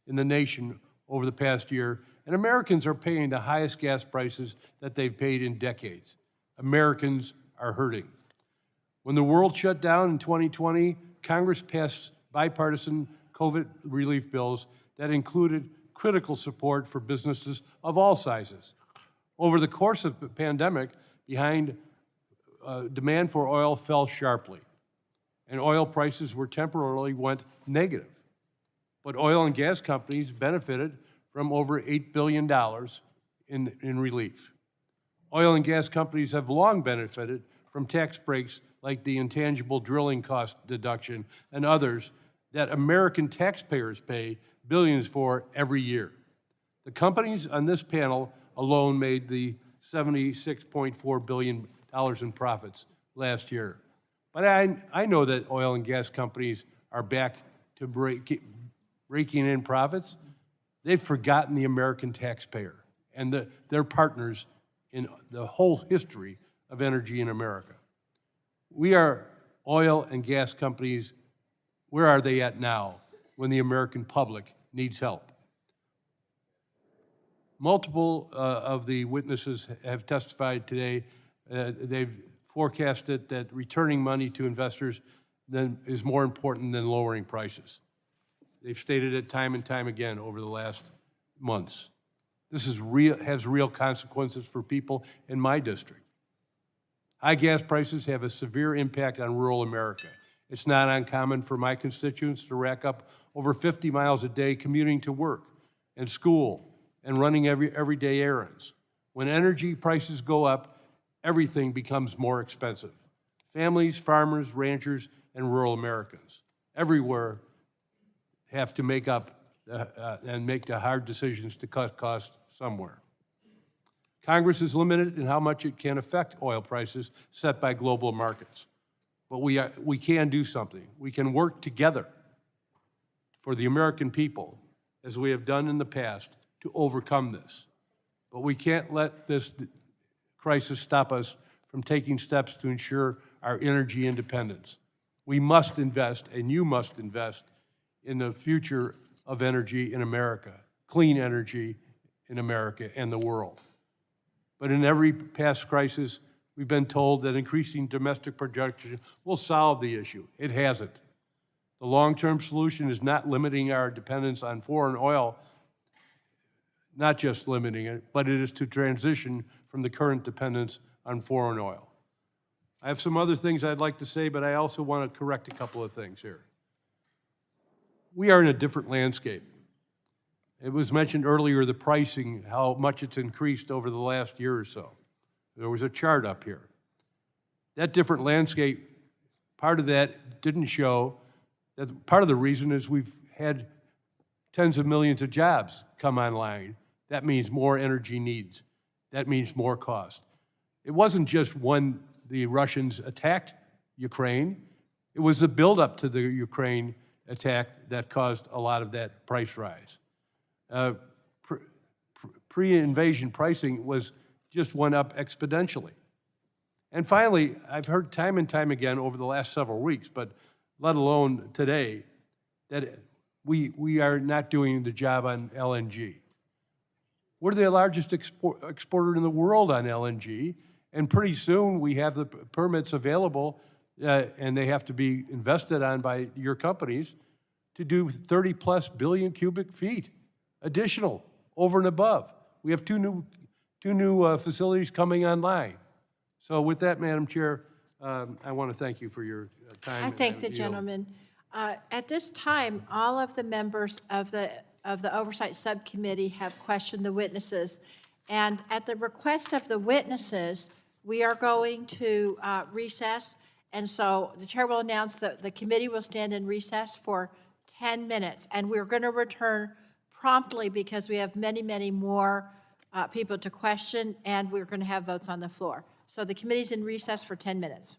S13: in the nation over the past year, and Americans are paying the highest gas prices that they've paid in decades. Americans are hurting. When the world shut down in 2020, Congress passed bipartisan COVID relief bills that included critical support for businesses of all sizes. Over the course of the pandemic, demand for oil fell sharply, and oil prices temporarily went negative. But oil and gas companies benefited from over $8 billion in relief. Oil and gas companies have long benefited from tax breaks like the intangible drilling cost deduction and others that American taxpayers pay billions for every year. The companies on this panel alone made the $76.4 billion in profits last year. But I know that oil and gas companies are back to raking in profits. They've forgotten the American taxpayer and their partners in the whole history of energy in America. We are oil and gas companies. Where are they at now when the American public needs help? Multiple of the witnesses have testified today. They've forecasted that returning money to investors is more important than lowering prices. They've stated it time and time again over the last months. This has real consequences for people in my district. High gas prices have a severe impact on rural America. It's not uncommon for my constituents to rack up over 50 miles a day commuting to work and school and running everyday errands. When energy prices go up, everything becomes more expensive. Families, farmers, ranchers and rural Americans. Everywhere have to make up and make the hard decisions to cut costs somewhere. Congress is limited in how much it can affect oil prices set by global markets. But we can do something. We can work together for the American people, as we have done in the past, to overcome this. But we can't let this crisis stop us from taking steps to ensure our energy independence. We must invest, and you must invest, in the future of energy in America, clean energy in America and the world. But in every past crisis, we've been told that increasing domestic production will solve the issue. It hasn't. The long-term solution is not limiting our dependence on foreign oil, not just limiting it, but it is to transition from the current dependence on foreign oil. I have some other things I'd like to say, but I also want to correct a couple of things here. We are in a different landscape. It was mentioned earlier, the pricing, how much it's increased over the last year or so. There was a chart up here. That different landscape, part of that didn't show that part of the reason is we've had tens of millions of jobs come online. That means more energy needs. That means more cost. It wasn't just when the Russians attacked Ukraine. It was the buildup to the Ukraine attack that caused a lot of that price rise. Pre-invasion pricing just went up exponentially. And finally, I've heard time and time again over the last several weeks, but let alone today, that we are not doing the job on LNG. We're the largest exporter in the world on LNG, and pretty soon we have the permits available, and they have to be invested on by your companies to do 30+ billion cubic feet additional over and above. We have two new facilities coming online. So with that, Madam Chair, I want to thank you for your time.
S1: I thank the gentleman. At this time, all of the members of the Oversight Subcommittee have questioned the witnesses. And at the request of the witnesses, we are going to recess. And so the chair will announce that the committee will stand in recess for 10 minutes. And we're going to return promptly because we have many, many more people to question, and we're going to have votes on the floor. So the committee's in recess for 10 minutes.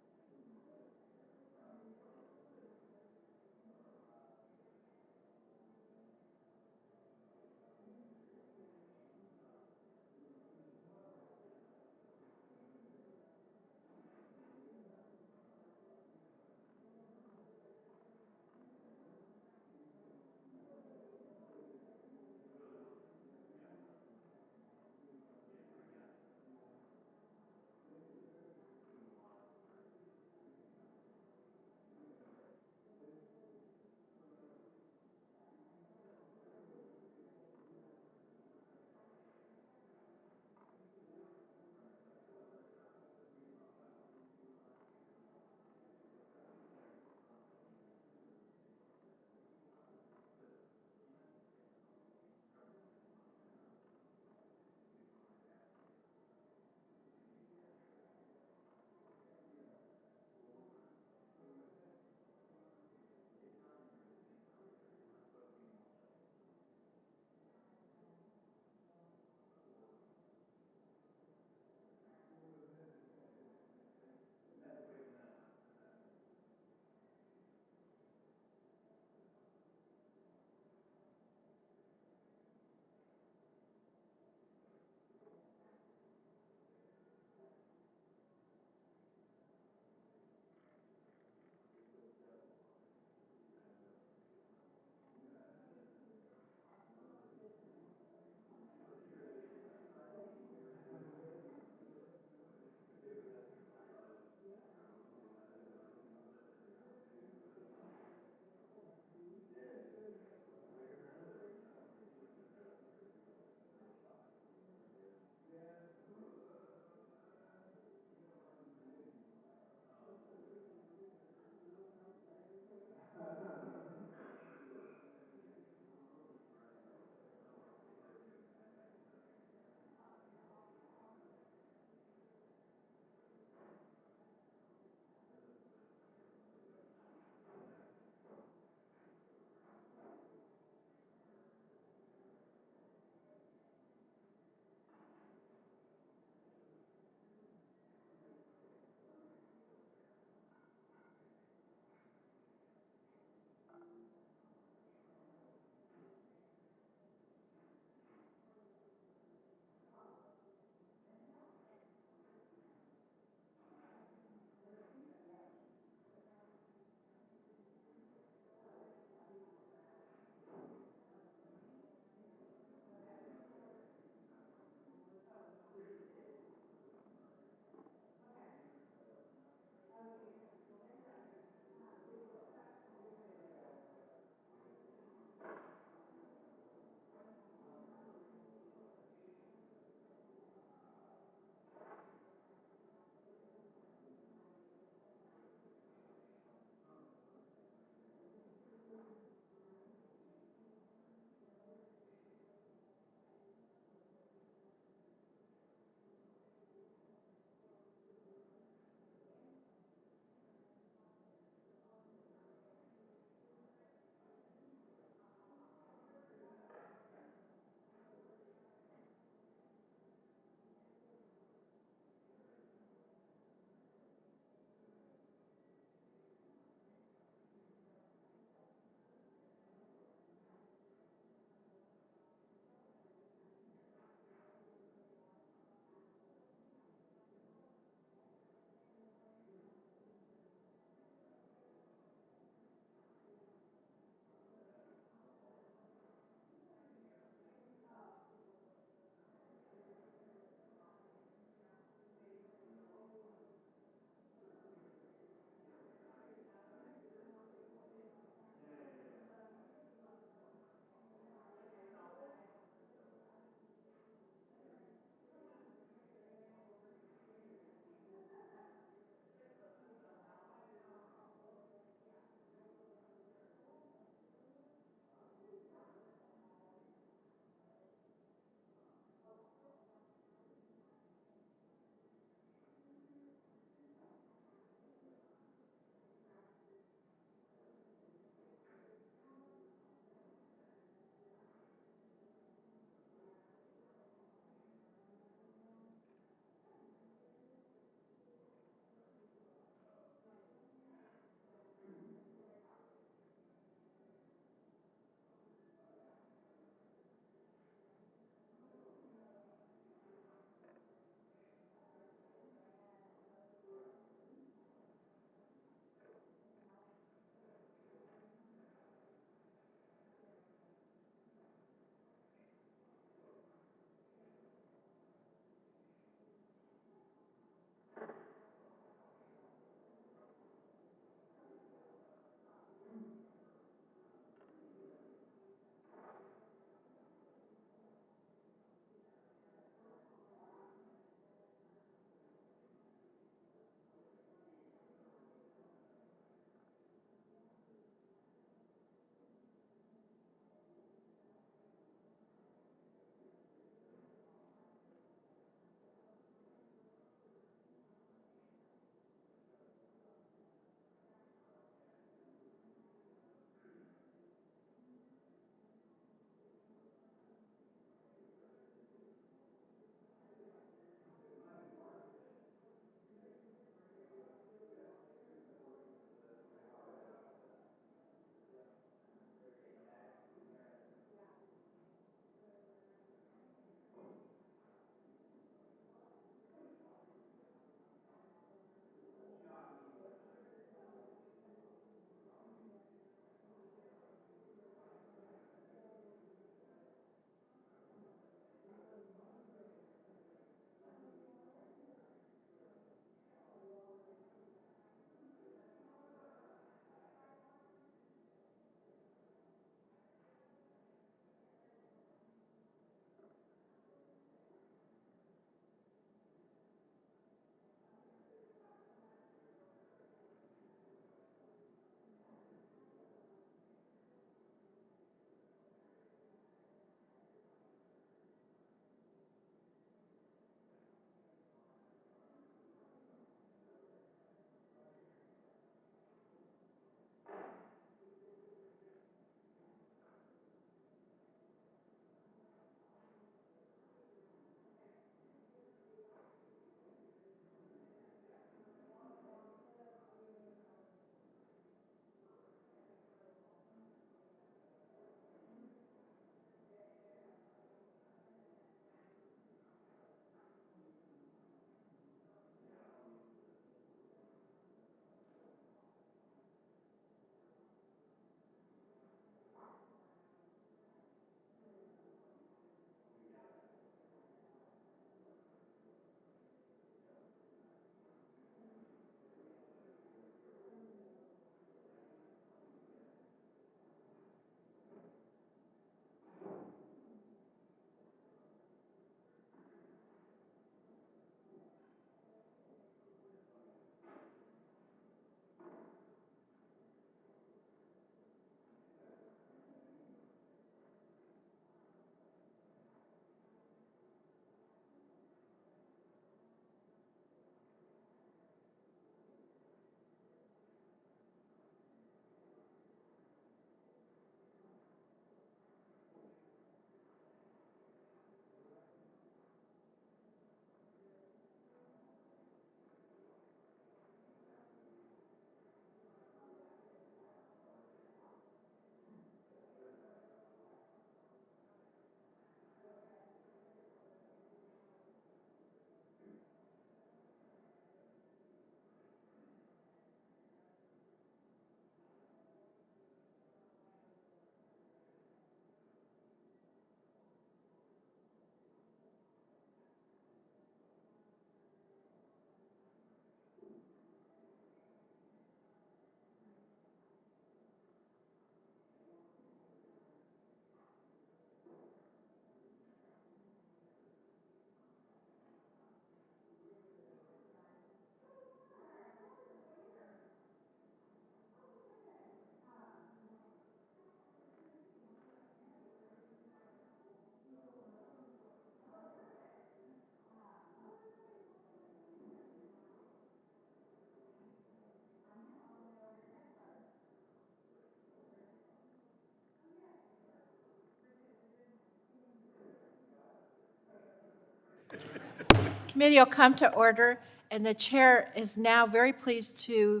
S1: committee will come to order, and the chair is now very pleased to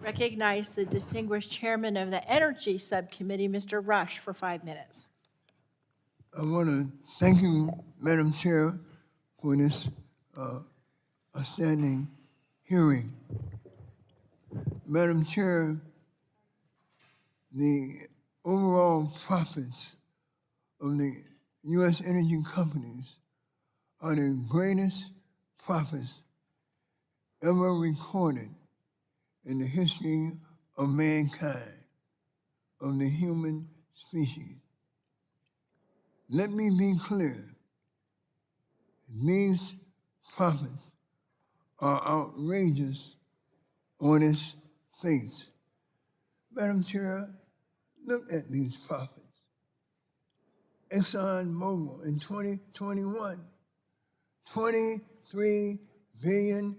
S1: recognize the distinguished chairman of the Energy Subcommittee, Mr. Rush, for 5 minutes.
S14: I want to thank you, Madam Chair, for this outstanding hearing. Madam Chair, the overall profits of the U.S. energy companies are the greatest profits ever recorded in the history of mankind, of the human species. Let me be clear. These profits are outrageous on its face. Madam Chair, look at these profits. ExxonMobil in 2021, $23 billion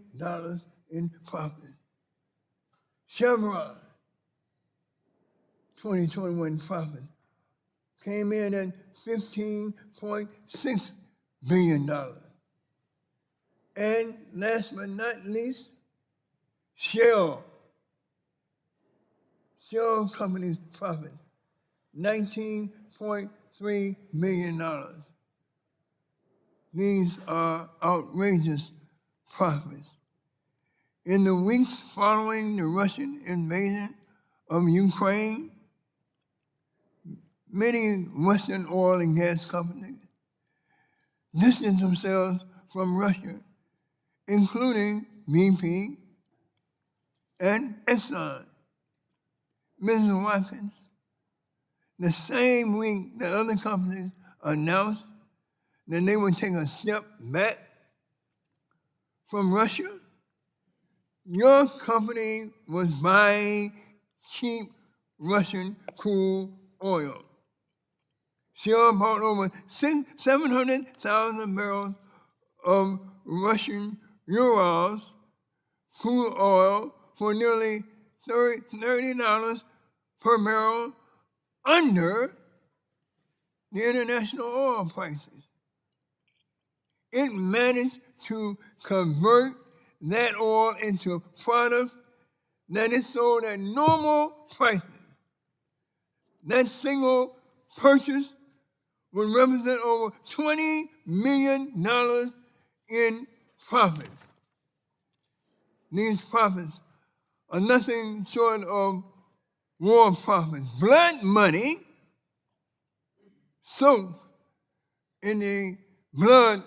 S14: in profit. Chevron, 2021 profit came in at $15.6 billion. And last but not least, Shell Company's profit, $19.3 million. These are outrageous profits. In the weeks following the Russian invasion of Ukraine, many Western oil and gas companies distanced themselves from Russia, including BP and Exxon. Mrs. Watkins, the same week that other companies announced that they would take a step back from Russia, your company was buying cheap Russian crude oil. Shell bought over 700,000 barrels of Russian Urals crude oil for nearly $30 per barrel under the international oil prices. It managed to convert that oil into products that is sold at normal prices. That single purchase would represent over $20 million in profits. These profits are nothing short of war profits. Blood money soaked in the blood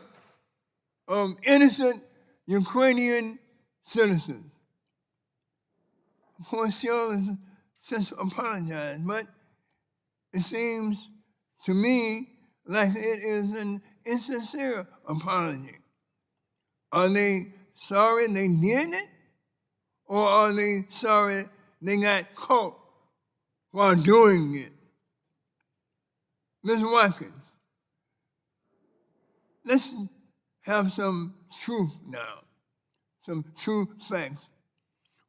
S14: of innocent Ukrainian citizens. Of course, Shell has since apologized, but it seems to me like it is an insincere apology. Are they sorry they did it? Or are they sorry they got caught while doing it? Ms. Watkins, let's have some truth now, some true facts.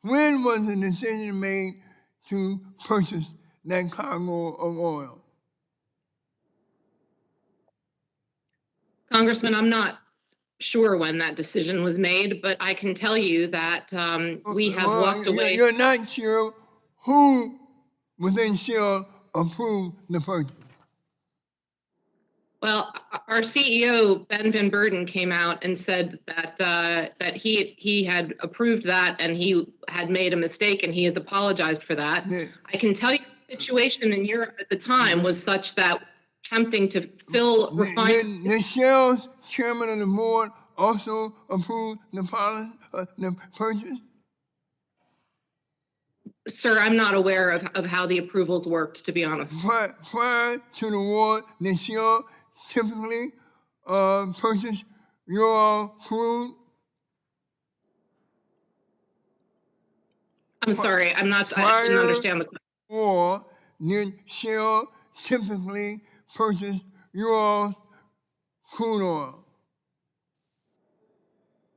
S14: When was the decision made to purchase that cargo of oil?
S10: Congressman, I'm not sure when that decision was made, but I can tell you that we have walked away.
S14: You're not sure who within Shell approved the purchase?
S10: Well, our CEO, Ben Van Beurden, came out and said that that he had approved that and he had made a mistake and he has apologized for that. Yeah. I can tell you the situation in Europe at the time was such that attempting to fill refineries.
S14: The Shell's chairman of the board also approved the purchase?
S10: Sir, I'm not aware of how the approvals worked, to be honest.
S14: Prior to the war, the Shell typically purchase your crude?
S10: I'm sorry, I didn't understand the question.
S14: Or did Shell typically purchase your crude oil?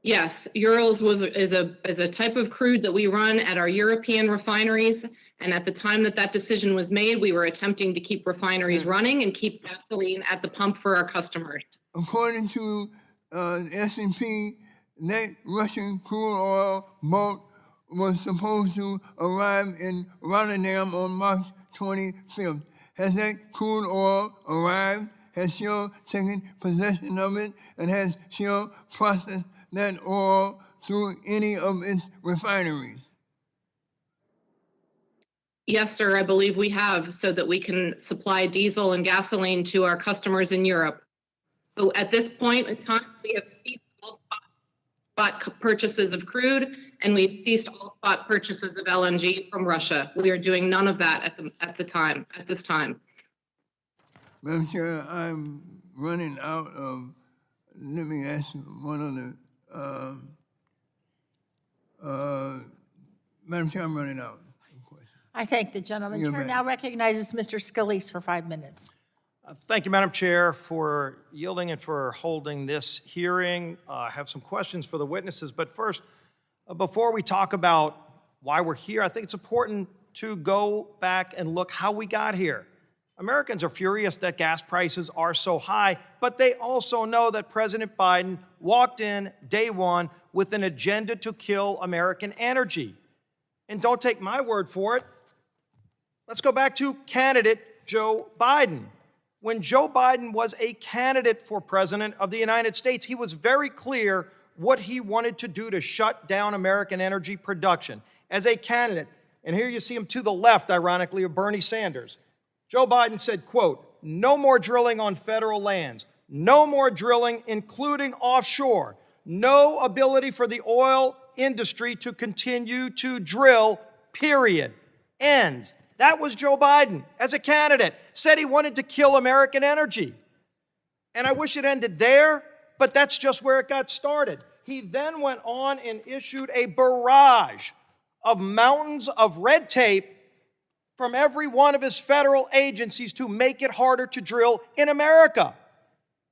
S10: Yes, Urals is a type of crude that we run at our European refineries. And at the time that decision was made, we were attempting to keep refineries running and keep gasoline at the pump for our customers.
S14: According to S&P, that Russian crude oil boat was supposed to arrive in Rotterdam on March 25th. Has that crude oil arrived? Has Shell taken possession of it? And has Shell processed that oil through any of its refineries?
S10: Yes, sir, I believe we have, so that we can supply diesel and gasoline to our customers in Europe. So at this point in time, we have ceased all spot purchases of crude, and we've ceased all spot purchases of LNG from Russia. We are doing none of that at this time.
S14: Madam Chair, I'm running out of, let me ask you one other, Madam Chair, I'm running out.
S1: I thank the gentleman.
S14: You're
S1: Chair
S14: back.
S1: now recognizes Mr. Scalise for 5 minutes.
S15: Thank you, Madam Chair, for yielding and for holding this hearing. I have some questions for the witnesses, but first, before we talk about why we're here, I think it's important to go back and look how we got here. Americans are furious that gas prices are so high, but they also know that President Biden walked in day one with an agenda to kill American energy. And don't take my word for it. Let's go back to candidate Joe Biden. When Joe Biden was a candidate for president of the United States, he was very clear what he wanted to do to shut down American energy production. As a candidate, and here you see him to the left, ironically, of Bernie Sanders, Joe Biden said, quote, "No more drilling on federal lands, no more drilling, including offshore, no ability for the oil industry to continue to drill, period. Ends." That was Joe Biden as a candidate, said he wanted to kill American energy. And I wish it ended there, but that's just where it got started. He then went on and issued a barrage of mountains of red tape from every one of his federal agencies to make it harder to drill in America.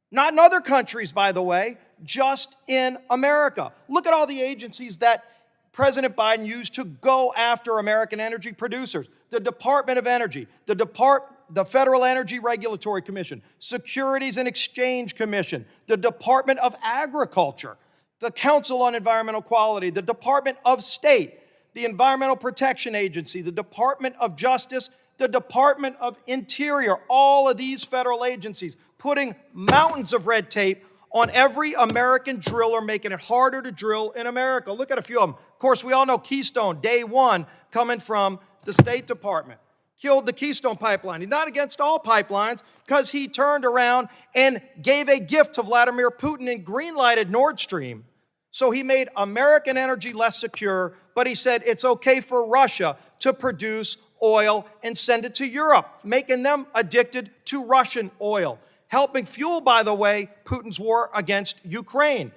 S15: Not in other countries, by the way, just in America. Look at all the agencies that President Biden used to go after American energy producers. The Department of Energy, the Federal Energy Regulatory Commission, Securities and Exchange Commission, the Department of Agriculture, the Council on Environmental Quality, the Department of State, the Environmental Protection Agency, the Department of Justice, the Department of Interior, all of these federal agencies putting mountains of red tape on every American driller, making it harder to drill in America. Look at a few of them. Of course, we all know Keystone, day one, coming from the State Department. Killed the Keystone pipeline. He's not against all pipelines because he turned around and gave a gift to Vladimir Putin and green-lighted Nord Stream. So he made American energy less secure, but he said it's okay for Russia to produce oil and send it to Europe, making them addicted to Russian oil. Helping fuel, by the way, Putin's war against Ukraine.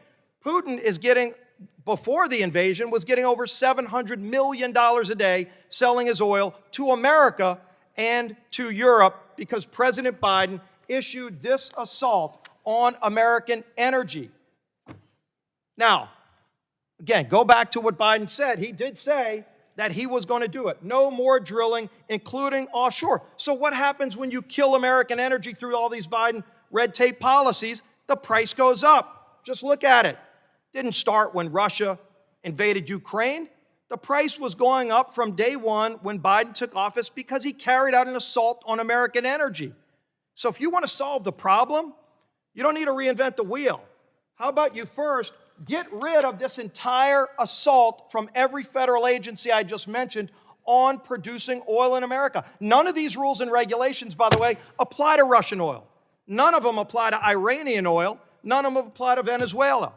S15: Putin is getting, before the invasion, was getting over $700 million a day selling his oil to America and to Europe because President Biden issued this assault on American energy. Now, again, go back to what Biden said. He did say that he was going to do it. No more drilling, including offshore. So what happens when you kill American energy through all these Biden red tape policies? The price goes up. Just look at it. Didn't start when Russia invaded Ukraine. The price was going up from day one when Biden took office because he carried out an assault on American energy. So if you want to solve the problem, you don't need to reinvent the wheel. How about you first get rid of this entire assault from every federal agency I just mentioned on producing oil in America. None of these rules and regulations, by the way, apply to Russian oil. None of them apply to Iranian oil. None of them apply to Venezuela.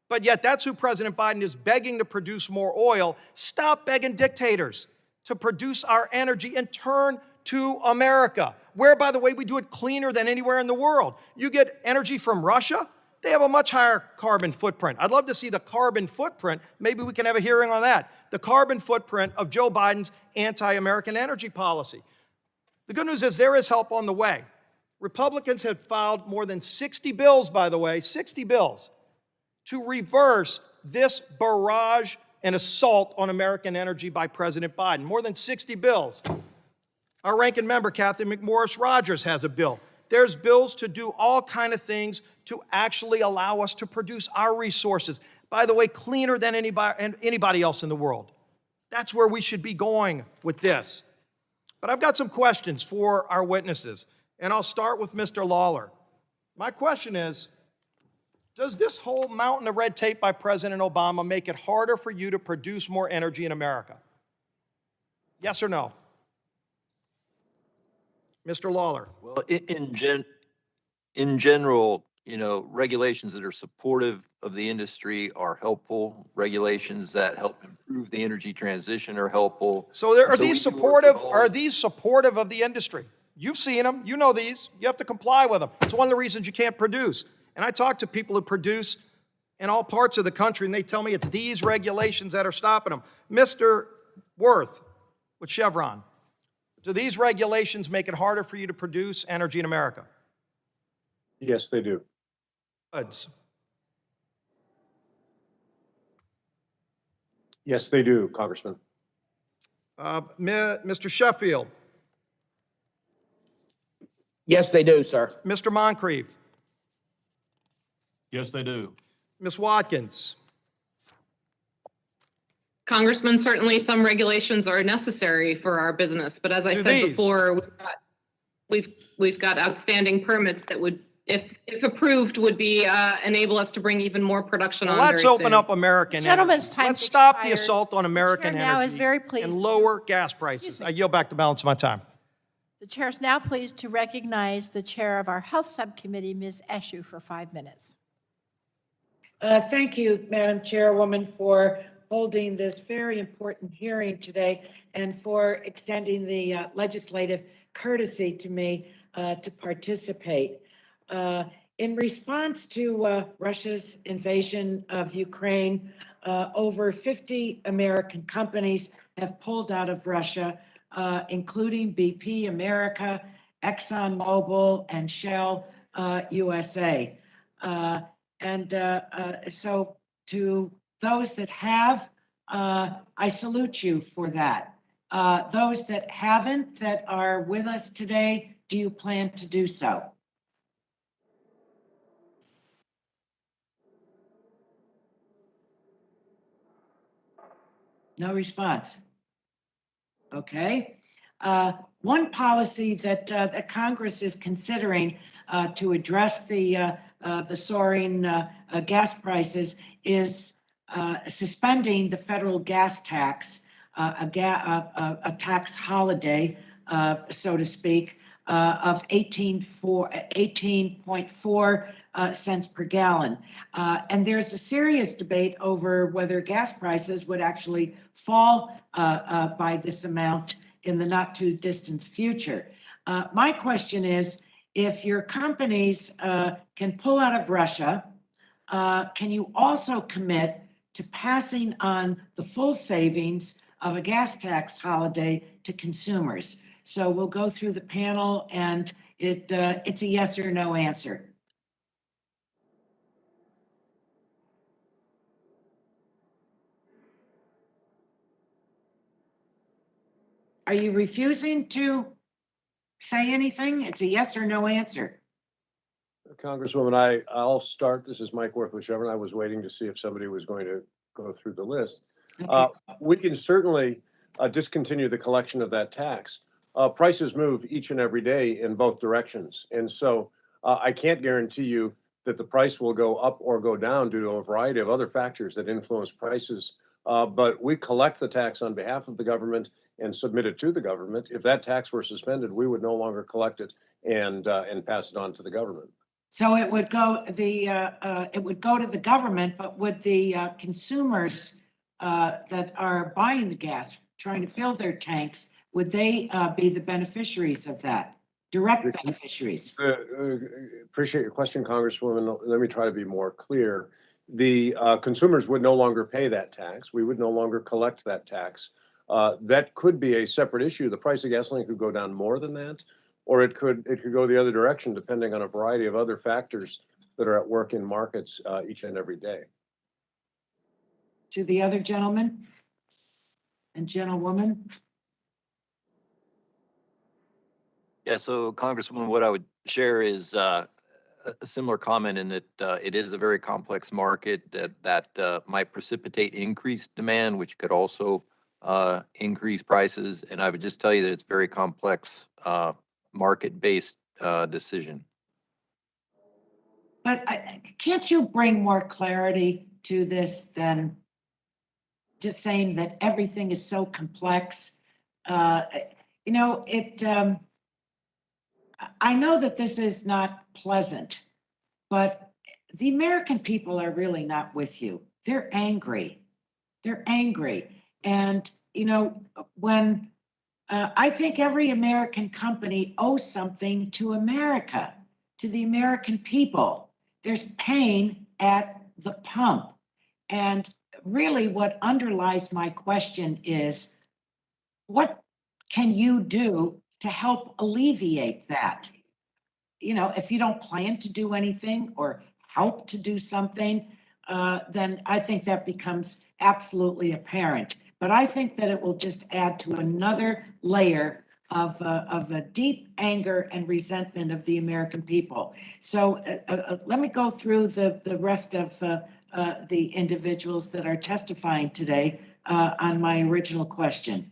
S15: But yet that's who President Biden is begging to produce more oil. Stop begging dictators to produce our energy and turn to America, where, by the way, we do it cleaner than anywhere in the world. You get energy from Russia, they have a much higher carbon footprint. I'd love to see the carbon footprint. Maybe we can have a hearing on that. The carbon footprint of Joe Biden's anti-American energy policy. The good news is there is help on the way. Republicans have filed more than 60 bills, by the way, 60 bills, to reverse this barrage and assault on American energy by President Biden. More than 60 bills. Our ranking member, Kathy McMorris Rogers, has a bill. There's bills to do all kind of things to actually allow us to produce our resources. By the way, cleaner than anybody else in the world. That's where we should be going with this. But I've got some questions for our witnesses, and I'll start with Mr. Lawler. My question is, does this whole mountain of red tape by President Obama make it harder for you to produce more energy in America? Yes or no? Mr. Lawler.
S5: Well, in general, regulations that are supportive of the industry are helpful. Regulations that help improve the energy transition are helpful.
S15: So are these supportive of the industry? You've seen them, you know these, you have to comply with them. It's one of the reasons you can't produce. And I talk to people who produce in all parts of the country, and they tell me it's these regulations that are stopping them. Mr. Wirth with Chevron, do these regulations make it harder for you to produce energy in America?
S6: Yes, they do.
S15: Goods.
S6: Yes, they do, Congressman.
S15: Mr. Sheffield.
S9: Yes, they do, sir.
S15: Mr. Muncrief.
S7: Yes, they do.
S15: Ms. Watkins.
S10: Congressman, certainly some regulations are necessary for our business, but as I said before, we've got outstanding permits that would, if approved, would be enable us to bring even more production on.
S15: Let's open up American
S1: Gentleman's
S15: energy.
S1: time
S15: Let's stop the
S1: expired.
S15: assault on American
S1: Chair now is
S15: energy
S1: very pleased
S15: and
S1: to-
S15: lower gas prices. I yield back the balance of my time.
S1: The chair is now pleased to recognize the chair of our Health Subcommittee, Ms. Eshu, for 5 minutes.
S16: Thank you, Madam Chairwoman, for holding this very important hearing today and for extending the legislative courtesy to me to participate. In response to Russia's invasion of Ukraine, over 50 American companies have pulled out of Russia, including BP America, ExxonMobil, and Shell USA. So to those that have, I salute you for that. Those that haven't, that are with us today, do you plan to do so? No response. Okay. One policy that that Congress is considering to address the soaring gas prices is suspending the federal gas tax, a tax holiday, so to speak, of 18.4 cents per gallon. And there's a serious debate over whether gas prices would actually fall by this amount in the not too distant future. My question is, if your companies can pull out of Russia, can you also commit to passing on the full savings of a gas tax holiday to consumers? So we'll go through the panel, and it's a yes or no answer. Are you refusing to say anything? It's a yes or no answer.
S6: Congresswoman, I'll start. This is Mike Wirth with Chevron. I was waiting to see if somebody was going to go through the list. We can certainly discontinue the collection of that tax. Prices move each and every day in both directions. And so I can't guarantee you that the price will go up or go down due to a variety of other factors that influence prices. But we collect the tax on behalf of the government and submit it to the government. If that tax were suspended, we would no longer collect it and pass it on to the government.
S16: So it would go to the government, but would the consumers that are buying the gas, trying to fill their tanks, would they be the beneficiaries of that? Direct beneficiaries?
S6: Appreciate your question, Congresswoman. Let me try to be more clear. The consumers would no longer pay that tax. We would no longer collect that tax. That could be a separate issue. The price of gasoline could go down more than that, or it could go the other direction, depending on a variety of other factors that are at work in markets each and every day.
S16: To the other gentleman and gentlewoman?
S5: Yeah, so Congresswoman, what I would share is a similar comment in that it is a very complex market that might precipitate increased demand, which could also increase prices. And I would just tell you that it's very complex market-based decision.
S16: But can't you bring more clarity to this than just saying that everything is so complex? You know, I know that this is not pleasant, but the American people are really not with you. They're angry. They're angry. And, you know, when I think every American company owes something to America, to the American people. There's pain at the pump. And really, what underlies my question is what can you do to help alleviate that? You know, if you don't plan to do anything or help to do something, then I think that becomes absolutely apparent. But I think that it will just add to another layer of a deep anger and resentment of the American people. So let me go through the rest of the individuals that are testifying today on my original question.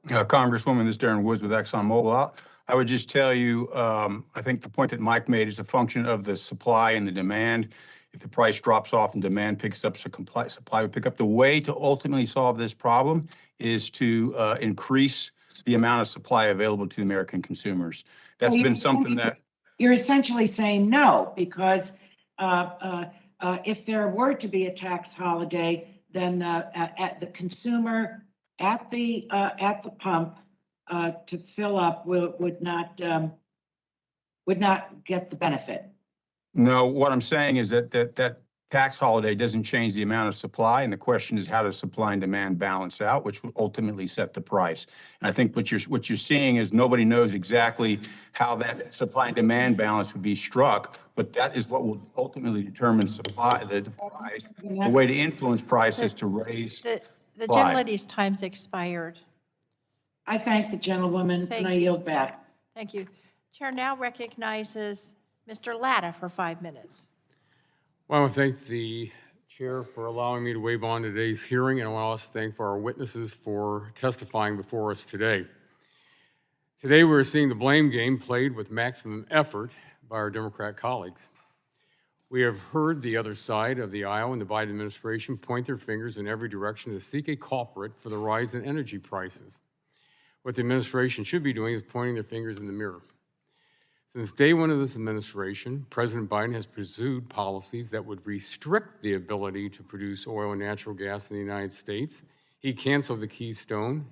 S8: Congresswoman, this is Darren Woods with ExxonMobil. I would just tell you, I think the point that Mike made is a function of the supply and the demand. If the price drops off and demand picks up, so supply would pick up. The way to ultimately solve this problem is to increase the amount of supply available to American consumers. That's been something that...
S16: You're essentially saying no, because if there were to be a tax holiday, then at the consumer at the pump to fill up would not get the benefit.
S8: No, what I'm saying is that tax holiday doesn't change the amount of supply, and the question is how does supply and demand balance out, which will ultimately set the price. And I think what you're seeing is nobody knows exactly how that supply and demand balance would be struck, but that is what will ultimately determine supply, the price. The way to influence price is to raise
S1: The
S8: supply.
S1: gentlelady's time's expired.
S16: I thank the gentlewoman and I yield back.
S1: Thank you. Chair now recognizes Mr. Latta for 5 minutes.
S17: Well, I want to thank the chair for allowing me to weigh in on today's hearing, and I want to also thank our witnesses for testifying before us today. Today, we're seeing the blame game played with maximum effort by our Democrat colleagues. We have heard the other side of the aisle and the Biden administration point their fingers in every direction to seek a culprit for the rise in energy prices. What the administration should be doing is pointing their fingers in the mirror. Since day one of this administration, President Biden has pursued policies that would restrict the ability to produce oil and natural gas in the United States. He canceled the Keystone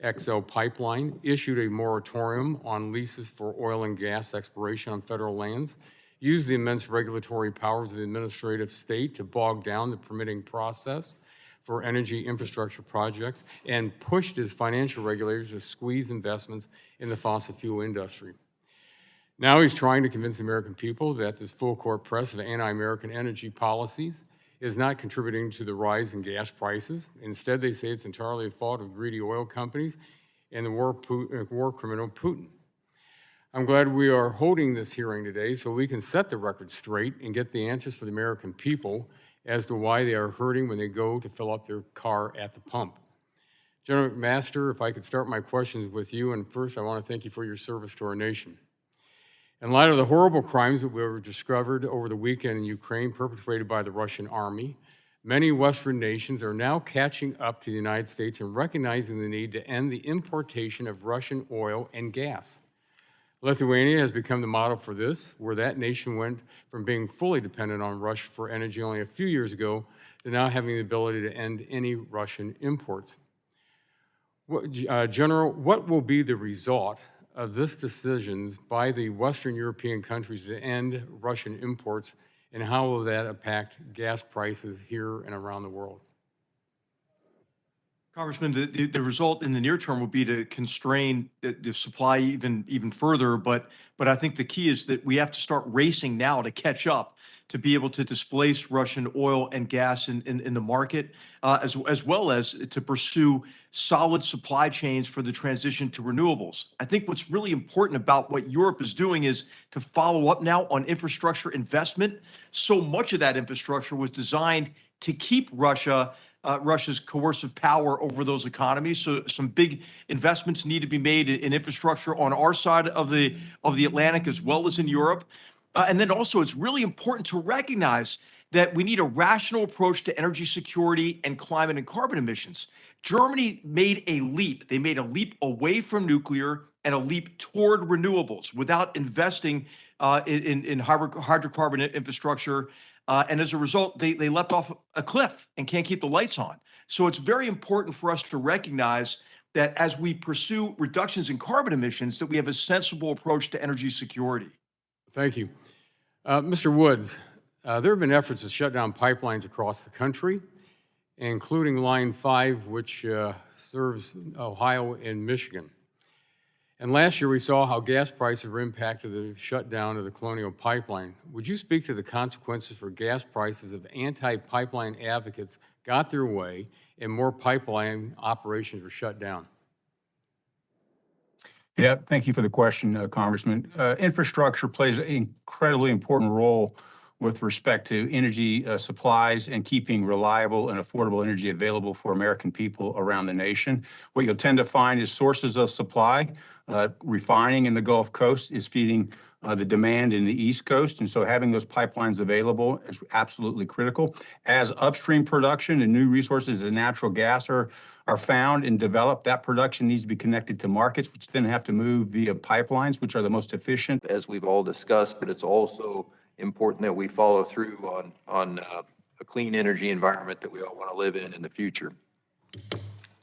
S17: XL pipeline, issued a moratorium on leases for oil and gas exploration on federal lands, used the immense regulatory powers of the administrative state to bog down the permitting process for energy infrastructure projects, and pushed his financial regulators to squeeze investments in the fossil fuel industry. Now he's trying to convince the American people that this full court press of anti-American energy policies is not contributing to the rise in gas prices. Instead, they say it's entirely the fault of greedy oil companies and the war criminal Putin. I'm glad we are holding this hearing today so we can set the record straight and get the answers for the American people as to why they are hurting when they go to fill up their car at the pump. General McMaster, if I could start my questions with you, and first I want to thank you for your service to our nation. In light of the horrible crimes that were discovered over the weekend in Ukraine perpetrated by the Russian army, many Western nations are now catching up to the United States and recognizing the need to end the importation of Russian oil and gas. Lithuania has become the model for this, where that nation went from being fully dependent on Russia for energy only a few years ago to now having the ability to end any Russian imports. General, what will be the result of this decisions by the Western European countries to end Russian imports, and how will that impact gas prices here and around the world?
S11: Congressman, the result in the near term would be to constrain the supply even further. But I think the key is that we have to start racing now to catch up, to be able to displace Russian oil and gas in the market, as well as to pursue solid supply chains for the transition to renewables. I think what's really important about what Europe is doing is to follow up now on infrastructure investment. So much of that infrastructure was designed to keep Russia's coercive power over those economies. So some big investments need to be made in infrastructure on our side of the Atlantic as well as in Europe. And then also, it's really important to recognize that we need a rational approach to energy security and climate and carbon emissions. Germany made a leap. They made a leap away from nuclear and a leap toward renewables without investing in hydrocarbon infrastructure. And as a result, they leapt off a cliff and can't keep the lights on. So it's very important for us to recognize that as we pursue reductions in carbon emissions, that we have a sensible approach to energy security.
S17: Thank you. Mr. Woods, there have been efforts to shut down pipelines across the country, including Line 5, which serves Ohio and Michigan. And last year, we saw how gas prices were impacted the shutdown of the Colonial Pipeline. Would you speak to the consequences for gas prices if anti-pipeline advocates got their way and more pipeline operations were shut down?
S8: Yeah, thank you for the question, Congressman. Infrastructure plays an incredibly important role with respect to energy supplies and keeping reliable and affordable energy available for American people around the nation. What you'll tend to find is sources of supply. Refining in the Gulf Coast is feeding the demand in the East Coast, and so having those pipelines available is absolutely critical. As upstream production and new resources as natural gas are found and developed, that production needs to be connected to markets, which then have to move via pipelines, which are the most efficient.
S5: As we've all discussed, but it's also important that we follow through on a clean energy environment that we all want to live in the future.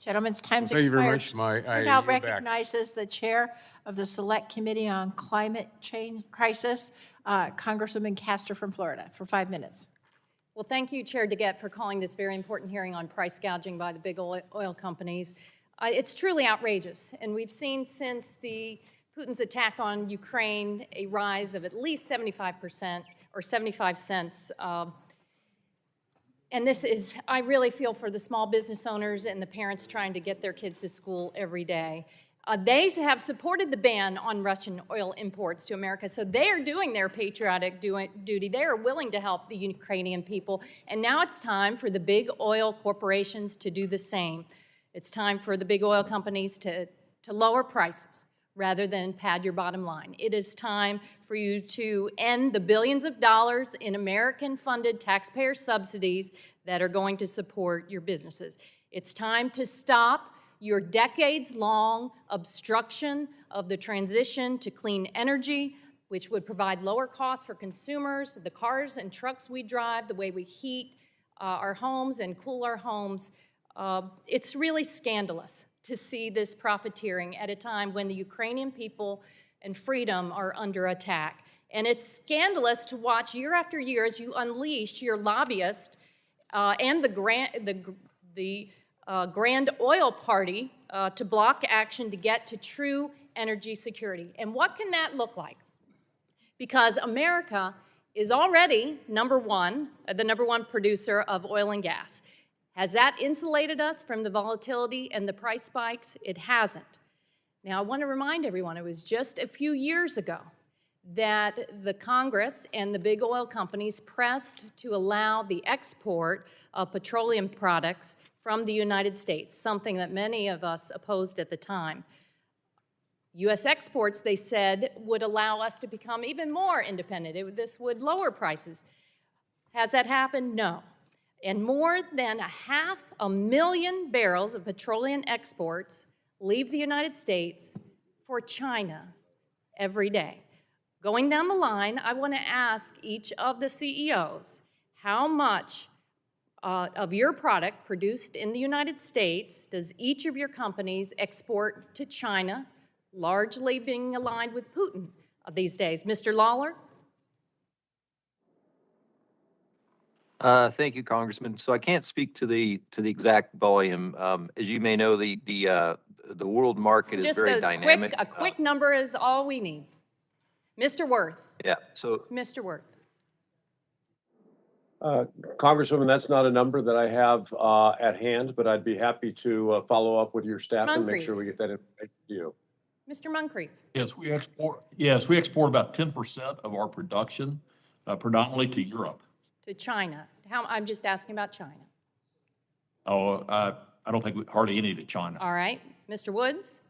S1: Gentlemen's time's
S17: Thank you very
S1: expired.
S17: much.
S1: Who now recognizes the chair of the Select Committee on Climate Change Crisis, Congresswoman Castor from Florida, for 5 minutes.
S18: Well, thank you, Chair DeGette, for calling this very important hearing on price gouging by the big oil companies. It's truly outrageous, and we've seen since Putin's attack on Ukraine a rise of at least 75% or 75 cents. And this is, I really feel for the small business owners and the parents trying to get their kids to school every day. They have supported the ban on Russian oil imports to America, so they are doing their patriotic duty. They are willing to help the Ukrainian people, and now it's time for the big oil corporations to do the same. It's time for the big oil companies to lower prices rather than pad your bottom line. It is time for you to end the billions of dollars in American-funded taxpayer subsidies that are going to support your businesses. It's time to stop your decades-long obstruction of the transition to clean energy, which would provide lower costs for consumers, the cars and trucks we drive, the way we heat our homes and cool our homes. It's really scandalous to see this profiteering at a time when the Ukrainian people and freedom are under attack. And it's scandalous to watch year after year as you unleash your lobbyists and the Grand Oil Party to block action to get to true energy security. And what can that look like? Because America is already the number one producer of oil and gas. Has that insulated us from the volatility and the price spikes? It hasn't. Now, I want to remind everyone, it was just a few years ago that the Congress and the big oil companies pressed to allow the export of petroleum products from the United States, something that many of us opposed at the time. U.S. exports, they said, would allow us to become even more independent. This would lower prices. Has that happened? No. And more than 500,000 barrels of petroleum exports leave the United States for China every day. Going down the line, I want to ask each of the CEOs, how much of your product produced in the United States does each of your companies export to China, largely being aligned with Putin these days? Mr. Lawler?
S5: Thank you, Congressman. So I can't speak to the exact volume. As you may know, the world market is
S18: Just
S5: very dynamic.
S18: a quick number is all we need. Mr. Wirth.
S5: Yeah. So
S18: Mr. Wirth.
S6: Congresswoman, that's not a number that I have at hand, but I'd be happy to follow up with your staff and make sure we get that information to you.
S18: Mr. Muncrief.
S7: Yes, we export about 10% of our production, predominantly to Europe.
S18: To China. I'm just asking about China.
S7: Oh, I don't think hardly any to China.
S18: All right. Mr. Woods?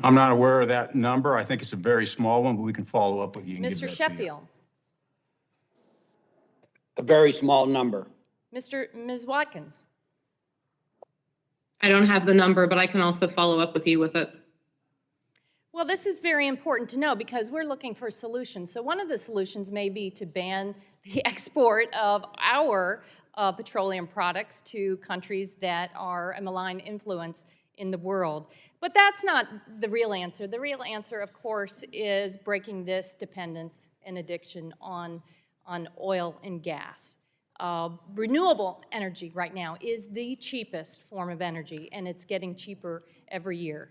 S8: I'm not aware of that number. I think it's a very small one, but we can follow up with you. And give
S18: Mr.
S8: that to you.
S18: Sheffield?
S9: A very small number.
S18: Ms. Watkins?
S10: I don't have the number, but I can also follow up with you with it.
S18: Well, this is very important to know because we're looking for solutions. So one of the solutions may be to ban the export of our petroleum products to countries that are a malign influence in the world. But that's not the real answer. The real answer, of course, is breaking this dependence and addiction on oil and gas. Renewable energy right now is the cheapest form of energy, and it's getting cheaper every year.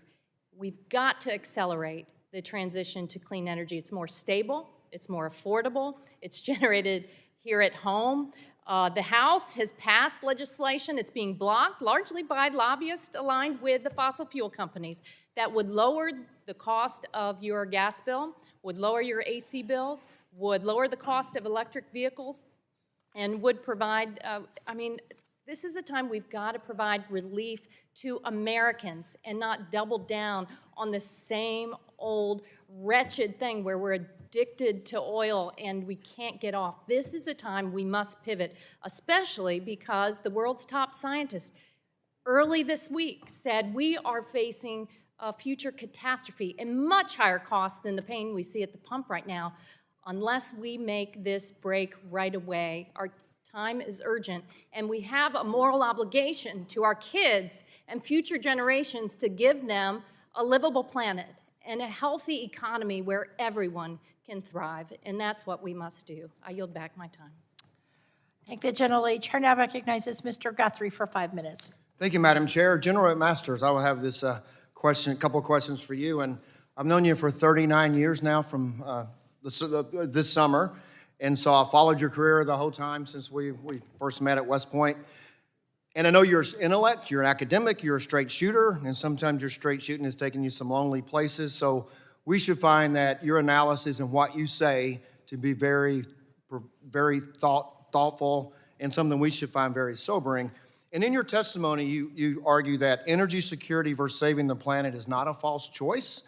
S18: We've got to accelerate the transition to clean energy. It's more stable, it's more affordable, it's generated here at home. The House has passed legislation, it's being blocked largely by lobbyists aligned with the fossil fuel companies that would lower the cost of your gas bill, would lower your AC bills, would lower the cost of electric vehicles, and would provide, this is a time we've got to provide relief to Americans and not double down on the same old wretched thing where we're addicted to oil and we can't get off. This is a time we must pivot, especially because the world's top scientists early this week said we are facing a future catastrophe and much higher costs than the pain we see at the pump right now. Unless we make this break right away, our time is urgent, and we have a moral obligation to our kids and future generations to give them a livable planet and a healthy economy where everyone can thrive, and that's what we must do. I yield back my time.
S1: Thank the General Chair now recognizes Mr. Guthrie for 5 minutes.
S19: Thank you, Madam Chair. General Masters, I will have this couple of questions for you, and I've known you for 39 years now from this summer, and so I followed your career the whole time since we first met at West Point. And I know you're an intellect, you're an academic, you're a straight shooter, and sometimes your straight shooting has taken you some lonely places. So we should find that your analysis and what you say to be very thoughtful and something we should find very sobering. And in your testimony, you argue that energy security versus saving the planet is not a false choice.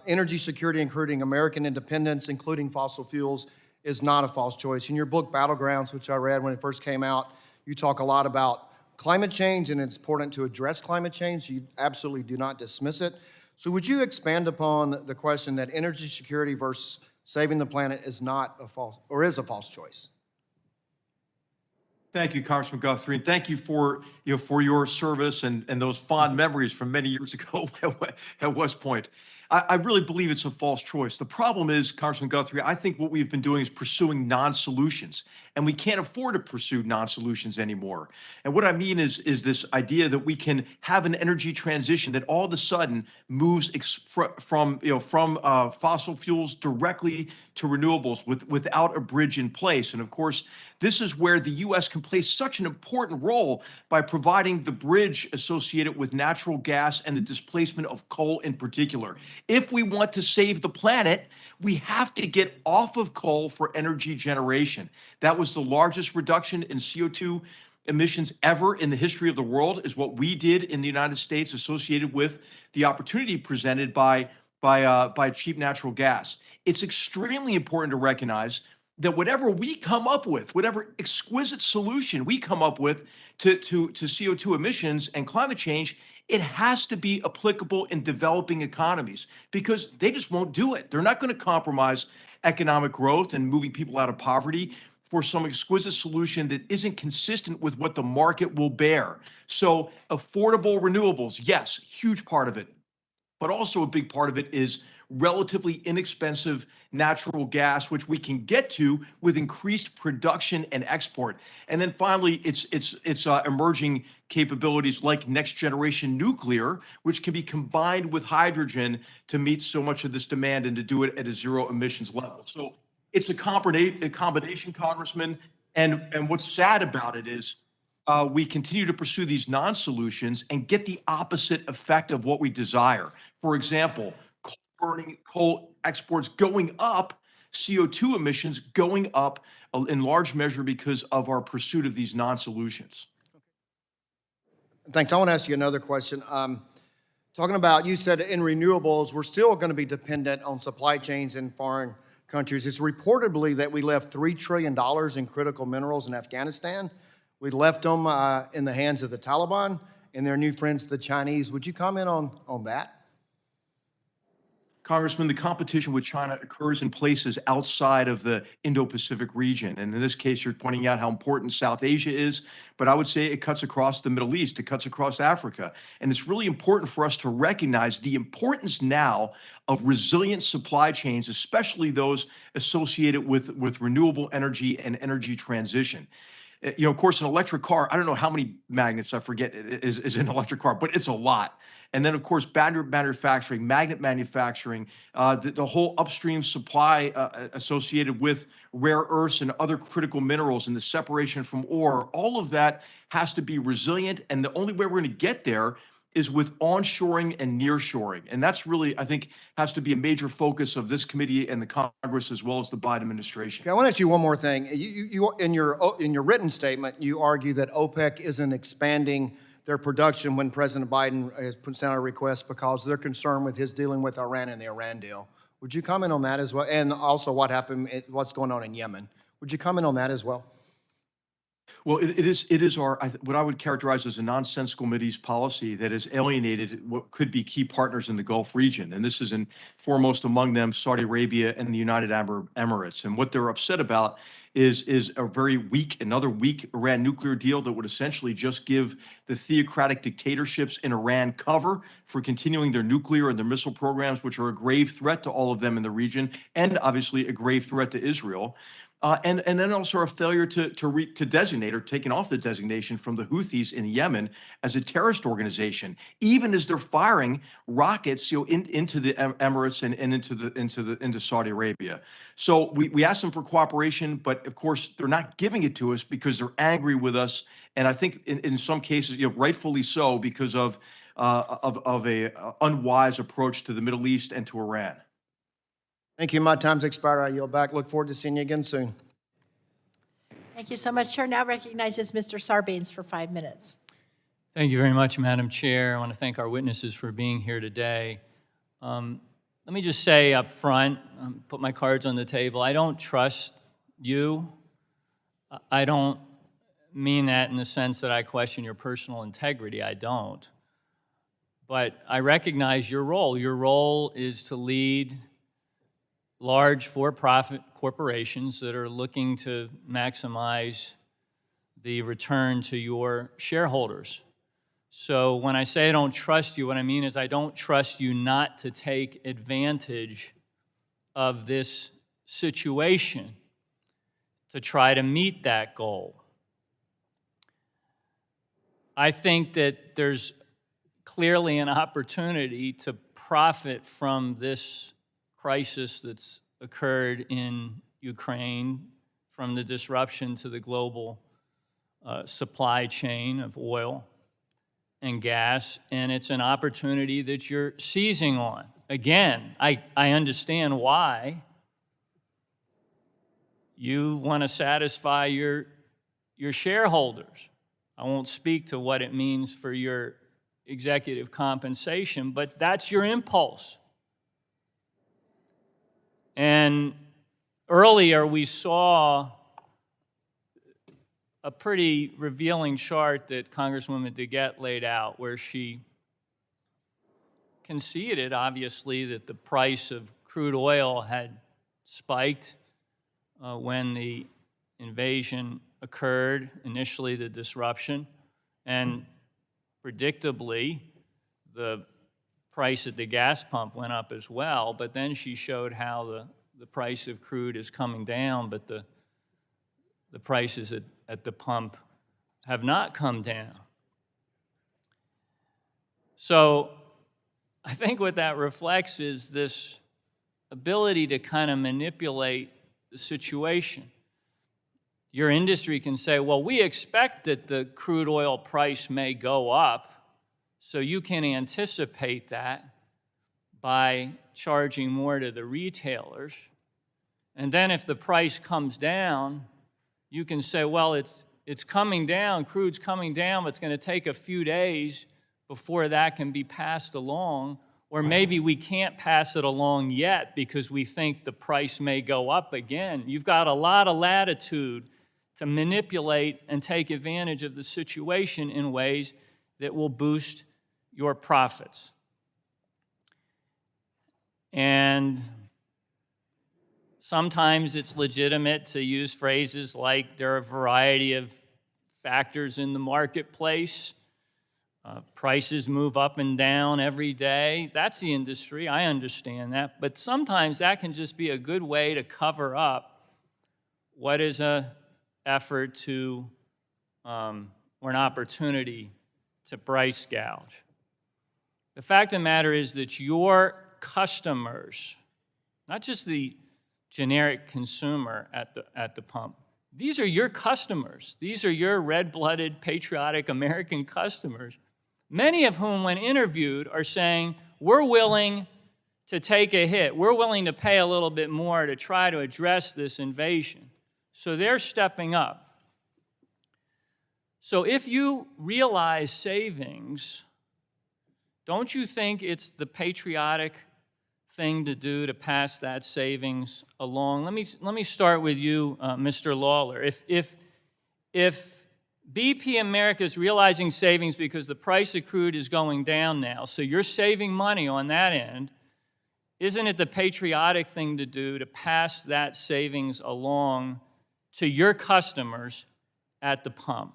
S19: Energy security, including American independence, including fossil fuels, is not a false choice. In your book, Battlegrounds, which I read when it first came out, you talk a lot about climate change, and it's important to address climate change. You absolutely do not dismiss it. So would you expand upon the question that energy security versus saving the planet is not a false, or is a false choice?
S11: Thank you, Congressman Guthrie, and thank you for your service and those fond memories from many years ago at West Point. I really believe it's a false choice. The problem is, Congressman Guthrie, I think what we've been doing is pursuing non-solutions, and we can't afford to pursue non-solutions anymore. And what I mean is this idea that we can have an energy transition that all of a sudden moves from fossil fuels directly to renewables without a bridge in place. And of course, this is where the U.S. can play such an important role by providing the bridge associated with natural gas and the displacement of coal in particular. If we want to save the planet, we have to get off of coal for energy generation. That was the largest reduction in CO2 emissions ever in the history of the world, is what we did in the United States associated with the opportunity presented by cheap natural gas. It's extremely important to recognize that whatever we come up with, whatever exquisite solution we come up with to CO2 emissions and climate change, it has to be applicable in developing economies because they just won't do it. They're not going to compromise economic growth and moving people out of poverty for some exquisite solution that isn't consistent with what the market will bear. So affordable renewables, yes, huge part of it. But also a big part of it is relatively inexpensive natural gas, which we can get to with increased production and export. And then finally, it's emerging capabilities like next generation nuclear, which can be combined with hydrogen to meet so much of this demand and to do it at a zero emissions level. So it's a combination, Congressman. And what's sad about it is we continue to pursue these non-solutions and get the opposite effect of what we desire. For example, coal exports going up, CO2 emissions going up in large measure because of our pursuit of these non-solutions.
S19: Thanks. I want to ask you another question. Talking about, you said in renewables, we're still going to be dependent on supply chains in foreign countries. It's reportedly that we left $3 trillion in critical minerals in Afghanistan. We left them in the hands of the Taliban and their new friends, the Chinese. Would you comment on that?
S11: Congressman, the competition with China occurs in places outside of the Indo-Pacific region. And in this case, you're pointing out how important South Asia is, but I would say it cuts across the Middle East, it cuts across Africa. And it's really important for us to recognize the importance now of resilient supply chains, especially those associated with renewable energy and energy transition. You know, of course, an electric car, I don't know how many magnets, I forget, is an electric car, but it's a lot. And then, of course, battery manufacturing, magnet manufacturing, the whole upstream supply associated with rare earths and other critical minerals and the separation from ore, all of that has to be resilient. And the only way we're going to get there is with onshoring and nearshoring. And that's really, I think, has to be a major focus of this committee and the Congress as well as the Biden administration.
S19: Okay, I want to ask you one more thing. You in your written statement, you argue that OPEC isn't expanding their production when President Biden has put out a request because they're concerned with his dealing with Iran and the Iran deal. Would you comment on that as well? And also what's going on in Yemen. Would you comment on that as well?
S11: Well, it is what I would characterize as a nonsensical Mideast policy that has alienated what could be key partners in the Gulf region. And this is foremost among them, Saudi Arabia and the United Arab Emirates. And what they're upset about is another weak Iran nuclear deal that would essentially just give the theocratic dictatorships in Iran cover for continuing their nuclear and their missile programs, which are a grave threat to all of them in the region, and obviously a grave threat to Israel. And then also a failure to designate or taking off the designation from the Houthis in Yemen as a terrorist organization, even as they're firing rockets, into the Emirates and into Saudi Arabia. So we asked them for cooperation, but of course they're not giving it to us because they're angry with us, and I think in some cases, rightfully so, because of a unwise approach to the Middle East and to Iran.
S19: Thank you. My time's expired. I yield back. Look forward to seeing you again soon.
S1: Thank you so much. Chair now recognizes Mr. Sarbanes for 5 minutes.
S20: Thank you very much, Madam Chair. I want to thank our witnesses for being here today. Let me just say up front, put my cards on the table, I don't trust you. I don't mean that in the sense that I question your personal integrity. I don't. But I recognize your role. Your role is to lead large for-profit corporations that are looking to maximize the return to your shareholders. So when I say I don't trust you, what I mean is I don't trust you not to take advantage of this situation to try to meet that goal. I think that there's clearly an opportunity to profit from this crisis that's occurred in Ukraine, from the disruption to the global supply chain of oil and gas, and it's an opportunity that you're seizing on. Again, I understand why. You want to satisfy your shareholders. I won't speak to what it means for your executive compensation, but that's your impulse. And earlier we saw a pretty revealing chart that Congresswoman DeGette laid out, where she conceded, obviously, that the price of crude oil had spiked when the invasion occurred, initially the disruption, and predictably the price at the gas pump went up as well, but then she showed how the price of crude is coming down, but the prices at the pump have not come down. So I think what that reflects is this ability to kind of manipulate the situation. Your industry can say, well, we expect that the crude oil price may go up, so you can anticipate that by charging more to the retailers. And then if the price comes down, you can say, well, it's coming down, crude's coming down, but it's going to take a few days before that can be passed along. Or maybe we can't pass it along yet because we think the price may go up again. You've got a lot of latitude to manipulate and take advantage of the situation in ways that will boost your profits. And sometimes it's legitimate to use phrases like there are a variety of factors in the marketplace. Prices move up and down every day. That's the industry. I understand that. But sometimes that can just be a good way to cover up what is an effort to, or an opportunity to price gouge. The fact of the matter is that your customers, not just the generic consumer at the pump, these are your customers. These are your red-blooded, patriotic American customers, many of whom, when interviewed, are saying, we're willing to take a hit. We're willing to pay a little bit more to try to address this invasion. So they're stepping up. So if you realize savings, don't you think it's the patriotic thing to do to pass that savings along? Let me start with you, Mr. Lawler. If BP America is realizing savings because the price of crude is going down now, so you're saving money on that end, isn't it the patriotic thing to do to pass that savings along to your customers at the pump?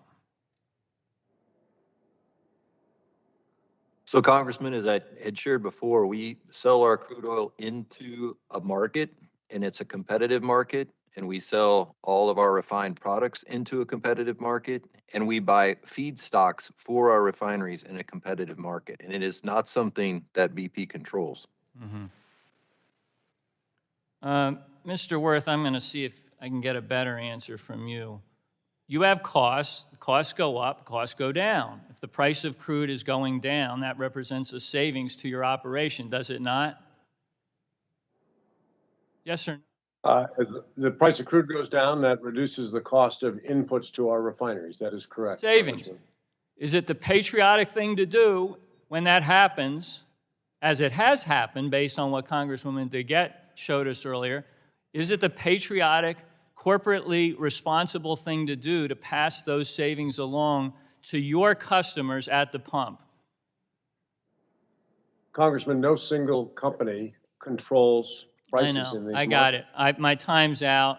S5: So, Congressman, as I had shared before, we sell our crude oil into a market, and it's a competitive market, and we sell all of our refined products into a competitive market, and we buy feedstocks for our refineries in a competitive market, and it is not something that BP controls.
S20: Mr. Wirth, I'm going to see if I can get a better answer from you. You have costs. Costs go up, costs go down. If the price of crude is going down, that represents a savings to your operation, does it not? Yes or no?
S6: As the price of crude goes down, that reduces the cost of inputs to our refineries. That is correct.
S20: Savings. Is it the patriotic thing to do when that happens, as it has happened based on what Congresswoman DeGette showed us earlier? Is it the patriotic, corporately responsible thing to do to pass those savings along to your customers at the pump?
S6: Congressman, no single company controls prices
S20: I know.
S6: in these
S20: I got it. My time's out.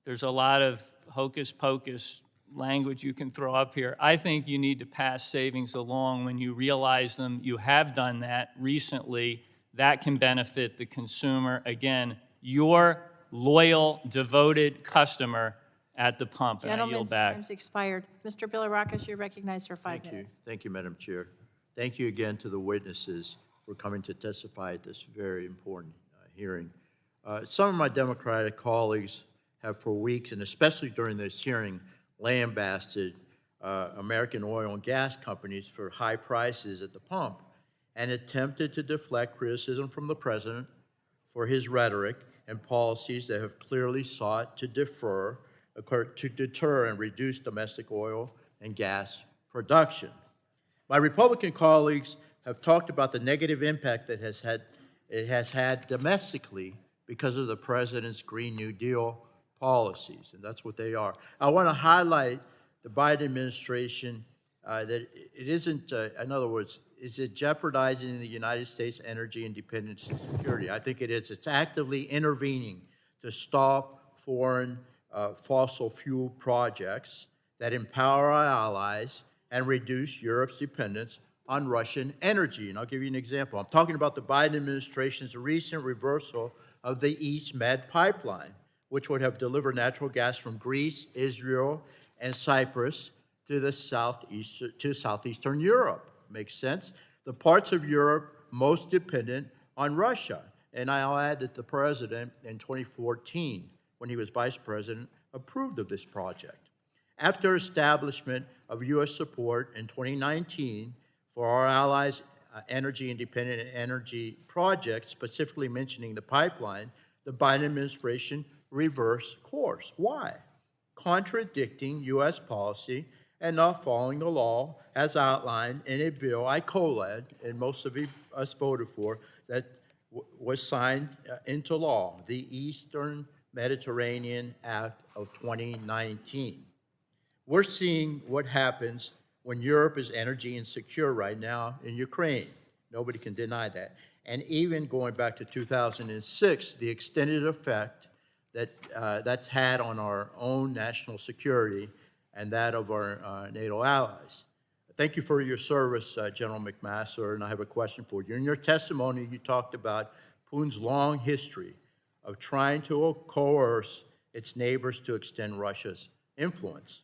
S20: There's a lot of hocus pocus language you can throw up here. I think you need to pass savings along when you realize them. You have done that recently. That can benefit the consumer. Again, your loyal, devoted customer at the pump. And I yield
S1: Gentleman's
S20: back.
S1: time's expired. Mr. Bilirakis, you're recognized for 5 minutes.
S3: Thank you, Madam Chair. Thank you again to the witnesses for coming to testify at this very important hearing. Some of my Democratic colleagues have for weeks, and especially during this hearing, lambasted American oil and gas companies for high prices at the pump and attempted to deflect criticism from the president for his rhetoric and policies that have clearly sought to deter and reduce domestic oil and gas production. My Republican colleagues have talked about the negative impact that it has had domestically because of the president's Green New Deal policies, and that's what they are. I want to highlight the Biden administration that it isn't, in other words, is it jeopardizing the United States energy independence and security? I think it is. It's actively intervening to stop foreign fossil fuel projects that empower our allies and reduce Europe's dependence
S21: on Russian energy. And I'll give you an example. I'm talking about the Biden administration's recent reversal of the East Med pipeline, which would have delivered natural gas from Greece, Israel, and Cyprus to southeastern Europe. Makes sense? The parts of Europe most dependent on Russia. And I'll add that the president in 2014, when he was vice president, approved of this project. After establishment of U.S. support in 2019 for our allies' energy independent energy projects, specifically mentioning the pipeline, the Biden administration reversed course. Why? Contradicting U.S. policy and not following the law as outlined in a bill I co-led and most of us voted for that was signed into law, the Eastern Mediterranean Act of 2019. We're seeing what happens when Europe is energy insecure right now in Ukraine. Nobody can deny that. And even going back to 2006, the extended effect that that's had on our own national security and that of our NATO allies. Thank you for your service, General McMaster, and I have a question for you. In your testimony, you talked about Putin's long history of trying to coerce its neighbors to extend Russia's influence.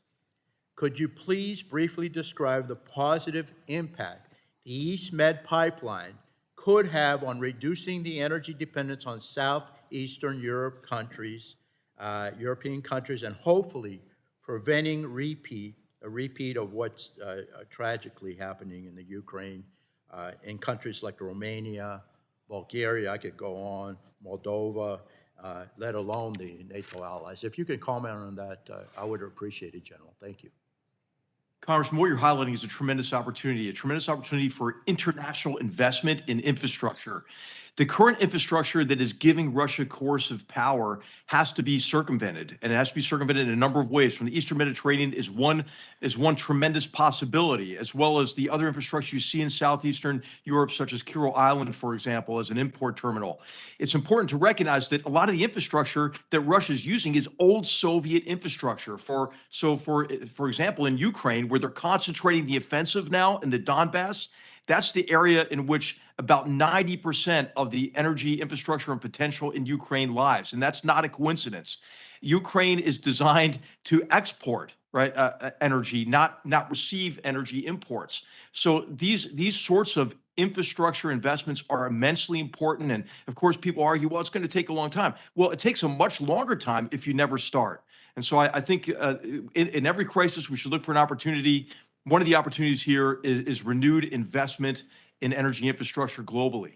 S21: Could you please briefly describe the positive impact the East Med pipeline could have on reducing the energy dependence on southeastern European countries, and hopefully preventing a repeat of what's tragically happening in the Ukraine, in countries like Romania, Bulgaria, I could go on, Moldova, let alone the NATO allies. If you could comment on that, I would appreciate it, General. Thank you.
S11: Congressman, what you're highlighting is a tremendous opportunity for international investment in infrastructure. The current infrastructure that is giving Russia coercive power has to be circumvented, and it has to be circumvented in a number of ways. From the Eastern Mediterranean is one tremendous possibility, as well as the other infrastructure you see in southeastern Europe, such as Kuril Island, for example, as an import terminal. It's important to recognize that a lot of the infrastructure that Russia is using is old Soviet infrastructure. For example, in Ukraine, where they're concentrating the offensive now in the Donbass, that's the area in which about 90% of the energy infrastructure and potential in Ukraine lies, and that's not a coincidence. Ukraine is designed to export, right, energy, not receive energy imports. So these sorts of infrastructure investments are immensely important, and of course, people argue, well, it's going to take a long time. Well, it takes a much longer time if you never start. And so I think in every crisis, we should look for an opportunity. One of the opportunities here is renewed investment in energy infrastructure globally.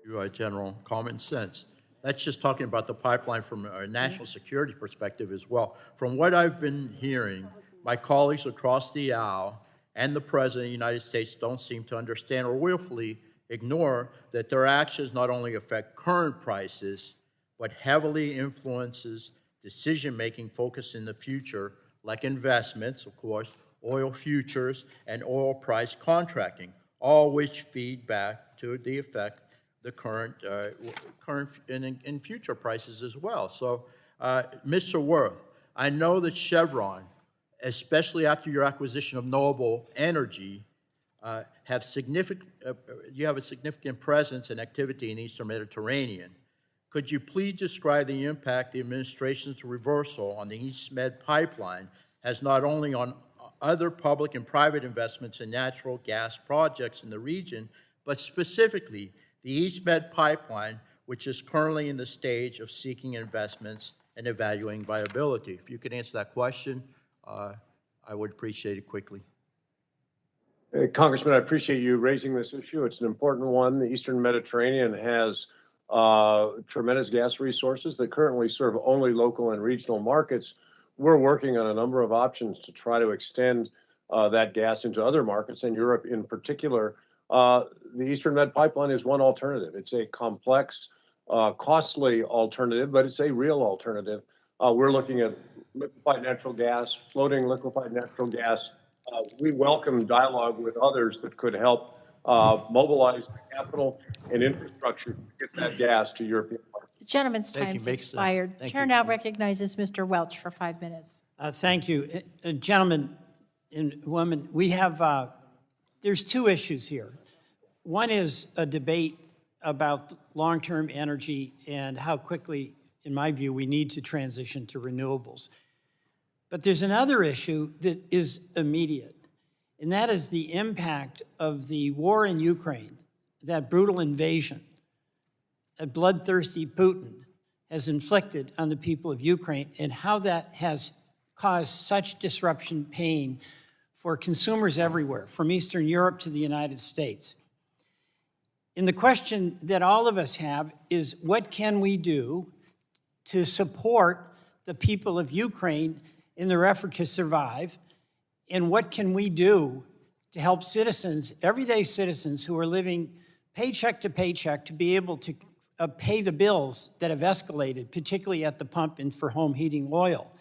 S21: You're right, General. Common sense. That's just talking about the pipeline from a national security perspective as well. From what I've been hearing, my colleagues across the aisle and the President of the United States don't seem to understand or willfully ignore that their actions not only affect current prices, but heavily influences decision-making focused in the future, like investments, of course, oil futures, and oil price contracting, all which feed back to the effect the current and future prices as well. So, Mr. Wirth, I know that Chevron, especially after your acquisition of Noble Energy, you have a significant presence and activity in the Eastern Mediterranean. Could you please describe the impact the administration's reversal on the East Med pipeline has not only on other public and private investments in natural gas projects in the region, but specifically the East Med pipeline, which is currently in the stage of seeking investments and evaluating viability? If you could answer that question, I would appreciate it quickly.
S6: Congressman, I appreciate you raising this issue. It's an important one. The Eastern Mediterranean has tremendous gas resources that currently serve only local and regional markets. We're working on a number of options to try to extend that gas into other markets, and Europe in particular. The Eastern Med pipeline is one alternative. It's a complex, costly alternative, but it's a real alternative. We're looking at liquefied natural gas, floating liquefied natural gas. We welcome dialogue with others that could help mobilize capital and infrastructure to get that gas to European markets.
S1: The gentleman's time's expired. Chair now recognizes Mr. Welch for 5 minutes.
S22: Thank you. Gentlemen and women, we have
S2: There's two issues here. One is a debate about long-term energy and how quickly, in my view, we need to transition to renewables. But there's another issue that is immediate, and that is the impact of the war in Ukraine, that brutal invasion that bloodthirsty Putin has inflicted on the people of Ukraine, and how that has caused such disruption, pain for consumers everywhere, from Eastern Europe to the United States. And the question that all of us have is, what can we do to support the people of Ukraine in their effort to survive? And what can we do to help citizens, everyday citizens who are living paycheck to paycheck, to be able to pay the bills that have escalated, particularly at the pump and for home heating oil?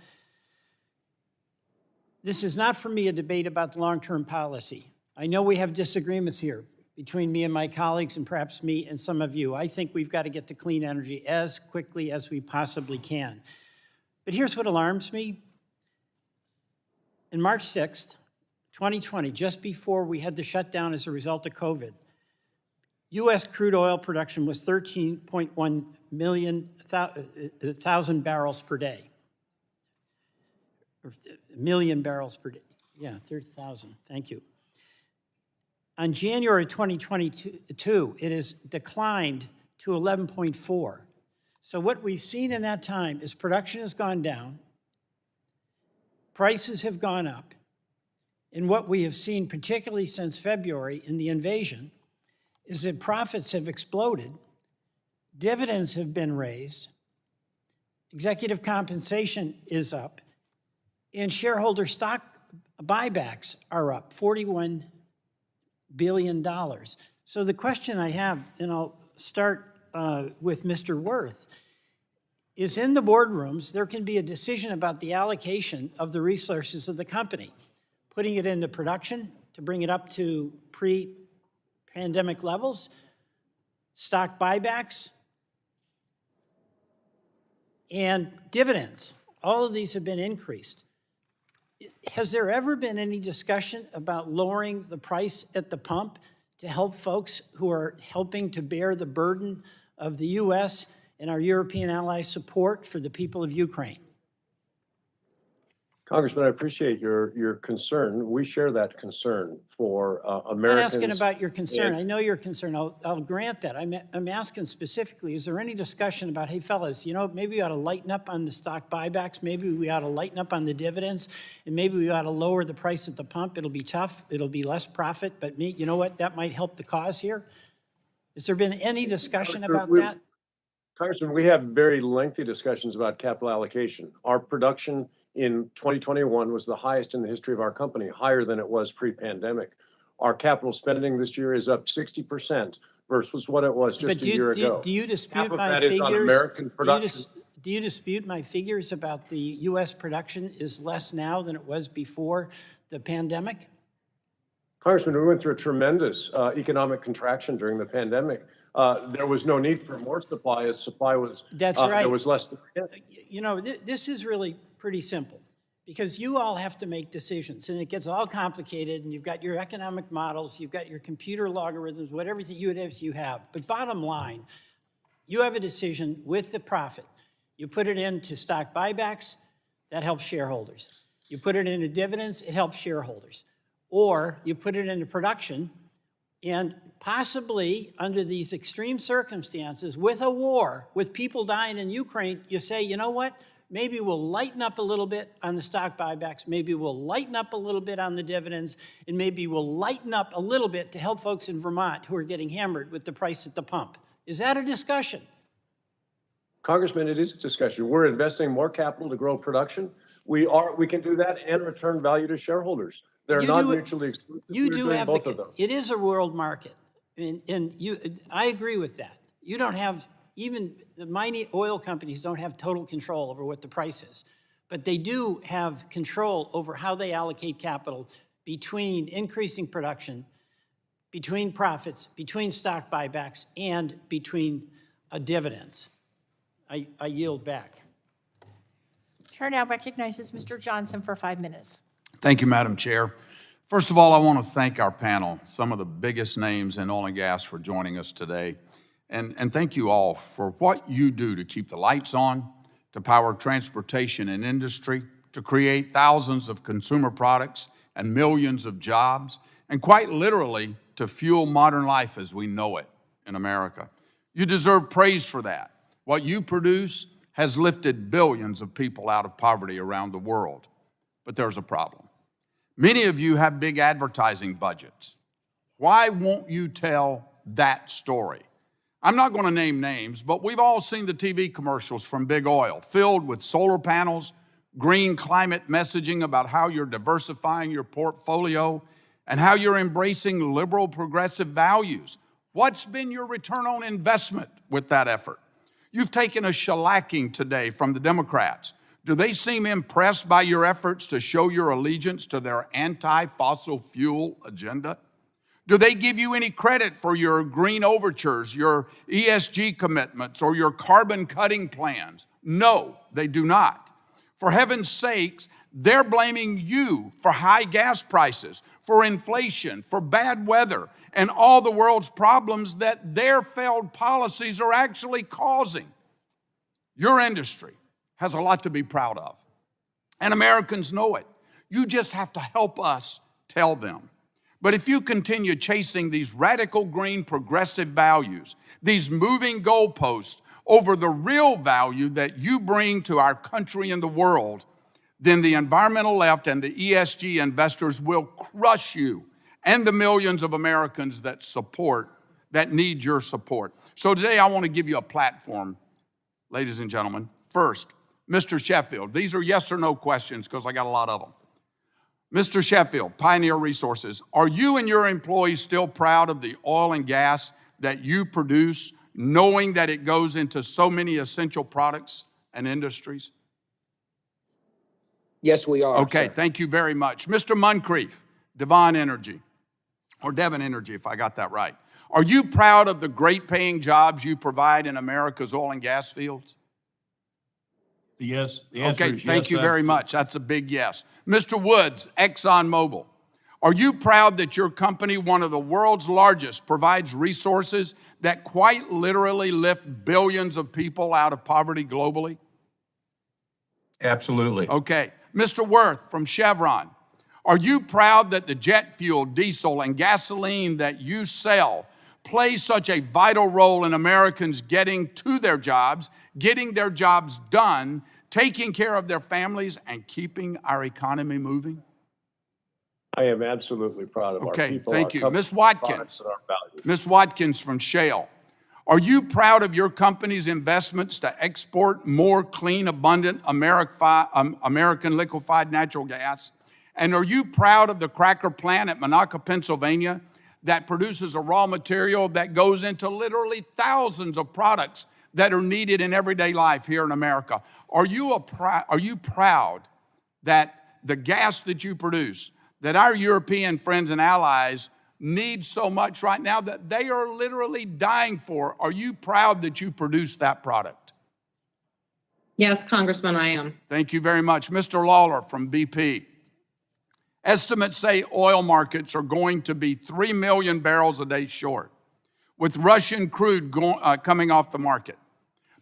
S2: This is not for me a debate about long-term policy. I know we have disagreements here between me and my colleagues, and perhaps me and some of you. I think we've got to get to clean energy as quickly as we possibly can. But here's what alarms me. On March 6th, 2020, just before we had the shutdown as a result of COVID, U.S. crude oil production was 13.1 thousand barrels per day. Or million barrels per day. Yeah, 30,000. Thank you. On January 2022, it has declined to 11.4. So what we've seen in that time is production has gone down, prices have gone up, and what we have seen, particularly since February in the invasion, is that profits have exploded, dividends have been raised, executive compensation is up, and shareholder stock buybacks are up $41 billion. So the question I have, and I'll start with Mr. Wirth, is in the boardrooms, there can be a decision about the allocation of the resources of the company, putting it into production to bring it up to pre-pandemic levels, stock buybacks, and dividends. All of these have been increased. Has there ever been any discussion about lowering the price at the pump to help folks who are helping to bear the burden of the U.S. and our European allies' support for the people of Ukraine?
S6: Congressman, I appreciate your concern. We share that concern for Americans.
S2: I'm not asking about your concern. I know your concern. I'll grant that. I'm asking specifically, is there any discussion about, hey, fellas, you know, maybe we ought to lighten up on the stock buybacks, maybe we ought to lighten up on the dividends, and maybe we ought to lower the price at the pump. It'll be tough. It'll be less profit, but you know what? That might help the cause here. Has there been any discussion about that?
S6: Congressman, we have very lengthy discussions about capital allocation. Our production in 2021 was the highest in the history of our company, higher than it was pre-pandemic. Our capital spending this year is up 60% versus what it was just a year ago.
S2: Do you dispute my
S6: Half of that is on
S2: figures?
S6: American production.
S2: Do you dispute my figures about the U.S. production is less now than it was before the pandemic?
S6: Congressman, we went through a tremendous economic contraction during the pandemic. There was no need for more supply as supply was.
S2: That's right.
S6: There was less demand.
S2: You know, this is really pretty simple, because you all have to make decisions, and it gets all complicated, and you've got your economic models, you've got your computer logarithms, whatever you have. But bottom line, you have a decision with the profit. You put it into stock buybacks, that helps shareholders. You put it into dividends, it helps shareholders. Or you put it into production, and possibly under these extreme circumstances, with a war, with people dying in Ukraine, you say, you know what? Maybe we'll lighten up a little bit on the stock buybacks, maybe we'll lighten up a little bit on the dividends, and maybe we'll lighten up a little bit to help folks in Vermont who are getting hammered with the price at the pump. Is that a discussion?
S6: Congressman, it is a discussion. We're investing more capital to grow production. We can do that and return value to shareholders. They're not mutually exclusive.
S2: You do have
S6: both of them.
S2: It is a world market, and I agree with that. You don't have, even the mining oil companies don't have total control over what the price is, but they do have control over how they allocate capital between increasing production, between profits, between stock buybacks, and between dividends. I yield back.
S1: Chair now recognizes Mr. Johnson for 5 minutes.
S8: Thank you, Madam Chair.
S4: First of all, I want to thank our panel, some of the biggest names in oil and gas, for joining us today. And thank you all for what you do to keep the lights on, to power transportation and industry, to create thousands of consumer products and millions of jobs, and quite literally to fuel modern life as we know it in America. You deserve praise for that. What you produce has lifted billions of people out of poverty around the world. But there's a problem. Many of you have big advertising budgets. Why won't you tell that story? I'm not going to name names, but we've all seen the TV commercials from Big Oil, filled with solar panels, green climate messaging about how you're diversifying your portfolio and how you're embracing liberal progressive values. What's been your return on investment with that effort? You've taken a shellacking today from the Democrats. Do they seem impressed by your efforts to show your allegiance to their anti-fossil fuel agenda? Do they give you any credit for your green overtures, your ESG commitments, or your carbon cutting plans? No, they do not. For heaven's sakes, they're blaming you for high gas prices, for inflation, for bad weather, and all the world's problems that their failed policies are actually causing. Your industry has a lot to be proud of, and Americans know it. You just have to help us tell them. But if you continue chasing these radical green progressive values, these moving goalposts over the real value that you bring to our country and the world, then the environmental left and the ESG investors will crush you and the millions of Americans that need your support. So today I want to give you a platform, ladies and gentlemen. First, Mr. Sheffield. These are yes or no questions because I got a lot of them. Mr. Sheffield, Pioneer Resources, are you and your employees still proud of the oil and gas that you produce, knowing that it goes into so many essential products and industries?
S9: Yes, we are.
S4: Okay,
S9: sir.
S4: Thank you very much. Mr. Muncrief, Devon Energy, or Devon Energy, if I got that right. Are you proud of the great paying jobs you provide in America's oil and gas fields?
S7: Yes, the answer
S4: Okay,
S7: is
S4: thank
S7: yes,
S4: you very much. That's a big yes. Mr. Woods, ExxonMobil, are you proud that your company, one of the world's largest, provides resources that quite literally lift billions of people out of poverty globally?
S8: Absolutely.
S4: Okay. Mr. Wirth from Chevron, are you proud that the jet fuel, diesel, and gasoline that you sell play such a vital role in Americans getting to their jobs, getting their jobs done, taking care of their families, and keeping our economy moving?
S6: I am absolutely proud of our
S4: Okay,
S6: people.
S4: thank
S6: our
S4: you.
S6: company,
S4: Ms. Watkins.
S6: products, and our values.
S4: Ms. Watkins from Shale, are you proud of your company's investments to export more clean, abundant American liquefied natural gas? And are you proud of the cracker plant at Monaca, Pennsylvania, that produces a raw material that goes into literally thousands of products that are needed in everyday life here in America? Are you proud that the gas that you produce, that our European friends and allies need so much right now that they are literally dying for? Are you proud that you produce that product?
S10: Yes, Congressman, I am.
S4: Thank you very much. Mr. Lawler from BP. Estimates say oil markets are going to be 3 million barrels a day short, with Russian crude coming off the market.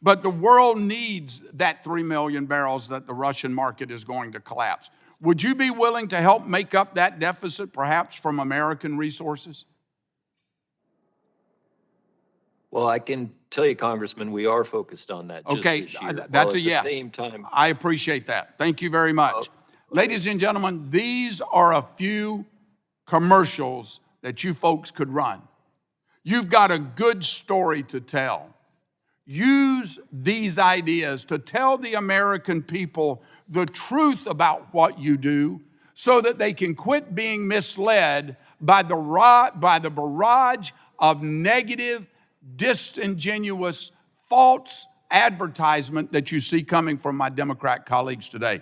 S4: But the world needs that 3 million barrels that the Russian market is going to collapse. Would you be willing to help make up that deficit, perhaps from American resources?
S5: Well, I can tell you, Congressman, we are focused on that just
S4: Okay,
S5: this year.
S4: that's
S5: While
S4: a yes.
S5: At the same time,
S4: I appreciate that. Thank you very much. Ladies and gentlemen, these are a few commercials that you folks could run. You've got a good story to tell. Use these ideas to tell the American people the truth about what you do so that they can quit being misled by the barrage of negative, disingenuous, false advertisement that you see coming from my Democrat colleagues today.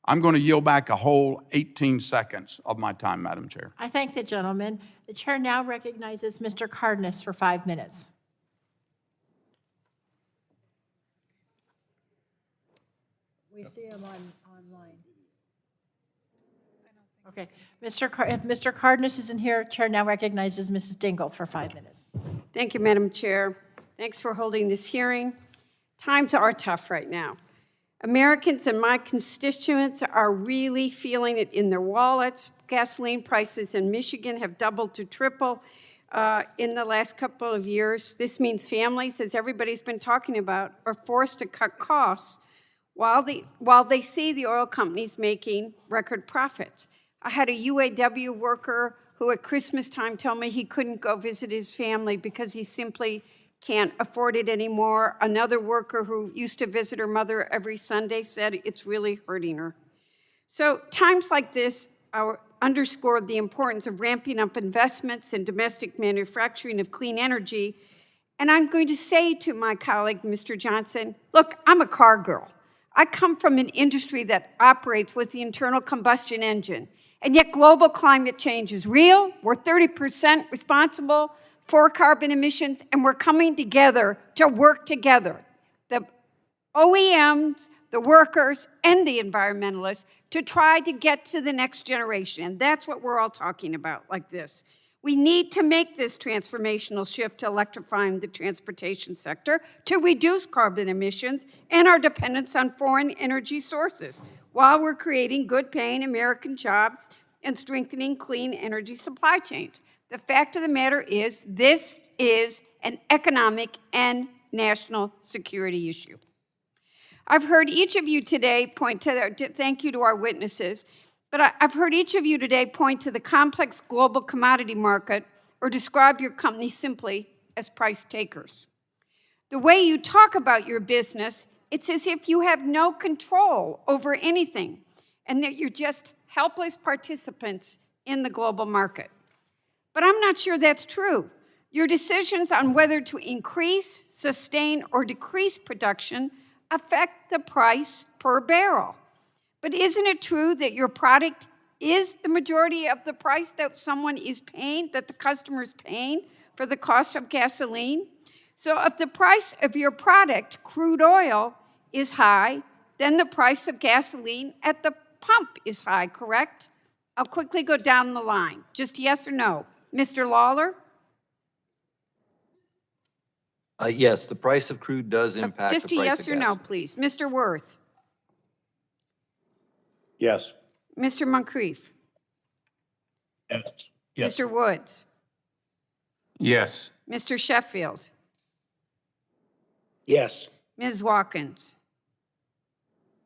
S4: I'm going to yield back a whole 18 seconds of my time, Madam Chair.
S1: I thank the gentleman. The chair now recognizes Mr. Cardenas for 5 minutes. We see him online. Okay, if Mr. Cardenas isn't here, Chair now recognizes Mrs. Dingell for 5 minutes.
S12: Thank you, Madam Chair. Thanks for holding this hearing. Times are tough right now. Americans and my constituents are really feeling it in their wallets. Gasoline prices in Michigan have doubled to triple in the last couple of years. This means families, as everybody's been talking about, are forced to cut costs while they see the oil companies making record profits. I had a UAW worker who at Christmas time told me he couldn't go visit his family because he simply can't afford it anymore. Another worker who used to visit her mother every Sunday said it's really hurting her. So times like this underscore the importance of ramping up investments in domestic manufacturing of clean energy. And I'm going to say to my colleague, Mr. Johnson, look, I'm a car girl. I come from an industry that operates with the internal combustion engine. And yet global climate change is real. We're 30% responsible for carbon emissions, and we're coming together to work together, the OEMs, the workers, and the environmentalists, to try to get to the next generation. And that's what we're all talking about like this. We need to make this transformational shift to electrifying the transportation sector to reduce carbon emissions and our dependence on foreign energy sources, while we're creating good-paying American jobs and strengthening clean energy supply chains. The fact of the matter is, this is an economic and national security issue. I've heard each of you today point to, thank you to our witnesses, but I've heard each of you today point to the complex global commodity market or describe your company simply as price takers. The way you talk about your business, it's as if you have no control over anything and that you're just helpless participants in the global market. But I'm not sure that's true. Your decisions on whether to increase, sustain, or decrease production affect the price per barrel. But isn't it true that your product is the majority of the price that someone is paying, that the customer is paying for the cost of gasoline? So if the price of your product, crude oil, is high, then the price of gasoline at the pump is high, correct? I'll quickly go down the line. Just yes or no. Mr. Lawler?
S5: Yes, the price of crude does impact
S12: Just
S5: the
S12: a
S5: price
S12: yes
S5: of
S12: or
S5: gas.
S12: no, please. Mr. Wirth?
S6: Yes.
S12: Mr. Muncrief?
S7: Yes.
S12: Mr. Woods?
S8: Yes.
S12: Mr. Sheffield?
S9: Yes.
S12: Ms. Watkins?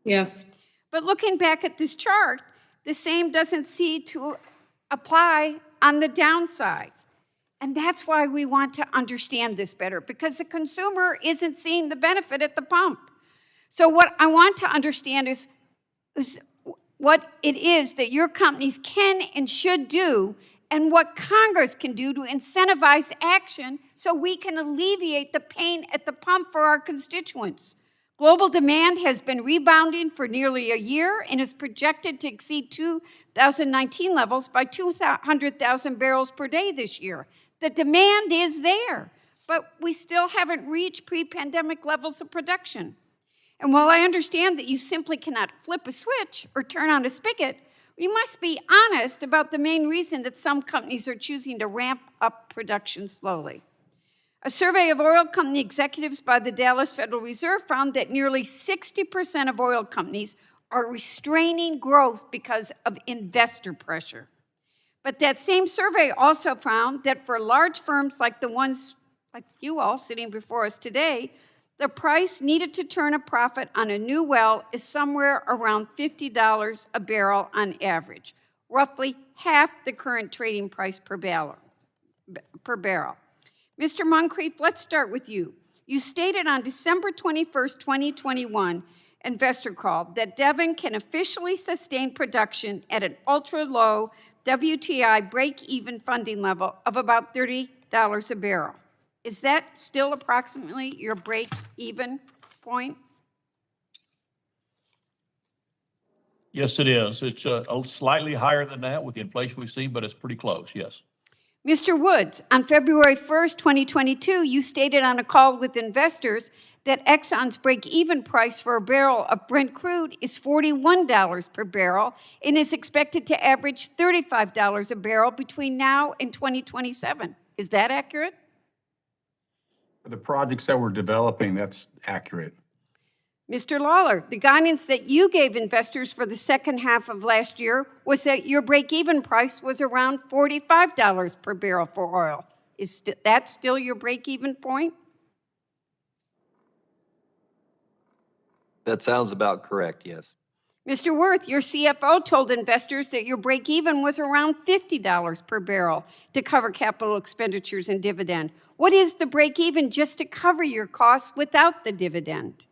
S10: Yes.
S12: But looking back at this chart, the same doesn't seem to apply on the downside. And that's why we want to understand this better, because the consumer isn't seeing the benefit at the pump. So what I want to understand is what it is that your companies can and should do, and what Congress can do to incentivize action so we can alleviate the pain at the pump for our constituents. Global demand has been rebounding for nearly a year and is projected to exceed 2019 levels by 200,000 barrels per day this year. The demand is there, but we still haven't reached pre-pandemic levels of production. And while I understand that you simply cannot flip a switch or turn on a spigot, we must be honest about the main reason that some companies are choosing to ramp up production slowly. A survey of oil company executives by the Dallas Federal Reserve found that nearly 60% of oil companies are restraining growth because of investor pressure. But that same survey also found that for large firms like the ones like you all sitting before us today, the price needed to turn a profit on a new well is somewhere around $50 a barrel on average, roughly half the current trading price per barrel. Mr. Muncrief, let's start with you. You stated on December 21st, 2021, investor call, that Devon can officially sustain production at an ultra-low WTI break-even funding level of about $30 a barrel. Is that still approximately your break-even point?
S7: Yes, it is. It's slightly higher than that with the inflation we've seen, but it's pretty close, yes.
S12: Mr. Woods, on February 1st, 2022, you stated on a call with investors that Exxon's break-even price for a barrel of Brent crude is $41 per barrel and is expected to average $35 a barrel between now and 2027. Is that accurate?
S8: For the projects that we're developing, that's accurate.
S12: Mr. Lawler, the guidance that you gave investors for the second half of last year was that your break-even price was around $45 per barrel for oil. Is that still your break-even point?
S5: That sounds about correct, yes.
S12: Mr. Wirth, your CFO told investors that your break-even was around $50 per barrel to cover capital expenditures and dividend. What is the break-even just to cover your costs without the dividend?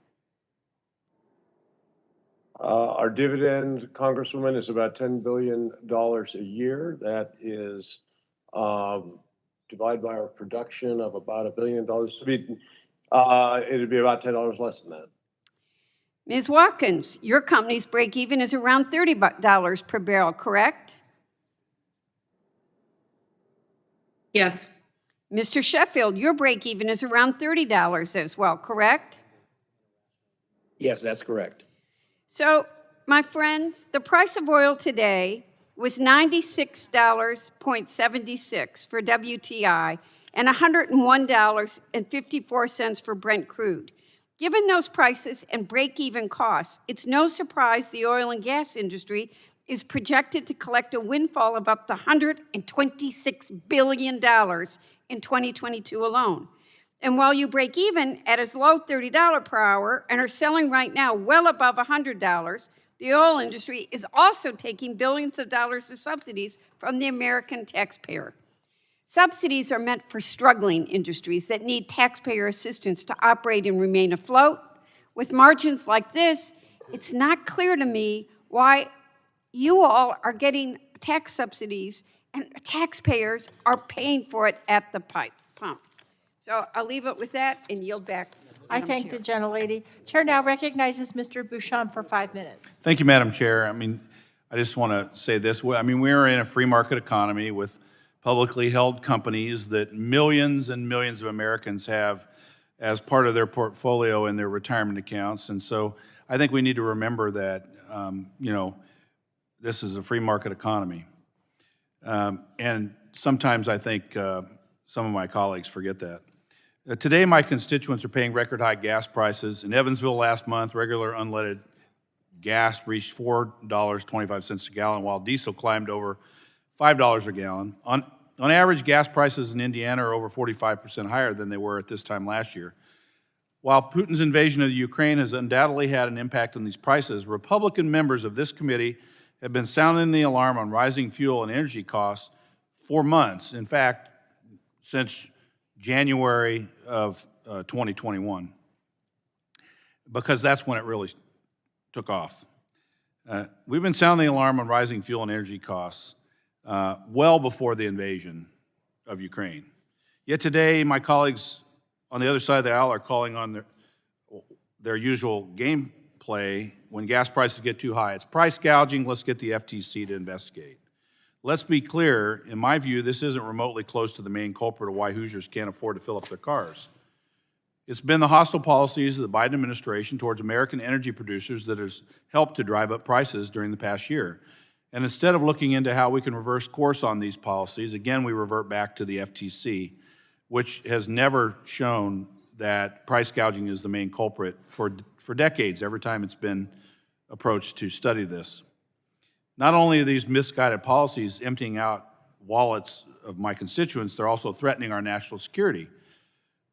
S6: Our dividend, Congresswoman, is about $10 billion a year. That is divided by our production of about $1 billion. It'd be about $10 less than that.
S12: Ms. Watkins, your company's break-even is around $30 per barrel, correct?
S10: Yes.
S12: Mr. Sheffield, your break-even is around $30 as well, correct?
S9: Yes, that's correct.
S12: So, my friends, the price of oil today was $96.76 for WTI and $101.54 for Brent crude. Given those prices and break-even costs, it's no surprise the oil and gas industry is projected to collect a windfall of up to $126 billion in 2022 alone. And while you break even at as low $30 per hour and are selling right now well above $100, the oil industry is also taking billions of dollars of subsidies from the American taxpayer. Subsidies are meant for struggling industries that need taxpayer assistance to operate and remain afloat. With margins like this, it's not clear to me why you all are getting tax subsidies and taxpayers are paying for it at the pump. So I'll leave it with that and yield back.
S1: I thank the gentlelady. Chair now recognizes Mr. Bouchon for 5 minutes.
S13: Thank you, Madam Chair. I just want to say this. We're in a free market economy with publicly held companies that millions and millions of Americans have as part of their portfolio in their retirement accounts. And so I think we need to remember that, this is a free market economy. And sometimes I think some of my colleagues forget that. Today, my constituents are paying record high gas prices. In Evansville last month, regular unleaded gas reached $4.25 a gallon, while diesel climbed over $5 a gallon. On average, gas prices in Indiana are over 45% higher than they were at this time last year. While Putin's invasion of Ukraine has undoubtedly had an impact on these prices, Republican members of this committee have been sounding the alarm on rising fuel and energy costs for months. In fact, since January of 2021, because that's when it really took off. We've been sounding the alarm on rising fuel and energy costs well before the invasion of Ukraine. Yet today, my colleagues on the other side of the aisle are calling on their usual gameplay when gas prices get too high. It's price gouging. Let's get the FTC to investigate. Let's be clear, in my view, this isn't remotely close to the main culprit of why Hoosiers can't afford to fill up their cars. It's been the hostile policies of the Biden administration towards American energy producers that has helped to drive up prices during the past year. And instead of looking into how we can reverse course on these policies, again, we revert back to the FTC, which has never shown that price gouging is the main culprit for decades, every time it's been approached to study this. Not only are these misguided policies emptying out wallets of my constituents, they're also threatening our national security.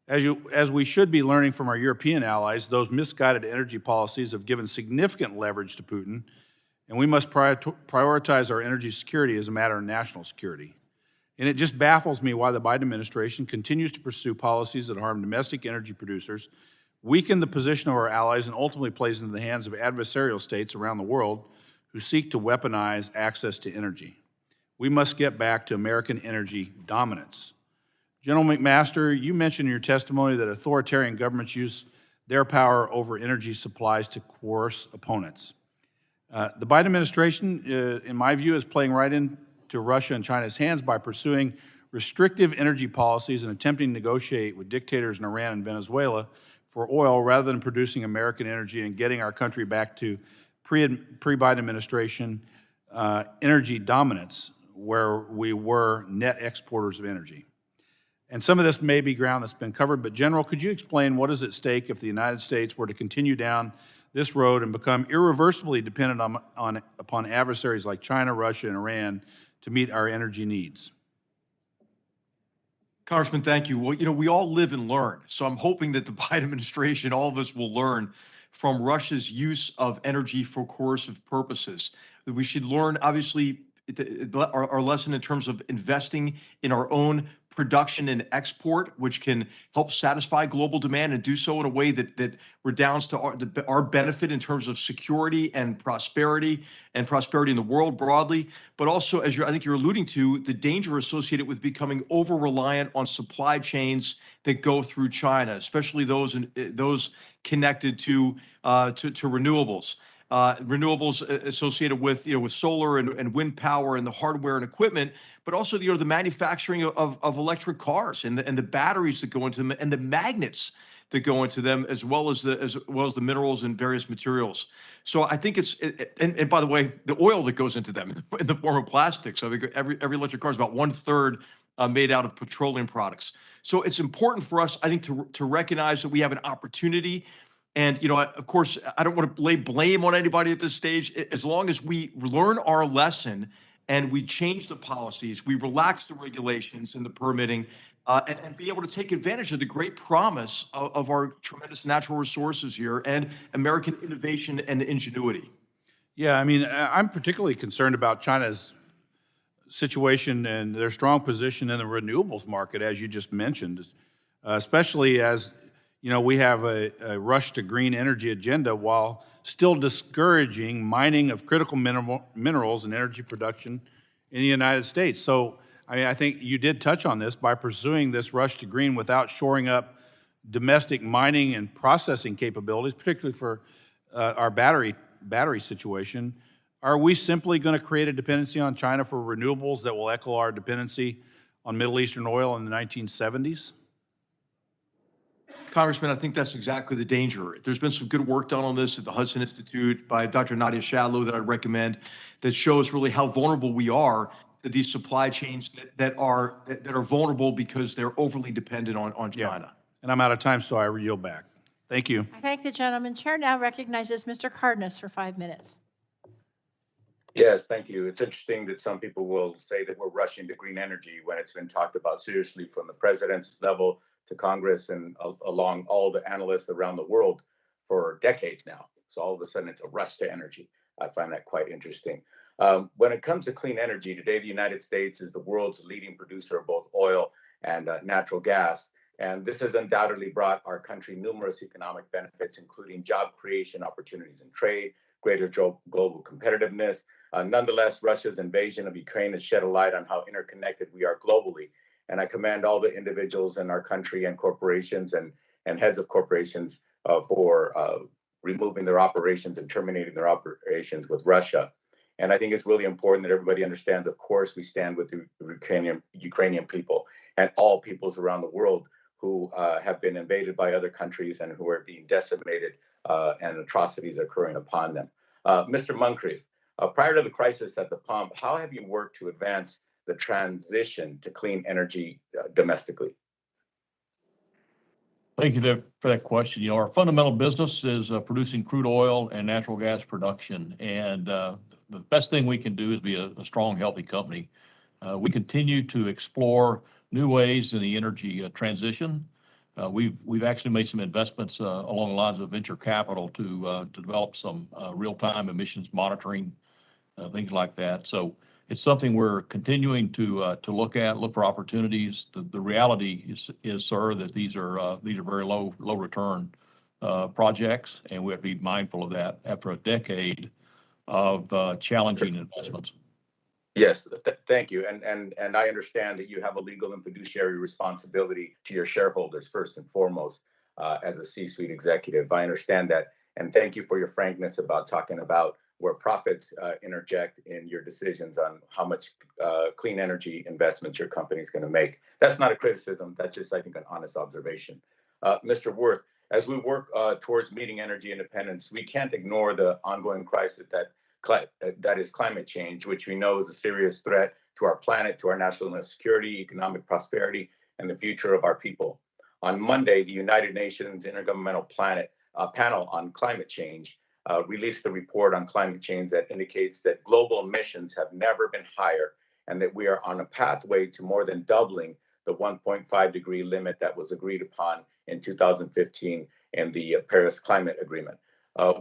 S13: As we should be learning from our European allies, those misguided energy policies have given significant leverage to Putin, and we must prioritize our energy security as a matter of national security. And it just baffles me why the Biden administration continues to pursue policies that harm domestic energy producers, weaken the position of our allies, and ultimately plays into the hands of adversarial states around the world who seek to weaponize access to energy. We must get back to American energy dominance. General McMaster, you mentioned in your testimony that authoritarian governments use their power over energy supplies to coerce opponents. The Biden administration, in my view, is playing right into Russia and China's hands by pursuing restrictive energy policies and attempting to negotiate with dictators in Iran and Venezuela for oil rather than producing American energy and getting our country back to pre-Biden administration energy dominance, where we were net exporters of energy. And some of this may be ground that's been covered, but General, could you explain what is at stake if the United States were to continue down this road and become irreversibly dependent upon adversaries like China, Russia, and Iran to meet our energy needs?
S11: Congressman, thank you. Well, we all live and learn. So I'm hoping that the Biden administration, all of us will learn from Russia's use of energy for coercive purposes. That we should learn, obviously, our lesson in terms of investing in our own production and export, which can help satisfy global demand and do so in a way that redounds to our benefit in terms of security and prosperity in the world broadly. But also, as I think you're alluding to, the danger associated with becoming over-reliant on supply chains that go through China, especially those connected to renewables. Renewables associated with with solar and wind power and the hardware and equipment, but also the manufacturing of electric cars and the batteries that go into them and the magnets that go into them, as well as the minerals and various materials. So I think and by the way, the oil that goes into them in the form of plastic. So every electric car is about 1/3 made out of petroleum products. So it's important for us, I think, to recognize that we have an opportunity. And, of course, I don't want to lay blame on anybody at this stage. As long as we learn our lesson and we change the policies, we relax the regulations and the permitting, and be able to take advantage of the great promise of our tremendous natural resources here and American innovation and ingenuity.
S13: Yeah, I mean, I'm particularly concerned about China's situation and their strong position in the renewables market, as you just mentioned, especially as we have a rush to green energy agenda while still discouraging mining of critical minerals and energy production in the United States. So, I think you did touch on this by pursuing this rush to green without shoring up domestic mining and processing capabilities, particularly for our battery situation. Are we simply going to create a dependency on China for renewables that will echo our dependency on Middle Eastern oil in the 1970s?
S11: Congressman, I think that's exactly the danger. There's been some good work done on this at the Hudson Institute by Dr. Nadia Shallow that I'd recommend that shows really how vulnerable we are to these supply chains that are vulnerable because they're overly dependent on China.
S13: Yeah. And I'm out of time, so I yield back. Thank you.
S1: I thank the gentleman. Chair now recognizes Mr. Cardenas for 5 minutes.
S14: Yes, thank you. It's interesting that some people will say that we're rushing to green energy when it's been talked about seriously from the president's level to Congress and along all the analysts around the world for decades now. So all of a sudden it's a rush to energy. I find that quite interesting. When it comes to clean energy, today the United States is the world's leading producer of both oil and natural gas. And this has undoubtedly brought our country numerous economic benefits, including job creation, opportunities in trade, greater global competitiveness. Nonetheless, Russia's invasion of Ukraine has shed a light on how interconnected we are globally. And I commend all the individuals in our country and corporations and heads of corporations for removing their operations and terminating their operations with Russia. And I think it's really important that everybody understands, of course, we stand with the Ukrainian people and all peoples around the world who have been invaded by other countries and who are being decimated and atrocities occurring upon them. Mr. Muncrief, prior to the crisis at the pump, how have you worked to advance the transition to clean energy domestically?
S7: Thank you for that question. Our fundamental business is producing crude oil and natural gas production. And the best thing we can do is be a strong, healthy company. We continue to explore new ways in the energy transition. We've actually made some investments along the lines of venture capital to develop some real-time emissions monitoring, things like that. So it's something we're continuing to look for opportunities. The reality is, sir, that these are very low return projects, and we have to be mindful of that after a decade of challenging investments.
S14: Yes, thank you. And I understand that you have a legal and fiduciary responsibility to your shareholders, first and foremost, as a C-suite executive. I understand that. And thank you for your frankness about talking about where profits interject in your decisions on how much clean energy investments your company is going to make. That's not a criticism. That's just, I think, an honest observation. Mr. Wirth, as we work towards meeting energy independence, we can't ignore the ongoing crisis that is climate change, which we know is a serious threat to our planet, to our national security, economic prosperity, and the future of our people. On Monday, the United Nations Intergovernmental Panel on Climate Change released a report on climate change that indicates that global emissions have never been higher and that we are on a pathway to more than doubling the 1.5 degree limit that was agreed upon in 2015 in the Paris Climate Agreement.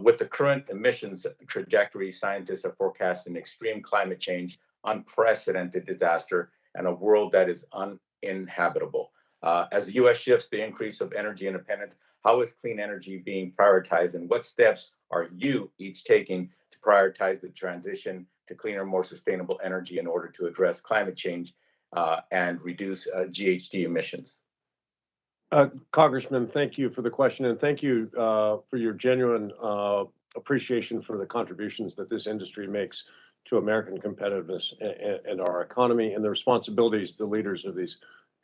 S14: With the current emissions trajectory, scientists are forecasting extreme climate change, unprecedented disaster, and a world that is uninhabitable. As the U.S. shifts the increase of energy independence, how is clean energy being prioritized, and what steps are you each taking to prioritize the transition to cleaner, more sustainable energy in order to address climate change and reduce GHG emissions?
S6: Congressman, thank you for the question, and thank you for your genuine appreciation for the contributions that this industry makes to American competitiveness and our economy, and the responsibilities the leaders of these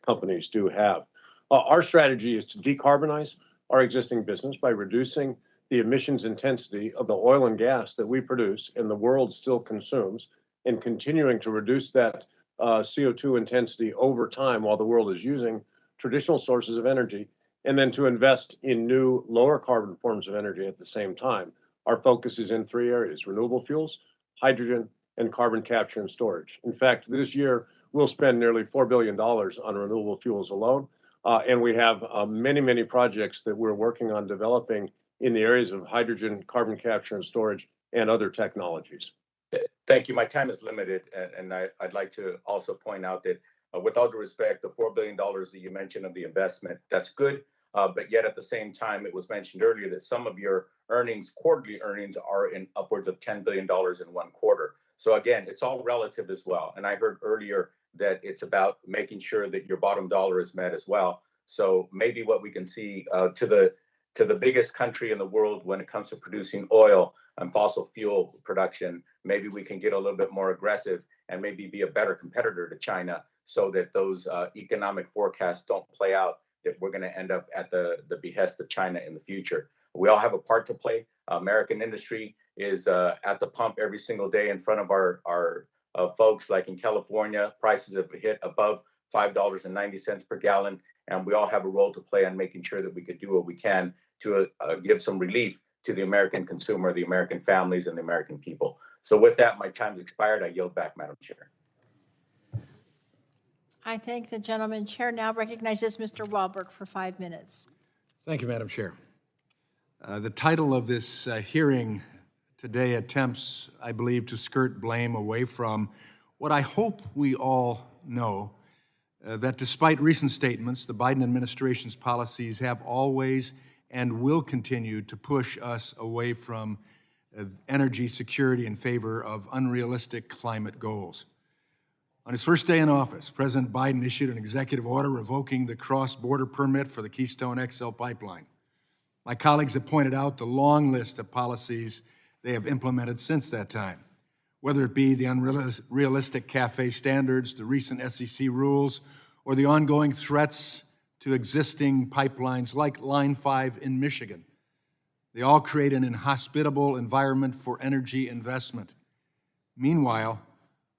S6: companies do have. Our strategy is to decarbonize our existing business by reducing the emissions intensity of the oil and gas that we produce and the world still consumes, and continuing to reduce that CO2 intensity over time while the world is using traditional sources of energy, and then to invest in new lower carbon forms of energy at the same time. Our focus is in three areas: renewable fuels, hydrogen, and carbon capture and storage. In fact, this year, we'll spend nearly $4 billion on renewable fuels alone. And we have many projects that we're working on developing in the areas of hydrogen, carbon capture and storage, and other technologies.
S14: Thank you. My time is limited, and I'd like to also point out that with all due respect, the $4 billion that you mentioned of the investment, that's good. But yet at the same time, it was mentioned earlier that some of your earnings, quarterly earnings, are in upwards of $10 billion in one quarter. So again, it's all relative as well. And I heard earlier that it's about making sure that your bottom dollar is met as well. So maybe what we can see to the biggest country in the world when it comes to producing oil and fossil fuel production, maybe we can get a little bit more aggressive and maybe be a better competitor to China, so that those economic forecasts don't play out, that we're going to end up at the behest of China in the future. We all have a part to play. American industry is at the pump every single day in front of our folks. Like in California, prices have hit above $5.90 per gallon, and we all have a role to play on making sure that we could do what we can to give some relief to the American consumer, the American families, and the American people. So with that, my time's expired. I yield back, Madam Chair.
S1: I thank the gentleman. Chair now recognizes Mr. Walberg for 5 minutes.
S15: Thank you, Madam Chair. The title of this hearing today attempts, I believe, to skirt blame away from what I hope we all know, that despite recent statements, the Biden administration's policies have always and will continue to push us away from energy security in favor of unrealistic climate goals. On his first day in office, President Biden issued an executive order revoking the cross-border permit for the Keystone XL pipeline. My colleagues have pointed out the long list of policies they have implemented since that time, whether it be the unrealistic CAFE standards, the recent SEC rules, or the ongoing threats to existing pipelines like Line 5 in Michigan. They all create an inhospitable environment for energy investment. Meanwhile,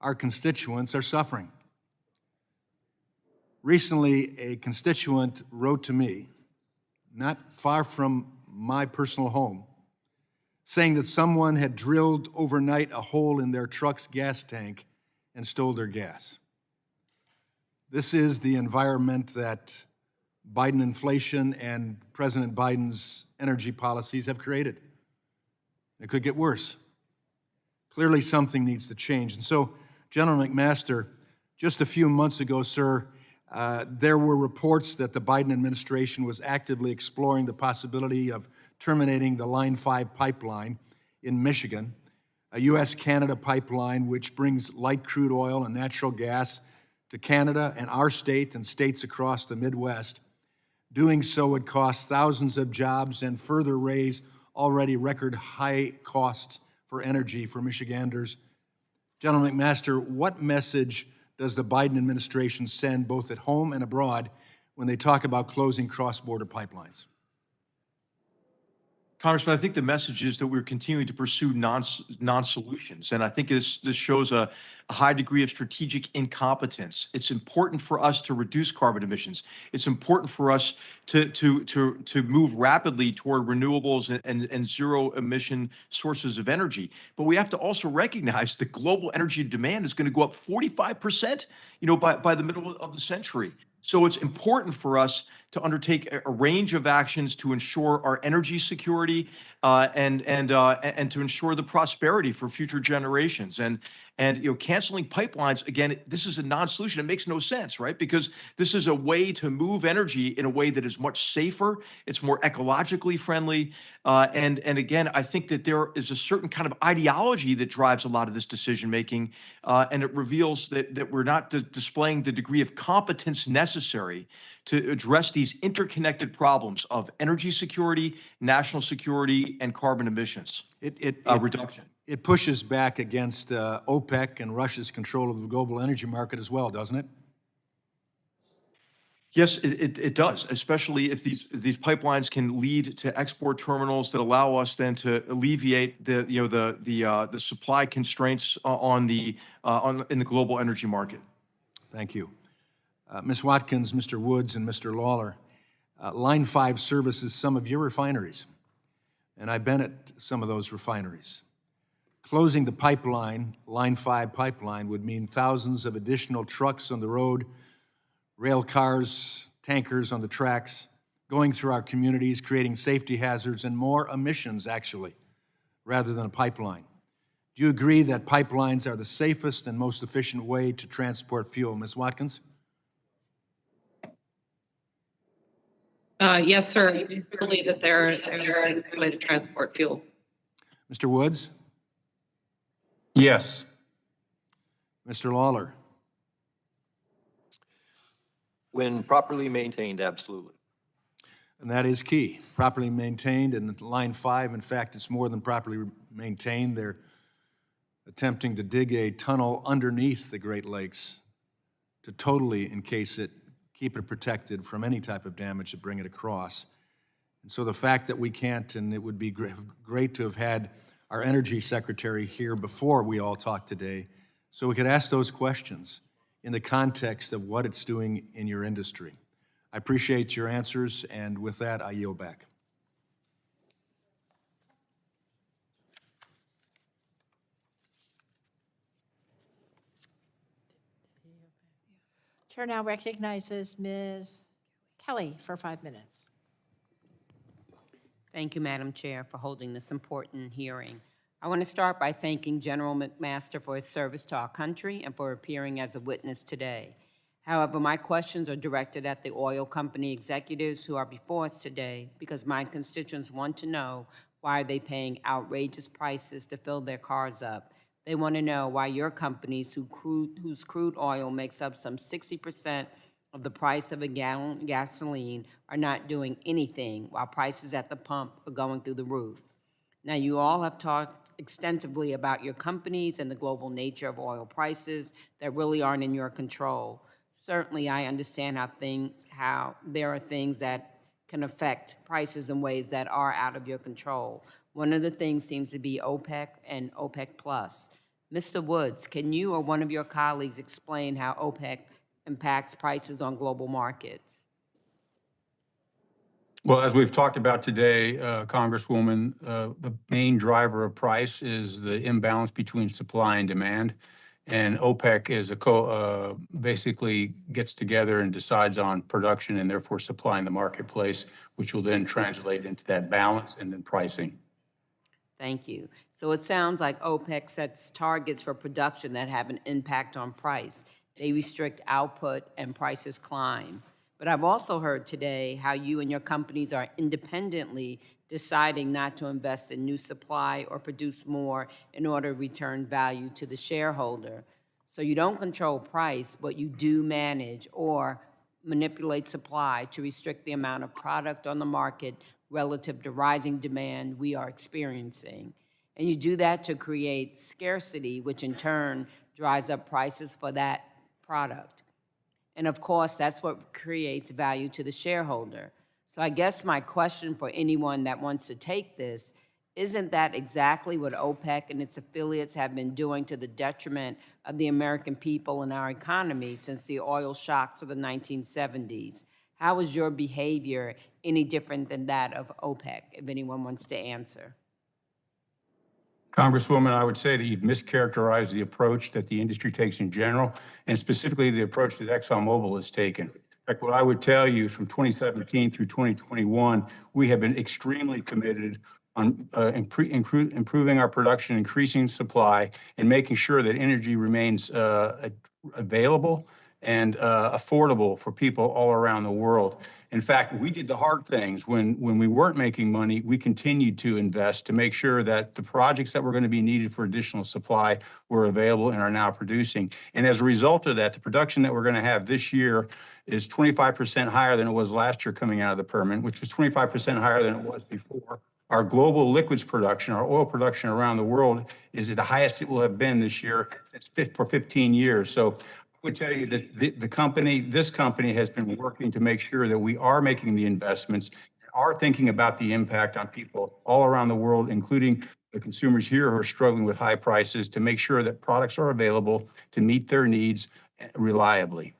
S15: our constituents are suffering. Recently, a constituent wrote to me, not far from my personal home, saying that someone had drilled overnight a hole in their truck's gas tank and stole their gas. This is the environment that Biden inflation and President Biden's energy policies have created. It could get worse. Clearly, something needs to change. And so, General McMaster, just a few months ago, sir, there were reports that the Biden administration was actively exploring the possibility of terminating the Line 5 pipeline in Michigan, a U.S.-Canada pipeline which brings light crude oil and natural gas to Canada and our state and states across the Midwest. Doing so would cost thousands of jobs and further raise already record high costs for energy for Michiganders. General McMaster, what message does the Biden administration send both at home and abroad when they talk about closing cross-border pipelines?
S11: Congressman, I think the message is that we're continuing to pursue non-solutions. And I think this shows a high degree of strategic incompetence. It's important for us to reduce carbon emissions. It's important for us to move rapidly toward renewables and zero emission sources of energy. But we have to also recognize that global energy demand is going to go up 45%, by the middle of the century. So it's important for us to undertake a range of actions to ensure our energy security and to ensure the prosperity for future generations. And canceling pipelines, again, this is a non-solution. It makes no sense, right? Because this is a way to move energy in a way that is much safer. It's more ecologically friendly. And again, I think that there is a certain kind of ideology that drives a lot of this decision making, and it reveals that we're not displaying the degree of competence necessary to address these interconnected problems of energy security, national security, and carbon emissions reduction.
S15: It pushes back against OPEC and Russia's control of the global energy market as well, doesn't it?
S11: Yes, it does, especially if these pipelines can lead to export terminals that allow us then to alleviate the supply constraints in the global energy market.
S15: Thank you. Ms. Watkins, Mr. Woods, and Mr. Lawler, Line 5 services some of your refineries, and I've been at some of those refineries. Closing the pipeline, Line 5 pipeline, would mean thousands of additional trucks on the road, rail cars, tankers on the tracks, going through our communities, creating safety hazards and more emissions, actually, rather than a pipeline. Do you agree that pipelines are the safest and most efficient way to transport fuel? Ms. Watkins?
S10: Yes, sir. I believe that there is a way to transport fuel.
S15: Mr. Woods?
S8: Yes.
S15: Mr. Lawler?
S5: When properly maintained, absolutely.
S15: And that is key, properly maintained. And Line 5, in fact, it's more than properly maintained. They're attempting to dig a tunnel underneath the Great Lakes to totally encase it, keep it protected from any type of damage to bring it across. And so the fact that we can't, and it would be great to have had our energy secretary here before we all talked today, so we could ask those questions in the context of what it's doing in your industry. I appreciate your answers, and with that, I yield back.
S1: Chair now recognizes Ms. Kelly for 5 minutes.
S16: Thank you, Madam Chair, for holding this important hearing. I want to start by thanking General McMaster for his service to our country and for appearing as a witness today. However, my questions are directed at the oil company executives who are before us today because my constituents want to know why are they paying outrageous prices to fill their cars up. They want to know why your companies, whose crude oil makes up some 60% of the price of a gallon of gasoline, are not doing anything while prices at the pump are going through the roof. Now, you all have talked extensively about your companies and the global nature of oil prices that really aren't in your control. Certainly, I understand how there are things that can affect prices in ways that are out of your control. One of the things seems to be OPEC and OPEC+. Mr. Woods, can you or one of your colleagues explain how OPEC impacts prices on global markets?
S8: Well, as we've talked about today, Congresswoman, the main driver of price is the imbalance between supply and demand. And OPEC is basically gets together and decides on production and therefore supply in the marketplace, which will then translate into that balance and then pricing.
S16: Thank you. So it sounds like OPEC sets targets for production that have an impact on price. They restrict output and prices climb. But I've also heard today how you and your companies are independently deciding not to invest in new supply or produce more in order to return value to the shareholder. So you don't control price, but you do manage or manipulate supply to restrict the amount of product on the market relative to rising demand we are experiencing. And you do that to create scarcity, which in turn drives up prices for that product. And of course, that's what creates value to the shareholder. So I guess my question for anyone that wants to take this, isn't that exactly what OPEC and its affiliates have been doing to the detriment of the American people and our economy since the oil shocks of the 1970s? How is your behavior any different than that of OPEC, if anyone wants to answer?
S8: Congresswoman, I would say that you've mischaracterized the approach that the industry takes in general, and specifically the approach that ExxonMobil has taken. In fact, what I would tell you from 2017 through 2021, we have been extremely committed on improving our production, increasing supply, and making sure that energy remains available and affordable for people all around the world. In fact, we did the hard things. When we weren't making money, we continued to invest to make sure that the projects that were going to be needed for additional supply were available and are now producing. And as a result of that, the production that we're going to have this year is 25% higher than it was last year coming out of the Permian, which was 25% higher than it was before. Our global liquids production, our oil production around the world is at the highest it will have been this year for 15 years. So I would tell you that this company has been working to make sure that we are making the investments, are thinking about the impact on people all around the world, including the consumers here who are struggling with high prices, to make sure that products are available to meet their needs reliably.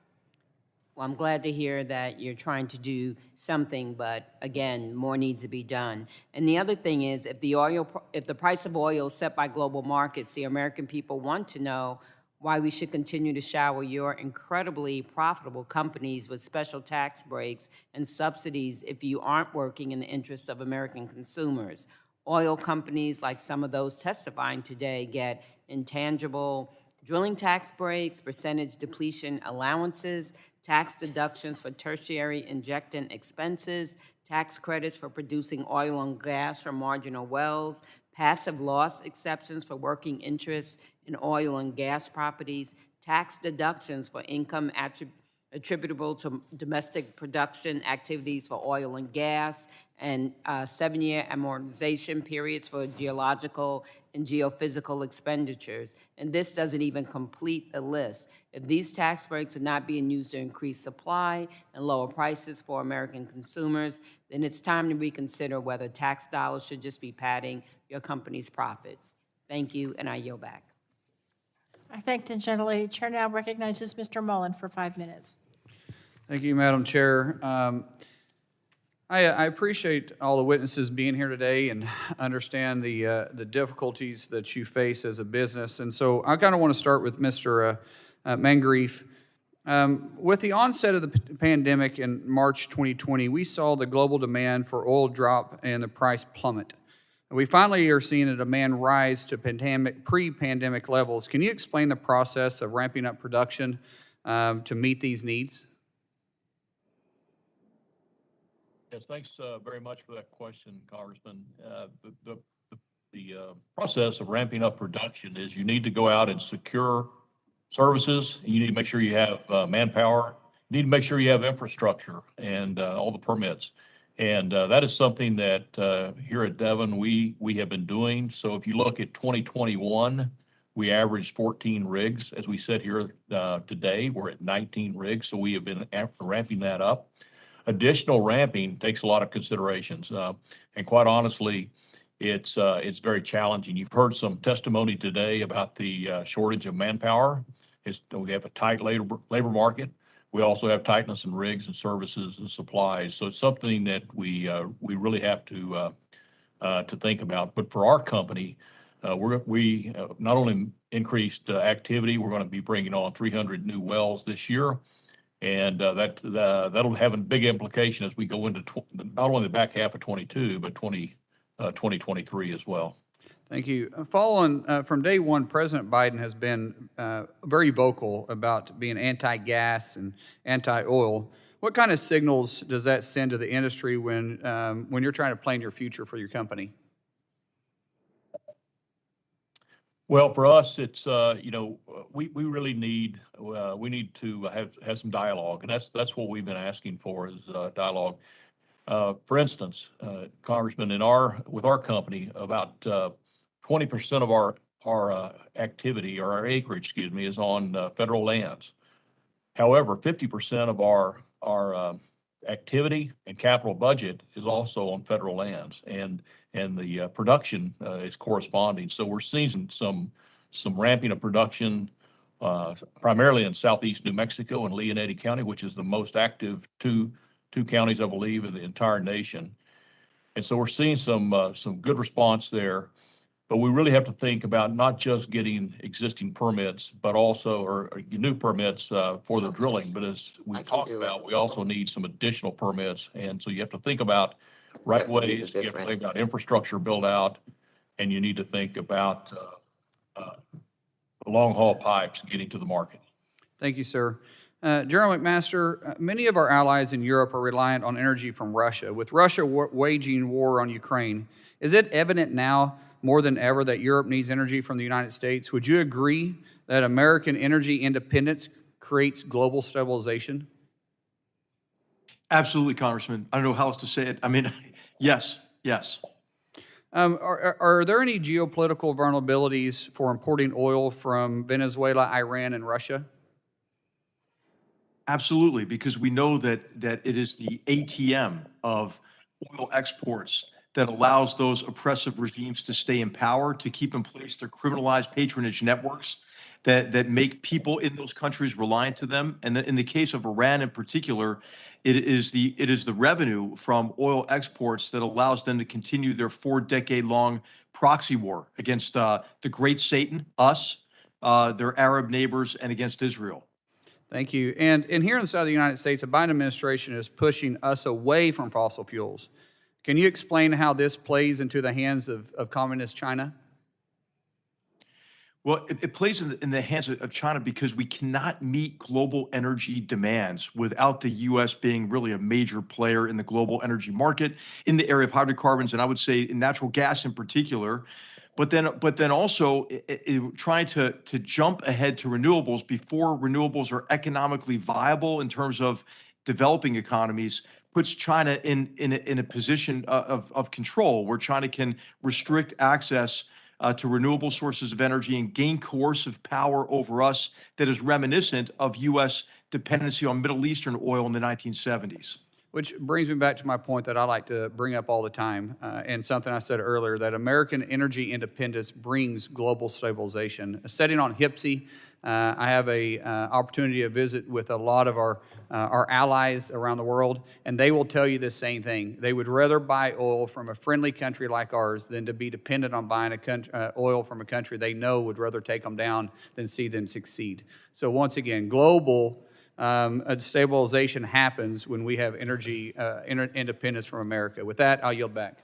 S16: Well, I'm glad to hear that you're trying to do something, but again, more needs to be done. And the other thing is, if the price of oil is set by global markets, the American people want to know why we should continue to shower your incredibly profitable companies with special tax breaks and subsidies if you aren't working in the interest of American consumers. Oil companies, like some of those testifying today, get intangible drilling tax breaks, percentage depletion allowances, tax deductions for tertiary injectant expenses, tax credits for producing oil and gas from marginal wells, passive loss exceptions for working interests in oil and gas properties, tax deductions for income attributable to domestic production activities for oil and gas, and 7-year amortization periods for geological and geophysical expenditures. And this doesn't even complete the list. If these tax breaks are not being used to increase supply and lower prices for American consumers, then it's time to reconsider whether tax dollars should just be padding your company's profits. Thank you, and I yield back.
S1: I thank the gentlelady. Chair now recognizes Mr. Mullen for 5 minutes.
S17: Thank you, Madam Chair. I appreciate all the witnesses being here today and understand the difficulties that you face as a business. And so I kind of want to start with Mr. Muncrief. With the onset of the pandemic in March 2020, we saw the global demand for oil drop and the price plummet. We finally are seeing a demand rise to pre-pandemic levels. Can you explain the process of ramping up production to meet these needs?
S7: Yes, thanks very much for that question, Congressman. The process of ramping up production is you need to go out and secure services. You need to make sure you have manpower. You need to make sure you have infrastructure and all the permits. And that is something that here at Devon, we have been doing. So if you look at 2021, we averaged 14 rigs. As we sit here today, we're at 19 rigs. So we have been ramping that up. Additional ramping takes a lot of considerations. And quite honestly, it's very challenging. You've heard some testimony today about the shortage of manpower. We have a tight labor market. We also have tightness in rigs and services and supplies. So it's something that we really have to think about. But for our company, we not only increased activity, we're going to be bringing on 300 new wells this year. And that'll have a big implication as we go into not only the back half of 22, but 2023 as well.
S17: Thank you. Following from day one, President Biden has been very vocal about being anti-gas and anti-oil. What kind of signals does that send to the industry when you're trying to plan your future for your company?
S7: Well, for us, it's we really need to have some dialogue, and that's what we've been asking for is dialogue. For instance, Congressman, with our company, about 20% of our activity, or our acreage, excuse me, is on federal lands. However, 50% of our activity and capital budget is also on federal lands, and the production is corresponding. So we're seeing some ramping of production, primarily in southeast New Mexico and Leonete County, which is the most active two counties, I believe, in the entire nation. And so we're seeing some good response there. But we really have to think about not just getting existing permits, but also, or new permits for the drilling. But as we talked about, we also need some additional permits. And so you have to think about right ways, you have to think about infrastructure build out, and you need to think about long haul pipes getting to the market.
S17: Thank you, sir. General McMaster, many of our allies in Europe are reliant on energy from Russia. With Russia waging war on Ukraine, is it evident now more than ever that Europe needs energy from the United States? Would you agree that American energy independence creates global stabilization?
S11: Absolutely, Congressman. I don't know how else to say it. I mean, yes.
S17: Are there any geopolitical vulnerabilities for importing oil from Venezuela, Iran, and Russia?
S11: Absolutely, because we know that it is the ATM of oil exports that allows those oppressive regimes to stay in power, to keep in place their criminalized patronage networks that make people in those countries reliant to them. And in the case of Iran in particular, it is the revenue from oil exports that allows them to continue their 4-decade-long proxy war against the great Satan, us, their Arab neighbors, and against Israel.
S17: Thank you. And here inside the United States, the Biden administration is pushing us away from fossil fuels. Can you explain how this plays into the hands of communist China?
S11: Well, it plays in the hands of China because we cannot meet global energy demands without the U.S. being really a major player in the global energy market in the area of hydrocarbons, and I would say in natural gas in particular. But then also trying to jump ahead to renewables before renewables are economically viable in terms of developing economies puts China in a position of control, where China can restrict access to renewable sources of energy and gain coercive power over us that is reminiscent of U.S. dependency on Middle Eastern oil in the 1970s.
S17: Which brings me back to my point that I like to bring up all the time, and something I said earlier, that American energy independence brings global stabilization. Sitting on HPSI, I have a opportunity to visit with a lot of our allies around the world, and they will tell you the same thing. They would rather buy oil from a friendly country like ours than to be dependent on buying oil from a country they know would rather take them down than see them succeed. So once again, global stabilization happens when we have energy independence from America. With that, I'll yield back.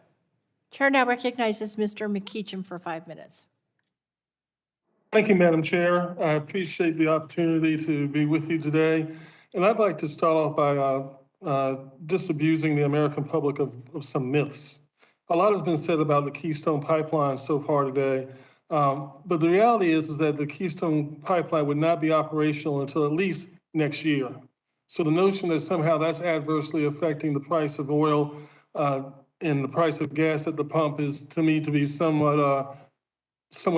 S1: Chair now recognizes Mr. McEachin for 5 minutes.
S18: Thank you, Madam Chair. I appreciate the opportunity to be with you today. And I'd like to start off by disabusing the American public of some myths. A lot has been said about the Keystone Pipeline so far today. But the reality is that the Keystone Pipeline would not be operational until at least next year. So the notion that somehow that's adversely affecting the price of oil and the price of gas at the pump is, to me, to be somewhat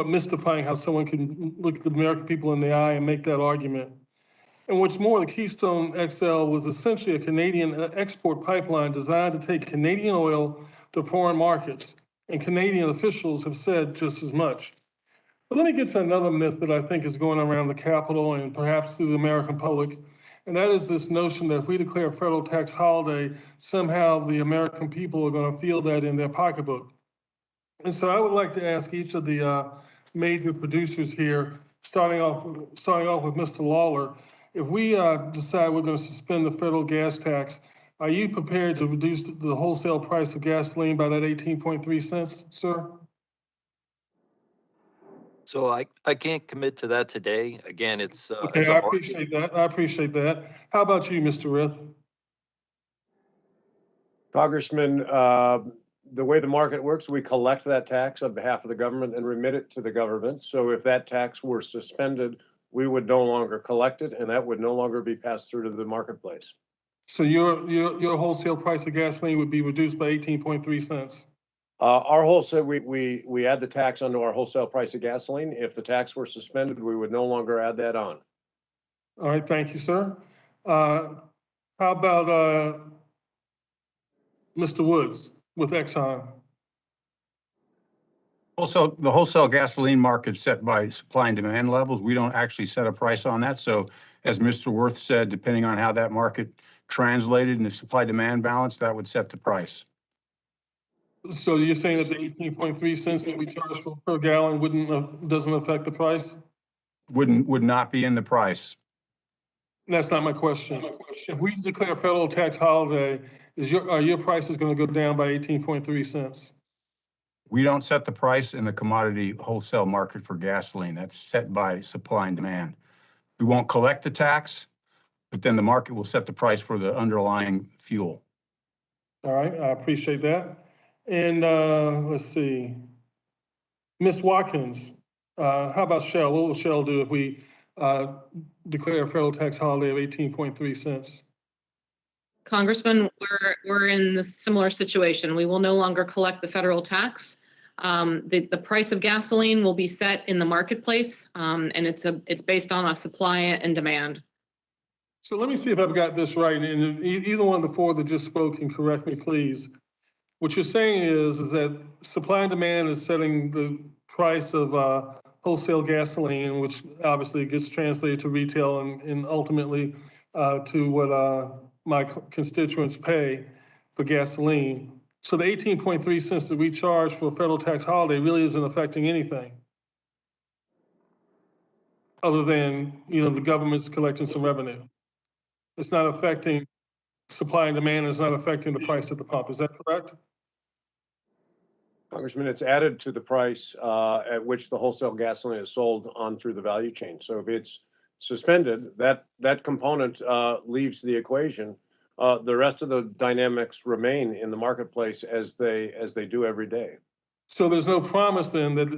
S18: mystifying how someone can look at the American people in the eye and make that argument. And what's more, the Keystone XL was essentially a Canadian export pipeline designed to take Canadian oil to foreign markets, and Canadian officials have said just as much. But let me get to another myth that I think is going around the Capitol and perhaps through the American public, and that is this notion that if we declare a federal tax holiday, somehow the American people are going to feel that in their pocketbook. And so I would like to ask each of the major producers here, starting off with Mr. Lawler, if we decide we're going to suspend the federal gas tax, are you prepared to reduce the wholesale price of gasoline by that 18.3 cents, sir?
S5: So I can't commit to that today. Again, it's
S18: okay. I appreciate that. I appreciate that. How about you, Mr. Wirth?
S6: Congressman, the way the market works, we collect that tax on behalf of the government and remit it to the government. So if that tax were suspended, we would no longer collect it, and that would no longer be passed through to the marketplace.
S18: So your wholesale price of gasoline would be reduced by 18.3 cents?
S6: Our wholesale, we add the tax onto our wholesale price of gasoline. If the tax were suspended, we would no longer add that on.
S18: All right, thank you, sir. How about Mr. Woods with Exxon?
S8: Also, the wholesale gasoline market's set by supply and demand levels. We don't actually set a price on that. So as Mr. Wirth said, depending on how that market translated in the supply-demand balance, that would set the price.
S18: So you're saying that the 18.3 cents that we charge for per gallon doesn't affect the price?
S8: Would not be in the price.
S18: That's not my question. If we declare a federal tax holiday, are your prices going to go down by 18.3 cents?
S8: We don't set the price in the commodity wholesale market for gasoline. That's set by supply and demand. We won't collect the tax, but then the market will set the price for the underlying fuel.
S18: All right, I appreciate that. And let's see, Ms. Watkins, how about Shell? What will Shell do if we declare a federal tax holiday of 18.3 cents?
S10: Congressman, we're in this similar situation. We will no longer collect the federal tax. The price of gasoline will be set in the marketplace, and it's based on a supply and demand.
S18: So let me see if I've got this right, and either one of the four that just spoke can correct me, please. What you're saying is that supply and demand is setting the price of wholesale gasoline, which obviously gets translated to retail and ultimately to what my constituents pay for gasoline. So the 18.3 cents that we charge for a federal tax holiday really isn't affecting anything other than, the government's collecting some revenue. It's not affecting supply and demand. It's not affecting the price at the pump. Is that correct?
S6: Congressman, it's added to the price at which the wholesale gasoline is sold on through the value chain. So if it's suspended, that component leaves the equation. The rest of the dynamics remain in the marketplace as they do every day.
S18: So there's no promise then that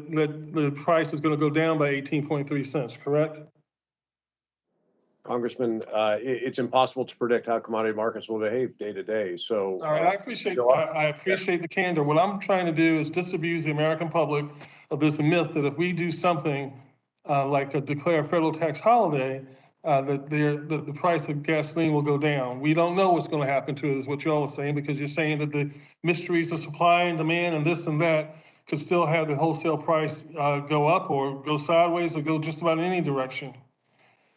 S18: the price is going to go down by 18.3 cents, correct?
S6: Congressman, it's impossible to predict how commodity markets will behave day to day. So,
S18: all right, I appreciate the candor. What I'm trying to do is disabuse the American public of this myth that if we do something like declare a federal tax holiday, that the price of gasoline will go down. We don't know what's going to happen to it, is what you all are saying, because you're saying that the mysteries of supply and demand and this and that could still have the wholesale price go up or go sideways or go just about in any direction.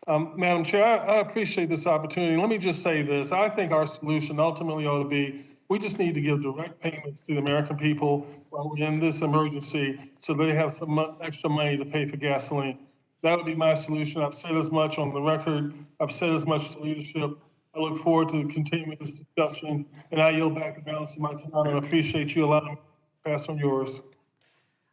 S18: Madam Chair, I appreciate this opportunity. Let me just say this. I think our solution ultimately ought to be, we just need to give direct payments to the American people while we're in this emergency so they have some extra money to pay for gasoline. That would be my solution. I've said as much on the record. I've said as much to leadership. I look forward to continuing this discussion, and I yield back the balance of my time and appreciate you allowing me to pass on yours.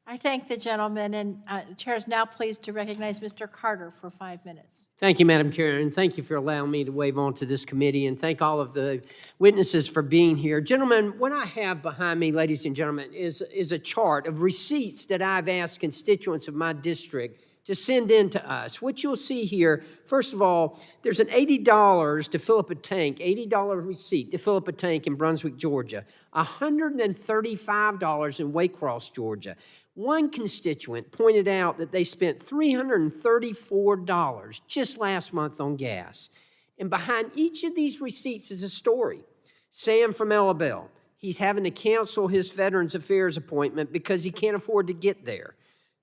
S1: I thank the gentleman, and the chair is now pleased to recognize Mr. Carter for 5 minutes.
S19: Thank you, Madam Chair, and thank you for allowing me to wave on to this committee, and thank all of the witnesses for being here. Gentlemen, what I have behind me, ladies and gentlemen, is a chart of receipts that I've asked constituents of my district to send in to us. What you'll see here, first of all, there's an $80 to fill up a tank, $80 receipt to fill up a tank in Brunswick, Georgia, $135 in Waycross, Georgia. One constituent pointed out that they spent $334 just last month on gas. And behind each of these receipts is a story. Sam from Ellabelle, he's having to cancel his Veterans Affairs appointment because he can't afford to get there.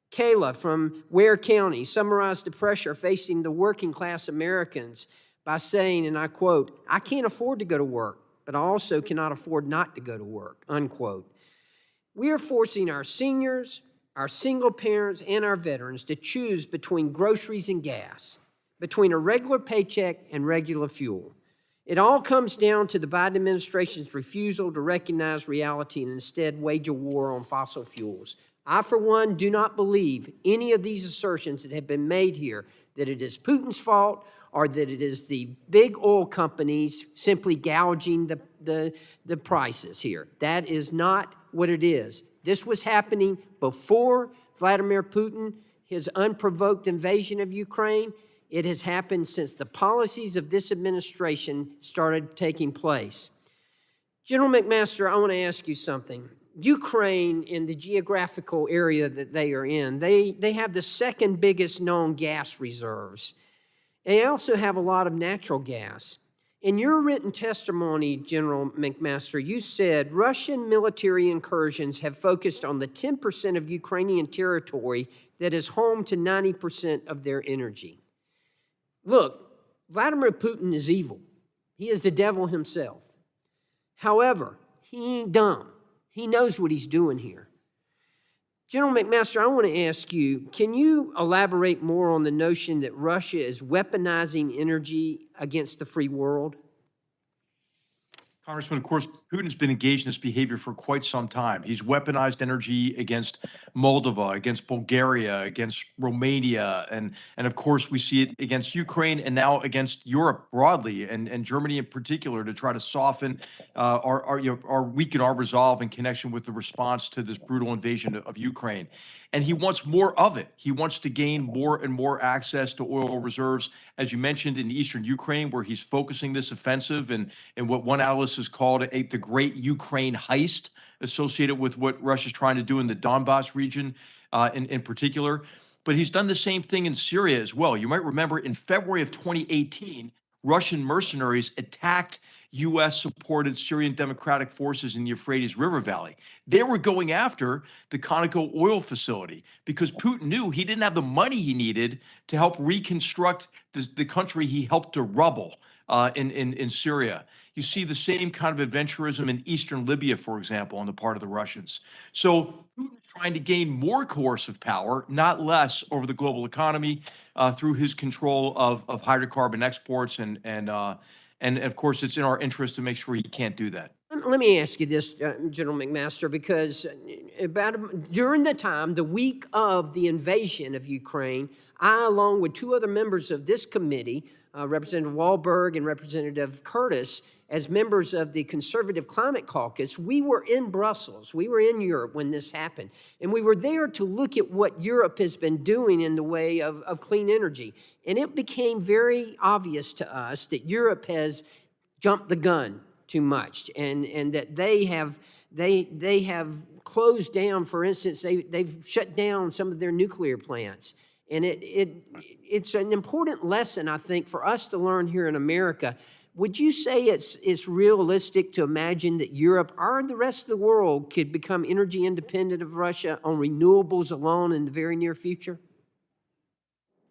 S19: Kayla from Ware County summarized the pressure facing the working class Americans by saying, and I quote, "I can't afford to go to work, but I also cannot afford not to go to work," unquote. We are forcing our seniors, our single parents, and our veterans to choose between groceries and gas, between a regular paycheck and regular fuel. It all comes down to the Biden administration's refusal to recognize reality and instead wage a war on fossil fuels. I, for one, do not believe any of these assertions that have been made here, that it is Putin's fault or that it is the big oil companies simply gouging the prices here. That is not what it is. This was happening before Vladimir Putin, his unprovoked invasion of Ukraine. It has happened since the policies of this administration started taking place. General McMaster, I want to ask you something. Ukraine, in the geographical area that they are in, they have the second biggest known gas reserves. They also have a lot of natural gas. In your written testimony, General McMaster, you said Russian military incursions have focused on the 10% of Ukrainian territory that is home to 90% of their energy. Look, Vladimir Putin is evil. He is the devil himself. However, he ain't dumb. He knows what he's doing here. General McMaster, I want to ask you, can you elaborate more on the notion that Russia is weaponizing energy against the free world?
S11: Congressman, of course, Putin's been engaged in this behavior for quite some time. He's weaponized energy against Moldova, against Bulgaria, against Romania, and of course we see it against Ukraine and now against Europe broadly and Germany in particular to try to soften our weaken our resolve in connection with the response to this brutal invasion of Ukraine. And he wants more of it. He wants to gain more and more access to oil reserves, as you mentioned, in eastern Ukraine, where he's focusing this offensive and what one analyst has called the Great Ukraine Heist, associated with what Russia's trying to do in the Donbass region in particular. But he's done the same thing in Syria as well. You might remember in February of 2018, Russian mercenaries attacked U.S.-supported Syrian Democratic Forces in the Euphrates River Valley. They were going after the Conoco oil facility because Putin knew he didn't have the money he needed to help reconstruct the country he helped to rubble in Syria. You see the same kind of adventurism in eastern Libya, for example, on the part of the Russians. So Putin is trying to gain more coercive power, not less, over the global economy through his control of hydrocarbon exports and of course, it's in our interest to make sure he can't do that.
S19: Let me ask you this, General McMaster, because during the week of the invasion of Ukraine, I, along with two other members of this committee, Representative Wahlberg and Representative Curtis, as members of the Conservative Climate Caucus, we were in Brussels. We were in Europe when this happened. And we were there to look at what Europe has been doing in the way of clean energy. And it became very obvious to us that Europe has jumped the gun too much and that they have closed down, for instance, they've shut down some of their nuclear plants. And it's an important lesson, I think, for us to learn here in America. Would you say it's realistic to imagine that Europe or the rest of the world could become energy independent of Russia on renewables alone in the very near future?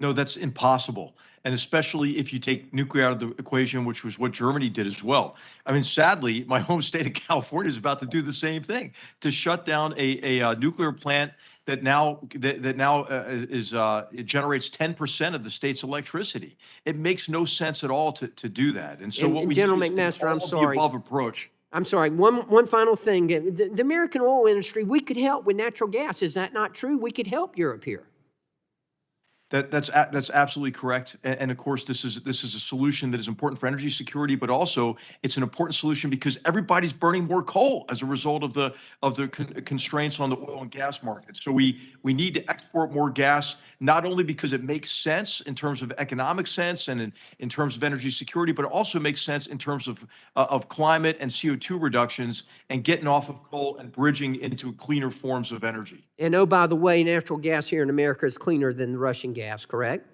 S11: No, that's impossible. And especially if you take nuclear out of the equation, which was what Germany did as well. I mean, sadly, my home state of California is about to do the same thing, to shut down a nuclear plant that now it generates 10% of the state's electricity. It makes no sense at all to do that. And so what we
S19: General
S11: need is
S19: McMaster, I'm sorry.
S11: above approach.
S19: I'm sorry. One final thing. The American oil industry, we could help with natural gas. Is that not true? We could help Europe here.
S11: That's absolutely correct. And of course, this is a solution that is important for energy security, but also it's an important solution because everybody's burning more coal as a result of the constraints on the oil and gas market. So we need to export more gas, not only because it makes sense in terms of economic sense and in terms of energy security, but it also makes sense in terms of climate and CO2 reductions and getting off of coal and bridging into cleaner forms of energy.
S19: And oh, by the way, natural gas here in America is cleaner than the Russian gas, correct?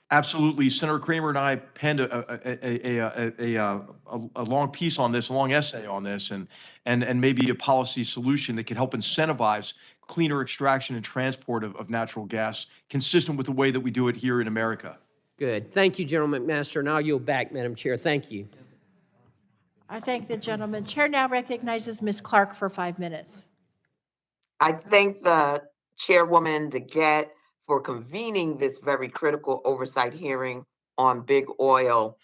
S11: Absolutely. Senator Kramer and I penned a long piece on this, a long essay on this, and maybe a policy solution that could help incentivize cleaner extraction and transport of natural gas, consistent with the way that we do it here in America.
S19: Good. Thank you, General McMaster. And I'll yield back, Madam Chair. Thank you.
S1: I thank the gentleman. Chair now recognizes Ms. Clark for 5 minutes.
S20: I thank the Chairwoman DeGette for convening this very critical oversight hearing on big oil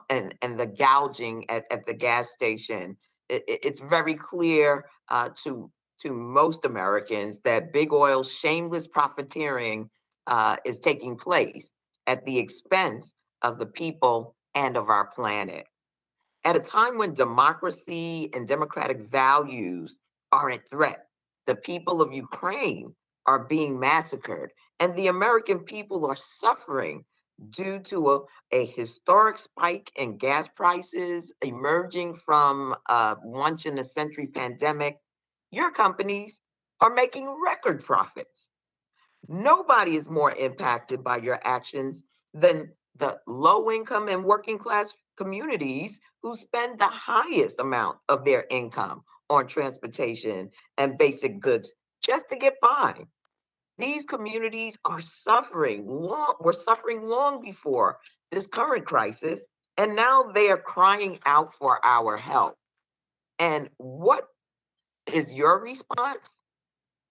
S20: and the gouging at the gas station. It's very clear to most Americans that big oil's shameless profiteering is taking place at the expense of the people and of our planet. At a time when democracy and democratic values are at threat, the people of Ukraine are being massacred, and the American people are suffering due to a historic spike in gas prices emerging from a once in a century pandemic, your companies are making record profits. Nobody is more impacted by your actions than the low income and working class communities who spend the highest amount of their income on transportation and basic goods just to get by. These communities are were suffering long before this current crisis, and now they are crying out for our help. And what is your response?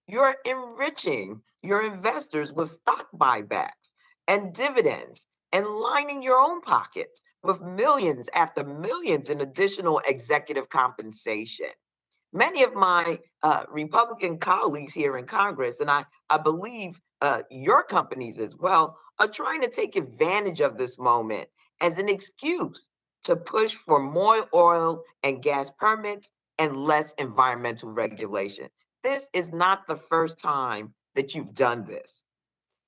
S20: You're enriching your investors with stock buybacks and dividends and lining your own pockets with millions after millions in additional executive compensation. Many of my Republican colleagues here in Congress, and I believe your companies as well, are trying to take advantage of this moment as an excuse to push for more oil and gas permits and less environmental regulation. This is not the first time that you've done this.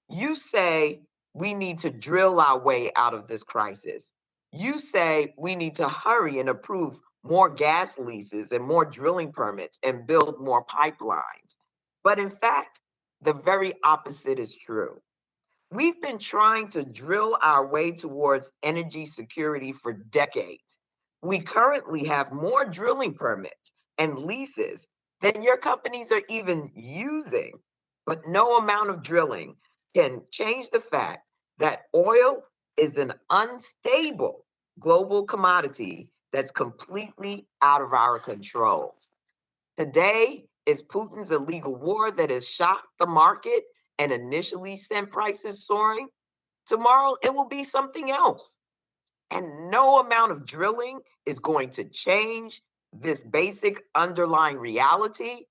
S20: You say we need to drill our way out of this crisis. You say we need to hurry and approve more gas leases and more drilling permits and build more pipelines. But in fact, the very opposite is true. We've been trying to drill our way towards energy security for decades. We currently have more drilling permits and leases than your companies are even using. But no amount of drilling can change the fact that oil is an unstable global commodity that's completely out of our control. Today is Putin's illegal war that has shocked the market and initially sent prices soaring. Tomorrow it will be something else. And no amount of drilling is going to change this basic underlying reality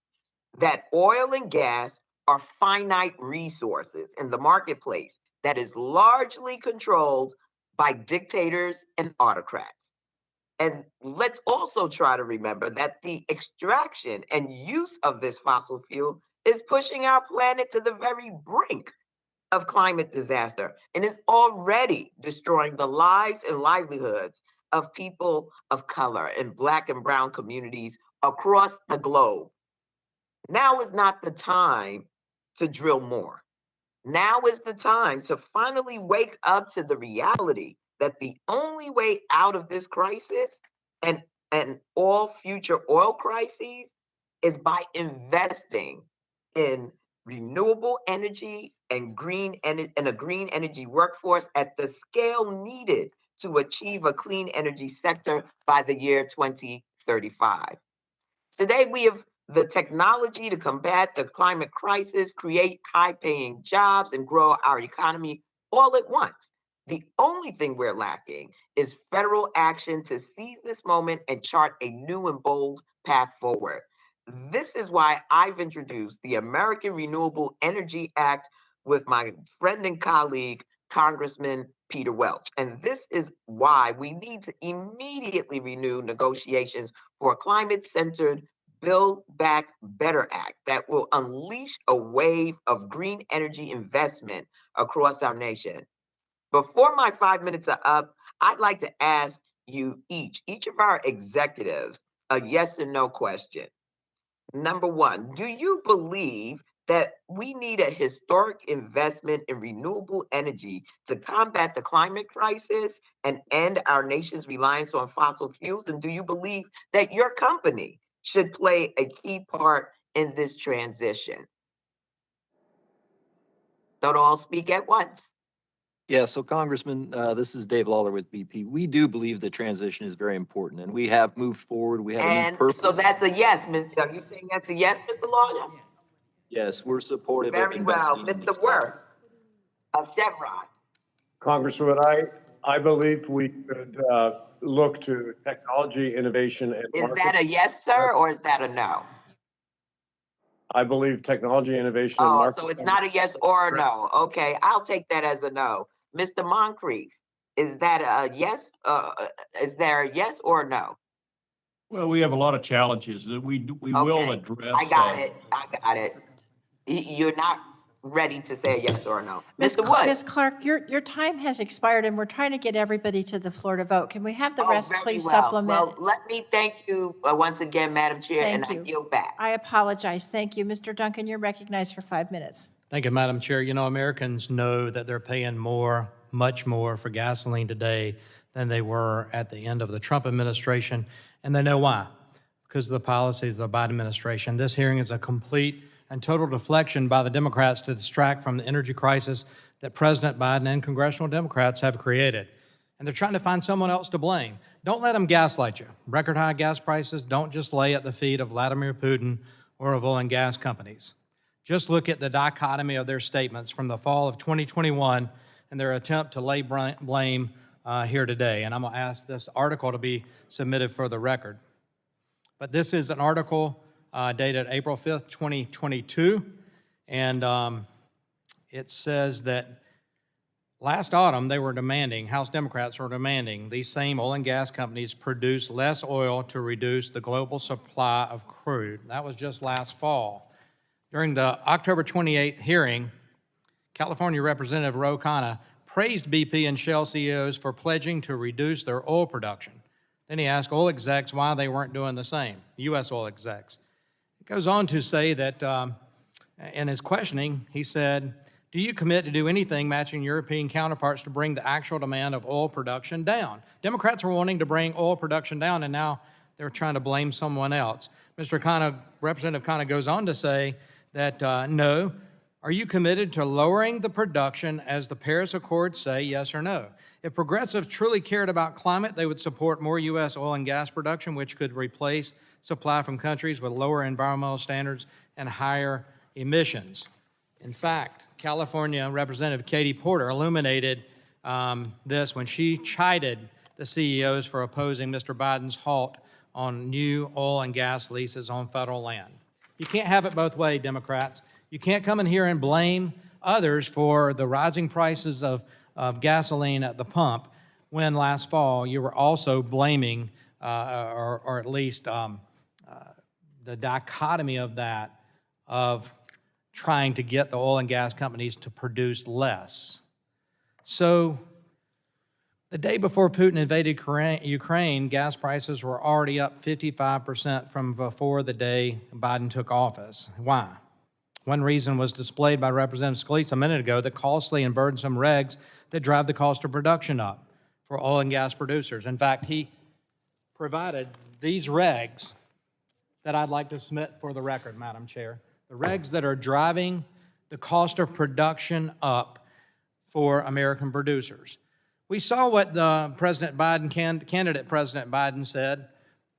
S20: that oil and gas are finite resources in the marketplace that is largely controlled by dictators and autocrats. And let's also try to remember that the extraction and use of this fossil fuel is pushing our planet to the very brink of climate disaster and is already destroying the lives and livelihoods of people of color in Black and brown communities across the globe. Now is not the time to drill more. Now is the time to finally wake up to the reality that the only way out of this crisis and all future oil crises is by investing in renewable energy and a green energy workforce at the scale needed to achieve a clean energy sector by the year 2035. Today, we have the technology to combat the climate crisis, create high paying jobs, and grow our economy all at once. The only thing we're lacking is federal action to seize this moment and chart a new and bold path forward. This is why I've introduced the American Renewable Energy Act with my friend and colleague, Congressman Peter Welch. And this is why we need to immediately renew negotiations for a climate-centered Build Back Better Act that will unleash a wave of green energy investment across our nation. Before my 5 minutes are up, I'd like to ask you each of our executives, a yes or no question. Number one, do you believe that we need a historic investment in renewable energy to combat the climate crisis and end our nation's reliance on fossil fuels? And do you believe that your company should play a key part in this transition? Don't all speak at once.
S5: Yeah, so Congressman, this is Dave Lawler with BP. We do believe the transition is very important, and we have moved forward. We have a new
S20: And
S5: purpose.
S20: so that's a yes, are you saying that's a yes, Mr. Lawler?
S5: Yes, we're supportive of
S20: Very well.
S5: investing in these
S20: Mr. Wirth of Chevron.
S6: Congresswoman, I believe we could look to technology, innovation, and
S20: Is
S6: market.
S20: that a yes, sir, or is that a no?
S6: I believe technology, innovation, and
S20: Oh,
S6: market.
S20: so it's not a yes or a no. Okay, I'll take that as a no. Mr. Muncrief, is that a yes? Is there a yes or a no?
S7: Well, we have a lot of challenges that we will
S20: Okay,
S7: address.
S20: I got it. You're not, ready to say a yes or a no.
S1: Ms.
S20: Mr. Woods?
S1: Ms. Clark, your time has expired, and we're trying to get everybody to the floor to vote. Can we have the rest
S20: Very
S1: please
S20: well.
S1: supplement?
S20: Well, let me thank you once again, Madam Chair, and I
S1: Thank you.
S20: yield back.
S1: I apologize. Thank you. Mr. Duncan, you're recognized for 5 minutes.
S3: Thank you, Madam Chair. You know, Americans know that they're paying more, much more for gasoline today than they were at the end of the Trump administration, and they know why. Because of the policies of the Biden administration. This hearing is a complete and total deflection by the Democrats to distract from the energy crisis that President Biden and congressional Democrats have created. And they're trying to find someone else to blame. Don't let them gaslight you. Record high gas prices don't just lay at the feet of Vladimir Putin or of oil and gas companies. Just look at the dichotomy of their statements from the fall of 2021 and their attempt to lay blame here today. And I'm going to ask this article to be submitted for the record. But this is an article dated April 5th, 2022, and it says that last autumn they were demanding, House Democrats were demanding, these same oil and gas companies produce less oil to reduce the global supply of crude. That was just last fall. During the October 28th hearing, California Representative Ro Khanna praised BP and Shell CEOs for pledging to reduce their oil production. Then he asked oil execs why they weren't doing the same, U.S. oil execs. It goes on to say that in his questioning, he said, do you commit to do anything matching European counterparts to bring the actual demand of oil production down? Democrats were wanting to bring oil production down, and now they're trying to blame someone else. Mr. Khanna, Representative Khanna goes on to say that no. Are you committed to lowering the production as the Paris Accords say, yes or no? If progressives truly cared about climate, they would support more U.S. oil and gas production, which could replace supply from countries with lower environmental standards and higher emissions. In fact, California Representative Katie Porter illuminated this when she chided the CEOs for opposing Mr. Biden's halt on new oil and gas leases on federal land. You can't have it both ways, Democrats. You can't come in here and blame others for the rising prices of gasoline at the pump when last fall you were also blaming, or at least the dichotomy of that, of trying to get the oil and gas companies to produce less. So the day before Putin invaded Ukraine, gas prices were already up 55% from before the day Biden took office. Why? One reason was displayed by Representative Scalise a minute ago, the costly and burdensome regs that drive the cost of production up for oil and gas producers. In fact, he provided these regs that I'd like to submit for the record, Madam Chair. The regs that are driving the cost of production up for American producers. We saw what the candidate President Biden said.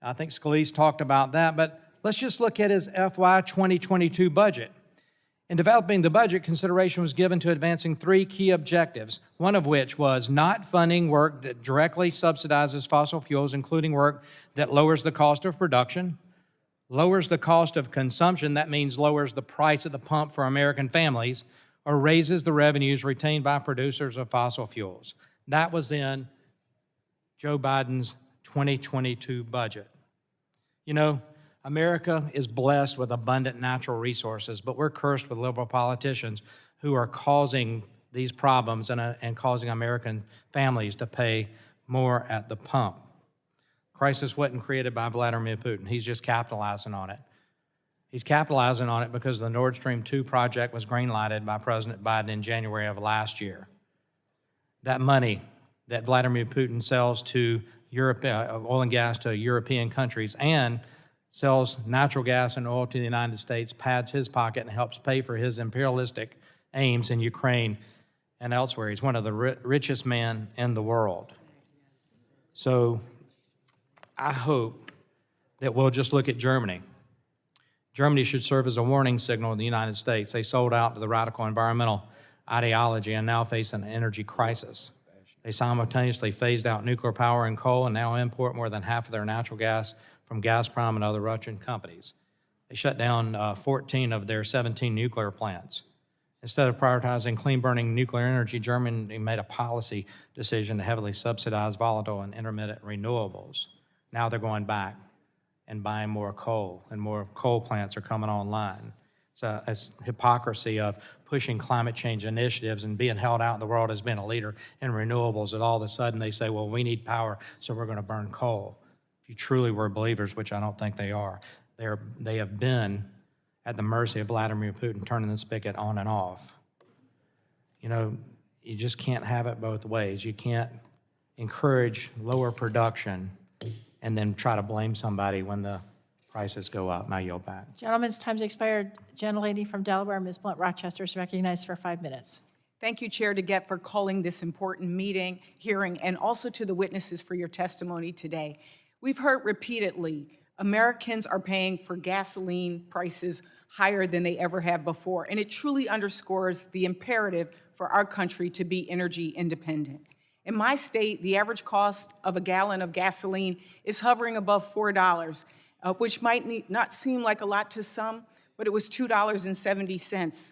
S3: I think Scalise talked about that, but let's just look at his FY 2022 budget. In developing the budget, consideration was given to advancing three key objectives, one of which was not funding work that directly subsidizes fossil fuels, including work that lowers the cost of production, lowers the cost of consumption, that means lowers the price at the pump for American families, or raises the revenues retained by producers of fossil fuels. That was in Joe Biden's 2022 budget. You know, America is blessed with abundant natural resources, but we're cursed with liberal politicians who are causing these problems and causing American families to pay more at the pump. Crisis wasn't created by Vladimir Putin. He's just capitalizing on it. He's capitalizing on it because the Nord Stream 2 project was green-lighted by President Biden in January of last year. That money that Vladimir Putin sells to Europe, oil and gas to European countries, and sells natural gas and oil to the United States, pads his pocket and helps pay for his imperialistic aims in Ukraine and elsewhere. He's one of the richest men in the world. So I hope that we'll just look at Germany. Germany should serve as a warning signal in the United States. They sold out to the radical environmental ideology and now face an energy crisis. They simultaneously phased out nuclear power and coal and now import more than half of their natural gas from Gazprom and other Russian companies. They shut down 14 of their 17 nuclear plants. Instead of prioritizing clean-burning nuclear energy, Germany made a policy decision to heavily subsidize volatile and intermittent renewables. Now they're going back and buying more coal, and more coal plants are coming online. It's hypocrisy of pushing climate change initiatives and being held out in the world as being a leader in renewables, that all of a sudden they say, well, we need power, so we're going to burn coal. If you truly were believers, which I don't think they are, they have been at the mercy of Vladimir Putin turning the spigot on and off. You know, you just can't have it both ways. You can't encourage lower production and then try to blame somebody when the prices go up. I yield back.
S1: Gentlemen's time's expired. Gentlelady from Delaware, Ms. Blunt Rochester, is recognized for 5 minutes.
S21: Thank you, Chair DeGette, for calling this important hearing, and also to the witnesses for your testimony today. We've heard repeatedly, Americans are paying for gasoline prices higher than they ever have before, and it truly underscores the imperative for our country to be energy independent. In my state, the average cost of a gallon of gasoline is hovering above $4, which might not seem like a lot to some, but it was $2.70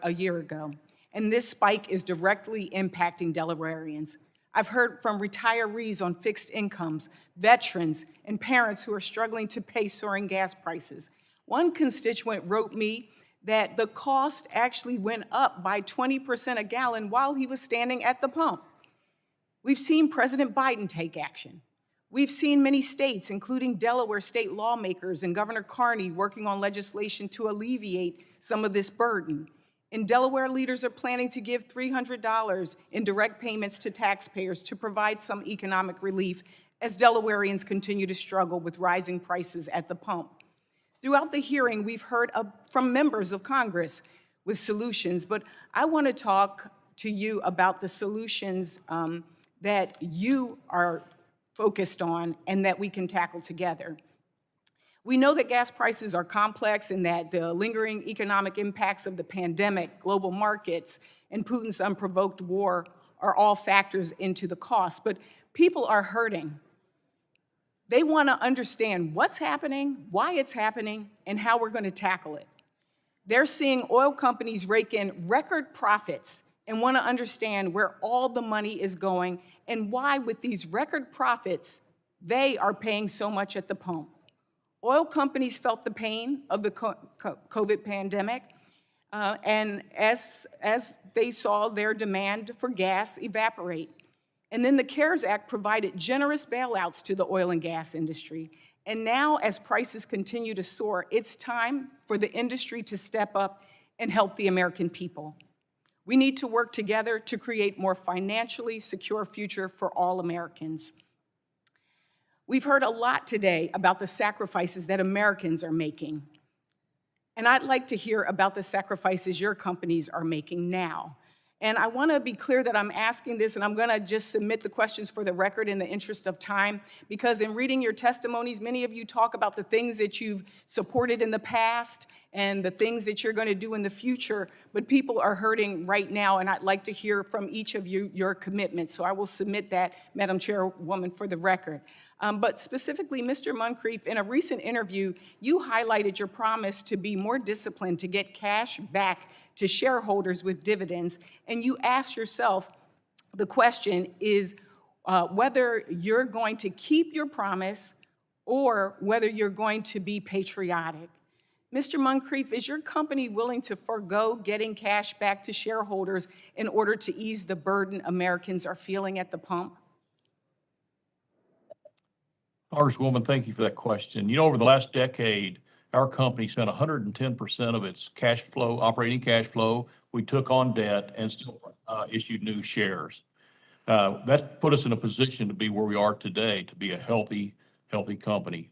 S21: a year ago. And this spike is directly impacting Delawareans. I've heard from retirees on fixed incomes, veterans, and parents who are struggling to pay soaring gas prices. One constituent wrote me that the cost actually went up by 20% a gallon while he was standing at the pump. We've seen President Biden take action. We've seen many states, including Delaware state lawmakers and Governor Carney, working on legislation to alleviate some of this burden. In Delaware, leaders are planning to give $300 in direct payments to taxpayers to provide some economic relief as Delawareans continue to struggle with rising prices at the pump. Throughout the hearing, we've heard from members of Congress with solutions, but I want to talk to you about the solutions that you are focused on and that we can tackle together. We know that gas prices are complex and that the lingering economic impacts of the pandemic, global markets, and Putin's unprovoked war are all factors into the cost, but people are hurting. They want to understand what's happening, why it's happening, and how we're going to tackle it. They're seeing oil companies rake in record profits and want to understand where all the money is going and why, with these record profits, they are paying so much at the pump. Oil companies felt the pain of the COVID pandemic, and as they saw their demand for gas evaporate. And then the CARES Act provided generous bailouts to the oil and gas industry. And now, as prices continue to soar, it's time for the industry to step up and help the American people. We need to work together to create a more financially secure future for all Americans. We've heard a lot today about the sacrifices that Americans are making. And I'd like to hear about the sacrifices your companies are making now. And I want to be clear that I'm asking this, and I'm going to just submit the questions for the record in the interest of time, because in reading your testimonies, many of you talk about the things that you've supported in the past and the things that you're going to do in the future, but people are hurting right now, and I'd like to hear from each of you your commitments. So I will submit that, Madam Chairwoman, for the record. But specifically, Mr. Muncrief, in a recent interview, you highlighted your promise to be more disciplined to get cash back to shareholders with dividends, and you asked yourself, the question is whether you're going to keep your promise or whether you're going to be patriotic. Mr. Muncrief, is your company willing to forego getting cash back to shareholders in order to ease the burden Americans are feeling at the pump?
S7: Congresswoman, thank you for that question. You know, over the last decade, our company spent 110% of its cash flow, operating cash flow. We took on debt and still issued new shares. That put us in a position to be where we are today, to be a healthy company.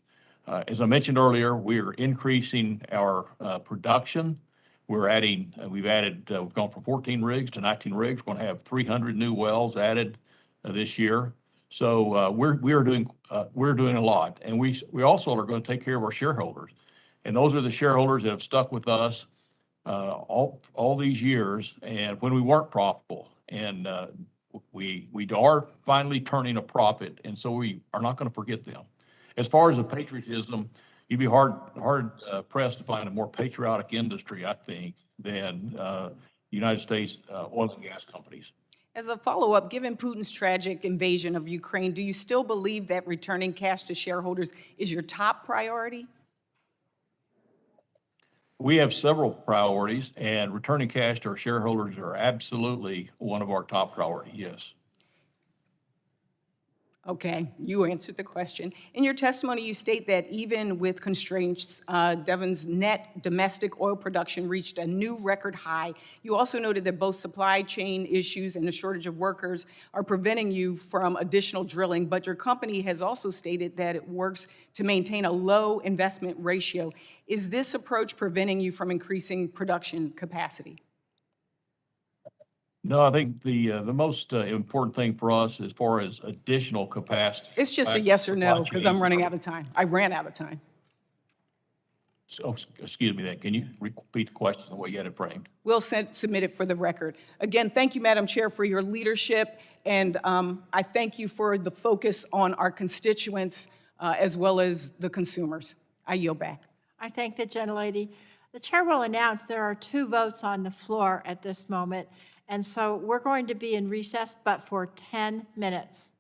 S7: As I mentioned earlier, we are increasing our production. We've gone from 14 rigs to 19 rigs. We're going to have 300 new wells added this year. So we're doing a lot, and we also are going to take care of our shareholders. And those are the shareholders that have stuck with us all these years, and when we weren't profitable, and we are finally turning a profit, and so we are not going to forget them. As far as the patriotism, you'd be hard pressed to find a more patriotic industry, I think, than United States oil and gas companies.
S21: As a follow-up, given Putin's tragic invasion of Ukraine, do you still believe that returning cash to shareholders is your top priority?
S7: We have several priorities, and returning cash to our shareholders are absolutely one of our top priorities, yes.
S21: Okay, you answered the question. In your testimony, you state that even with constraints, Devon's net domestic oil production reached a new record high. You also noted that both supply chain issues and the shortage of workers are preventing you from additional drilling, but your company has also stated that it works to maintain a low investment ratio. Is this approach preventing you from increasing production capacity?
S7: No, I think the most important thing for us as far as additional capacity.
S21: It's just a
S7: back
S21: yes or
S7: supply
S21: no, because I'm
S7: chain-
S21: running out of time. I ran out of time.
S7: Oh, excuse me, then. Can you repeat the question the way you had it framed?
S21: We'll submit it for the record. Again, thank you, Madam Chair, for your leadership, and I thank you for the focus on our constituents as well as the consumers. I yield back.
S1: I thank the gentlelady. The chair will announce there are 2 votes on the floor at this moment, and so we're going to be in recess, but for 10 minutes.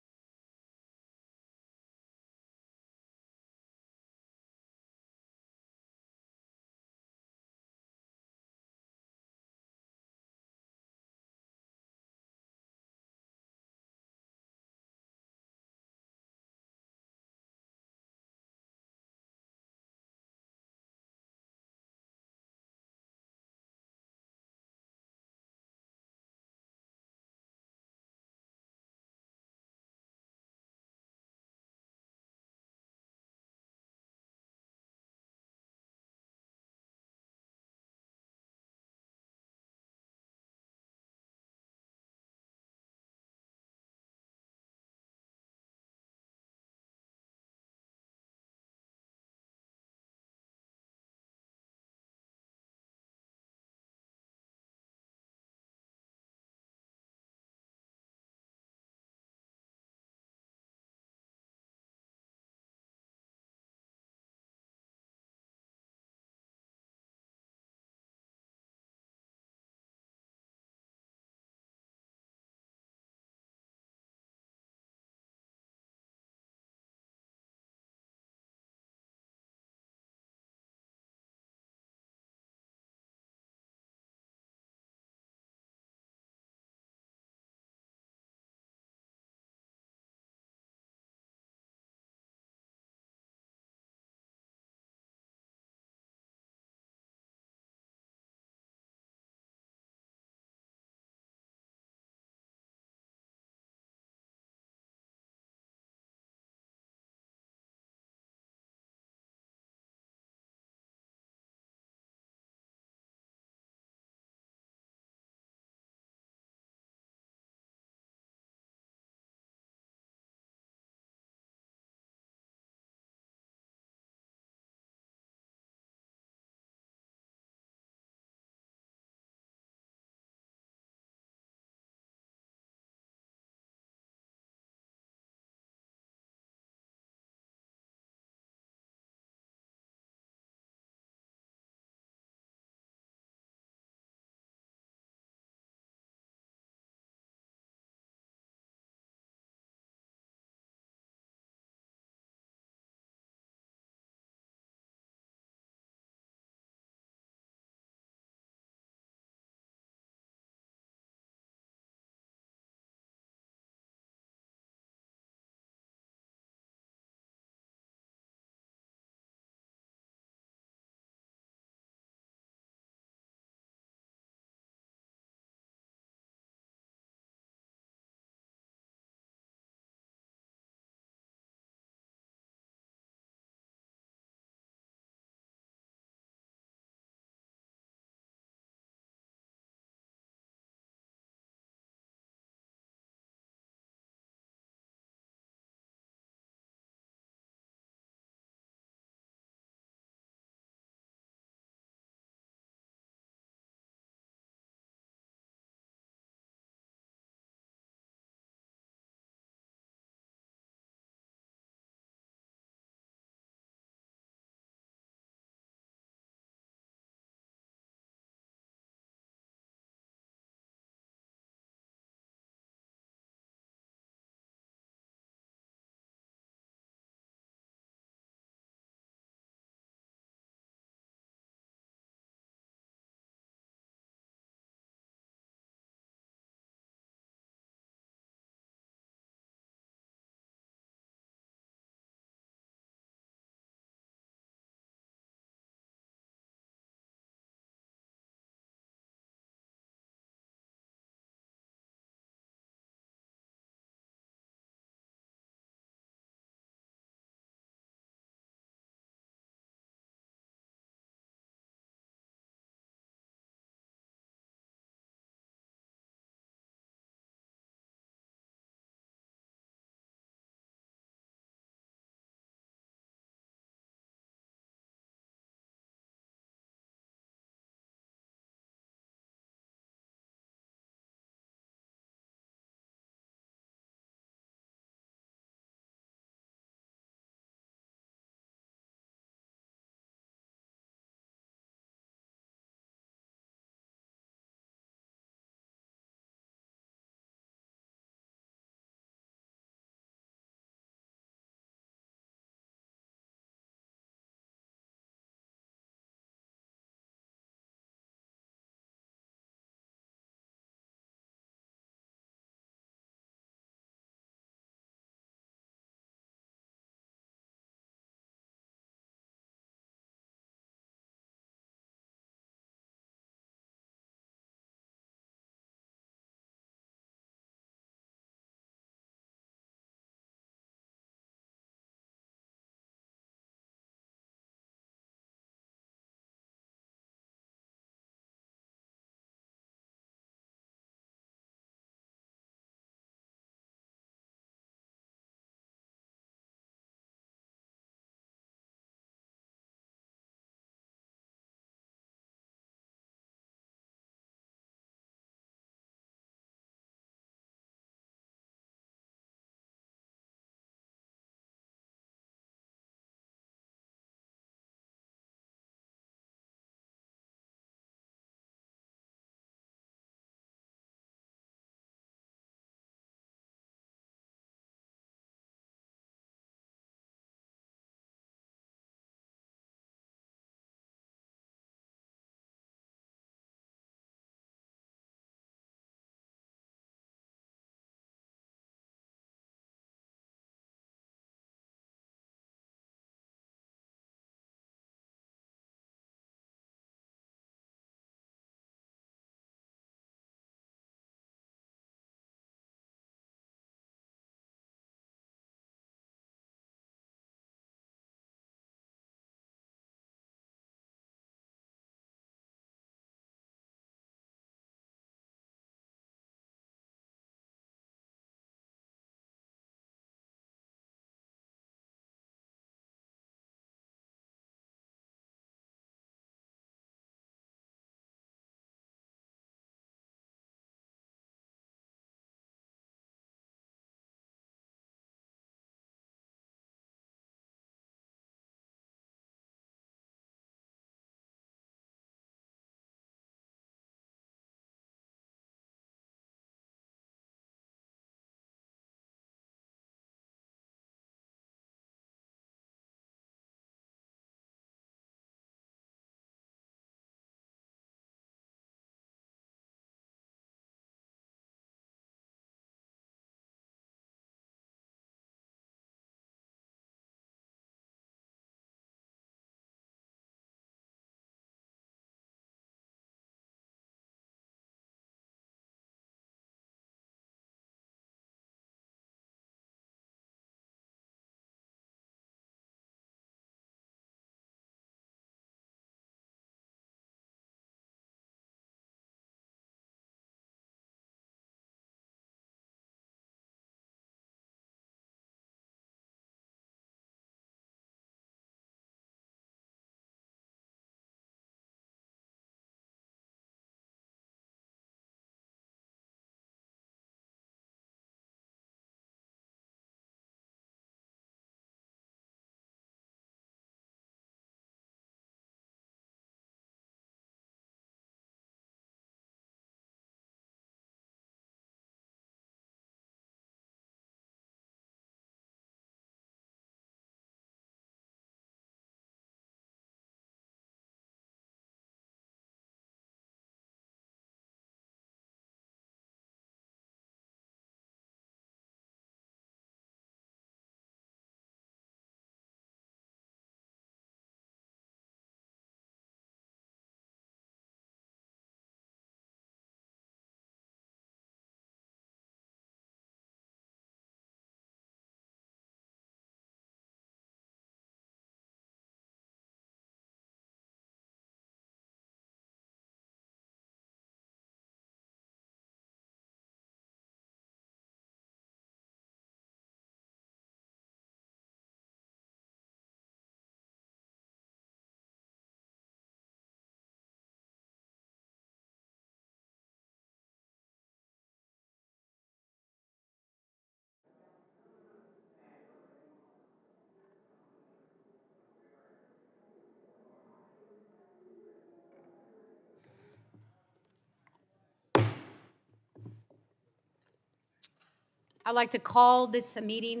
S2: I'd like to call this meeting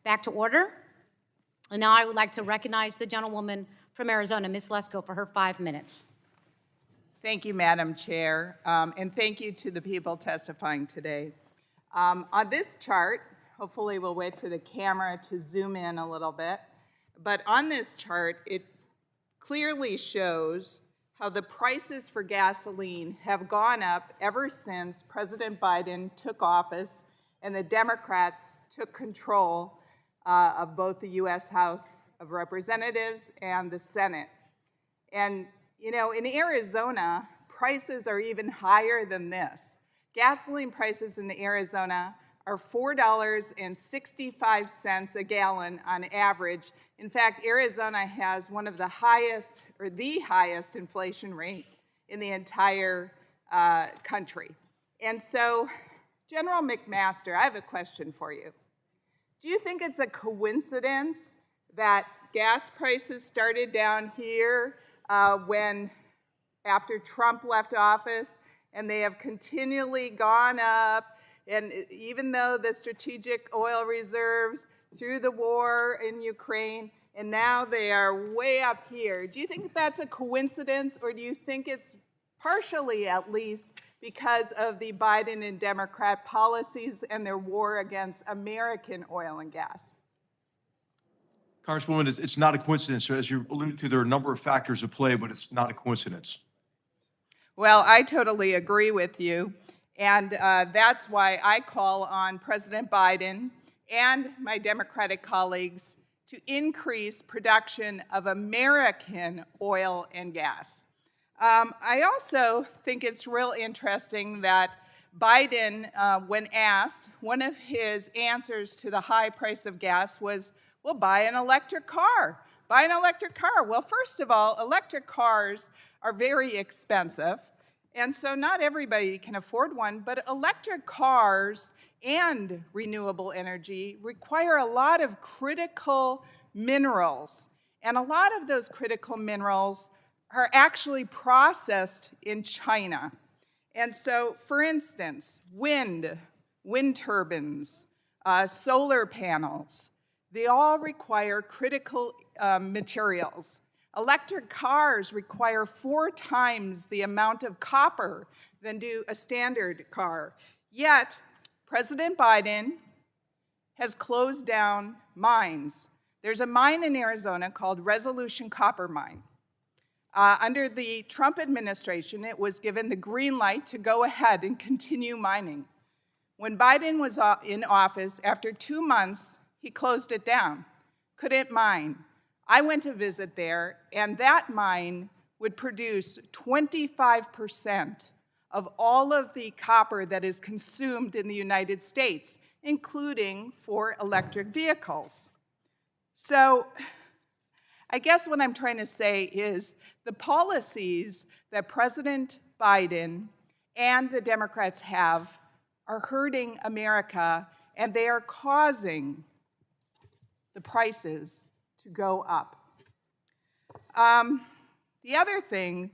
S2: back to order. And now I would like to recognize the gentlewoman from Arizona, Ms. Lesko, for her 5 minutes.
S22: Thank you, Madam Chair, and thank you to the people testifying today. On this chart, hopefully we'll wait for the camera to zoom in a little bit, but on this chart, it clearly shows how the prices for gasoline have gone up ever since President Biden took office and the Democrats took control of both the U.S. House of Representatives and the Senate. And, you know, in Arizona, prices are even higher than this. Gasoline prices in Arizona are $4.65 a gallon on average. In fact, Arizona has one of the highest, or the highest inflation rate in the entire country. And so, General McMaster, I have a question for you. Do you think it's a coincidence that gas prices started down here after Trump left office, and they have continually gone up, and even though the strategic oil reserves through the war in Ukraine, and now they are way up here. Do you think that's a coincidence, or do you think it's partially, at least, because of the Biden and Democrat policies and their war against American oil and gas?
S11: Congresswoman, it's not a coincidence. So as you alluded to, there are a number of factors at play, but it's not a coincidence.
S22: Well, I totally agree with you, and that's why I call on President Biden and my Democratic colleagues to increase production of American oil and gas. I also think it's real interesting that Biden, when asked, one of his answers to the high price of gas was, well, buy an electric car. Buy an electric car. Well, first of all, electric cars are very expensive, and so not everybody can afford one, but electric cars and renewable energy require a lot of critical minerals, and a lot of those critical minerals are actually processed in China. And so, for instance, wind turbines, solar panels, they all require critical materials. Electric cars require 4 times the amount of copper than do a standard car. Yet, President Biden has closed down mines. There's a mine in Arizona called Resolution Copper Mine. Under the Trump administration, it was given the green light to go ahead and continue mining. When Biden was in office, after 2 months, he closed it down, couldn't mine. I went to visit there, and that mine would produce 25% of all of the copper that is consumed in the United States, including for electric vehicles. So I guess what I'm trying to say is the policies that President Biden and the Democrats have are hurting America, and they are causing the prices to go up. The other thing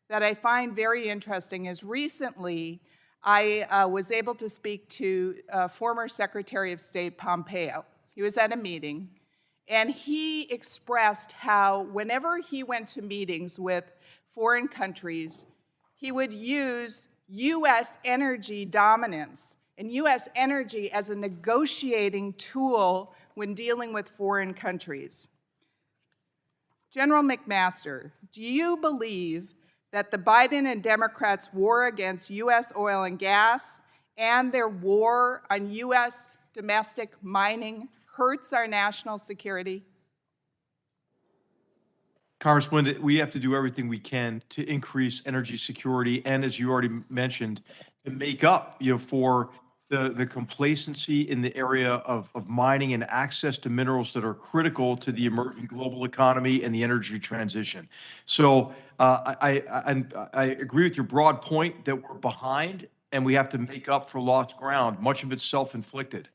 S22: that I find very interesting is recently I was able to speak to former Secretary of State Pompeo. He was at a meeting, and he expressed how whenever he went to meetings with foreign countries, he would use U.S. energy dominance and U.S. energy as a negotiating tool when dealing with foreign countries. General McMaster, do you believe that the Biden and Democrats' war against U.S. oil and gas and their war on U.S. domestic mining hurts our national security?
S11: Congresswoman, we have to do everything we can to increase energy security and, as you already mentioned, to make up, for the complacency in the area of mining and access to minerals that are critical to the emerging global economy and the energy transition. So I agree with your broad point that we're behind and we have to make up for lost ground. Much of it's self-inflicted.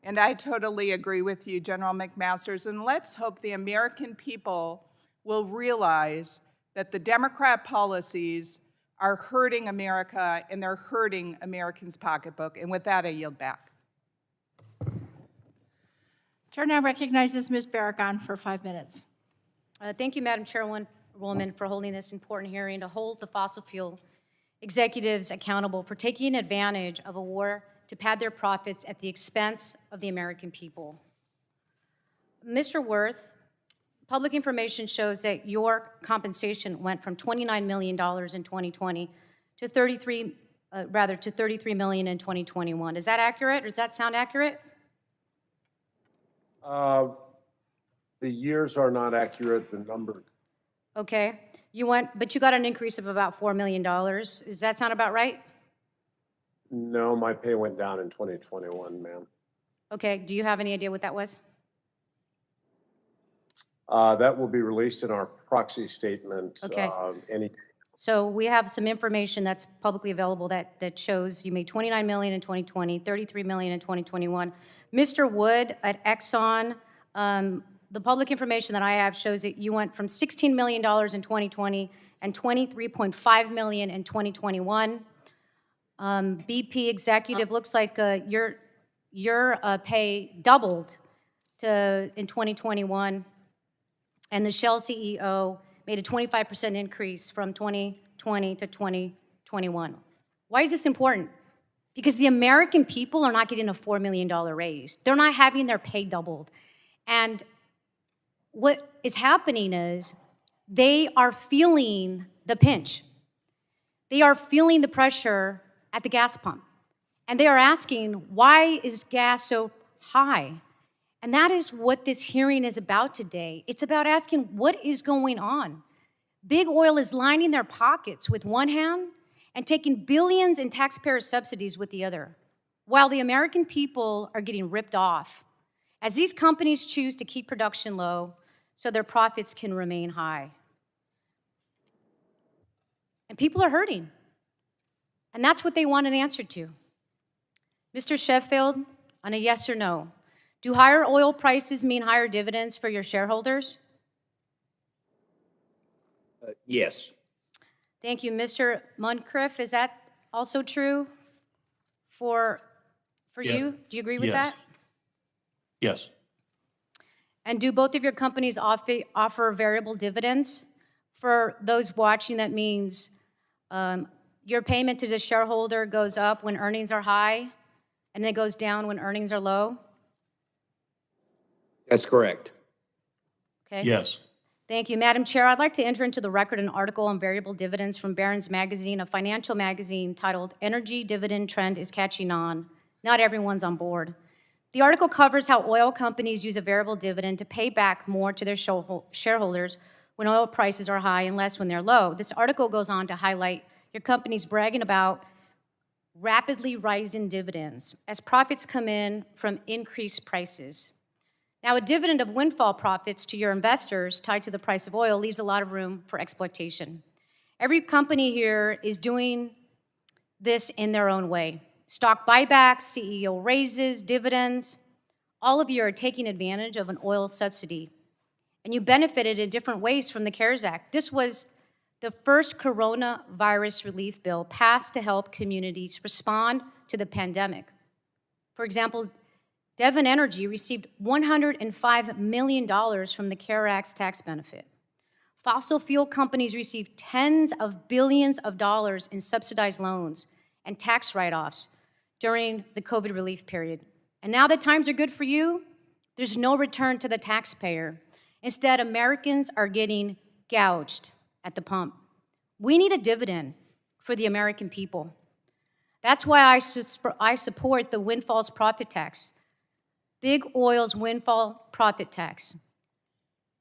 S22: And I totally agree with you, General McMasters, and let's hope the American people will realize that the Democrat policies are hurting America, and they're hurting Americans' pocketbook. And with that, I yield back.
S1: Chair now recognizes Ms. Barragan for 5 minutes.
S2: Thank you, Madam Chairwoman, for holding this important hearing to hold the fossil fuel executives accountable for taking advantage of a war to pad their profits at the expense of the American people. Mr. Wirth, public information shows that your compensation went from $29 million in 2020 to $33 million in 2021. Is that accurate, or does that sound accurate?
S6: The years are not accurate, the number.
S2: Okay, but you got an increase of about $4 million. Does that sound about right?
S6: No, my pay went down in 2021, ma'am.
S2: Okay, do you have any idea what that was?
S6: That will be released in our proxy statement.
S2: Okay. So we have some information that's publicly available that shows you made $29 million in 2020, $33 million in 2021. Mr. Wood at Exxon, the public information that I have shows that you went from $16 million in 2020 and $23.5 million in 2021. BP executive looks like your pay doubled in 2021, and the Shell CEO made a 25% increase from 2020 to 2021. Why is this important? Because the American people are not getting a $4 million raise. They're not having their pay doubled. And what is happening is they are feeling the pinch. They are feeling the pressure at the gas pump. And they are asking, why is gas so high? And that is what this hearing is about today. It's about asking what is going on. Big oil is lining their pockets with one hand and taking billions in taxpayer subsidies with the other, while the American people are getting ripped off as these companies choose to keep production low so their profits can remain high. And people are hurting. And that's what they want an answer to. Mr. Sheffield, on a yes or no, do higher oil prices mean higher dividends for your shareholders?
S4: Yes.
S2: Thank you. Mr. Muncrief, is that also true for you? Do you agree with that?
S7: Yes.
S2: And do both of your companies offer variable dividends? For those watching, that means your payment to the shareholder goes up when earnings are high, and it goes down when earnings are low?
S4: That's correct.
S2: Okay.
S7: Yes.
S2: Thank you. Madam Chair, I'd like to enter into the record an article on variable dividends from Barron's Magazine, a financial magazine titled "Energy Dividend Trend is Catching On. Not Everyone's on Board." The article covers how oil companies use a variable dividend to pay back more to their shareholders when oil prices are high and less when they're low. This article goes on to highlight your companies bragging about rapidly rising dividends as profits come in from increased prices. Now, a dividend of windfall profits to your investors tied to the price of oil leaves a lot of room for exploitation. Every company here is doing this in their own way. Stock buybacks, CEO raises, dividends, all of you are taking advantage of an oil subsidy. And you benefited in different ways from the CARES Act. This was the first coronavirus relief bill passed to help communities respond to the pandemic. For example, Devon Energy received $105 million from the CARES Act's tax benefit. Fossil fuel companies received tens of billions of dollars in subsidized loans and tax write-offs during the COVID relief period. And now that times are good for you, there's no return to the taxpayer. Instead, Americans are getting gouged at the pump. We need a dividend for the American people. That's why I support the Windfall's profit tax. Big Oil's windfall profit tax,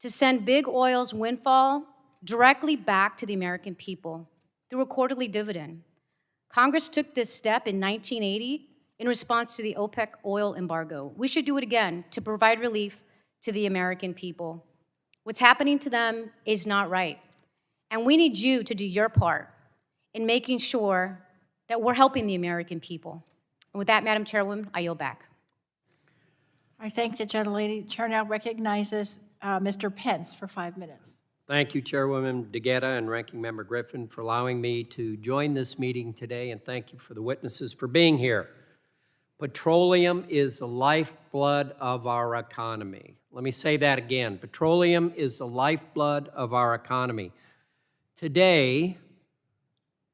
S2: to send Big Oil's windfall directly back to the American people through a quarterly dividend. Congress took this step in 1980 in response to the OPEC oil embargo. We should do it again to provide relief to the American people. What's happening to them is not right. And we need you to do your part in making sure that we're helping the American people. And with that, Madam Chairwoman, I yield back.
S1: I thank the gentlelady. Chair now recognizes Mr. Pence for 5 minutes.
S19: Thank you, Chairwoman DeGetta and Ranking Member Griffin, for allowing me to join this meeting today, and thank you for the witnesses for being here. Petroleum is the lifeblood of our economy. Let me say that again. Petroleum is the lifeblood of our economy. Today,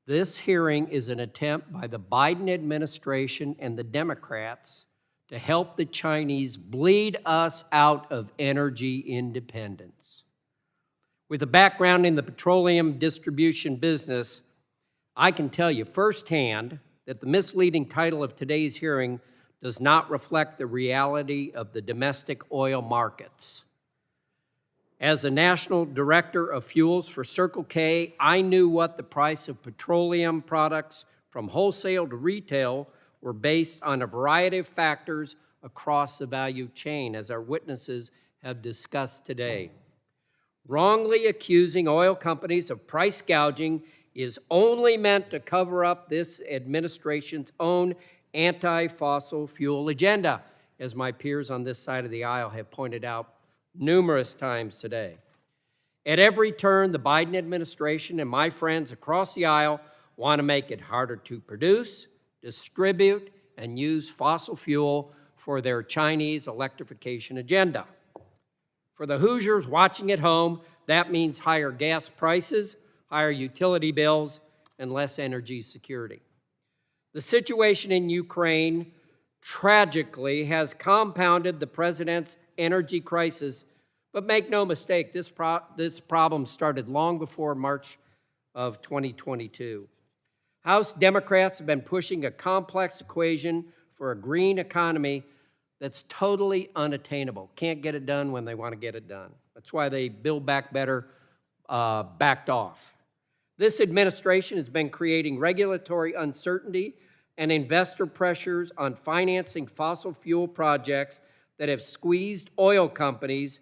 S19: this hearing is an attempt by the Biden administration and the Democrats to help the Chinese bleed us out of energy independence. With a background in the petroleum distribution business, I can tell you firsthand that the misleading title of today's hearing does not reflect the reality of the domestic oil markets. As the National Director of Fuels for Circle K, I knew what the price of petroleum products from wholesale to retail were based on a variety of factors across the value chain, as our witnesses have discussed today. Wrongly accusing oil companies of price gouging is only meant to cover up this administration's own anti-fossil fuel agenda, as my peers on this side of the aisle have pointed out numerous times today. At every turn, the Biden administration and my friends across the aisle want to make it harder to produce, distribute, and use fossil fuel for their Chinese electrification agenda. For the Hoosiers watching at home, that means higher gas prices, higher utility bills, and less energy security. The situation in Ukraine tragically has compounded the president's energy crisis, but make no mistake, this problem started long before March of 2022. House Democrats have been pushing a complex equation for a green economy that's totally unattainable. Can't get it done when they want to get it done. That's why they Build Back Better backed off. This administration has been creating regulatory uncertainty and investor pressures on financing fossil fuel projects that have squeezed oil companies,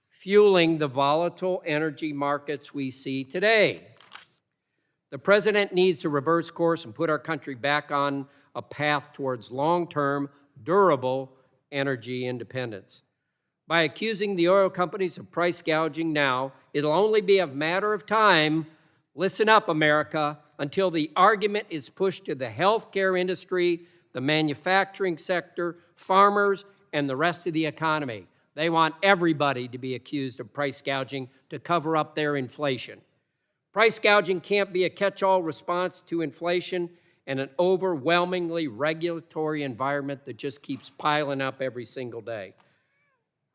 S19: fueling the volatile energy markets we see today. The president needs to reverse course and put our country back on a path towards long-term, durable energy independence. By accusing the oil companies of price gouging now, it'll only be a matter of time, listen up, America, until the argument is pushed to the healthcare industry, the manufacturing sector, farmers, and the rest of the economy. They want everybody to be accused of price gouging to cover up their inflation. Price gouging can't be a catch-all response to inflation and an overwhelmingly regulatory environment that just keeps piling up every single day.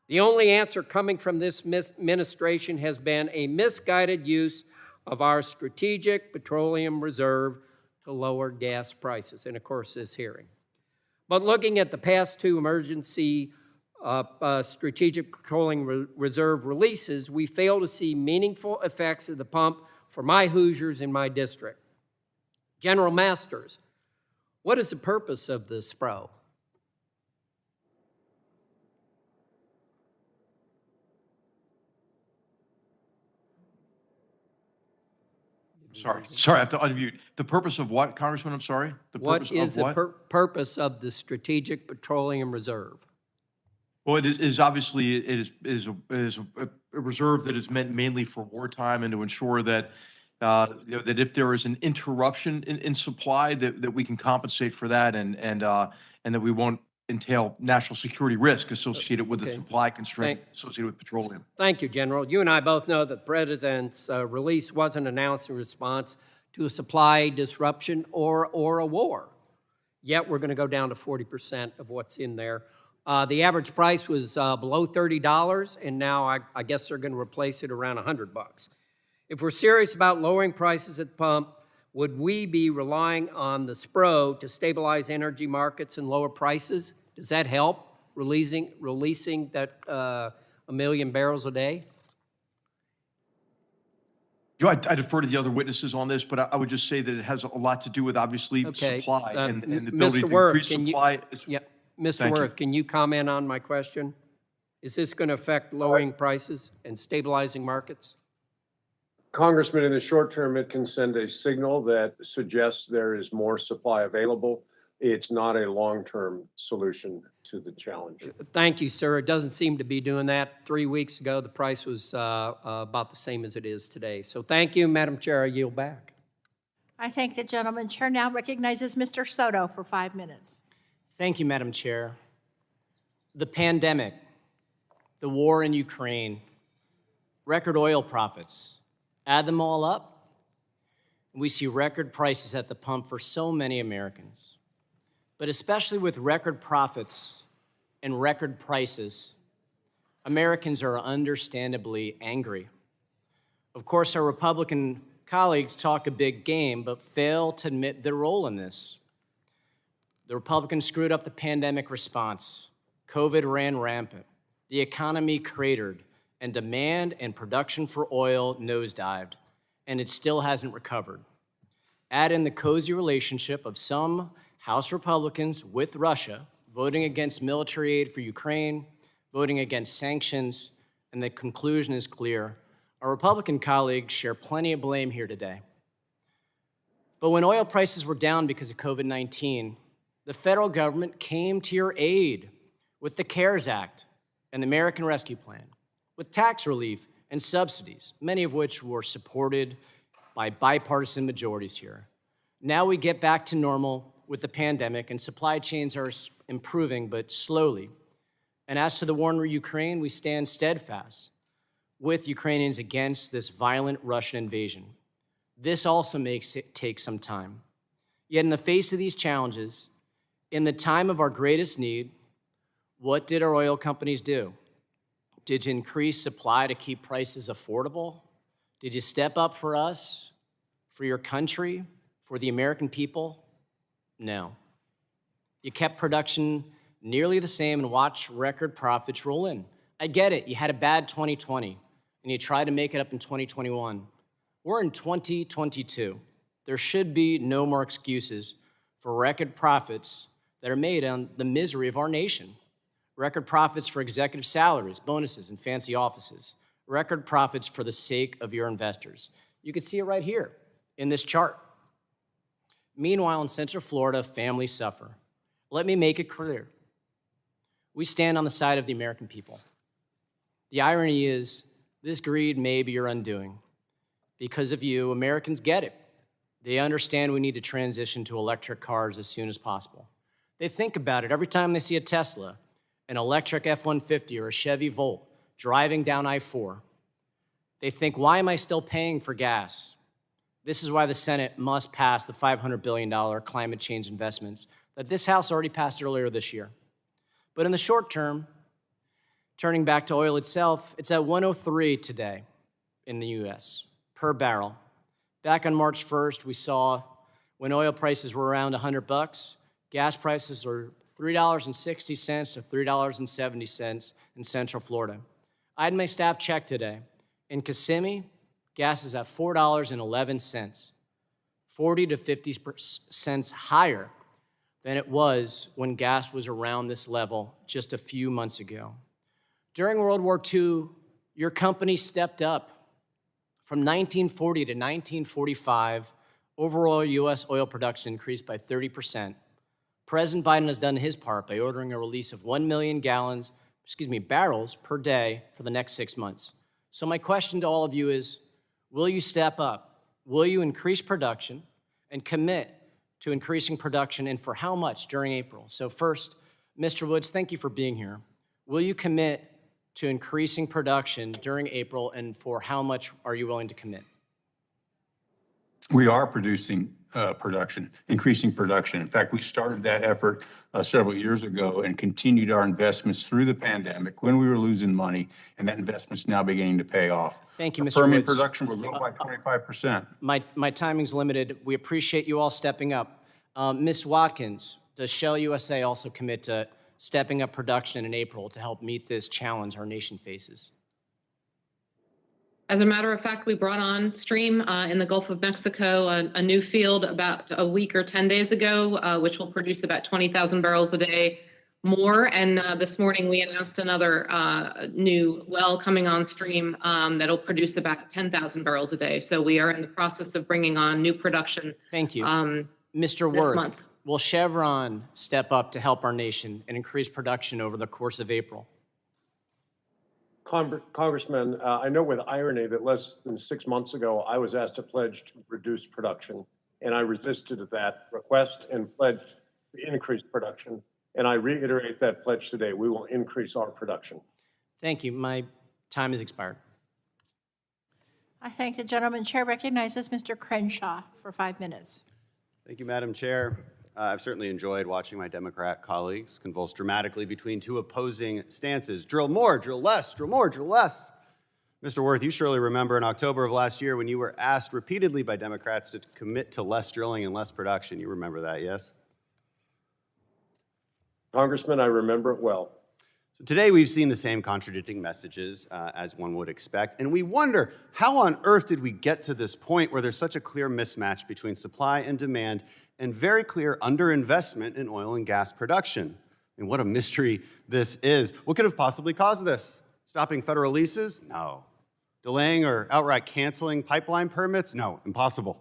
S19: The only answer coming from this administration has been a misguided use of our strategic petroleum reserve to lower gas prices, and of course this hearing. But looking at the past two emergency strategic petroleum reserve releases, we fail to see meaningful effects at the pump for my Hoosiers in my district. General Masters, what is the purpose of the SPRO?
S11: Sorry, I have to unmute. The purpose of what, Congressman? I'm sorry? The purpose
S19: What is
S11: of what?
S19: the purpose of the Strategic Petroleum Reserve?
S11: Well, it is obviously, it is a reserve that is meant mainly for wartime and to ensure that, that if there is an interruption in supply, that we can compensate for that and that we won't entail national security risk associated with the supply constraint associated with petroleum.
S19: Thank you, General. You and I both know that the President's release wasn't announced in response to a supply disruption or a war. Yet we're going to go down to 40% of what's in there. The average price was below $30, and now I guess they're going to replace it around $100. If we're serious about lowering prices at the pump, would we be relying on the SPRO to stabilize energy markets and lower prices? Does that help releasing that 1 million barrels a day?
S11: I defer to the other witnesses on this, but I would just say that it has a lot to do with obviously supply and the ability to increase supply.
S19: Mr. Wirth, can you comment on my question? Is this going to affect lowering prices and stabilizing markets?
S6: Congressman, in the short term, it can send a signal that suggests there is more supply available. It's not a long-term solution to the challenge.
S19: Thank you, sir. It doesn't seem to be doing that. 3 weeks ago, the price was about the same as it is today. So thank you, Madam Chair. I yield back.
S1: I thank the gentleman. Chair now recognizes Mr. Soto for 5 minutes.
S4: Thank you, Madam Chair. The pandemic, the war in Ukraine, record oil profits, add them all up, we see record prices at the pump for so many Americans. But especially with record profits and record prices, Americans are understandably angry. Of course, our Republican colleagues talk a big game, but fail to admit their role in this. The Republicans screwed up the pandemic response. COVID ran rampant. The economy cratered, and demand and production for oil nosedived, and it still hasn't recovered. Add in the cozy relationship of some House Republicans with Russia, voting against military aid for Ukraine, voting against sanctions, and the conclusion is clear. Our Republican colleagues share plenty of blame here today. But when oil prices were down because of COVID-19, the federal government came to your aid with the CARES Act and the American Rescue Plan, with tax relief and subsidies, many of which were supported by bipartisan majorities here. Now we get back to normal with the pandemic, and supply chains are improving, but slowly. And as to the war in Ukraine, we stand steadfast with Ukrainians against this violent Russian invasion. This also makes it take some time. Yet in the face of these challenges, in the time of our greatest need, what did our oil companies do? Did you increase supply to keep prices affordable? Did you step up for us, for your country, for the American people? No. You kept production nearly the same and watched record profits roll in. I get it, you had a bad 2020, and you tried to make it up in 2021. We're in 2022. There should be no more excuses for record profits that are made on the misery of our nation. Record profits for executive salaries, bonuses, and fancy offices. Record profits for the sake of your investors. You can see it right here in this chart. Meanwhile, in Central Florida, families suffer. Let me make it clear. We stand on the side of the American people. The irony is, this greed may be your undoing. Because of you, Americans get it. They understand we need to transition to electric cars as soon as possible. They think about it every time they see a Tesla, an electric F-150 or a Chevy Volt driving down I-4. They think, why am I still paying for gas? This is why the Senate must pass the $500 billion climate change investments that this House already passed earlier this year. But in the short term, turning back to oil itself, it's at 103 today in the US per barrel. Back on March 1st, we saw when oil prices were around $100, gas prices were $3.60 to $3.70 in Central Florida. I had my staff check today. In Kissimmee, gas is at $4.11, 40 to 50 cents higher than it was when gas was around this level just a few months ago. During World War II, your company stepped up. From 1940 to 1945, overall U.S. oil production increased by 30%. President Biden has done his part by ordering a release of 1 million barrels per day for the next 6 months. So my question to all of you is, will you step up? Will you increase production and commit to increasing production, and for how much during April? So first, Mr. Woods, thank you for being here. Will you commit to increasing production during April, and for how much are you willing to commit?
S8: We are increasing production. In fact, we started that effort several years ago and continued our investments through the pandemic when we were losing money, and that investment's now beginning to pay off.
S4: Thank you, Mr.
S8: Permian
S4: Woods.
S8: production will grow by 25%.
S4: My timing's limited. We appreciate you all stepping up. Ms. Watkins, does Shell USA also commit to stepping up production in April to help meet this challenge our nation faces?
S10: As a matter of fact, we brought on stream in the Gulf of Mexico a new field about a week or 10 days ago, which will produce about 20,000 barrels a day more. And this morning we announced another new well coming on stream that'll produce about 10,000 barrels a day. So we are in the process of bringing on new production.
S4: Thank you.
S10: This
S4: Mr. Wirth,
S10: month.
S4: will Chevron step up to help our nation and increase production over the course of April?
S6: Congressman, I know with irony that less than 6 months ago, I was asked to pledge to reduce production, and I resisted that request and pledged to increase production. And I reiterate that pledge today. We will increase our production.
S4: Thank you. My time has expired.
S1: I thank the gentleman. Chair recognizes Mr. Crenshaw for 5 minutes.
S9: Thank you, Madam Chair. I've certainly enjoyed watching my Democrat colleagues convulse dramatically between two opposing stances. Drill more, drill less, drill more, drill less. Mr. Wirth, you surely remember in October of last year when you were asked repeatedly by Democrats to commit to less drilling and less production. You remember that, yes?
S6: Congressman, I remember it well.
S9: So today we've seen the same contradicting messages as one would expect, and we wonder how on earth did we get to this point where there's such a clear mismatch between supply and demand and very clear underinvestment in oil and gas production. And what a mystery this is. What could have possibly caused this? Stopping federal leases? No. Delaying or outright canceling pipeline permits? No, impossible.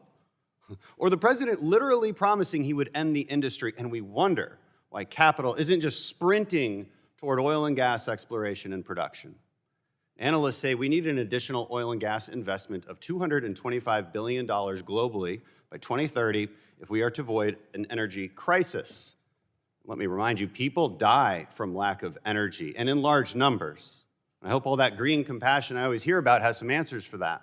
S9: Or the president literally promising he would end the industry, and we wonder why capital isn't just sprinting toward oil and gas exploration and production. Analysts say we need an additional oil and gas investment of $225 billion globally by 2030 if we are to avoid an energy crisis. Let me remind you, people die from lack of energy, and in large numbers. I hope all that green compassion I always hear about has some answers for that.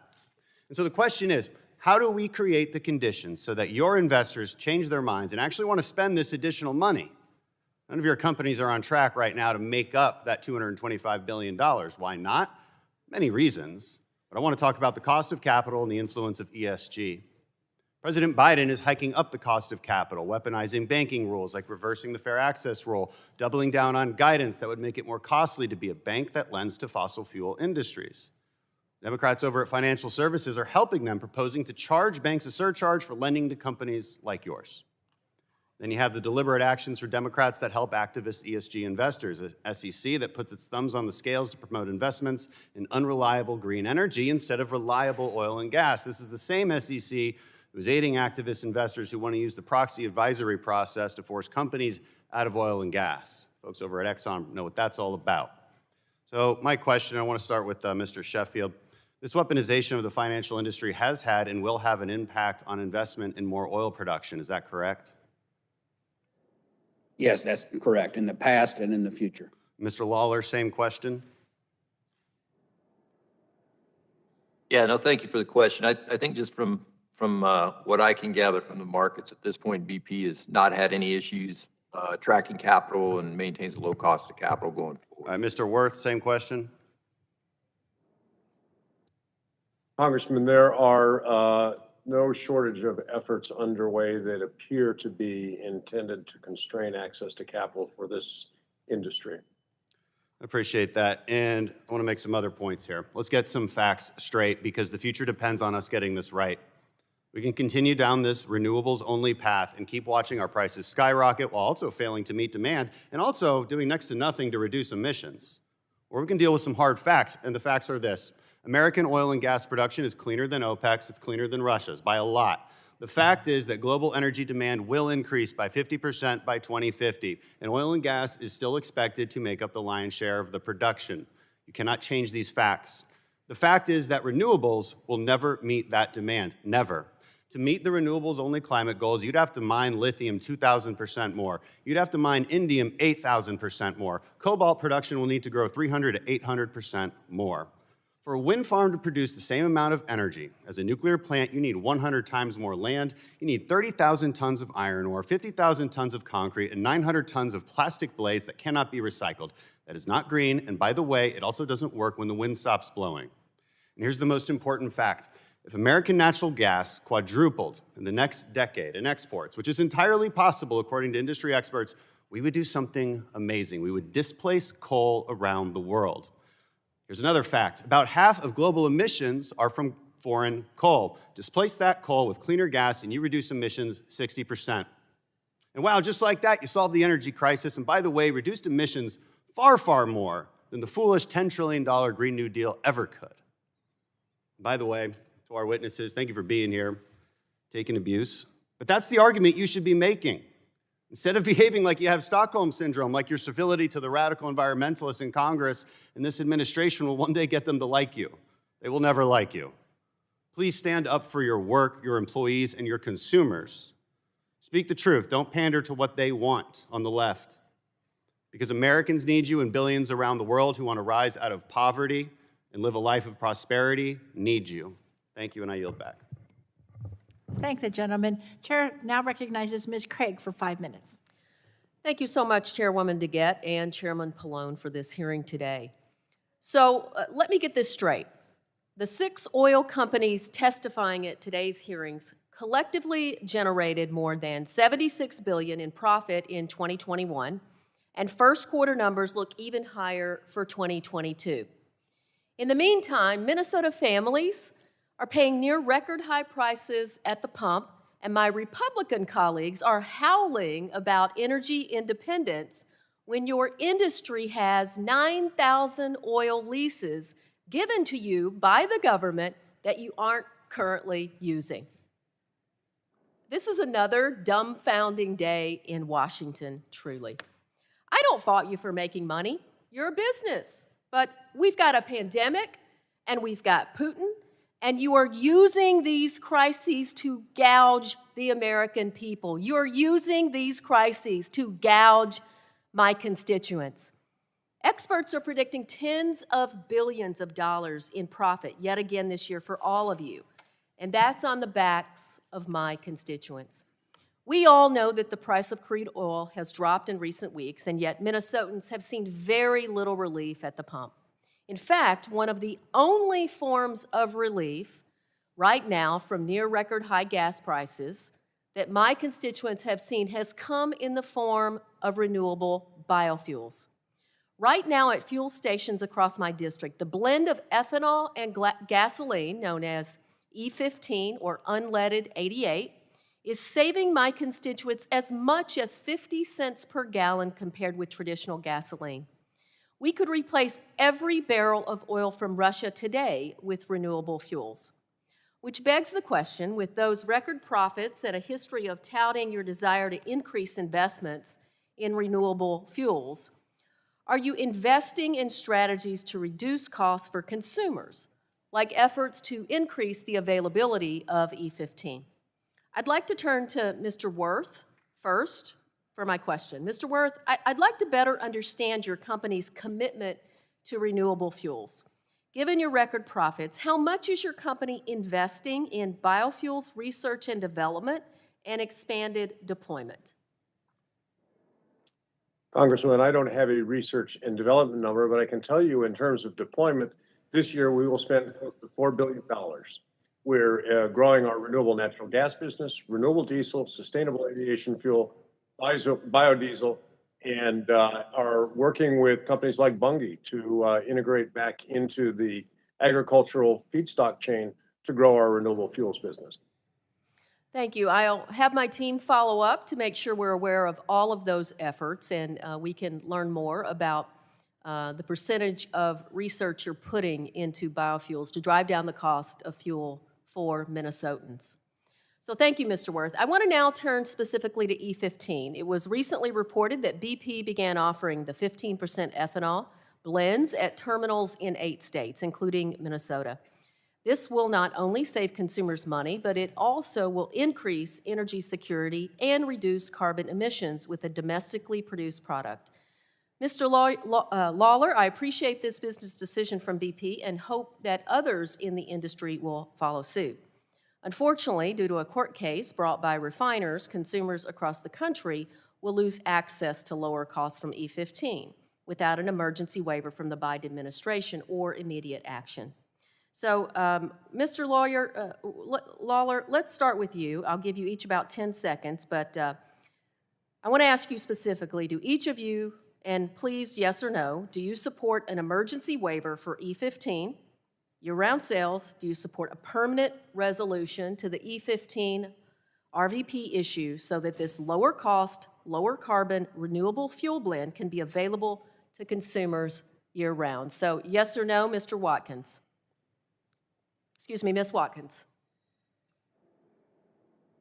S9: And so the question is, how do we create the conditions so that your investors change their minds and actually want to spend this additional money? None of your companies are on track right now to make up that $225 billion. Why not? Many reasons, but I want to talk about the cost of capital and the influence of ESG. President Biden is hiking up the cost of capital, weaponizing banking rules like reversing the fair access rule, doubling down on guidance that would make it more costly to be a bank that lends to fossil fuel industries. Democrats over at Financial Services are helping them, proposing to charge banks a surcharge for lending to companies like yours. Then you have the deliberate actions for Democrats that help activist ESG investors, a SEC that puts its thumbs on the scales to promote investments in unreliable green energy instead of reliable oil and gas. This is the same SEC who's aiding activist investors who want to use the proxy advisory process to force companies out of oil and gas. Folks over at Exxon know what that's all about. So my question, I want to start with Mr. Sheffield. This weaponization of the financial industry has had and will have an impact on investment in more oil production. Is that correct?
S12: Yes, that's correct, in the past and in the future.
S9: Mr. Lawler, same question.
S5: Yeah, no, thank you for the question. I think just from what I can gather from the markets at this point, BP has not had any issues attracting capital and maintains a low cost of capital going forward.
S9: Mr. Wirth, same question.
S6: Congressman, there are no shortage of efforts underway that appear to be intended to constrain access to capital for this industry.
S9: I appreciate that. And I want to make some other points here. Let's get some facts straight because the future depends on us getting this right. We can continue down this renewables-only path and keep watching our prices skyrocket while also failing to meet demand and also doing next to nothing to reduce emissions. Or we can deal with some hard facts, and the facts are this. American oil and gas production is cleaner than OPEC's, it's cleaner than Russia's by a lot. The fact is that global energy demand will increase by 50% by 2050, and oil and gas is still expected to make up the lion's share of the production. You cannot change these facts. The fact is that renewables will never meet that demand, never. To meet the renewables-only climate goals, you'd have to mine lithium 2,000% more. You'd have to mine indium 8,000% more. Cobalt production will need to grow 300 to 800% more. For a wind farm to produce the same amount of energy as a nuclear plant, you need 100 times more land. You need 30,000 tons of iron ore, 50,000 tons of concrete, and 900 tons of plastic blades that cannot be recycled. That is not green, and by the way, it also doesn't work when the wind stops blowing. And here's the most important fact. If American natural gas quadrupled in the next decade in exports, which is entirely possible according to industry experts, we would do something amazing. We would displace coal around the world. Here's another fact. About half of global emissions are from foreign coal. Displace that coal with cleaner gas and you reduce emissions 60%. And wow, just like that, you solve the energy crisis. And by the way, reduced emissions far, far more than the foolish $10 trillion Green New Deal ever could. By the way, to our witnesses, thank you for being here, taking abuse. But that's the argument you should be making. Instead of behaving like you have Stockholm Syndrome, like your civility to the radical environmentalists in Congress and this administration will one day get them to like you. They will never like you. Please stand up for your work, your employees, and your consumers. Speak the truth. Don't pander to what they want on the left. Because Americans need you and billions around the world who want to rise out of poverty and live a life of prosperity need you. Thank you, and I yield back.
S1: Thank the gentleman. Chair now recognizes Ms. Craig for 5 minutes.
S13: Thank you so much, Chairwoman DeGette and Chairman Pallone, for this hearing today. So let me get this straight. The 6 oil companies testifying at today's hearings collectively generated more than $76 billion in profit in 2021, and first quarter numbers look even higher for 2022. In the meantime, Minnesota families are paying near record high prices at the pump, and my Republican colleagues are howling about energy independence when your industry has 9,000 oil leases given to you by the government that you aren't currently using. This is another dumbfounding day in Washington, truly. I don't fault you for making money. You're a business. But we've got a pandemic, and we've got Putin, and you are using these crises to gouge the American people. You're using these crises to gouge my constituents. Experts are predicting tens of billions of dollars in profit yet again this year for all of you, and that's on the backs of my constituents. We all know that the price of crude oil has dropped in recent weeks, and yet Minnesotans have seen very little relief at the pump. In fact, one of the only forms of relief right now from near record high gas prices that my constituents have seen has come in the form of renewable biofuels. Right now at fuel stations across my district, the blend of ethanol and gasoline, known as E15 or unleaded 88, is saving my constituents as much as 50 cents per gallon compared with traditional gasoline. We could replace every barrel of oil from Russia today with renewable fuels. Which begs the question, with those record profits and a history of touting your desire to increase investments in renewable fuels, are you investing in strategies to reduce costs for consumers, like efforts to increase the availability of E15? I'd like to turn to Mr. Wirth first for my question. Mr. Wirth, I'd like to better understand your company's commitment to renewable fuels. Given your record profits, how much is your company investing in biofuels research and development and expanded deployment?
S6: Congressman, I don't have a research and development number, but I can tell you in terms of deployment, this year we will spend close to $4 billion. We're growing our renewable natural gas business, renewable diesel, sustainable aviation fuel, biodiesel, and are working with companies like Bunge to integrate back into the agricultural feedstock chain to grow our renewable fuels business.
S13: Thank you. I'll have my team follow up to make sure we're aware of all of those efforts, and we can learn more about the percentage of research you're putting into biofuels to drive down the cost of fuel for Minnesotans. So thank you, Mr. Wirth. I want to now turn specifically to E15. It was recently reported that BP began offering the 15% ethanol blends at terminals in 8 states, including Minnesota. This will not only save consumers money, but it also will increase energy security and reduce carbon emissions with a domestically produced product. Mr. Lawler, I appreciate this business decision from BP and hope that others in the industry will follow suit. Unfortunately, due to a court case brought by refiners, consumers across the country will lose access to lower costs from E15 without an emergency waiver from the Biden administration or immediate action. So, Mr. Lawler, let's start with you. I'll give you each about 10 seconds, but I want to ask you specifically, do each of you, and please, yes or no, do you support an emergency waiver for E15, year-round sales? Do you support a permanent resolution to the E15 RVP issue so that this lower cost, lower carbon, renewable fuel blend can be available to consumers year-round? So, yes or no, Mr. Watkins? Excuse me, Ms. Watkins.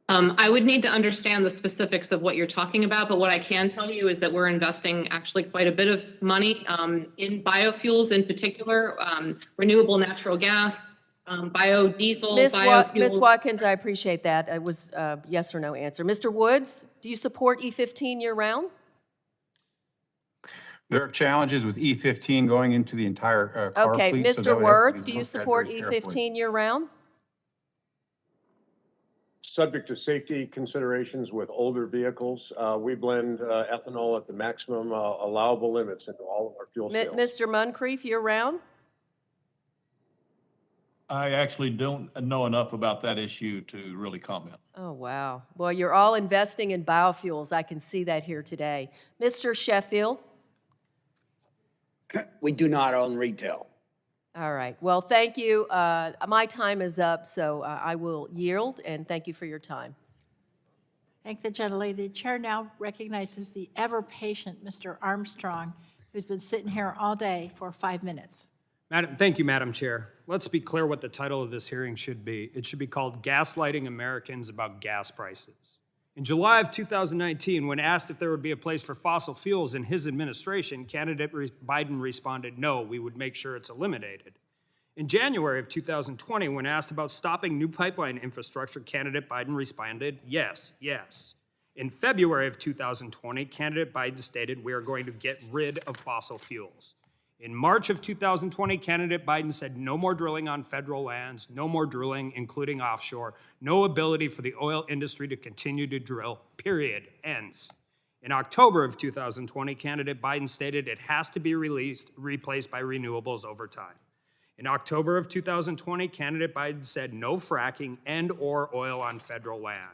S10: I would need to understand the specifics of what you're talking about, but what I can tell you is that we're investing actually quite a bit of money in biofuels in particular, renewable natural gas, biodiesel,
S13: Ms.
S10: biofuels.
S13: Watkins, I appreciate that. It was a yes or no answer. Mr. Woods, do you support E15 year-round?
S8: There are challenges with E15 going into the entire car
S13: Okay,
S8: fleet. so that
S13: Mr.
S8: would have to
S13: Wirth,
S8: be
S13: do you
S8: looked at
S13: support
S8: very carefully.
S13: E15 year-round?
S6: Subject to safety considerations with older vehicles, we blend ethanol at the maximum allowable limits into all of our fuel sales.
S13: Mr. Muncrief, year-round?
S7: I actually don't know enough about that issue to really comment.
S13: Oh, wow. Well, you're all investing in biofuels. I can see that here today. Mr. Sheffield?
S12: We do not own retail.
S13: All right. Well, thank you. My time is up, so I will yield, and thank you for your time.
S1: Thank the gentlelady. The chair now recognizes the ever-patient Mr. Armstrong, who's been sitting here all day for 5 minutes.
S14: Thank you, Madam Chair. Let's be clear what the title of this hearing should be. It should be called Gaslighting Americans About Gas Prices. In July of 2019, when asked if there would be a place for fossil fuels in his administration, candidate Biden responded, no, we would make sure it's eliminated. In January of 2020, when asked about stopping new pipeline infrastructure, candidate Biden responded, yes, yes. In February of 2020, candidate Biden stated, we are going to get rid of fossil fuels. In March of 2020, candidate Biden said no more drilling on federal lands, no more drilling, including offshore, no ability for the oil industry to continue to drill, period, ends. In October of 2020, candidate Biden stated it has to be replaced by renewables over time. In October of 2020, candidate Biden said no fracking and or oil on federal land.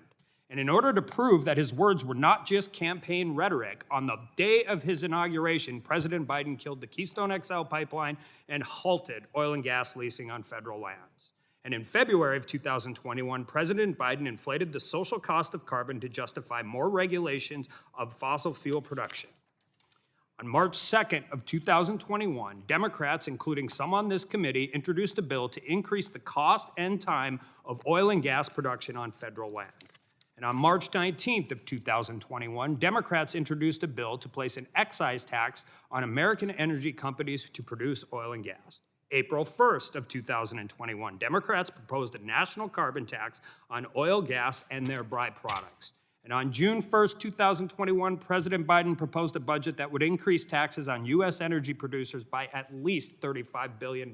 S14: And in order to prove that his words were not just campaign rhetoric, on the day of his inauguration, President Biden killed the Keystone XL pipeline and halted oil and gas leasing on federal lands. And in February of 2021, President Biden inflated the social cost of carbon to justify more regulations of fossil fuel production. On March 2nd of 2021, Democrats, including some on this committee, introduced a bill to increase the cost and time of oil and gas production on federal land. And on March 19th of 2021, Democrats introduced a bill to place an excise tax on American energy companies to produce oil and gas. April 1st of 2021, Democrats proposed a national carbon tax on oil, gas, and their byproducts. And on June 1st, 2021, President Biden proposed a budget that would increase taxes on U.S. energy producers by at least $35 billion.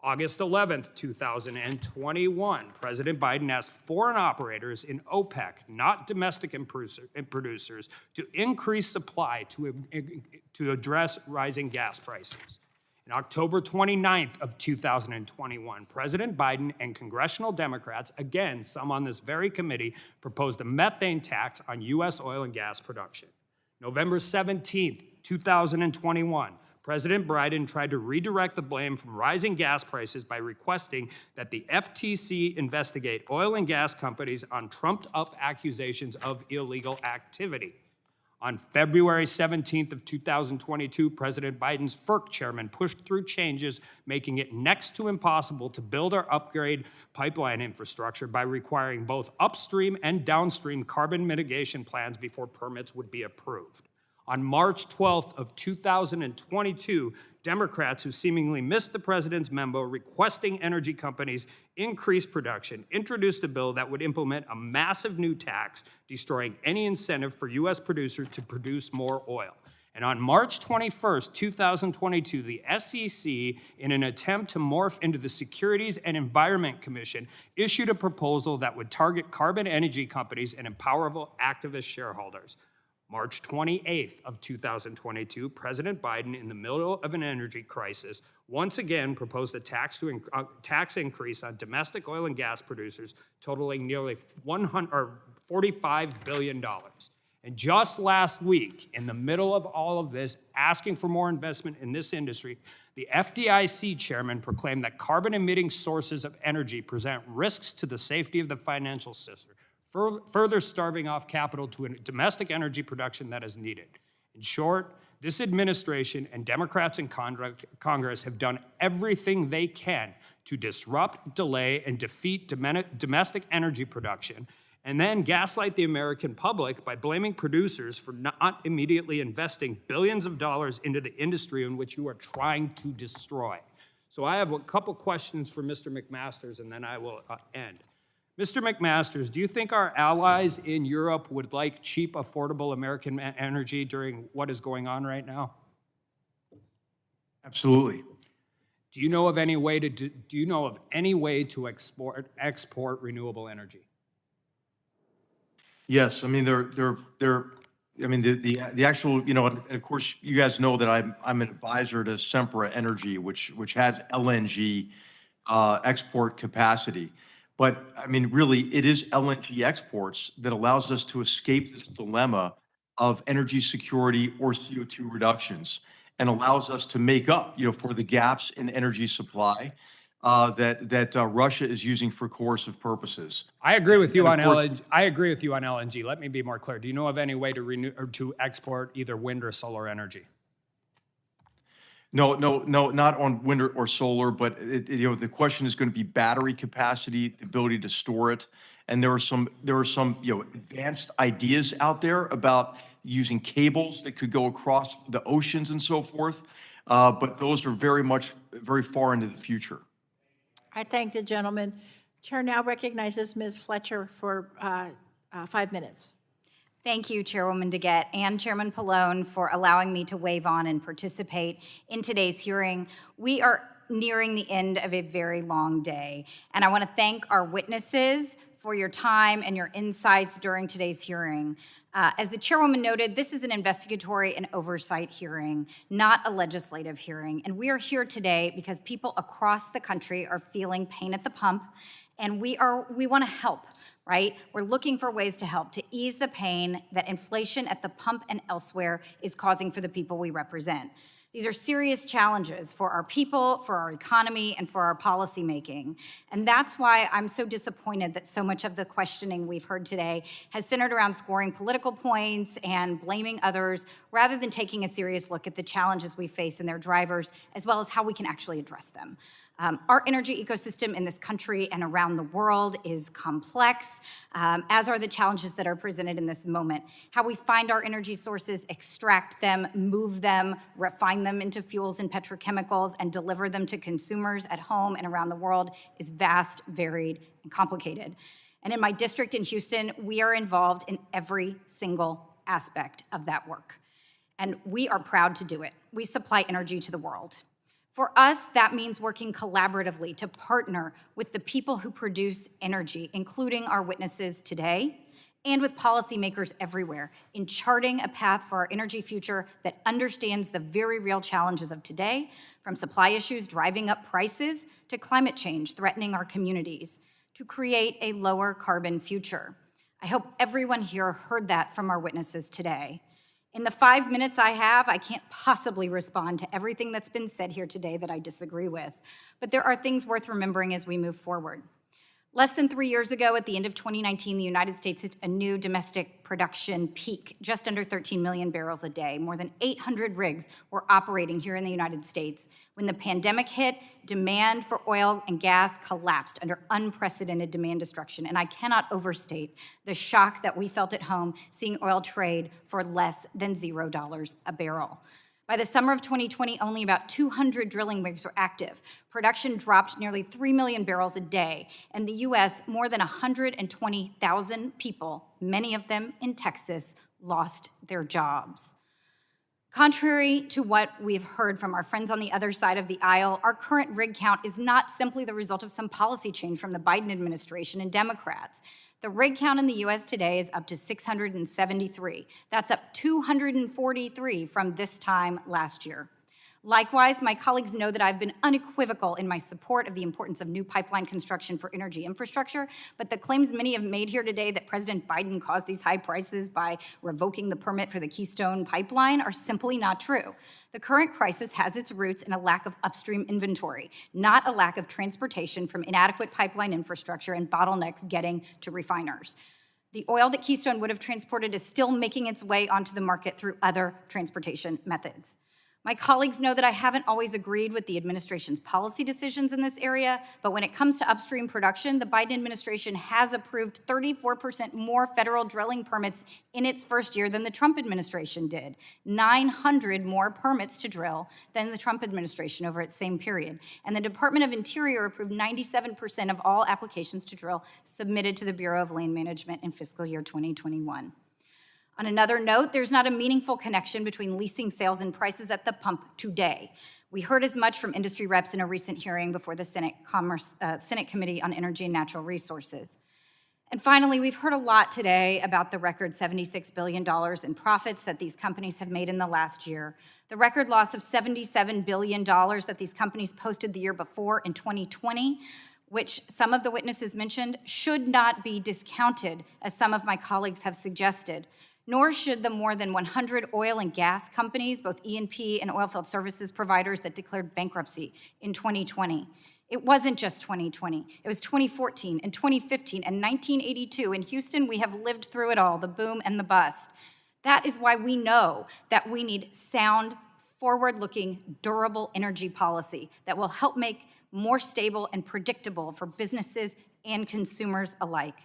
S14: August 11th, 2021, President Biden asked foreign operators in OPEC, not domestic producers, to increase supply to address rising gas prices. On October 29th of 2021, President Biden and congressional Democrats, again, some on this very committee, proposed a methane tax on U.S. oil and gas production. November 17th, 2021, President Biden tried to redirect the blame from rising gas prices by requesting that the FTC investigate oil and gas companies on trumped-up accusations of illegal activity. On February 17th of 2022, President Biden's FERC chairman pushed through changes making it next to impossible to build or upgrade pipeline infrastructure by requiring both upstream and downstream carbon mitigation plans before permits would be approved. On March 12th of 2022, Democrats who seemingly missed the president's memo requesting energy companies increase production introduced a bill that would implement a massive new tax, destroying any incentive for U.S. producers to produce more oil. And on March 21st, 2022, the SEC, in an attempt to morph into the Securities and Environment Commission, issued a proposal that would target carbon energy companies and empower activist shareholders. March 28th of 2022, President Biden, in the middle of an energy crisis, once again proposed a tax increase on domestic oil and gas producers totaling nearly $45 billion. And just last week, in the middle of all of this, asking for more investment in this industry, the FDIC chairman proclaimed that carbon-emitting sources of energy present risks to the safety of the financial system, further starving off capital to a domestic energy production that is needed. In short, This administration and Democrats in Congress have done everything they can to disrupt, delay, and defeat domestic energy production, and then gaslight the American public by blaming producers for not immediately investing billions of dollars into the industry in which you are trying to destroy. So I have a couple questions for Mr. McMasters, and then I will end. Mr. McMasters, do you think our allies in Europe would like cheap, affordable American energy during what is going on right now?
S11: Absolutely.
S14: Do you know of any way to export renewable energy?
S11: Yes, I mean the actual, you know, and of course you guys know that I'm an advisor to Sempra Energy, which has LNG export capacity. But I mean, really, it is LNG exports that allows us to escape this dilemma of energy security or CO2 reductions, and allows us to make up, you know, for the gaps in energy supply that Russia is using for coercive purposes.
S14: I agree with you on
S11: And of course-
S14: LNG. I agree with you on LNG. Let me be more clear. Do you know of any way to export either wind or solar energy?
S11: No, not on wind or solar, but you know, the question is going to be battery capacity, the ability to store it. And there are some, you know, advanced ideas out there about using cables that could go across the oceans and so forth. But those are very far into the future.
S1: I thank the gentleman. Chair now recognizes Ms. Fletcher for 5 minutes.
S15: Thank you, Chairwoman DeGette and Chairman Pallone, for allowing me to wave on and participate in today's hearing. We are nearing the end of a very long day, and I want to thank our witnesses for your time and your insights during today's hearing. As the Chairwoman noted, this is an investigatory and oversight hearing, not a legislative hearing. And we are here today because people across the country are feeling pain at the pump, and we want to help, right? We're looking for ways to help, to ease the pain that inflation at the pump and elsewhere is causing for the people we represent. These are serious challenges for our people, for our economy, and for our policymaking. And that's why I'm so disappointed that so much of the questioning we've heard today has centered around scoring political points and blaming others, rather than taking a serious look at the challenges we face and their drivers, as well as how we can actually address them. Our energy ecosystem in this country and around the world is complex, as are the challenges that are presented in this moment. How we find our energy sources, extract them, move them, refine them into fuels and petrochemicals, and deliver them to consumers at home and around the world is vast, varied, and complicated. And in my district in Houston, we are involved in every single aspect of that work. And we are proud to do it. We supply energy to the world. For us, that means working collaboratively to partner with the people who produce energy, including our witnesses today, and with policymakers everywhere, in charting a path for our energy future that understands the very real challenges of today, from supply issues driving up prices to climate change threatening our communities, to create a lower carbon future. I hope everyone here heard that from our witnesses today. In the 5 minutes I have, I can't possibly respond to everything that's been said here today that I disagree with, but there are things worth remembering as we move forward. Less than 3 years ago, at the end of 2019, the United States hit a new domestic production peak, just under 13 million barrels a day. More than 800 rigs were operating here in the United States. When the pandemic hit, demand for oil and gas collapsed under unprecedented demand destruction. And I cannot overstate the shock that we felt at home seeing oil trade for less than $0 a barrel. By the summer of 2020, only about 200 drilling rigs were active. Production dropped nearly 3 million barrels a day. In the U.S., more than 120,000 people, many of them in Texas, lost their jobs. Contrary to what we've heard from our friends on the other side of the aisle, our current rig count is not simply the result of some policy change from the Biden administration and Democrats. The rig count in the U.S. today is up to 673. That's up 243 from this time last year. Likewise, my colleagues know that I've been unequivocal in my support of the importance of new pipeline construction for energy infrastructure, but the claims many have made here today that President Biden caused these high prices by revoking the permit for the Keystone pipeline are simply not true. The current crisis has its roots in a lack of upstream inventory, not a lack of transportation from inadequate pipeline infrastructure and bottlenecks getting to refiners. The oil that Keystone would have transported is still making its way onto the market through other transportation methods. My colleagues know that I haven't always agreed with the administration's policy decisions in this area, but when it comes to upstream production, the Biden administration has approved 34% more federal drilling permits in its first year than the Trump administration did. 900 more permits to drill than the Trump administration over its same period. And the Department of Interior approved 97% of all applications to drill submitted to the Bureau of Land Management in fiscal year 2021. On another note, there's not a meaningful connection between leasing sales and prices at the pump today. We heard as much from industry reps in a recent hearing before the Senate Committee on Energy and Natural Resources. And finally, we've heard a lot today about the record $76 billion in profits that these companies have made in the last year, the record loss of $77 billion that these companies posted the year before in 2020, which some of the witnesses mentioned should not be discounted, as some of my colleagues have suggested. Nor should the more than 100 oil and gas companies, both E&P and oilfield services providers, that declared bankruptcy in 2020. It wasn't just 2020. It was 2014 and 2015 and 1982. In Houston, we have lived through it all, the boom and the bust. That is why we know that we need sound, forward-looking, durable energy policy that will help make more stable and predictable for businesses and consumers alike.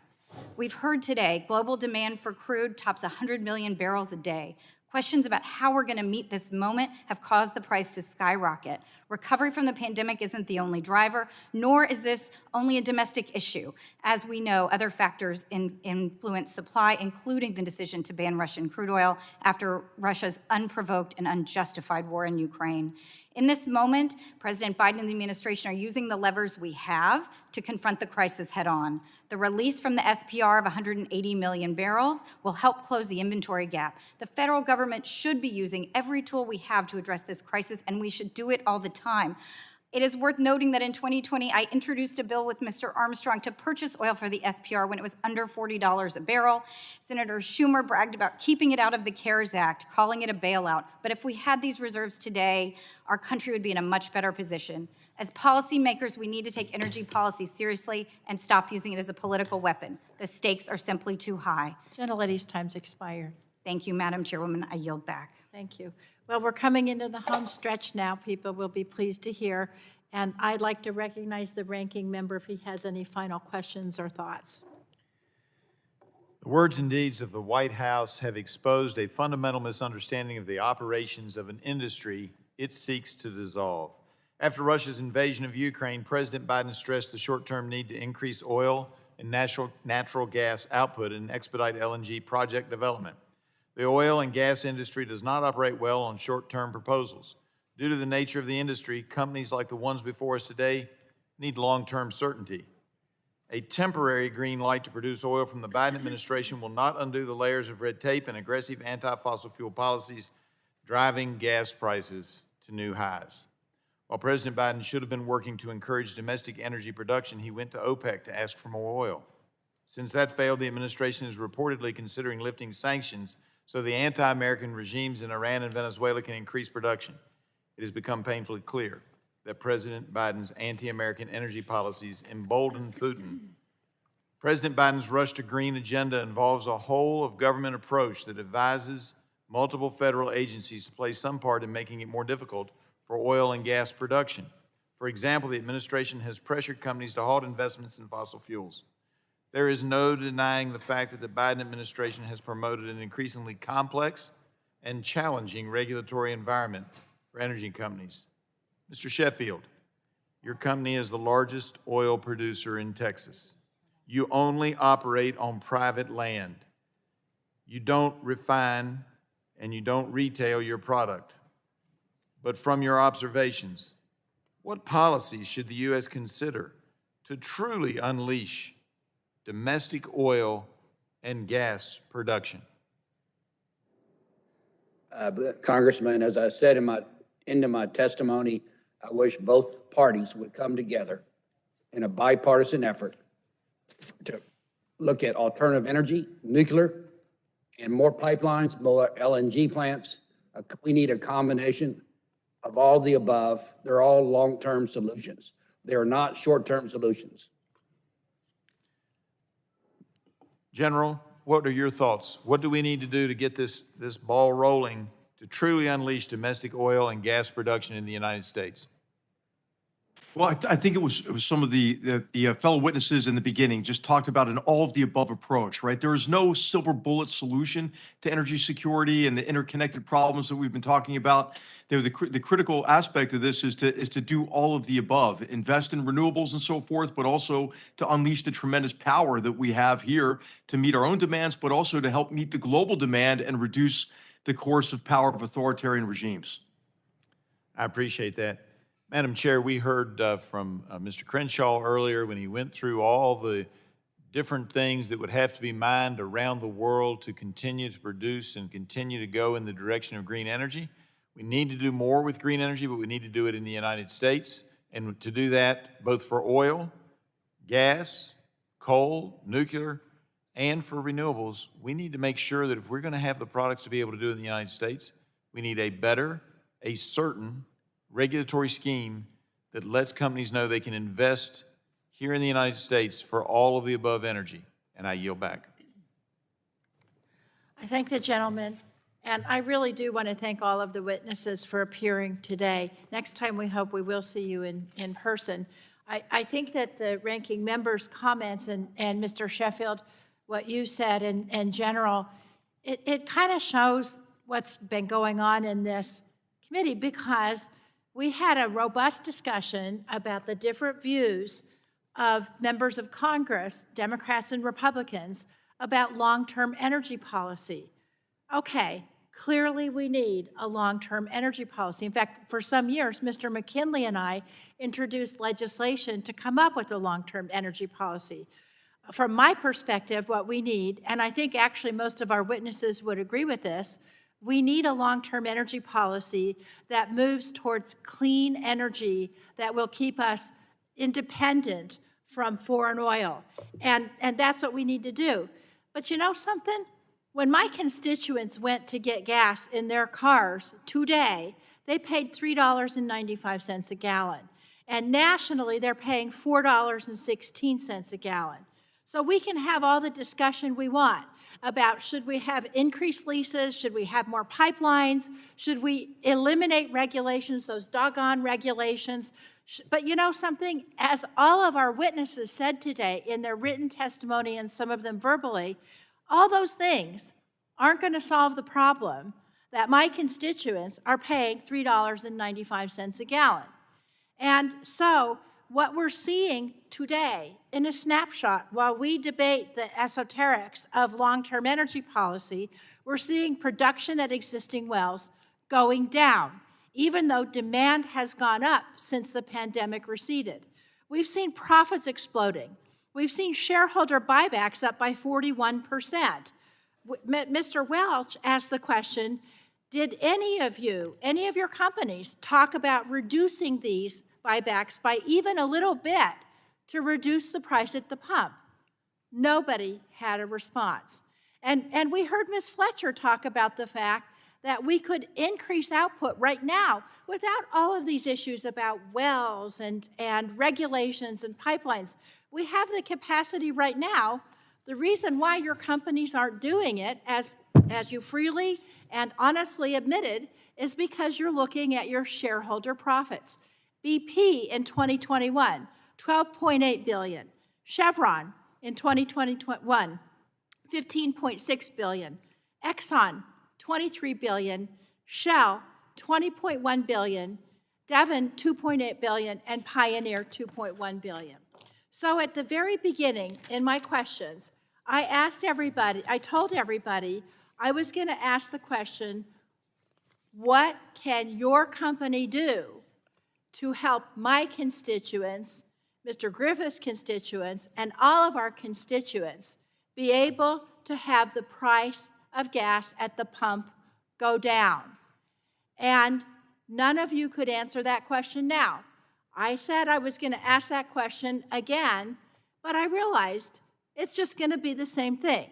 S15: We've heard today global demand for crude tops 100 million barrels a day. Questions about how we're going to meet this moment have caused the price to skyrocket. Recovery from the pandemic isn't the only driver, nor is this only a domestic issue. As we know, other factors influence supply, including the decision to ban Russian crude oil after Russia's unprovoked and unjustified war in Ukraine. In this moment, President Biden and the administration are using the levers we have to confront the crisis head on. The release from the SPR of 180 million barrels will help close the inventory gap. The federal government should be using every tool we have to address this crisis, and we should do it all the time. It is worth noting that in 2020, I introduced a bill with Mr. Armstrong to purchase oil for the SPR when it was under $40 a barrel. Senator Schumer bragged about keeping it out of the CARES Act, calling it a bailout. But if we had these reserves today, our country would be in a much better position. As policymakers, we need to take energy policy seriously and stop using it as a political weapon. The stakes are simply too high.
S1: Gentlelady's time's expired.
S15: Thank you, Madam Chairwoman. I yield back.
S1: Thank you. Well, we're coming into the home stretch now, people will be pleased to hear. And I'd like to recognize the ranking member if he has any final questions or thoughts.
S16: The words and deeds of the White House have exposed a fundamental misunderstanding of the operations of an industry it seeks to dissolve. After Russia's invasion of Ukraine, President Biden stressed the short-term need to increase oil and natural gas output and expedite LNG project development. The oil and gas industry does not operate well on short-term proposals. Due to the nature of the industry, companies like the ones before us today need long-term certainty. A temporary green light to produce oil from the Biden administration will not undo the layers of red tape and aggressive anti-fossil fuel policies driving gas prices to new highs. While President Biden should have been working to encourage domestic energy production, he went to OPEC to ask for more oil. Since that failed, the administration is reportedly considering lifting sanctions so the anti-American regimes in Iran and Venezuela can increase production. It has become painfully clear that President Biden's anti-American energy policies embolden Putin. President Biden's rush to green agenda involves a whole-of-government approach that advises multiple federal agencies to play some part in making it more difficult for oil and gas production. For example, the administration has pressured companies to halt investments in fossil fuels. There is no denying the fact that the Biden administration has promoted an increasingly complex and challenging regulatory environment for energy companies. Mr. Sheffield, your company is the largest oil producer in Texas. You only operate on private land. You don't refine and you don't retail your product. But from your observations, what policies should the U.S. consider to truly unleash domestic oil and gas production?
S12: Congressman, as I said in my testimony, I wish both parties would come together in a bipartisan effort to look at alternative energy, nuclear, and more pipelines, more LNG plants. We need a combination of all the above. They're all long-term solutions. They are not short-term solutions.
S16: General, what are your thoughts? What do we need to do to get this ball rolling to truly unleash domestic oil and gas production in the United States?
S11: Well, I think it was some of the fellow witnesses in the beginning just talked about an all of the above approach, right? There is no silver bullet solution to energy security and the interconnected problems that we've been talking about. The critical aspect of this is to do all of the above, invest in renewables and so forth, but also to unleash the tremendous power that we have here to meet our own demands, but also to help meet the global demand and reduce the coercive power of authoritarian regimes.
S16: I appreciate that. Madam Chair, we heard from Mr. Crenshaw earlier when he went through all the different things that would have to be mined around the world to continue to produce and continue to go in the direction of green energy. We need to do more with green energy, but we need to do it in the United States. And to do that, both for oil, gas, coal, nuclear, and for renewables, we need to make sure that if we're going to have the products to be able to do it in the United States, we need a better, a certain regulatory scheme that lets companies know they can invest here in the United States for all of the above energy. And I yield back.
S1: I thank the gentleman, and I really do want to thank all of the witnesses for appearing today. Next time, we hope we will see you in person. I think that the ranking member's comments and Mr. Sheffield, what you said in general, it kind of shows what's been going on in this committee, because we had a robust discussion about the different views of members of Congress, Democrats and Republicans, about long-term energy policy. Okay, clearly we need a long-term energy policy. In fact, for some years, Mr. McKinley and I introduced legislation to come up with a long-term energy policy. From my perspective, what we need, and I think actually most of our witnesses would agree with this, we need a long-term energy policy that moves towards clean energy that will keep us independent from foreign oil. And that's what we need to do. But you know something? When my constituents went to get gas in their cars today, they paid $3.95 a gallon. And nationally, they're paying $4.16 a gallon. So we can have all the discussion we want about should we have increased leases, should we have more pipelines, should we eliminate regulations, those doggone regulations. But you know something? As all of our witnesses said today in their written testimony and some of them verbally, all those things aren't going to solve the problem that my constituents are paying $3.95 a gallon. And so what we're seeing today in a snapshot, while we debate the esoterics of long-term energy policy, we're seeing production at existing wells going down, even though demand has gone up since the pandemic receded. We've seen profits exploding. We've seen shareholder buybacks up by 41%. Mr. Welch asked the question, did any of your companies talk about reducing these buybacks by even a little bit to reduce the price at the pump? Nobody had a response. And we heard Ms. Fletcher talk about the fact that we could increase output right now without all of these issues about wells and regulations and pipelines. We have the capacity right now. The reason why your companies aren't doing it, as you freely and honestly admitted, is because you're looking at your shareholder profits. BP in 2021, $12.8 billion. Chevron in 2021, $15.6 billion. Exxon, $23 billion. Shell, $20.1 billion. Devon, $2.8 billion. And Pioneer, $2.1 billion. So at the very beginning in my questions, I told everybody I was going to ask the question, what can your company do to help my constituents, Mr. Griffith's constituents, and all of our constituents be able to have the price of gas at the pump go down? And none of you could answer that question now. I said I was going to ask that question again, but I realized it's just going to be the same thing.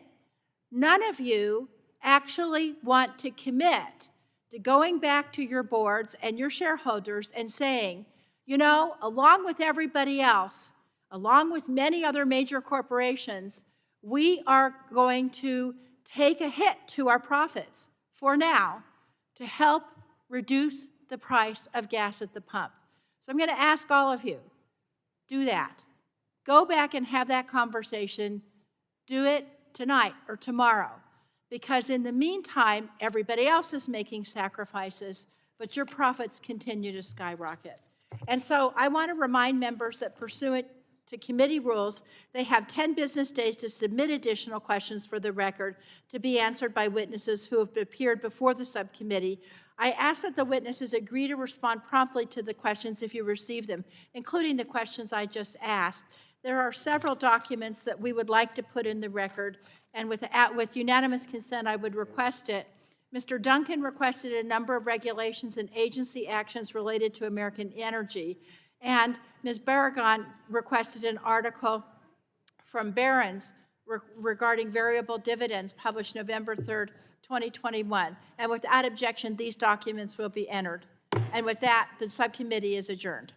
S1: None of you actually want to commit to going back to your boards and your shareholders and saying, you know, along with everybody else, along with many other major corporations, we are going to take a hit to our profits for now to help reduce the price of gas at the pump. So I'm going to ask all of you, do that. Go back and have that conversation. Do it tonight or tomorrow. Because in the meantime, everybody else is making sacrifices, but your profits continue to skyrocket. And so I want to remind members that pursuant to committee rules, they have 10 business days to submit additional questions for the record to be answered by witnesses who have appeared before the subcommittee. I ask that the witnesses agree to respond promptly to the questions if you receive them, including the questions I just asked. There are several documents that we would like to put in the record, and with unanimous consent, I would request it. Mr. Duncan requested a number of regulations and agency actions related to American energy, and Ms. Barragan requested an article from Barron's regarding variable dividends published November 3rd, 2021. And without objection, these documents will be entered. And with that, the subcommittee is adjourned.